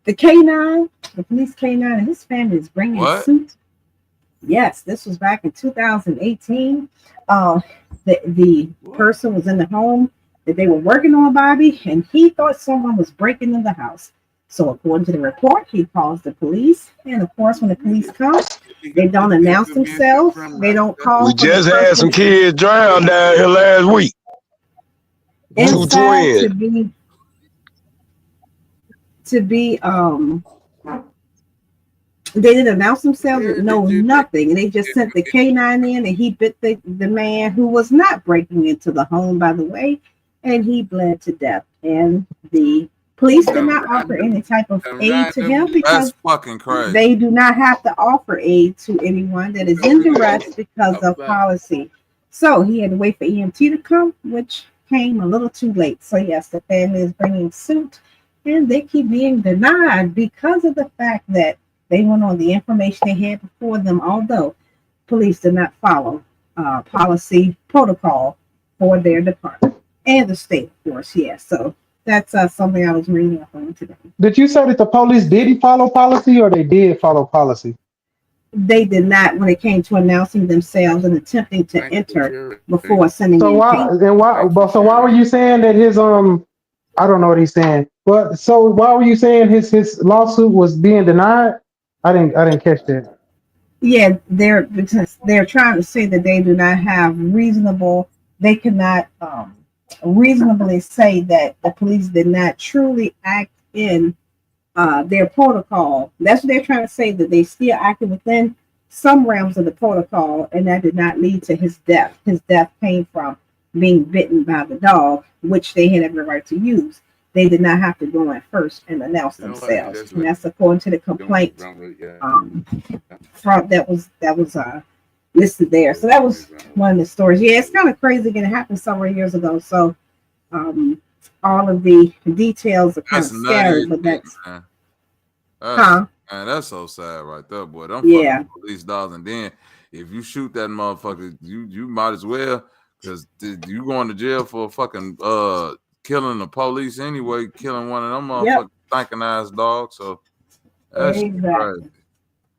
K9, the police K9, and his family is bringing suit. Yes, this was back in 2018. The person was in the home that they were working on, Bobby, and he thought someone was breaking in the house. So according to the report, he calls the police, and of course, when the police come, they don't announce themselves. They don't call. We just had some kids drown down here last week. Two twins. They didn't announce themselves, no nothing, and they just sent the K9 in, and he bit the man who was not breaking into the home, by the way, and he bled to death. And the police did not offer any type of aid to him because fucking crazy. They do not have to offer aid to anyone that is in duress because of policy. So he had to wait for EMT to come, which came a little too late. So yes, the family is bringing suit, and they keep being denied because of the fact that they went on the information they had before them, although police did not follow policy protocol for their department and the state, of course. Yes, so that's something I was reading up on today. Did you say that the police didn't follow policy, or they did follow policy? They did not when it came to announcing themselves and attempting to enter before sending. So why were you saying that his I don't know what he's saying, but so why were you saying his lawsuit was being denied? I didn't catch that. Yeah, they're trying to say that they do not have they cannot reasonably say that the police did not truly act in their protocol. That's what they're trying to say, that they still acted within some realms of the protocol, and that did not lead to his death. His death came from being bitten by the dog, which they had every right to use. They did not have to go in first and announce themselves. And that's according to the complaint that was listed there. So that was one of the stories. Yeah, it's kind of crazy. It happened several years ago. So all of the details are kind of scary, but that's so sad right there, boy. Them fucking police dogs, and then if you shoot that motherfucker, you might as well, because you going to jail for fucking killing the police anyway, killing one of them motherfucking thinking ass dogs. So that's crazy.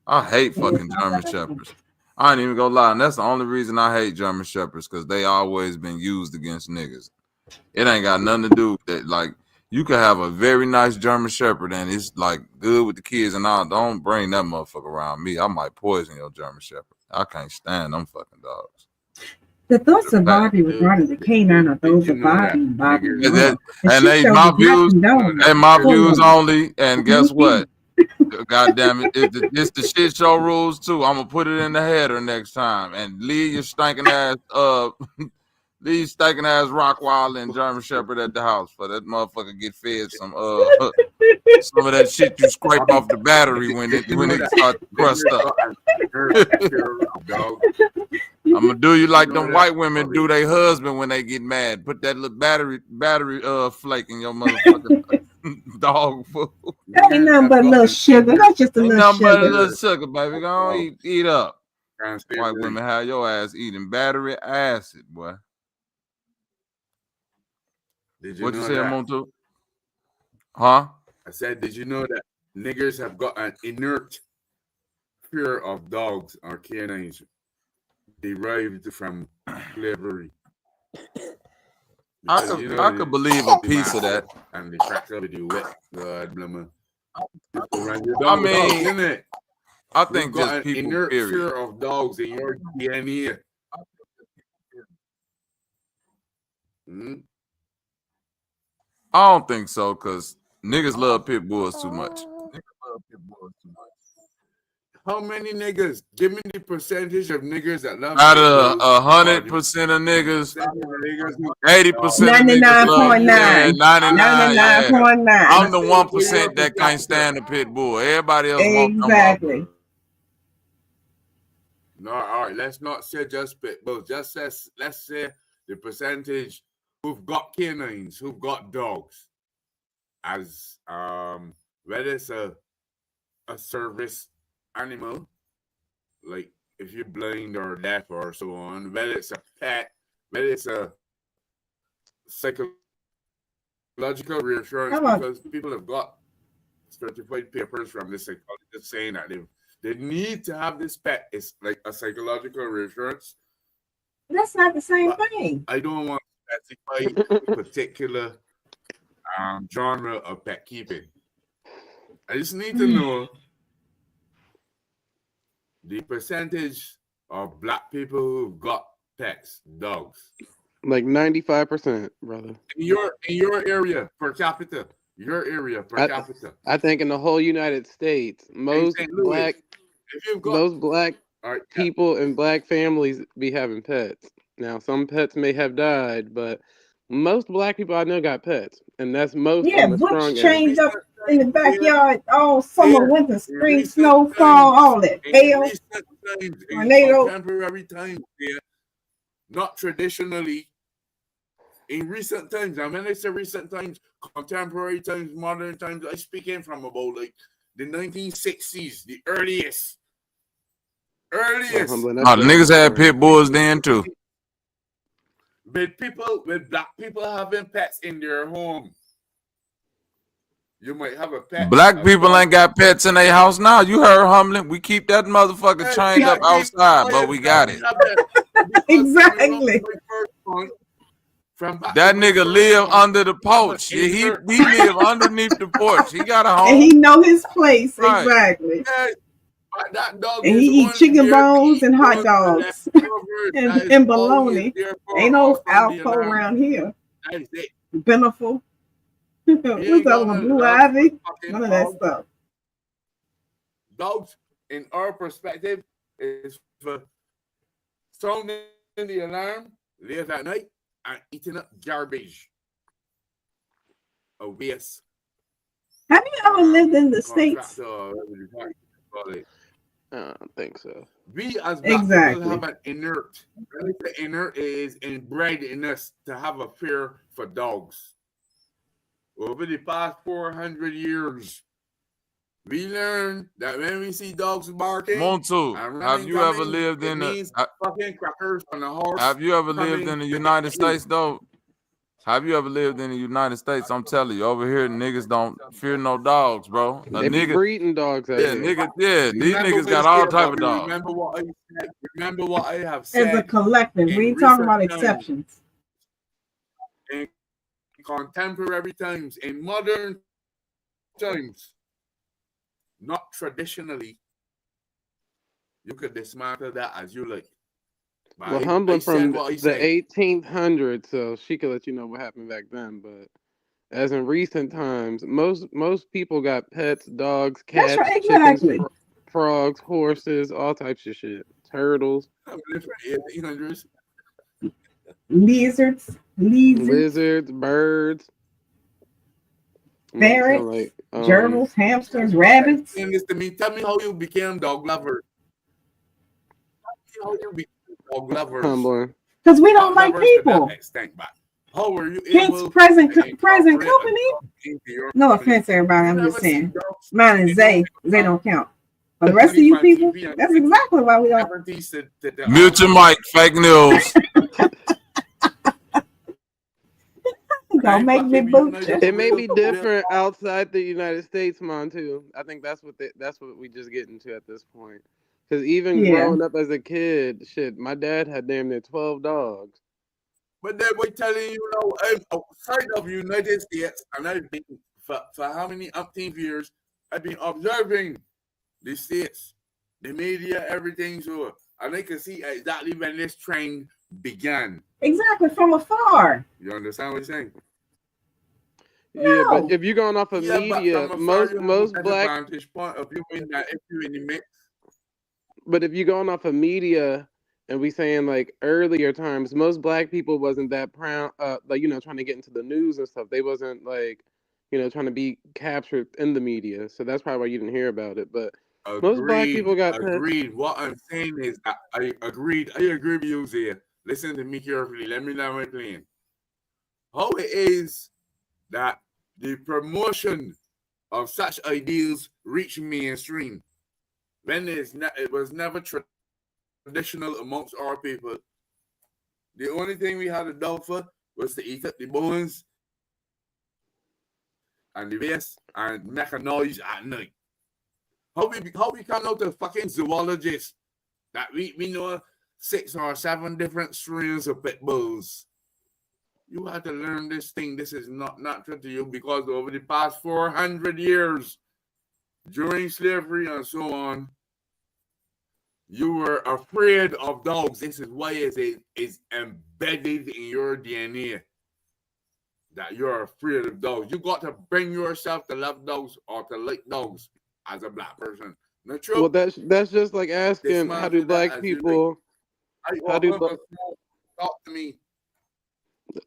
I hate fucking German Shepherds. I ain't even gonna lie, and that's the only reason I hate German Shepherds, because they always been used against niggas. It ain't got nothing to do with that. Like, You could have a very nice German Shepherd and it's like good with the kids and all. Don't bring that motherfucker around me. I might poison your German Shepherd. I can't stand them fucking dogs. The thoughts of Bobby regarding the canine are those of Bobby and Bobby alone. And they my views, and my views only. And guess what? God damn it! It's the shit show rules too. I'm gonna put it in the header next time and leave your stinking ass these stinking ass Rottweiler and German Shepherd at the house for that motherfucker get fed some of that shit you scrape off the battery when it start to crust up. I'm gonna do you like them white women do their husband when they get mad. Put that little battery flake in your motherfucking dog food. That ain't nothing but a little sugar. That's just a little sugar. Nothing but a little sugar, baby. Go on, eat up. White women have your ass eating battery acid, boy. What you say, Montu? Huh? I said, did you know that niggers have got an inert fear of dogs or canines derived from slavery? I could believe a piece of that. And the crack of it, wet. I mean, I think just people, inert period. Fear of dogs in your DNA. I don't think so, because niggas love pit bulls too much. How many niggas? Give me the percentage of niggas that love out of 100% of niggas, 80% 99.9. 99.9. I'm the 1% that can't stand the pit bull. Everybody else wants them. Exactly. No, all right. Let's not say just pit bulls. Just let's say the percentage who've got canines, who've got dogs, as whether it's a service animal, like if you're blind or deaf or so on, whether it's a pet, whether it's a psychological reassurance, because people have got certified papers from the psychologist saying that they need to have this pet. It's like a psychological reassurance. That's not the same thing. I don't want to specify a particular genre of pet keeping. I just need to know the percentage of black people who've got pets, dogs. Like 95%, brother. In your area per capita. Your area per capita. I think in the whole United States, most black people and black families be having pets. Now, some pets may have died, but most black people I know got pets, and that's most. Yeah, books chained up in the backyard all summer, winter, spring, snow, fall, all that. Hail, tornado. Contemporary times, not traditionally. In recent times, and when I say recent times, contemporary times, modern times, I speak in from about like the 1960s, the earliest. Niggas had pit bulls then too. With black people having pets in their home. You might have a pet. Black people ain't got pets in their house now. You heard Humlin. We keep that motherfucker chained up outside, but we got it. Exactly. That nigga live under the porch. He live underneath the porch. He got a home. And he know his place. Right. Exactly. That dog and he eat chicken bones and hot dogs and bologna. Ain't no alcohol around here. Beneful. What's that one? Blue Ivy? None of that stuff. Dogs, in our perspective, is for sounding the alarm late at night and eating up garbage. A waste. Have you ever lived in the States? I don't think so. We as black people have an inert. The inert is inbred in us to have a fear for dogs. Over the past 400 years, we learned that when we see dogs barking, Montu, have you ever lived in fucking crackers on a horse? Have you ever lived in the United States though? Have you ever lived in the United States? I'm telling you, over here, niggas don't fear no dogs, bro. They be breeding dogs. These niggas got all type of dogs. Remember what I said. Remember what I have said. As a collective, we ain't talking about exceptions. In contemporary times, in modern times, not traditionally, you could dismantle that as you like. Well, I Humbling said from what I the said. 1800s, so she could let you know what happened back then. But as in recent times, most people got pets, dogs, That's cats, right, chickens, exactly. frogs, horses, all types of shit, turtles, I'm living for 1800s. Lizards, lizards, birds. I'm about to sound ferrets, like gerbils, hamsters, rabbits. Explain this to me. Tell me how you became dog lover. Tell me how you became dog lovers. Humbling. Because we don't Dog like lovers to people. that extent, but how were you Hence able present to present incorporate a company. dog into your No family? offense, everybody. You I'm never just see saying. dogs Mine and Zay, they don't count. But the rest of you people, that's exactly why we don't. Mute your mic, fake news. Don't make me boot you. It may be different outside the United States, Montu. I think that's what we just get into at this point. Because even growing up as a kid, shit, my dad had damn near 12 dogs. But they were telling you, outside of the United States, and I've been for how many umpteen years, I've been observing the states, the media, everything. So, and I can see exactly when this trend began. Exactly, from afar. You understand what I'm saying? Yeah, but if you're going off of media, but from afar, most you black vantage point of view in that if you're in the mix. But if you're going off of media and we saying like earlier times, most black people wasn't that proud, like, trying to get into the news and stuff. They wasn't like, trying to be captured in the media. So that's probably why you didn't hear about it. But most black people got pets. Agreed. What I'm saying is that I agree with you, Zia. Listen to me carefully. Let me know my plan. How it is that the promotion of such ideals reach mainstream when it was never traditional amongst our people. The only thing we had a dog for was to eat up the bones and the waste and make a noise at night. How we come out to fucking zoologists that we know 6 or 7 different strains of pit bulls. You had to learn this thing. This is not natural to you because over the past 400 years, during slavery and so on, you were afraid of dogs. This is why it is embedded in your DNA that you're afraid of dogs. You got to bring yourself to love dogs or to like dogs as a black person. Not true? Well, that's just like asking how do black people talk to me.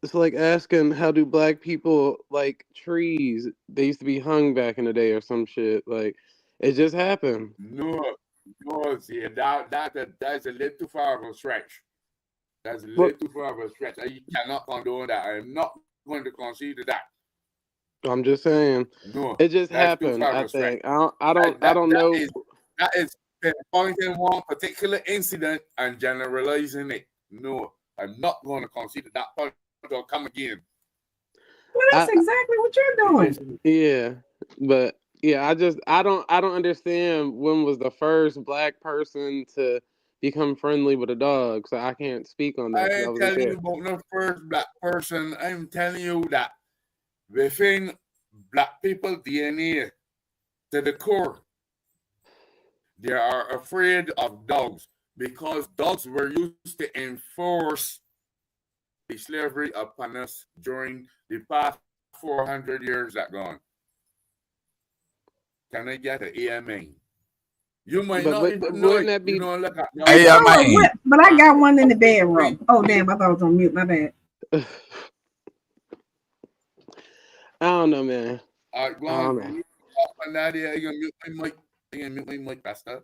It's like asking how do black people like trees? They used to be hung back in the day or some shit. Like it just happened. No, see, that's a little too far of a stretch. That's a little too far of a stretch. I cannot condone that. I am not going to concede to that. I'm just saying. No, it just happened. I think. I don't know. That is pinpointing one particular incident and generalizing it. No, I'm not going to concede to that point. Or come again. Well, that's exactly what you're doing. Yeah, but yeah, I don't understand when was the first black person to become friendly with a dog, so I can't speak on that. I ain't telling you about the first black person. I'm telling you that within black people DNA to the core, they are afraid of dogs because dogs were used to enforce the slavery upon us during the past 400 years that gone. Can I get an AMA? You might not even know it. That be... look at but I got one in the bedroom. Oh, damn, I thought I was on mute. My bad. I don't know, man. All right, go on. Nadia, are you going to mute my mic? Are you going to mute my mic, Pastor?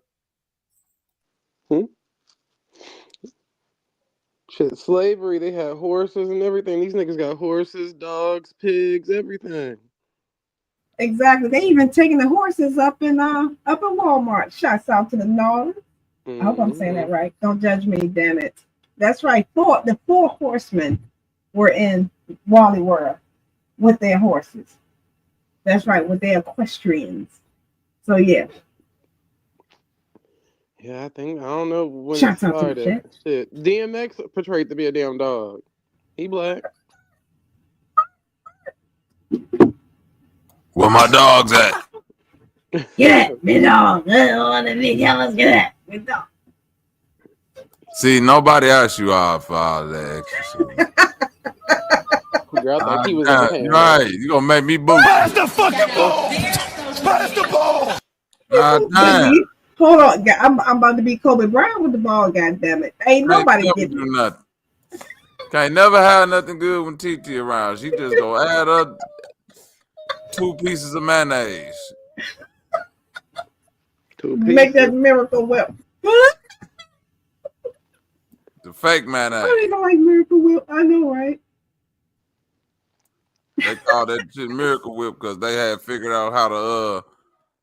Shit, slavery, they had horses and everything. These niggas got horses, dogs, pigs, everything. Exactly. They even taking the horses up in Walmart. Shouts out to the North. I hope I'm saying that right. Don't judge me, damn it. That's right. The 4 horsemen were in Wally World with their horses. That's right, with their equestrians. So yeah. Yeah, I don't know when it started. Shit. DMX portrayed to be a damn dog. He black. Where my dogs at? Get it, me dog. I don't want to be jealous. Get it, me dog. See, nobody asked you all for all that extra shit. Girl, I thought he was You're right. You gonna make me boo. Pass the fucking ball. Pass the ball. Damn. Hold on, I'm about to be Kobe Bryant with the ball. God damn it! Ain't nobody getting it. Nothing. Can't never have nothing good when TT around. She just go add up 2 pieces of mayonnaise. Make that Miracle Whip. The fake mayonnaise. I don't even like Miracle Whip. I know, right? They call that shit Miracle Whip because they had figured out how to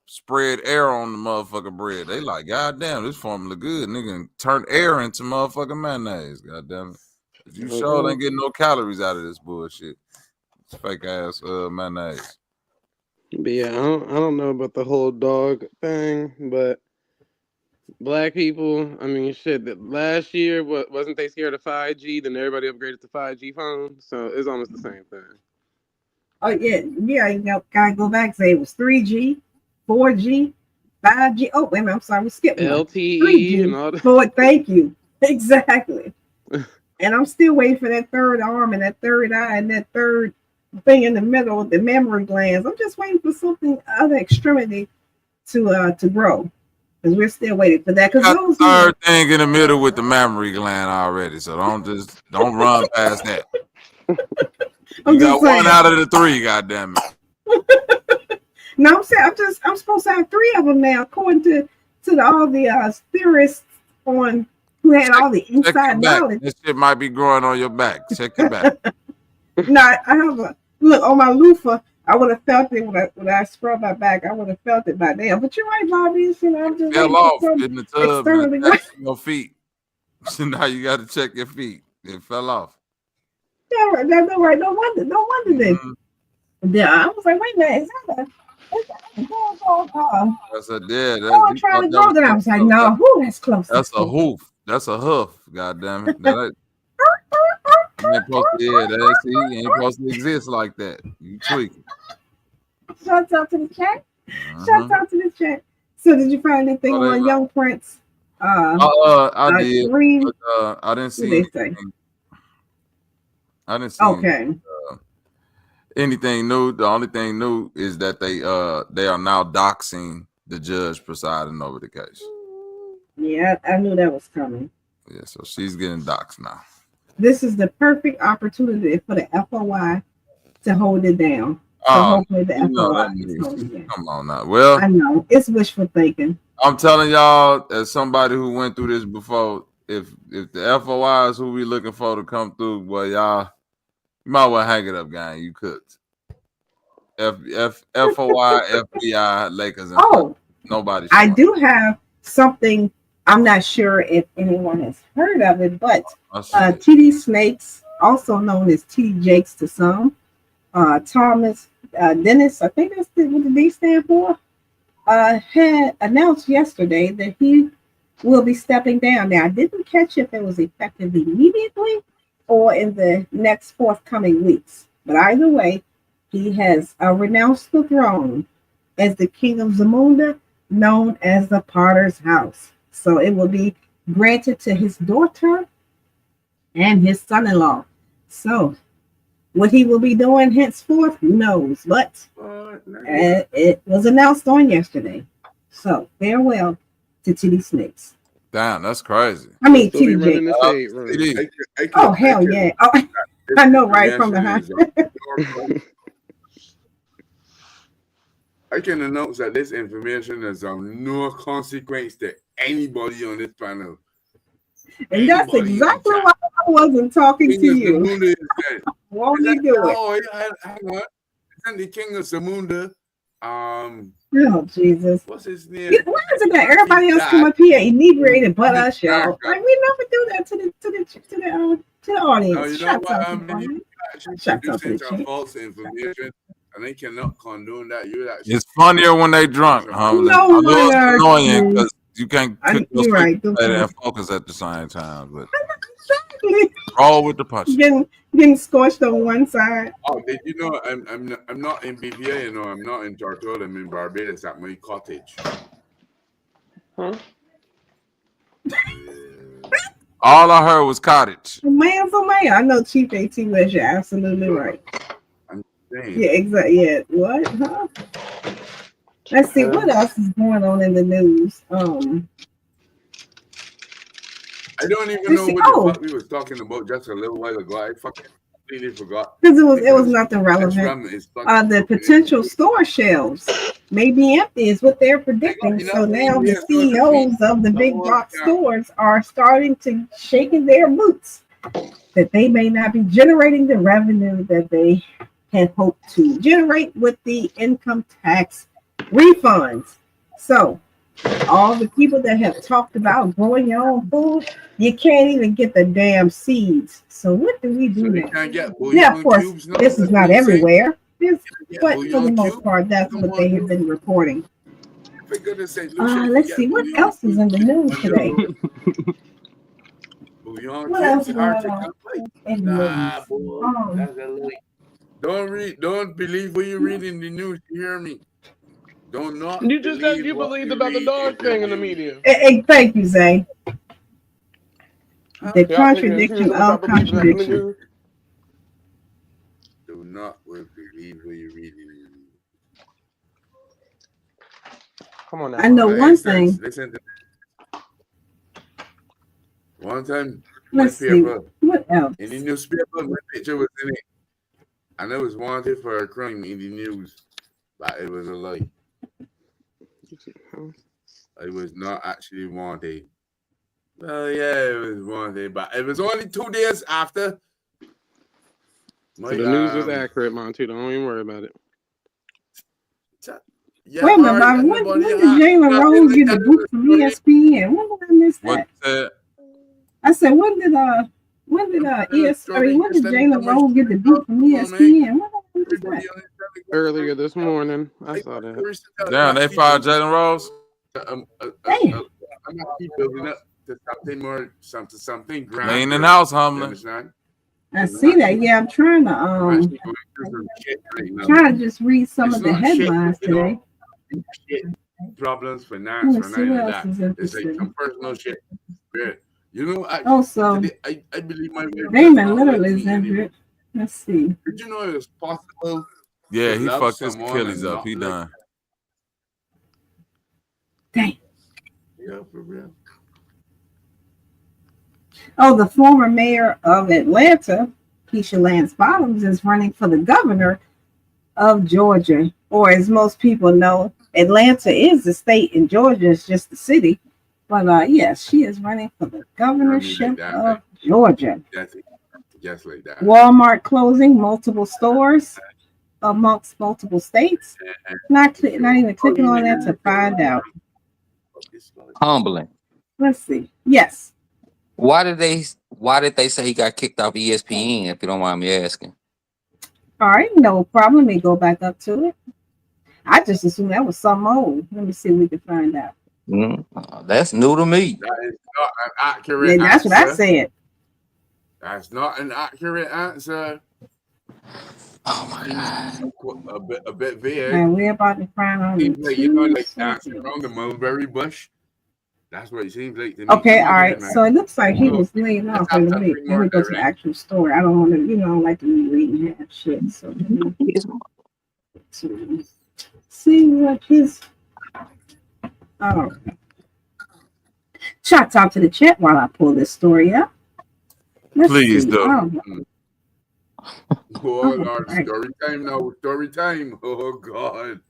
spread air on the motherfucking bread. They like, God damn, this formula good. Nigga turn air into motherfucking mayonnaise. God damn it. You sure ain't getting no calories out of this bullshit. It's fake ass mayonnaise. But yeah, I don't know about the whole dog thing, but black people, I mean, shit, that last year, wasn't they scared of 5G? Then everybody upgraded to 5G phones, so it's almost the same thing. Oh yeah, you gotta go back and say it was 3G, 4G, 5G. Oh wait a minute, I'm sorry, we skipped one. LTE 3G, and all that. Lord, thank you. Exactly. And I'm still waiting for that third arm and that third eye and that third thing in the middle with the memory glands. I'm just waiting for something other extremity to grow. Because we're still waiting for that. Because those third thing in the middle with the mammary gland already. So don't run past that. You got one out of the 3, goddamn it. No, I'm saying I'm supposed to have 3 of them now, according to all the theorists on who had all the inside knowledge. This shit might be growing on your back. Check your back. No, I have a look on my loofah. I would have felt it when I scrub my back. I would have felt it by now. But you're right, Bobby. You know, I'm just fell off in the tub and attached to your feet. So now you got to check your feet. It fell off. Yeah, right. No, right. No wonder then. Yeah, I was like, wait a minute, is that a dog? That's a dead. I'm trying to go there. I was like, no, that's close. That's a hoof. That's a hoof. God damn it. That ain't supposed to, that ain't supposed to exist like that. You tweaking. Shout out to the chat. Shout out to the chat. So did you find anything on Young Prince? I did. I didn't see anything. I didn't see anything new. The only thing new is that they are now doxing the judge presiding over the case. Yeah, I knew that was coming. Yeah, so she's getting doxed now. This is the perfect opportunity for the FOI to hold it down. So hopefully the FOI is holding it down. Come on now. Well, I know it's wishful thinking. I'm telling y'all, as somebody who went through this before, if the FOI is who we looking for to come through, well, y'all, you might well hang it up, gang. You cooked. FOI, FBI, Lakers, and nobody. I do have something. I'm not sure if anyone has heard of it, but TD Snakes, also known as TD Jakes to some, Thomas Dennis, I think that's what the D stand for, had announced yesterday that he will be stepping down. Now, I didn't catch if it was effective immediately or in the next forthcoming weeks, but either way, he has renounced the throne as the King of Zamunda, known as the Potter's House. So it will be granted to his daughter and his son-in-law. So what he will be doing henceforth, who knows? But it was announced on yesterday. So farewell to TD Snakes. Damn, that's crazy. I mean, TD. Oh, hell yeah. Oh, I know, right? From the house. I can announce that this information is of no consequence to anybody on this panel. And that's exactly why I wasn't talking to you. Won't you do it? Oh, hang on. Isn't the King of Zamunda? Oh, Jesus. What's his name? Why is it that everybody else come up here inebriated but us, y'all? Like, we never do that to the audience. No, you know what? Shut up. You sent false information. And they cannot condone that. It's funnier when they drunk, huh? No, it's annoying because you can't cook right, and focus at the same time. But roll with the punch. Getting Getting scorched on one side. Oh, did you know I'm not in BVA, you know, I'm not in Tortola, I'm in Barbados at my cottage. Huh? All I heard was cottage. Man for man. I know Chief AT was. You're absolutely right. I'm saying. Yeah, exactly. Yeah. What? Huh? Let's see what else is going on in the news. I don't even know what the fuck we was talking about just a little while ago. I fucking completely forgot. Because it was nothing relevant. The potential store shelves may be empty is what they're predicting. So now the CEOs of the big box stores are starting to shaking their boots that they may not be generating the revenue that they had hoped to generate with the income tax refunds. So all the people that have talked about growing your own food, you can't even get the damn seeds. So what do we do now? Now, of course, this is not everywhere, but for the most part, that's what they have been reporting. Let's see, what else is in the news today? What else is going on in the news? Don't believe what you read in the news. You hear me? Don't not. You just said you believed about the dog thing in the media. Thank you, Zay. The contradiction of contradiction. Do not believe what you read in the news. Come on now. I know one thing. Listen to one time. Let's see. What else? In the newspaper, my picture was in it. And I was wanted for a crime in the news, but it was a lie. I was not actually wanted. Well, yeah, it was wanted, but it was only 2 days after. So the news was accurate, Monty. Don't even worry about it. Yeah, wait a minute, when did Jalen Rose get the boot from ESPN? When did I miss that? I said, when did Jalen Rose get the boot from ESPN? When did I miss that? Earlier this morning, I saw that. Damn, they fired Jalen Rose. I'm not keep building up to something more, something grand. They in the house, humbling. I see that. Yeah, I'm trying to just read some of the headlines today. Problems, finance, or anything like that. It's like some personal shit. You know, I believe my Damon Lillard is injured. Let's see. Did you know it was possible? Yeah, he fucked his Achilles up. He done. Dang. Yeah, for real. Oh, the former mayor of Atlanta, Keisha Lance Bottoms, is running for the governor of Georgia. Or as most people know, Atlanta is the state and Georgia is just the city. But yes, she is running for the governorship of Georgia. Just like that. Walmart closing multiple stores amongst multiple states. Not even clicking on that to find out. Humbling. Let's see. Yes. Why did they say he got kicked off ESPN, if you don't mind me asking? All right, no problem. Let me go back up to it. I just assumed that was some old. Let me see if we can find out. That's new to me. That is not an accurate answer. That's what I said. That's not an accurate answer. Oh my God. A bit vague. And we're about to find out. You know, like dancing around the mulberry bush. That's what it seems like to me. Okay, all right. So it looks like he was laying off. Let me go to the actual story. I don't want to, I don't like to be reading half shit. So see what his. Oh. Shots out to the chat while I pull this story up. Please do. Lord, story time now. Story time. Oh God.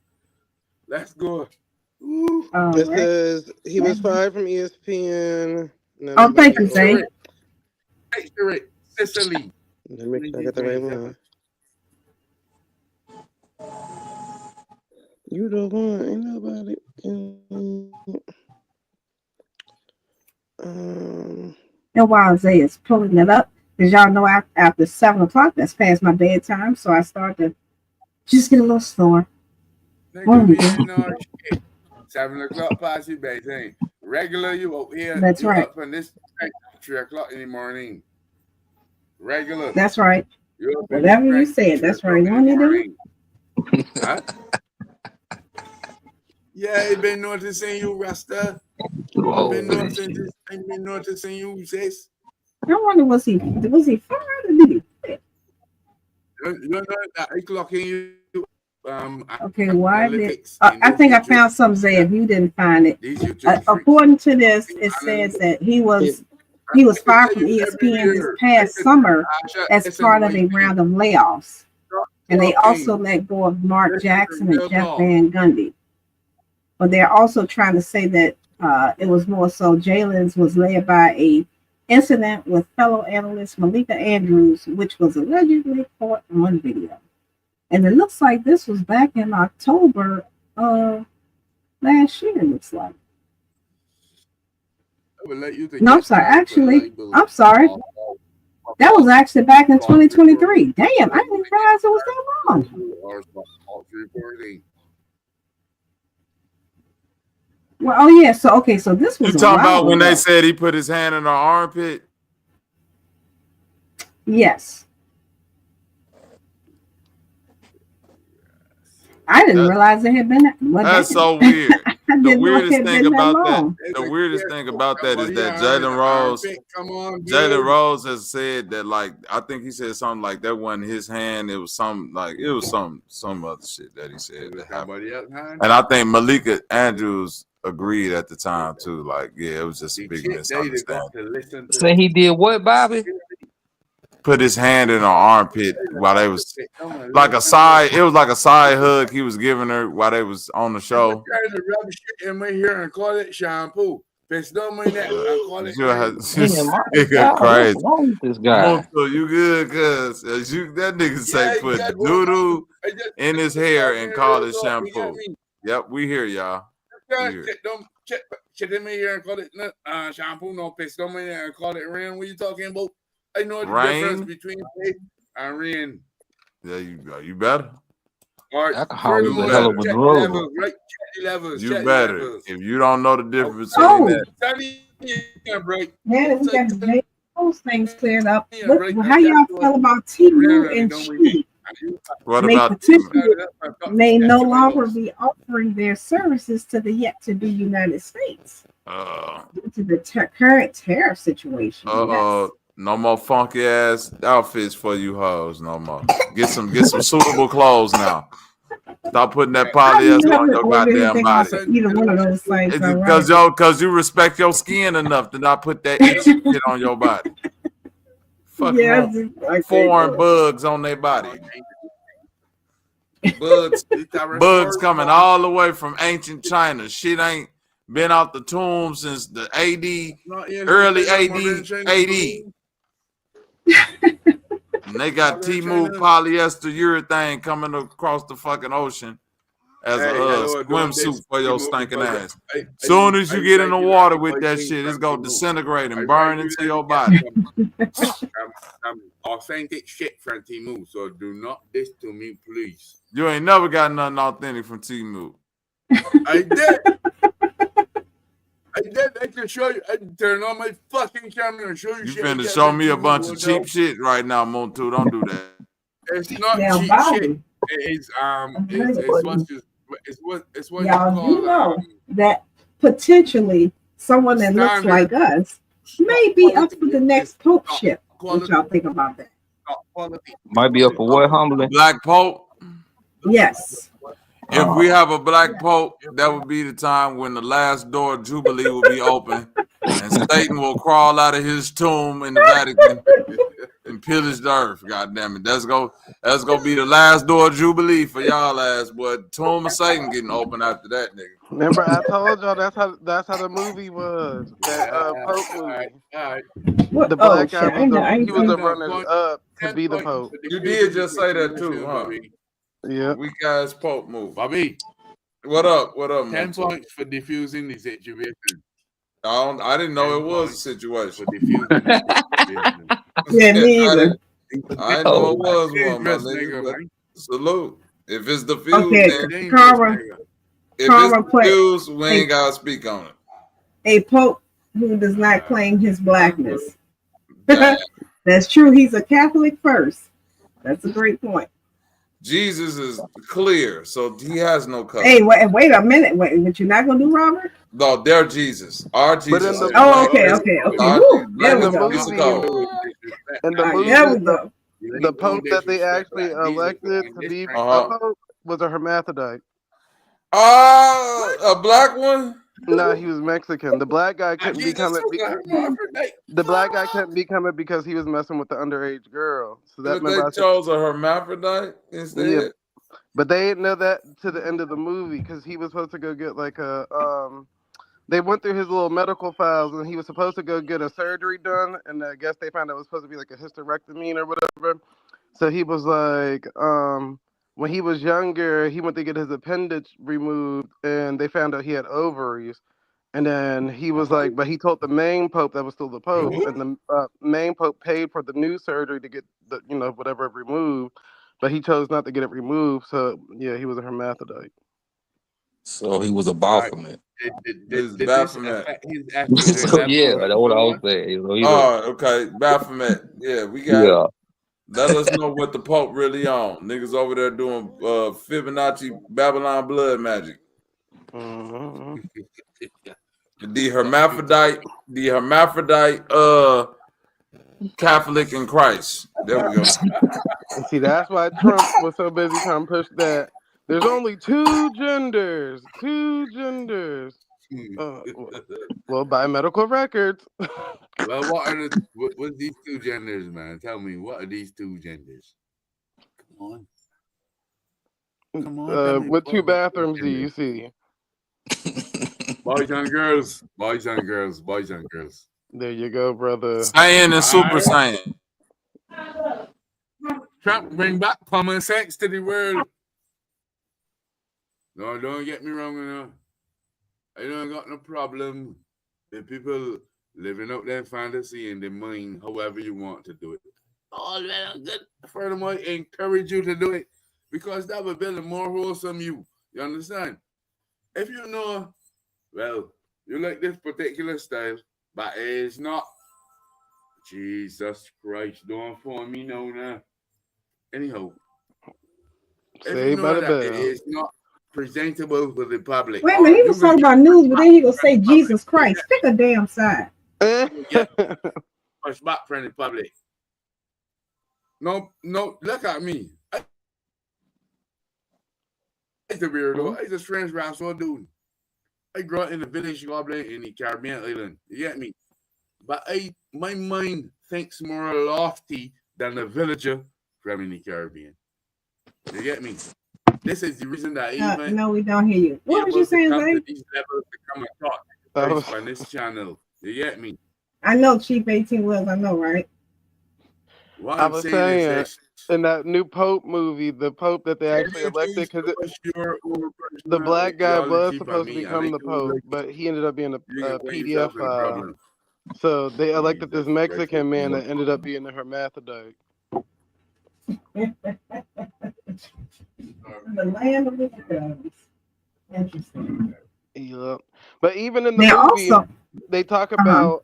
Let's go. This says he was fired from ESPN. No, thank you, Zay. Sicily. Let me check the right one. You the one, ain't nobody. And while Zay is pulling it up, because y'all know after 7 o'clock, that's past my bedtime, so I start to just get a little slower. 7 o'clock past your bedtime. Regular, you up here. That's right. Up on this 3 o'clock in the morning. Regular. That's right. You're Whatever you said, that's right. You want me to do? Huh? Yeah, I've been noticing you, Rasta. Oh, I've been noticing you, sis. I wonder was he fired or did he quit? You know that I clocking you. Okay, why did I think I found some, Zay, if you didn't find it. According to this, it says that he was fired from ESPN this past summer as part of a round of layoffs. And they also let go of Mark Jackson and Jeff Van Gundy. But they're also trying to say that it was more so Jalen's was led by a incident with fellow analyst Malika Andrews, which was allegedly caught on video. And it looks like this was back in October of last year, it looks like. No, I'm sorry. Actually, I'm sorry. That was actually back in 2023. Damn, I didn't realize it was that long. Well, oh yeah. So okay, so this was. You talking about when they said he put his hand in her armpit? Yes. I didn't realize it had been that. That's so weird. The weirdest thing about that is that Jalen Rose has said that, like, I think he said something like that wasn't his hand. It was some other shit that he said that happened. And I think Malika Andrews agreed at the time too. Like, yeah, it was just a big misunderstanding. Say he did what, Bobby? Put his hand in her armpit while they was like a side. It was like a side hug he was giving her while they was on the show. And we here and call it shampoo. Crazy. This guy. Monto, you good? Cause that nigga say put doo-doo in his hair and call it shampoo. Yep, we hear y'all. Check them in here and call it shampoo. No piss. Don't in there and call it rain. What you talking about? I know the difference between faith and rain. Yeah, you better. Alcohol is a hell of a drug. You better. If you don't know the difference between that. Man, we got those things cleared up. How y'all feel about T-Move and She? What about may no longer be offering their services to the yet-to-be United States due to the current tariff situation. Yes. No more funky ass outfits for you hoes. No more. Get some suitable clothes now. Stop putting that polyester on your goddamn body. Either one of those things. Because you respect your skin enough to not put that itchy shit on your body. Fucking foreign bugs on their body. Bugs coming all the way from ancient China. Shit ain't been out the tomb since the early AD. And they got T-Move polyester urethane coming across the fucking ocean as a swimsuit for your stinking ass. Soon as you get in the water with that shit, it's gonna disintegrate and burn into your body. I'm authentic shit from T-Move, so do not diss to me, please. You ain't never got nothing authentic from T-Move. I did. I can show you. I can turn on my fucking camera and show you. You finna show me a bunch of cheap shit right now, Montu. Don't do that. It's not cheap shit. It's what y'all do know that potentially someone that looks like us may be up for the next Pope ship. What y'all think about that? Might be up for what, humbly? Black Pope? Yes. If we have a black pope, that would be the time when the last door of Jubilee will be open and Satan will crawl out of his tomb in the Vatican and pillage the earth. God damn it. That's gonna be the last door of Jubilee for y'all ass, but tomb of Satan getting open after that, nigga. Remember, I told y'all that's how the movie was. That Pope movie. The black guy was the runner up to be the Pope. You did just say that too, huh? Yeah, weak ass Pope move. Bobby, what up? What up, 10 points for diffusing the situation. I didn't know it was a situation. For diffusing the situation. Yeah, me either. I didn't know it was one, my nigga. Salute. If it's the fuse, okay, Karma. If it's the fuse, we ain't gotta speak on it. A Pope who does not claim his blackness. That's true. He's a Catholic first. That's a great point. Jesus is clear, so he has no color. Hey, wait a minute. Wait, what you're not gonna do, Robert? No, their Jesus. Our But Jesus. in the Okay. Woo, there we go. There we go. The Pope that they actually elected to be a Pope was a hermaphrodite. A black one? No, he was Mexican. The black guy couldn't become it. The black guy couldn't become it because he was messing with the underage girl. So that they chose a hermaphrodite instead. Yeah, but they didn't know that to the end of the movie because he was supposed to go get like a They went through his little medical files and he was supposed to go get a surgery done, and I guess they found out it was supposed to be like a hysterectomy or whatever. So he was like, when he was younger, he went to get his appendage removed, and they found out he had ovaries. And then he was like, but he told the main pope that was still the pope, and the main pope paid for the new surgery to get the whatever removed, but he chose not to get it removed. So yeah, he was a hermaphrodite. So he was a Baphomet. It's Baphomet. So yeah, that's what I was saying. Okay, Baphomet. Yeah, we got it. Let us know what the Pope really on. Niggas over there doing Fibonacci Babylon blood magic. The hermaphrodite Catholic in Christ. There we go. See, that's why Trump was so busy trying to push that. There's only two genders. Well, by medical records. Well, what's these two genders, man? Tell me, what are these two genders? Come on. What two bathrooms do you see? Boys and girls. There you go, brother. Saiyan and Super Saiyan. Trump bring back common sense to the world. No, don't get me wrong enough. I don't got no problem with people living out their fantasy in their mind, however you want to do it. All well good. Furthermore, I encourage you to do it because that will build a more wholesome you. You understand? If you know, well, you like this particular style, but it's not. Jesus Christ, don't phone me now. Anyhow, if you know that it is not presentable for the public. Wait a minute, he was talking about news, but then he gonna say Jesus Christ. Pick a damn side. Push back from the public. No, look at me. It's a weirdo. It's a strange rascal dude. I grew up in the village in the Caribbean island. You get me? But my mind thinks more lofty than a villager from the Caribbean. You get me? This is the reason that even no, we don't hear you. What was you saying, Zay? These levels to come and talk on this channel. You get me? I know Chief 18 was. I know, right? What I was saying in that new Pope movie, the Pope that they actually elected, because the black guy was supposed to become the Pope, but he ended up being a PDF file. So they elected this Mexican man that ended up being a hermaphrodite. The land of the gods. Interesting. Yeah, but even in the movie, they talk about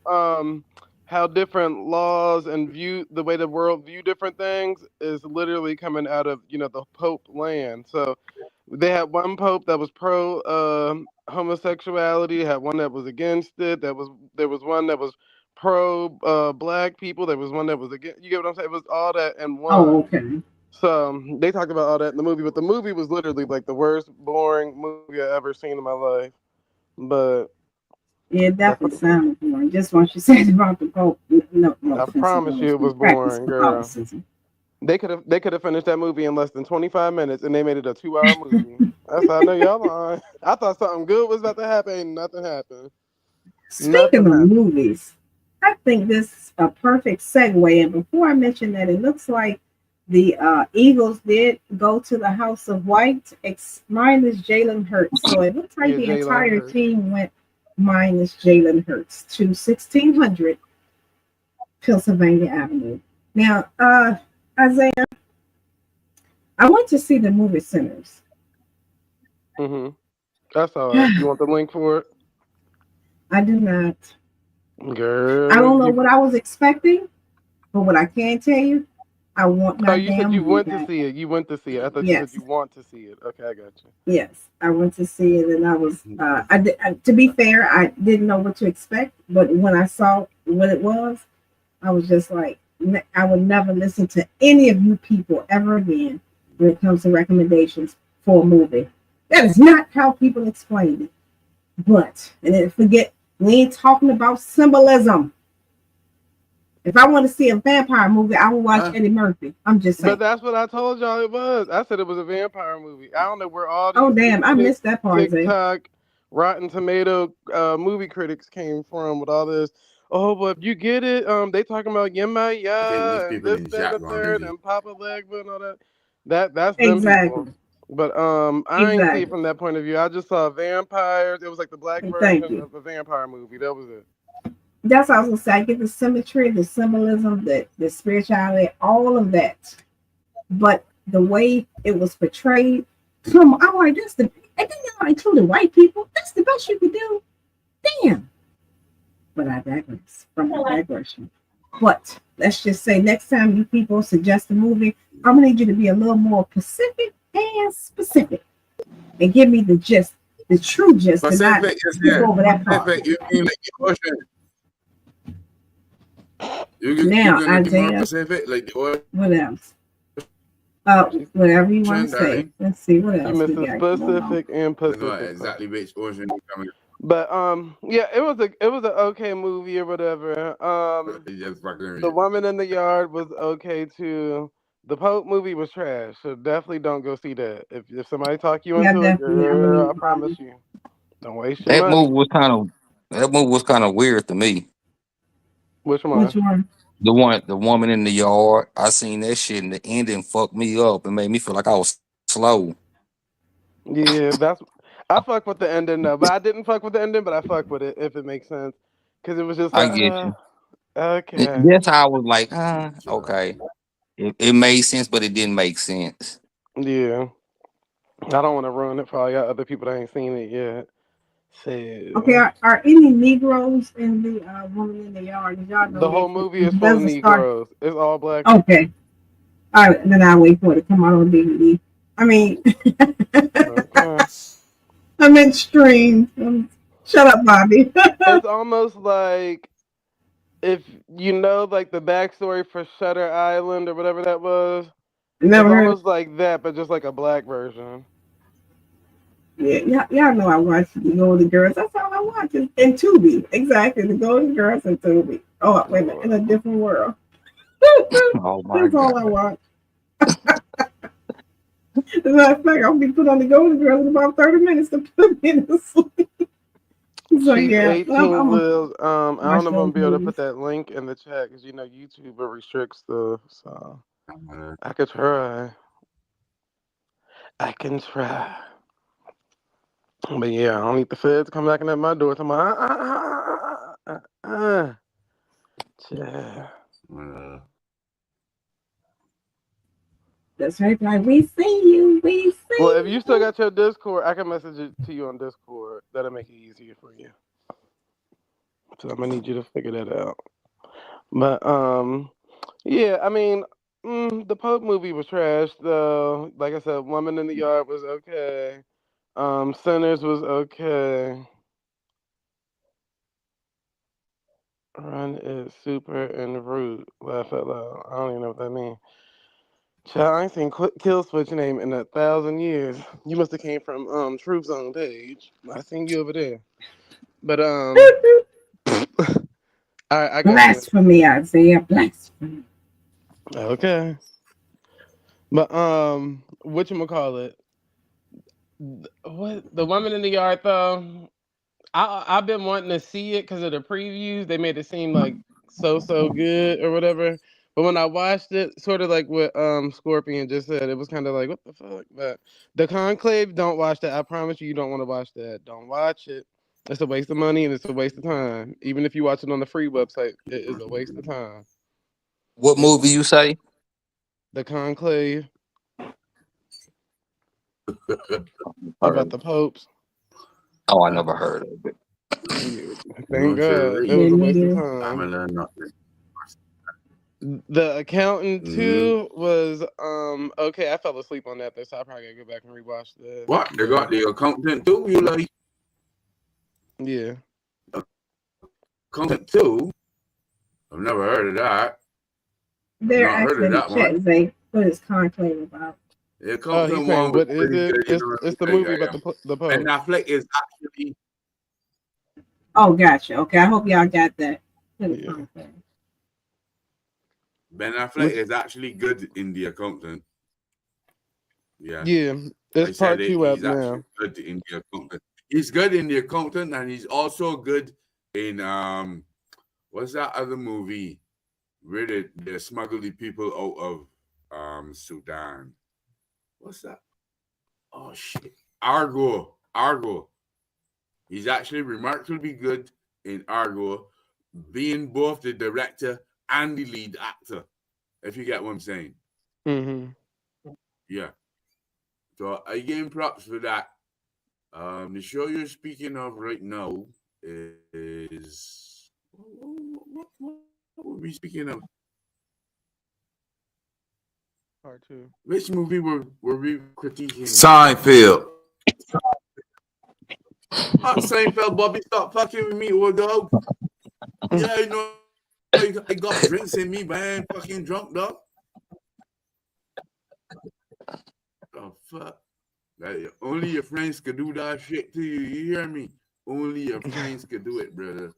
how different laws and the way the world view different things is literally coming out of the Pope land. So they had one Pope that was pro homosexuality, had one that was against it. There was one that was pro black people. There was one that was against. You get what I'm saying? It was all that in one. Oh, okay. So they talked about all that in the movie, but the movie was literally like the worst, boring movie I ever seen in my life. But yeah, it definitely sounded boring. Just what you said about the Pope. No, I promise you, it was boring, girl. They could have finished that movie in less than 25 minutes, and they made it a 2-hour movie. That's how I know y'all lying. I thought something good was about to happen, and nothing happened. Speaking of movies, I think this is a perfect segue. And before I mention that, it looks like the Eagles did go to the House of White, minus Jalen Hurts. So it looks like the entire team went minus Jalen Hurts to 1600 Pennsylvania Avenue. Now, Isaiah, I went to see the movie Sinners. That's all right. You want the link for it? I do not. Girl, I don't know what I was expecting. But what I can tell you, I want Oh, my you said damn you movie went to back. see it. You went to see it. I thought you said Yes. you want to see it. Okay, I got you. Yes, I went to see it, and I was. To be fair, I didn't know what to expect, but when I saw what it was, I was just like, I would never listen to any of you people ever again when it comes to recommendations for a movie. That is not how people explain it. But and then forget, we ain't talking about symbolism. If I want to see a vampire movie, I will watch Eddie Murphy. I'm just saying. But that's what I told y'all it was. I said it was a vampire movie. I don't know where all Oh these damn, I missed that part, Zay. TikTok, Rotten Tomato movie critics came from with all this. Oh, but you get it. They talking about 𝘾𝐼𝙎𝙃 and this, that, and the third, and Papa Legba and all that. That's them people. But I ain't see it from that point of view. I just saw vampires. It was like the black version of a vampire movie. That was it. That's what I was gonna say. I get the symmetry, the symbolism, the spirituality, all of that. But the way it was portrayed, I'm like, that's the. And then y'all included white people. That's the best you could do. Damn. But I digress from the digression. But let's just say next time you people suggest a movie, I'm gonna need you to be a little more Pacific and specific, and give me the gist, the true gist, and not skip over that part. You mean like the ocean? Now, you're gonna be more Isaiah, Pacific, like the ocean. what else? Whatever you want to say. Let's see what else we got. Specific and Pacific. No, exactly which ocean you coming. But yeah, it was an okay movie or whatever. The Woman in the Yard was okay too. The Pope movie was trash, so definitely don't go see that. If somebody talk you into it, girl, I promise you, don't waste your That money. movie was kind of weird to me. Which one? Which one? The Woman in the Yard. I seen that shit, and the ending fucked me up and made me feel like I was slow. Yeah, I fuck with the ending though, but I didn't fuck with the ending, but I fuck with it if it makes sense, because it was just I like, get you. okay. That's how I was like, okay. It made sense, but it didn't make sense. Yeah, I don't want to ruin it for all y'all other people that ain't seen it yet. So, okay, are any Negroes in the Woman in the Yard? Did y'all know the whole movie is full of Negroes. It's all black. Okay. All right, then I'll wait for it to come out on DVD. I mean, I meant stream. Shut up, Bobby. It's almost like if you know, like the backstory for Shutter Island or whatever that was. Never it's heard. Almost like that, but just like a black version. Yeah, y'all know I watch the Golden Girls. That's all I watch. And Tubi. Exactly, the Golden Girls and Tubi. Oh, wait a minute, in a different world. Oh my That's God. all I watch. As a matter of fact, I'll be put on the Golden Girls in about 30 minutes to put me to sleep. So Chief yeah, 18 Lives. I don't know if I'm gonna be able to movies. put that link in the chat because YouTube restricts stuff. So I could try. I can try. But yeah, I don't need the feds to come knocking at my door. That's right, like we see you, we see. Well, if you still got your Discord, I can message it to you on Discord. That'll make it easier for you. So I'm gonna need you to figure that out. But yeah, I mean, the Pope movie was trash though. Like I said, Woman in the Yard was okay. Sinners was okay. Run is super and rude. Laugh out loud. I don't even know what that means. Child, I ain't seen Kill Switch name in 1,000 years. You must have came from Truth's own page. I seen you over there. But I got blasphemy, Isaiah, blasphemy. Okay. But whatchamacallit? What the Woman in the Yard though? I've been wanting to see it because of the previews. They made it seem like so good or whatever. But when I watched it, sort of like what Scorpion just said, it was kind of like, what the fuck? But the Conclave, don't watch that. I promise you don't want to watch that. Don't watch it. It's a waste of money and it's a waste of time. Even if you watch it on the free website, it is a waste of time. What movie you say? The Conclave. About the popes. Oh, I never heard of it. Thank God. It was a waste of time. The Accountant 2 was okay. I fell asleep on that, so I probably gotta go back and rewatch the. What? They got The Accountant 2, you like? Yeah. Accountant 2? I've never heard of that. They're Not heard asking of the that chat, one. Zay, what is conclave about? The Oh, Accountant he's 1 saying, was what is pretty it? good, you know. It's the movie about the Pope. And Affleck is actually. Oh, gotcha. Okay, I hope y'all got that. Yeah. Ben Affleck is actually good in The Accountant. Yeah. Yeah, it's part 2 up He's now. actually good in The Accountant. He's good in The Accountant, and he's also good in what's that other movie where they smuggle the people out of Sudan? What's that? Oh shit. Argo. He's actually remarkably good in Argo, being both the director and the lead actor, if you get what I'm saying. Mm-hmm. Yeah. So I give him props for that. The show you're speaking of right now is what were we speaking of? Part 2. Which movie were we critiquing? Seinfeld. Not Seinfeld, Bobby. Stop fucking with me, old dog. Yeah, I know. I got drinks in me, but I ain't fucking drunk, dog. Oh, fuck. Only your friends could do that shit to you. You hear me? Only your friends could do it, brother.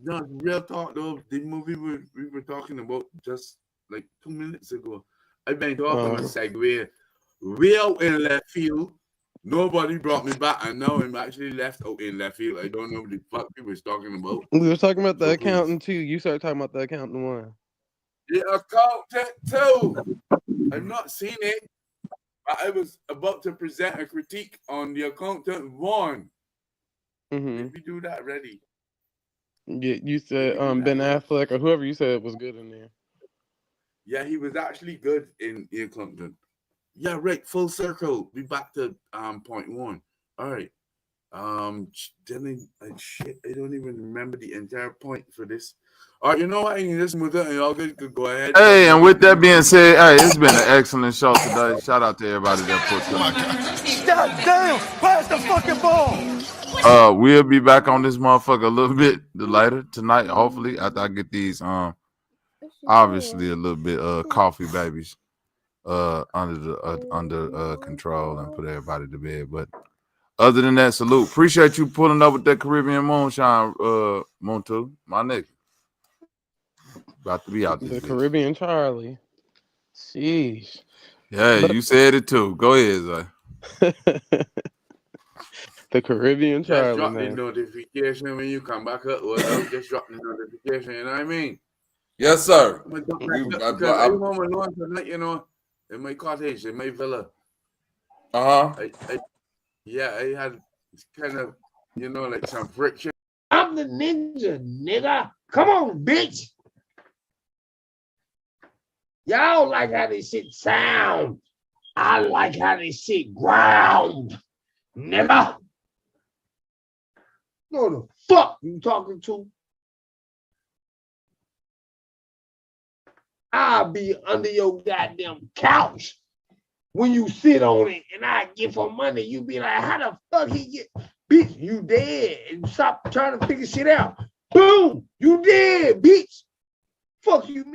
No, real talk, though. The movie we were talking about just like 2 minutes ago. I've been talking a segue way out in left field. Nobody brought me back, and now I'm actually left out in left field. I don't know what the fuck we was talking about. We were talking about The Accountant 2. You started talking about The Accountant 1. The Accountant 2. I've not seen it. I was about to present a critique on The Accountant 1. Mm-hmm. Did we do that already? Yeah, you said Ben Affleck or whoever you said was good in there. Yeah, he was actually good in The Accountant. Yeah, right. Full circle. Be back to point 1. All right. Then I don't even remember the entire point for this. All right, you know what? I can just move it, and y'all good could go ahead. Hey, and with that being said, hey, it's been an excellent show today. Shout out to everybody that put through. God damn! Pass the fucking ball! We'll be back on this motherfucker a little bit later tonight, hopefully, after I get these obviously a little bit coffee babies under control and put everybody to bed. But other than that, salute. Appreciate you pulling up with that Caribbean moonshine, Montu, my nigga. About to be out this The Caribbean Charlie. Sheesh. Yeah, you said it too. Go ahead, Zay. The Caribbean Charlie. Just drop the notification when you come back up. Well, just drop the notification, you know what I mean? Yes, sir. I want my lawn tonight, you know, in my cottage, in my villa. Uh-huh. I had kind of, you know, like some friction. I'm the ninja, nigga. Come on, bitch. Y'all like how this shit sound. I like how this shit ground, nigga. Know the fuck you talking to? I'll be under your goddamn couch when you sit on it and I give her money. You be like, how the fuck he get? Bitch, you dead. And stop trying to figure shit out. Boom, you dead, bitch. Fuck you.